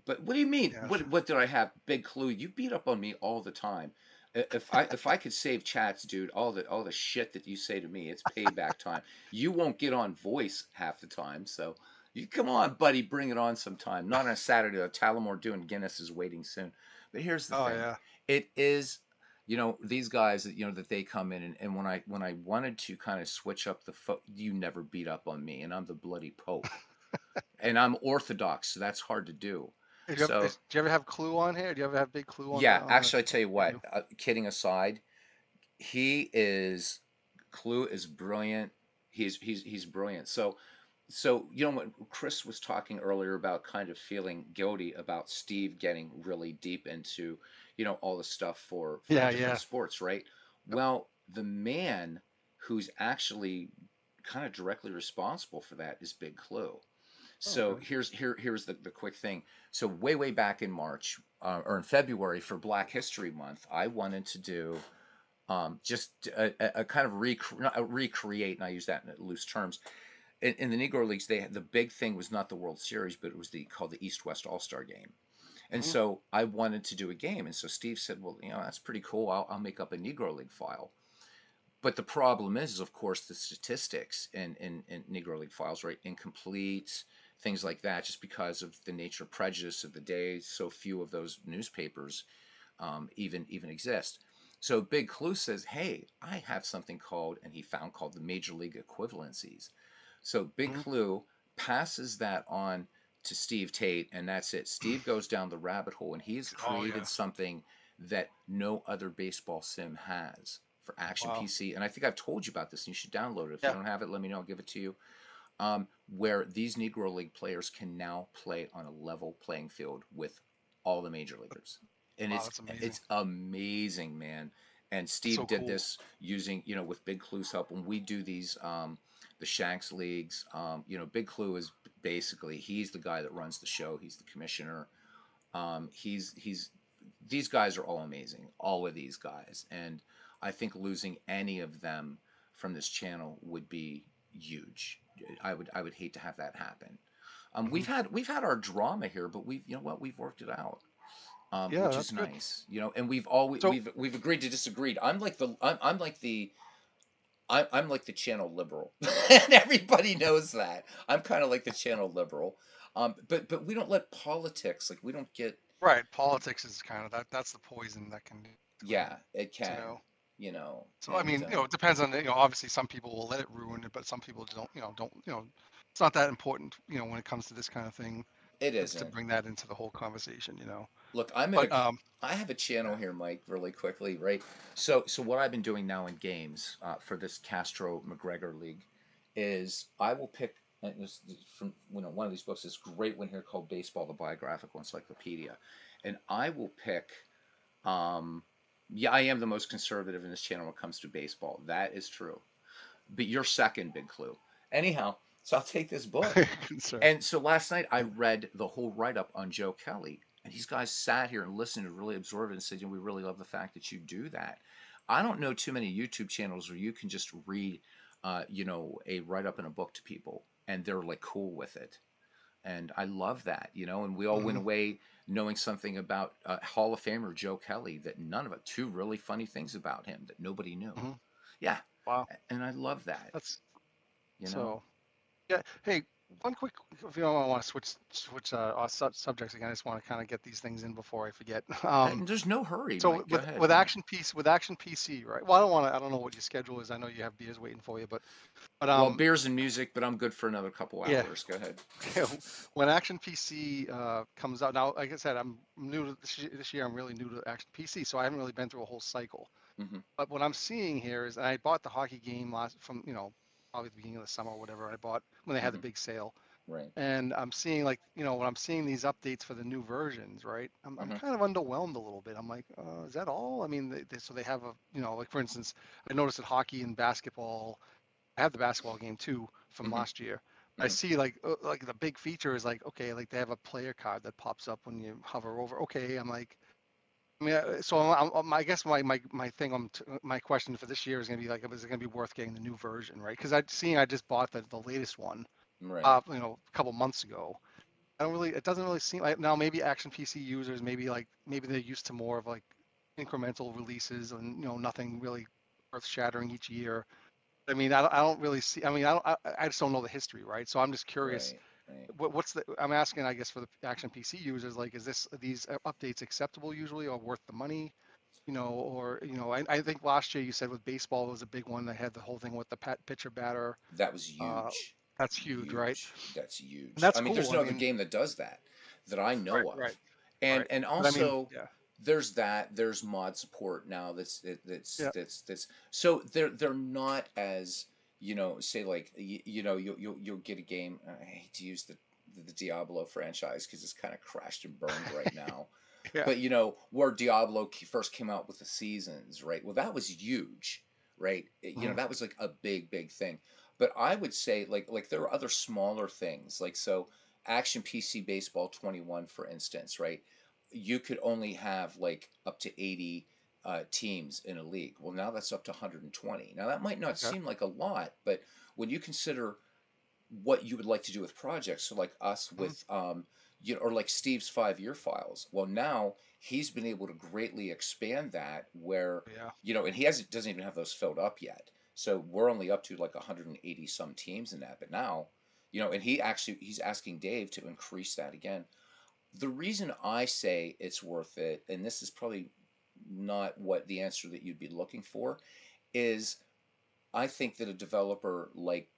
But what do you mean? yeah. What did I have? Big Clue. You beat up on me all the time. If I could save chats, dude, all the shit that you say to me, it's payback time. You won't get on voice half the time, so you come on, buddy, bring it on sometime. Not on a Saturday. Talamore doing Guinness is waiting soon. But here's the Oh, thing. yeah. It is, these guys that that they come in and when I wanted to kind of switch up you never beat up on me, and I'm the bloody Pope, and I'm Orthodox, so that's hard to do. So Do you ever have Clue on here? Do you ever have Big Clue on yeah, the? actually, I tell you You what. do. Kidding aside, he is Clue is brilliant. He's brilliant. So what Chris was talking earlier about, kind of feeling guilty about Steve getting really deep into all the stuff for Yeah, different yeah. sports, right? Yep. Well, the man who's actually kind of directly responsible for that is Big Clue. Oh, So okay. here's the quick thing. So way back in March or in February for Black History Month, I wanted to do just a kind of not recreate, and I use that in loose terms. In the Negro Leagues, the big thing was not the World Series, but it was called the East West All Star Game. And Hmm. so I wanted to do a game, and so Steve said, "Well, that's pretty cool. I'll make up a Negro League file." But the problem is, of course, the statistics in Negro League files, right? Incomplete, things like that, just because of the nature of prejudice of the day. So few of those newspapers even exist. So Big Clue says, "Hey, I have something called," and he found called the Major League equivalencies. So Big Mhm. Clue passes that on to Steve Tate, and that's it. Steve goes down the rabbit hole, and he has Oh created yeah. something that no other baseball sim has for Action Wow. PC. And I think I've told you about this, and you should download it. If you Yeah. don't have it, let me know. I'll give it to you. Where these Negro League players can now play on a level playing field with all the major leaguers, and Wow, it's that's amazing. it's amazing, man. And That's Steve so did cool. this using, with Big Clue's help. When we do these, the Shanks leagues, Big Clue is basically he's the guy that runs the show. He's the commissioner. He's these guys are all amazing, all of these guys, and I think losing any of them from this channel would be huge. I would hate to have that happen. Hmm. We've had our drama here, but we've worked it out, Yeah, which that's is good. nice, and we've always So we've agreed to disagree. I'm like the channel liberal, and everybody knows that. I'm kind of like the channel liberal, but we don't let politics, like, we don't get. right, politics is kind of that's the poison that can do between, Yeah, it you can, know. So I and mean, it depends on, obviously some people will let it ruin it, but some people don't, it's not that important, when it comes to this kind of thing, it to isn't. bring that into the whole conversation. Look, But I have a channel yeah. here, Mike, really quickly, right? So what I've been doing now in games, for this Castro McGregor League, is I will pick, and this from, one of these books, this great one here called Baseball: The Biographical Encyclopedia, and I will pick. Um, yeah, I am the most conservative in this channel when it comes to baseball. That is true. But you're second, Big Clue. Anyhow, so I'll take this book. Concern. And so last night I read the whole write up on Joe Kelly, and these guys sat here and listened and really absorbed it and said, we really love the fact that you do that. I don't know too many YouTube channels where you can just read, a write up in a book to people, and they're like cool with it. And I love that, and we all went Hmm. away knowing something about Hall of Famer Joe Kelly that none of it, two really funny things about him that nobody knew. Hmm. Yeah. Wow. And I love that, That's you know? so. Yeah. Hey, one quick, if you don't want to switch our subjects again, I just want to kind of get these things in before I forget. And there's no hurry, So Mike. Go with ahead. with Yeah. Action PC, right? Well, I don't know what your schedule is. I know you have beers waiting for you, but Well, beers and music, but I'm good for another couple yeah. hours. Go ahead. When Action PC comes out now, like I said, I'm new to this year. I'm really new to Action PC, so I haven't really been through a whole cycle. Hmm. But what I'm seeing here is, and I bought the hockey game last from, probably the beginning of the summer or whatever. I bought when they had the Hmm. big sale, Right. and I'm seeing, like, when I'm seeing these updates for the new versions, right? I'm Hmm. kind of underwhelmed a little bit. I'm like, is that all? I mean, so they have a, like for instance, I noticed that hockey and basketball. I have the basketball game too from Hmm. last year. I Hmm. see, like the big feature is like, okay, like they have a player card that pops up when you hover over. Okay, I'm like, I mean, so I guess my thing my question for this year is gonna be like, is it gonna be worth getting the new version, right? Because I just bought the latest one, Right. a couple months ago. It doesn't really seem like, now maybe Action PC users, maybe they're used to more of like incremental releases and, nothing really earth shattering each year. I mean, I don't really see. I mean, I just don't know the history, right? So I'm just curious. Right. Right. What's the? I'm asking, I guess, for the Action PC users, like, is these updates acceptable usually, or worth the money? Or I think last year you said with baseball was a big one. They had the whole thing with the pitcher batter. That was Uh, huge. that's huge, right? Huge. That's And huge. that's I mean, there's cool. I no other mean, game that does that I right, know of. right, And right. and But I mean, also yeah, there's mod support now yeah, that's so they're not as, say, like, you'll get a game. I hate to use the Diablo franchise because it's kind of crashed and burned right now. yeah. But where Diablo first came out with the seasons, right? Well, that was huge, right? Hmm. That was like a big thing. But I would say, like there are other smaller things, like, so Action PC Baseball 21, for instance, right? You could only have like up to 80 teams in a league. Well, now that's up to 120. Now that might not Okay. seem like a lot, but when you consider what you would like to do with projects, so like us Hmm. with or like Steve's 5-year files. Well, now he's been able to greatly expand that where, Yeah. and he hasn't doesn't even have those filled up yet. So we're only up to like 180 some teams in that. But now, and he's asking Dave to increase that again. The reason I say it's worth it, and this is probably not what the answer that you'd be looking for, is I think that a developer like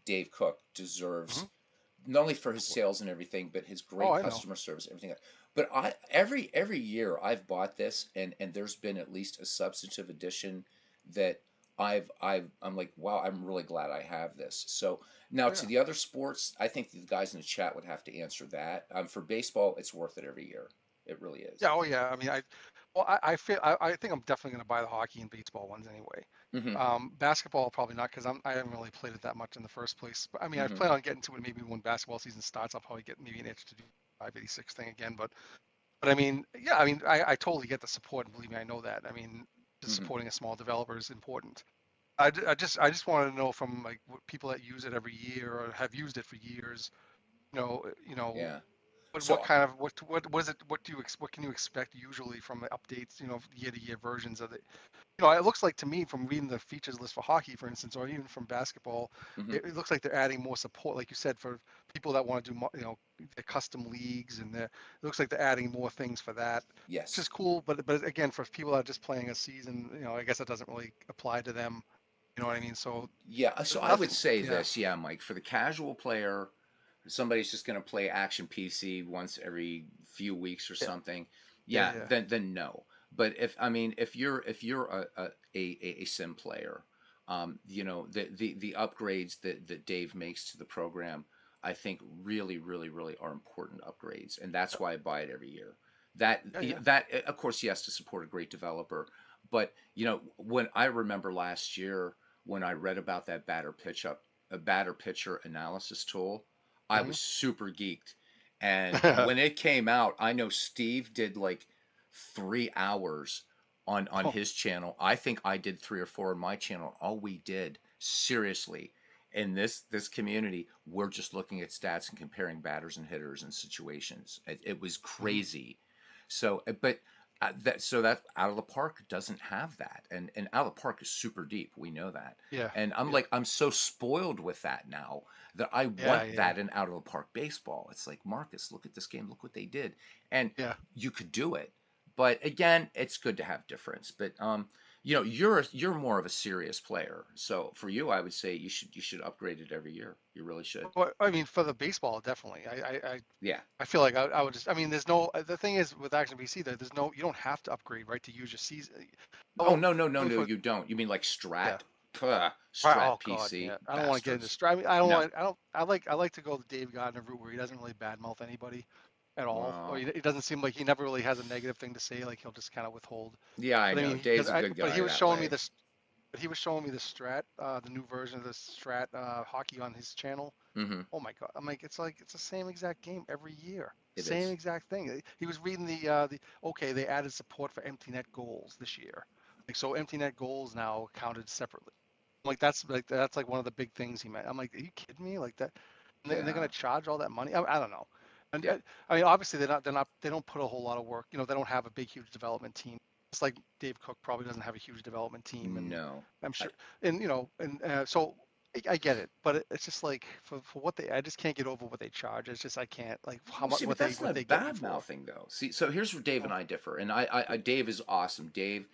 Dave Cook deserves Hmm. not only for his sales and everything, but his Oh, great I know. customer service, everything else. But every year I've bought this, and there's been at least a substantive addition that I'm like, wow, I'm really glad I have this. So now Oh, to yeah. the other sports, I think the guys in the chat would have to answer that. For baseball, it's worth it every year. It really is. Yeah. Oh, yeah. I mean, I feel, I think I'm definitely going to buy the hockey and baseball ones anyway. Mm-hmm. Basketball probably not because I haven't really played it that much in the first place. But I mean, I Mm-hmm. plan on getting to it maybe when basketball season starts. I'll probably get maybe an itch to do 586 thing again. But I mean, yeah, I mean, I totally get the support, and believe me, I know that. I mean, just Mm-hmm. supporting a small developer is important. I just wanted to know from like people that use it every year or have used it for years, Yeah. what So kind of what was it? What can you expect usually from the updates? Year to year versions of it. It looks like to me from reading the features list for hockey, for instance, or even from basketball, mm-hmm. it looks like they're adding more support, like you said, for people that want to do, the custom leagues, and it looks like they're adding more things for that, which is Yes. cool. But again, for people that are just playing a season, I guess that doesn't really apply to them. You know what I mean? So Yeah. So I would nothing. say Yeah. this, yeah, Mike, for the casual player, somebody's just going to play action PC once every few weeks or Yeah. something, Yeah. yeah, Yeah. then no. But if you're a sim player, the upgrades that Dave makes to the program, I think really really really are important upgrades, and that's why I buy it every year. That Yeah. Yeah. that of course he has to support a great developer, but when I remember last year when I read about that batter pitcher analysis tool, I Hmm. was super geeked. And when it came out, I know Steve did like 3 hours on Oh, his channel. I think I did 3 or 4 on my channel. All we did, seriously, in this community, we're just looking at stats and comparing batters and hitters and situations. It was hmm. crazy. So, that out of the park doesn't have that, and out of the park is super deep. We know that, Yeah. and I'm Yeah. like, I'm so spoiled with that now that I Yeah. want Yeah. that in out of the park baseball. It's like, Marcus, look at this game, look what they did, and Yeah. you could do it. But again, it's good to have difference. But you're more of a serious player, so for you, I would say you should upgrade it every year. You really should. But I mean, for the baseball, definitely. Yeah. I feel like I would just. I mean, there's no. The thing is with Action PC that there's no. You don't have to upgrade, right, to use your season. Oh, Oh, no, no, no, really no, for you don't. You mean like yeah. Strat? Puh, Right. Strat Oh God, PC yeah. I don't want to get into bastards. I mean, I don't No. want. I don't. I like to go the Dave Gardner route where he doesn't really badmouth anybody at all, or Well, he doesn't seem like he never really has a negative thing to say. Like he'll just kind of withhold. yeah, I But I know. mean, because Dave's a good but he guy was that showing me way. this. But he was showing me the Strat, the new version of the Strat hockey on his channel. Mm-hmm. Oh my God. I'm like, it's the same exact game every year. It Same is. exact thing. He was reading the okay, they added support for empty net goals this year. Like so empty net goals now counted separately. I'm like that's like one of the big things he meant. I'm like, are you kidding me? Like that and they're gonna Yeah. charge all that money? I don't know. And Yeah. I mean obviously they don't put a whole lot of work. They don't have a big huge development team. It's like Dave Cook probably doesn't have a huge development team and No. I'm I, sure and so I get it, but it's just like for what I just can't get over what they charge. It's just I can't like how well, much see, but that's what they not get you bad for. mouthing though. See, so here's where Dave and Oh, I differ. And Dave is awesome. Dave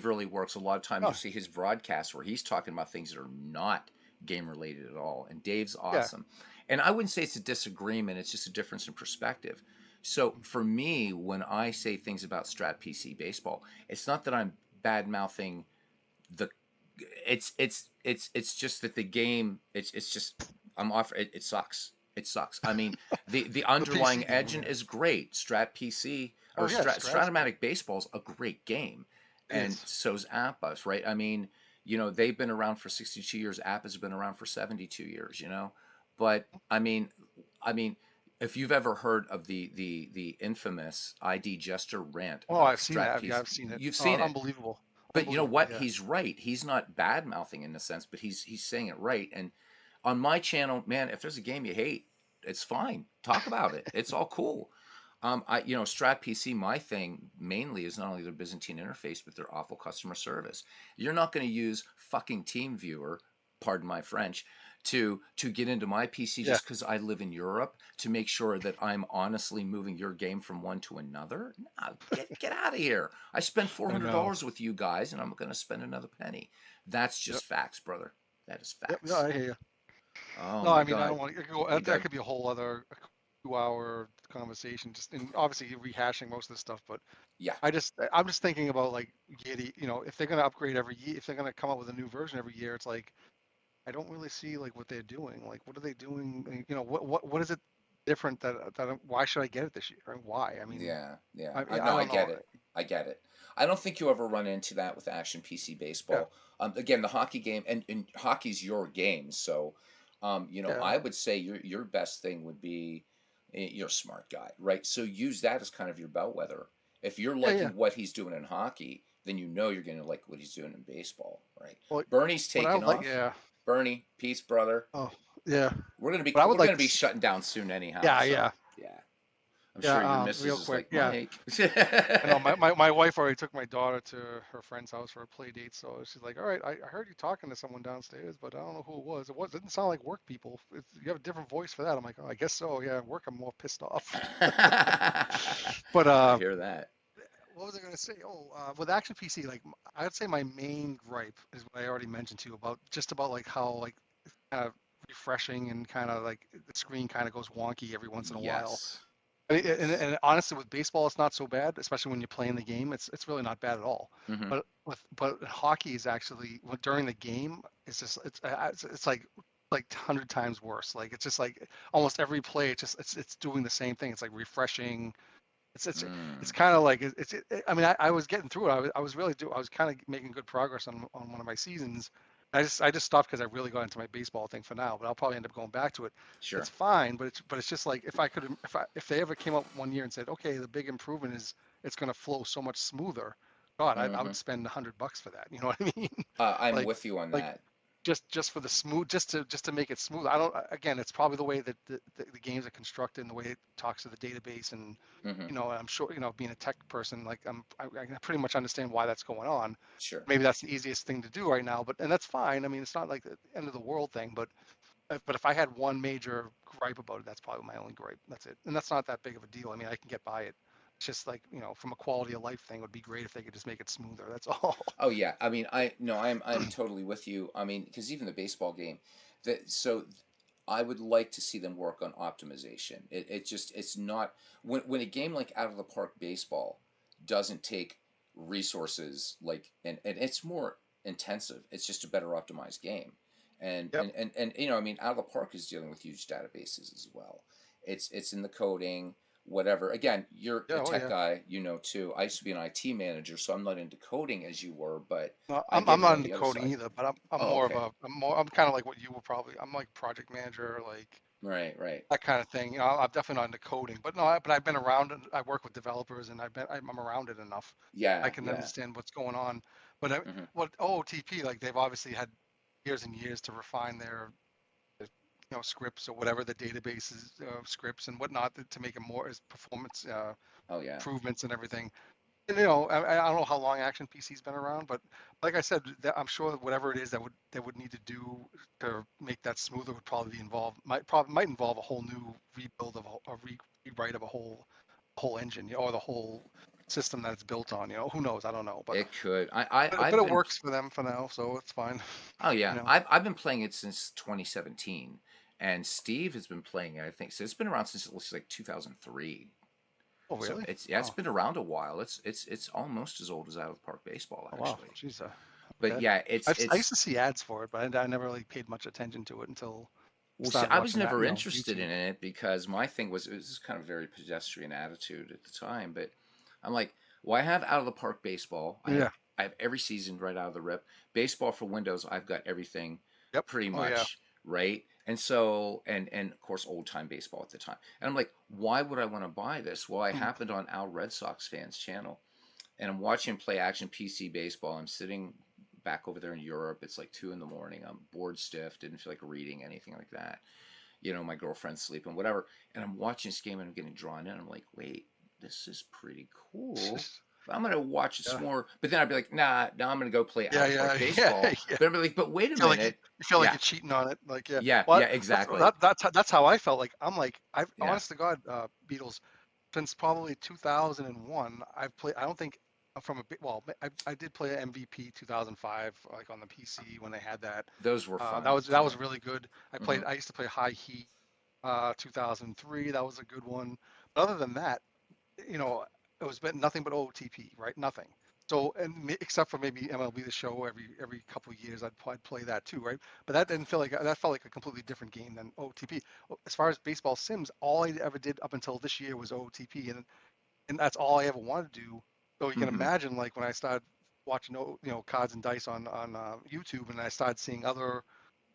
really works. A lot of times you oh see his broadcasts where he's talking about things that are not game related at all. And Dave's yeah. awesome. And I wouldn't say it's a disagreement. It's just a difference in perspective. So for me, when I say things about Strat PC baseball, it's not that I'm bad mouthing the it's just that the game it's just I'm off it sucks. It sucks. I mean, the The underlying PC game, engine yeah. is great. Strat PC or Oh yeah, Strat's great. Stratomatic Baseball is a great game, It and is. so's Appa's, right? I mean, they've been around for 62 years. Appa's been around for 72 years. But I mean, if you've ever heard of the infamous ID Jester rant Oh, about I've seen Strat that. Yeah, PC, I've seen it. you've Oh, seen it. unbelievable, But you know unbelievable. what? Yeah. He's right. He's not bad mouthing in a sense, but he's saying it right. And on my channel, man, if there's a game you hate, It's fine. Talk about it. It's all cool. Strat PC, my thing mainly is not only their Byzantine interface, but their awful customer service. You're not going to use fucking TeamViewer, pardon my French, to get into my PC Yeah, just because I live in Europe to make sure that I'm honestly moving your game from one to another. Nah, get out of here. I spent four I hundred know. dollars with you guys, and I'm going to spend another penny. That's Yep. just facts, brother. That is Yep. No, facts. I hear you. Oh No, my I mean, I God. don't want to go. You That got could be a whole other 2-hour conversation. Just and obviously rehashing most of this stuff, but yeah, I'm just thinking about like Yeti. If they're gonna upgrade every year, if they're gonna come up with a new version every year, it's like I don't really see like what they're doing. Like, what are they doing? What is it different why should I get it this year? And why? I mean, yeah, yeah. I No, I don't get know. it. I get it. I don't think you ever run into that with Action PC Yeah, baseball. Again, the hockey game and hockey's your game, so yeah, I would say your best thing would be you're a smart guy, right? So use that as kind of your bellwether. If you're yeah, yeah. liking what he's doing in hockey, then you know you're going to like what he's doing in baseball, right? Well, Bernie's what I taking would like, off. yeah. Peace, brother. Oh, yeah. We're gonna be But I would we're like gonna to be see. shutting down soon anyhow. Yeah, So yeah, yeah, I'm yeah. sure your missus Real is quick, like yeah. Mike. I know my wife already took my daughter to her friend's house for a play date, so she's like, "All right, I heard you talking to someone downstairs, but I don't know who it was. Didn't sound like work people. You have a different voice for that." I'm like, "Oh, I guess so. Yeah, at work I'm more pissed off." But I hear that. what was I going to say? Oh, with Action PC, like I'd say my main gripe is what I already mentioned to you about just about like how like kind of refreshing and kind of like the screen kind of goes wonky every once in a while. Yes. And, Yes. and honestly, with baseball, it's not so bad, especially when you're playing the game. It's really not bad at all. Hmm. But hockey is actually during the game, it's like 100 times worse. Like it's just like almost every play, it's doing the same thing. It's like refreshing. It's Mm. kind of like I mean, I was getting through it. I was kind of making good progress on one of my seasons. I just stopped because I really got into my baseball thing for now. But I'll probably end up going back to it. It's Sure. fine, but it's just like if they ever came up one year and said, okay, the big improvement is it's going to flow so much smoother. God, I Hmm. would spend $100 for that. You know what I mean? I'm like with you on like that. just for the smooth, just to make it smooth. I don't. Again, it's probably the way that the games are constructed and the way it talks to the database and Hmm. I'm sure, being a tech person, like I pretty much understand why that's going on. Sure. Maybe that's the easiest thing to do right now, and that's fine. I mean, it's not like the end of the world thing, but if I had one major gripe about it, that's probably my only gripe. That's it, and that's not that big of a deal. I mean, I can get by it. It's just like from a quality of life thing, it would be great if they could just make it smoother. That's all. Oh yeah. I mean, I no, I'm totally with you. I mean, because even the baseball game, I would like to see them work on optimization. It's not when a game like Out of the Park Baseball doesn't take resources like and it's more intensive. It's just a better optimized game. And Yep. and, and, and I mean Out of the Park is dealing with huge databases as well. It's in the coding, whatever. Again, you're Yeah. a Oh tech yeah. guy, too. I used to be an IT manager, so I'm not into coding as you were, but No, I I'm get not more into the other coding side. either, but I'm Oh, more of okay. a I'm kind of like what you were probably. I'm like project manager, like Right, right. that kind of thing. I'm definitely not into coding, but no, but I've been around it. I work with developers, and I'm around it enough. I Yeah, can yeah. understand what's going on. But Hmm. what OOTP, like they've obviously had years and years to refine their scripts or whatever the databases scripts and whatnot to make it more as performance Oh, yeah. improvements and everything. And, I don't know how long Action PC's been around, but like I said, I'm sure that whatever it is that would need to do to make that smoother would probably involve might involve a whole new rebuild of rewrite of a whole engine, or the whole system that it's built on. Who knows? I don't know, but It could. but I've it been. works for them for now, so it's fine. Oh, You yeah. know. I've been playing it since 2017, and Steve has been playing it. I think so. It's been around since it looks like 2003. Oh So really? it's Wow. been around a while. It's almost as old as Out of the Park Baseball, Oh wow. actually. Jeez. But Okay. yeah, I used to see ads for it, but I never really paid much attention to it until I well, see, started I was watching that, never interested YouTube. in it because my thing was it was just kind of very pedestrian attitude at the time. But I'm like, well, I have Out of the Park Baseball. Yeah. I have every season right out of the rip. Baseball for Windows, I've got everything Yep. pretty Oh yeah. much right. And so and of course old time baseball at the time. And I'm like, why would I want to buy this? Well, I Hmm. happened on Al Red Sox fans channel and I'm watching him play Action PC baseball. I'm sitting back over there in Europe. It's like 2 in the morning. I'm bored stiff. Didn't feel like reading anything like that. my girlfriend's sleeping, whatever, and I'm watching this game and I'm getting drawn in. I'm like, wait, this is pretty cool. I'm gonna watch it Yeah. some more, but then I'd be like, nah, now I'm gonna go play Yeah, outright yeah, yeah, baseball. yeah. But I'd be like, but wait a Feel like minute, you feel like yeah, you're cheating on it. Like, yeah. yeah, Well, yeah, exactly, that's how I felt. Like, I'm like, I've yeah, honest to God, Beatles, since probably 2001, I've played. I don't think from a bit. Well, I did play MVP 2005, like on the PC when they had that. those were That fun. was Yeah. really good. I Hmm. played. I used to play High Heat, 2003. That was a good one. But other than that, it was been nothing but OOTP, right? Nothing. So, except for maybe MLB The Show every couple of years, I'd play that too, right? But that felt like a completely different game than OOTP. As far as baseball sims, all I ever did up until this year was OOTP, and that's all I ever wanted to do. So you can Hmm. imagine, like when I started watching, cards and dice on YouTube, and I started seeing other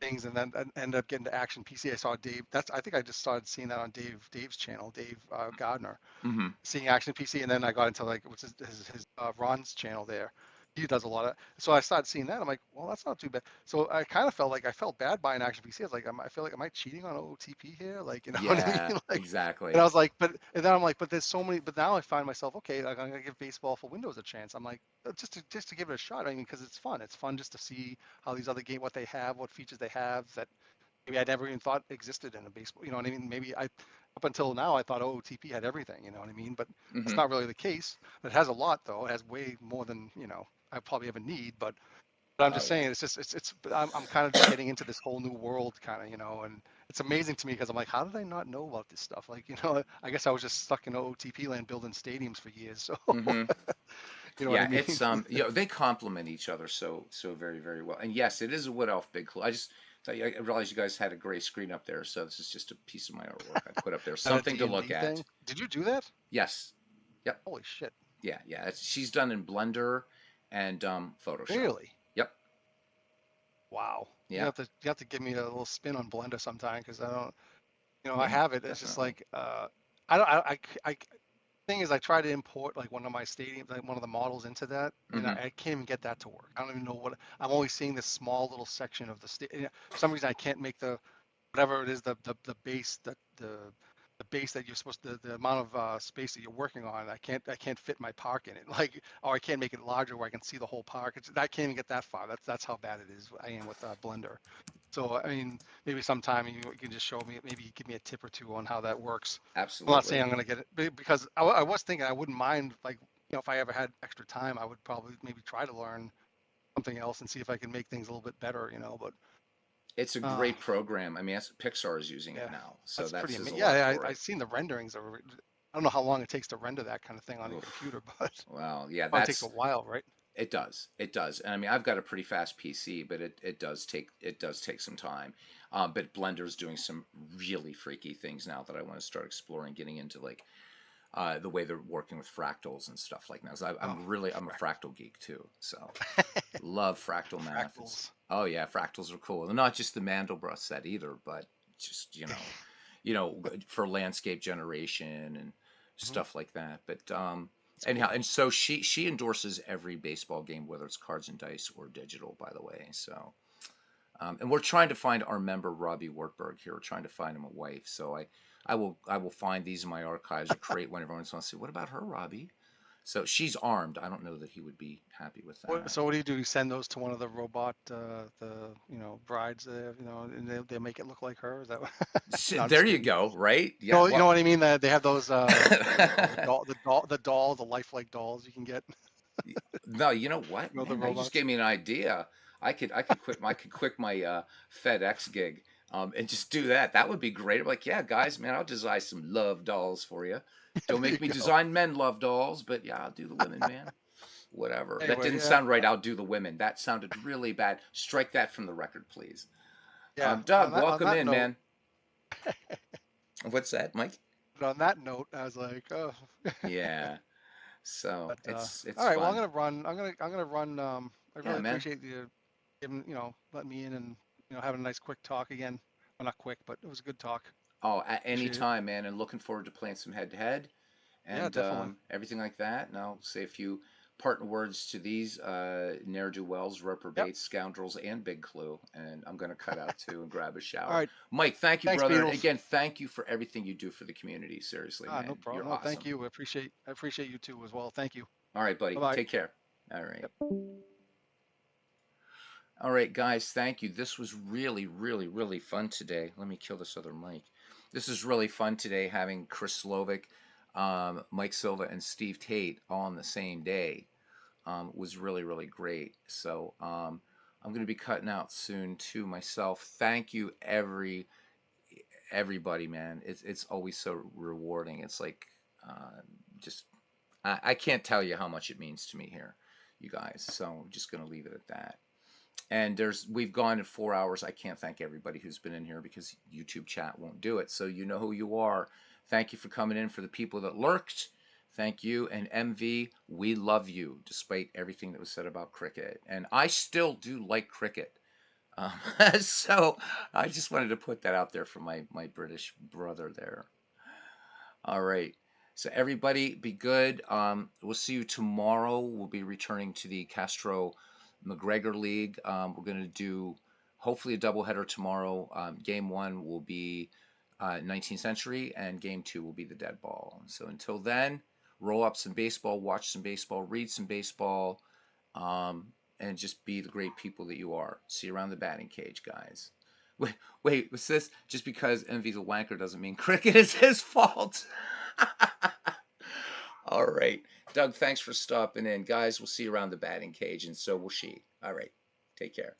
things, and then ended up getting to Action PC. I saw Dave. I think I just started seeing that on Dave's channel, Dave Gardner, Hmm. seeing Action PC, and then I got into like what's his Ron's channel there. He does a lot of. So I started seeing that. I'm like, well, that's not too bad. So I kind of felt like I felt bad buying Action PC. I was like, I feel like, am I cheating on OTP here? Like, you know what I Yeah, mean? Like, and exactly. I was like, and then I'm like, but there's so many. But now I find myself, okay, like, I'm gonna give Baseball for Windows a chance. I'm like, just to give it a shot. I mean, because it's fun. It's fun just to see how these other games, what they have, what features they have that maybe I never even thought existed in a baseball. You know what I mean? Maybe up until now I thought OOTP had everything. You know what I mean? But that's Hmm. not really the case. It has a lot though. It has way more than I probably ever need. But I'm Oh just yeah. saying it's just it's. But I'm kind of just getting into this whole new world, kind of, and it's amazing to me because I'm like, how did I not know about this stuff? Like, I guess I was just stuck in OOTP land building stadiums for years. So Hmm. you know what I Yeah, mean? it's they complement each other so very very well. And yes, it is a Wood Elf Big Club. I just thought I realized you guys had a gray screen up there, so this is just a piece of my artwork I put up there, And a something to look D&D at. thing. Did you do that? Yes. Yep. Holy shit! Yeah, yeah. She's done in Blender and Photoshop. Really? Yep. Wow. Yeah. You have to give me a little spin on Blender sometime because I don't, I Yeah, have it. It's just definitely. like I don't I thing is I try to import like one of my stadiums, like one of the models into that, and Hmm. I can't even get that to work. I don't even know what I'm only seeing this small little section of the for some reason I can't make the whatever it is the base the base that you're supposed to the amount of space that you're working on. I can't fit my park in it. Like, or I can't make it larger where I can see the whole park. I can't even get that far. That's how bad it is. I am with Blender. So I mean, maybe sometime you can just show me, maybe give me a tip or two on how that works. I'm not saying Absolutely. I'm gonna get it because I was thinking I wouldn't mind, like, if I ever had extra time, I would probably maybe try to learn something else and see if I can make things a little bit better. But It's a uh, great program. I mean, Pixar is using it yeah, now, so that's that pretty says a amazing. lot Yeah, for I've it. seen the renderings. I don't know how long it takes to render that kind of thing on a Oof. computer, but it Well, yeah, probably takes a that's while, right? it does. It does. And I mean, I've got a pretty fast PC, but it does take some time. But Blender's doing some really freaky things now that I want to start exploring, getting into like the way they're working with fractals and stuff like that. 'Cause Oh, I'm a fractal. fractal geek too, so love fractal math. Fractals. Oh yeah, fractals are cool. And not just the Mandelbrot set either, but just for landscape generation and Mhm. stuff like that. But It's anyhow, cool. and so she endorses every baseball game, whether it's cards and dice or digital. By the way, so and we're trying to find our member Robbie Wartburg here. We're trying to find him a wife. So I will find these in my archives or create one every once in a while. Say, what about her, Robbie? So she's armed. I don't know that he would be happy with that. So what do? You send those to one of the robot, brides there, and they make it look like her? Is that? No, I'm There just you kidding. go. Right? Yeah. No, you know Well. what I mean? They have those, what do they call it? The lifelike dolls you can get. No, you know what, The man? Now you just robots. gave me an idea. I could quit my FedEx gig, and just do that. That would be great. I'm like, yeah, guys, man, I'll design some love dolls for you. Don't There make me you go. design men love dolls, but yeah, I'll do the women, man. Whatever. That Anyway, didn't yeah, sound right. I'll do the women. That sounded really bad. Strike that from the record, please. yeah. Doug, On welcome that in, note, man. What's that, Mike? I was like, oh. Yeah. So But it's all right. Well, I'm fun. gonna run. I'm gonna run. I Yeah, really man. appreciate you giving, letting me in and having a nice quick talk again. Well, not quick, but it was a good talk. Oh, at any Appreciate it. time, man, and looking forward to playing some head to head Yeah, and definitely. everything like that. And I'll say a few parting words to these ne'er-do-wells, Yep. reprobates, scoundrels, and Big Clue. And I'm going to cut out too and grab a All shower. right. Mike, thank you, Thanks, brother. And Beatles. again, thank you for everything you do for the community. Seriously, No man. problem. You're No, thank awesome. you. I appreciate you too as well. Thank you. All right, buddy. Bye bye. Take care. All right. Yep. All right, guys, thank you. This was really, really, really fun today. Let me kill this other mic. This is really fun today having Chris Slovick, Mike Silva, and Steve Tate all on the same day. Was really, really great. So I'm going to be cutting out soon too myself. Thank you, everybody, man. It's always so rewarding. It's like just I can't tell you how much it means to me here, you guys. So I'm just going to leave it at that. And we've gone in 4 hours. I can't thank everybody who's been in here because YouTube chat won't do it. So you know who you are. Thank you for coming in. For the people that lurked, thank you. And MV, we love you despite everything that was said about cricket. And I still do like cricket. Um, so I just wanted to put that out there for my British brother there. All right. So everybody be good. We'll see you tomorrow. We'll be returning to the Castro McGregor League. We're going to do hopefully a doubleheader tomorrow. Game one will be 19th century, and game two will be the dead ball. So until then, roll up some baseball, watch some baseball, read some baseball, and just be the great people that you are. See you around the batting cage, guys. Wait, what's this? Just because Envy's a wanker doesn't mean cricket is his fault. All right. Doug, thanks for stopping in. Guys, we'll see you around the batting cage, and so will she. All right. Take care.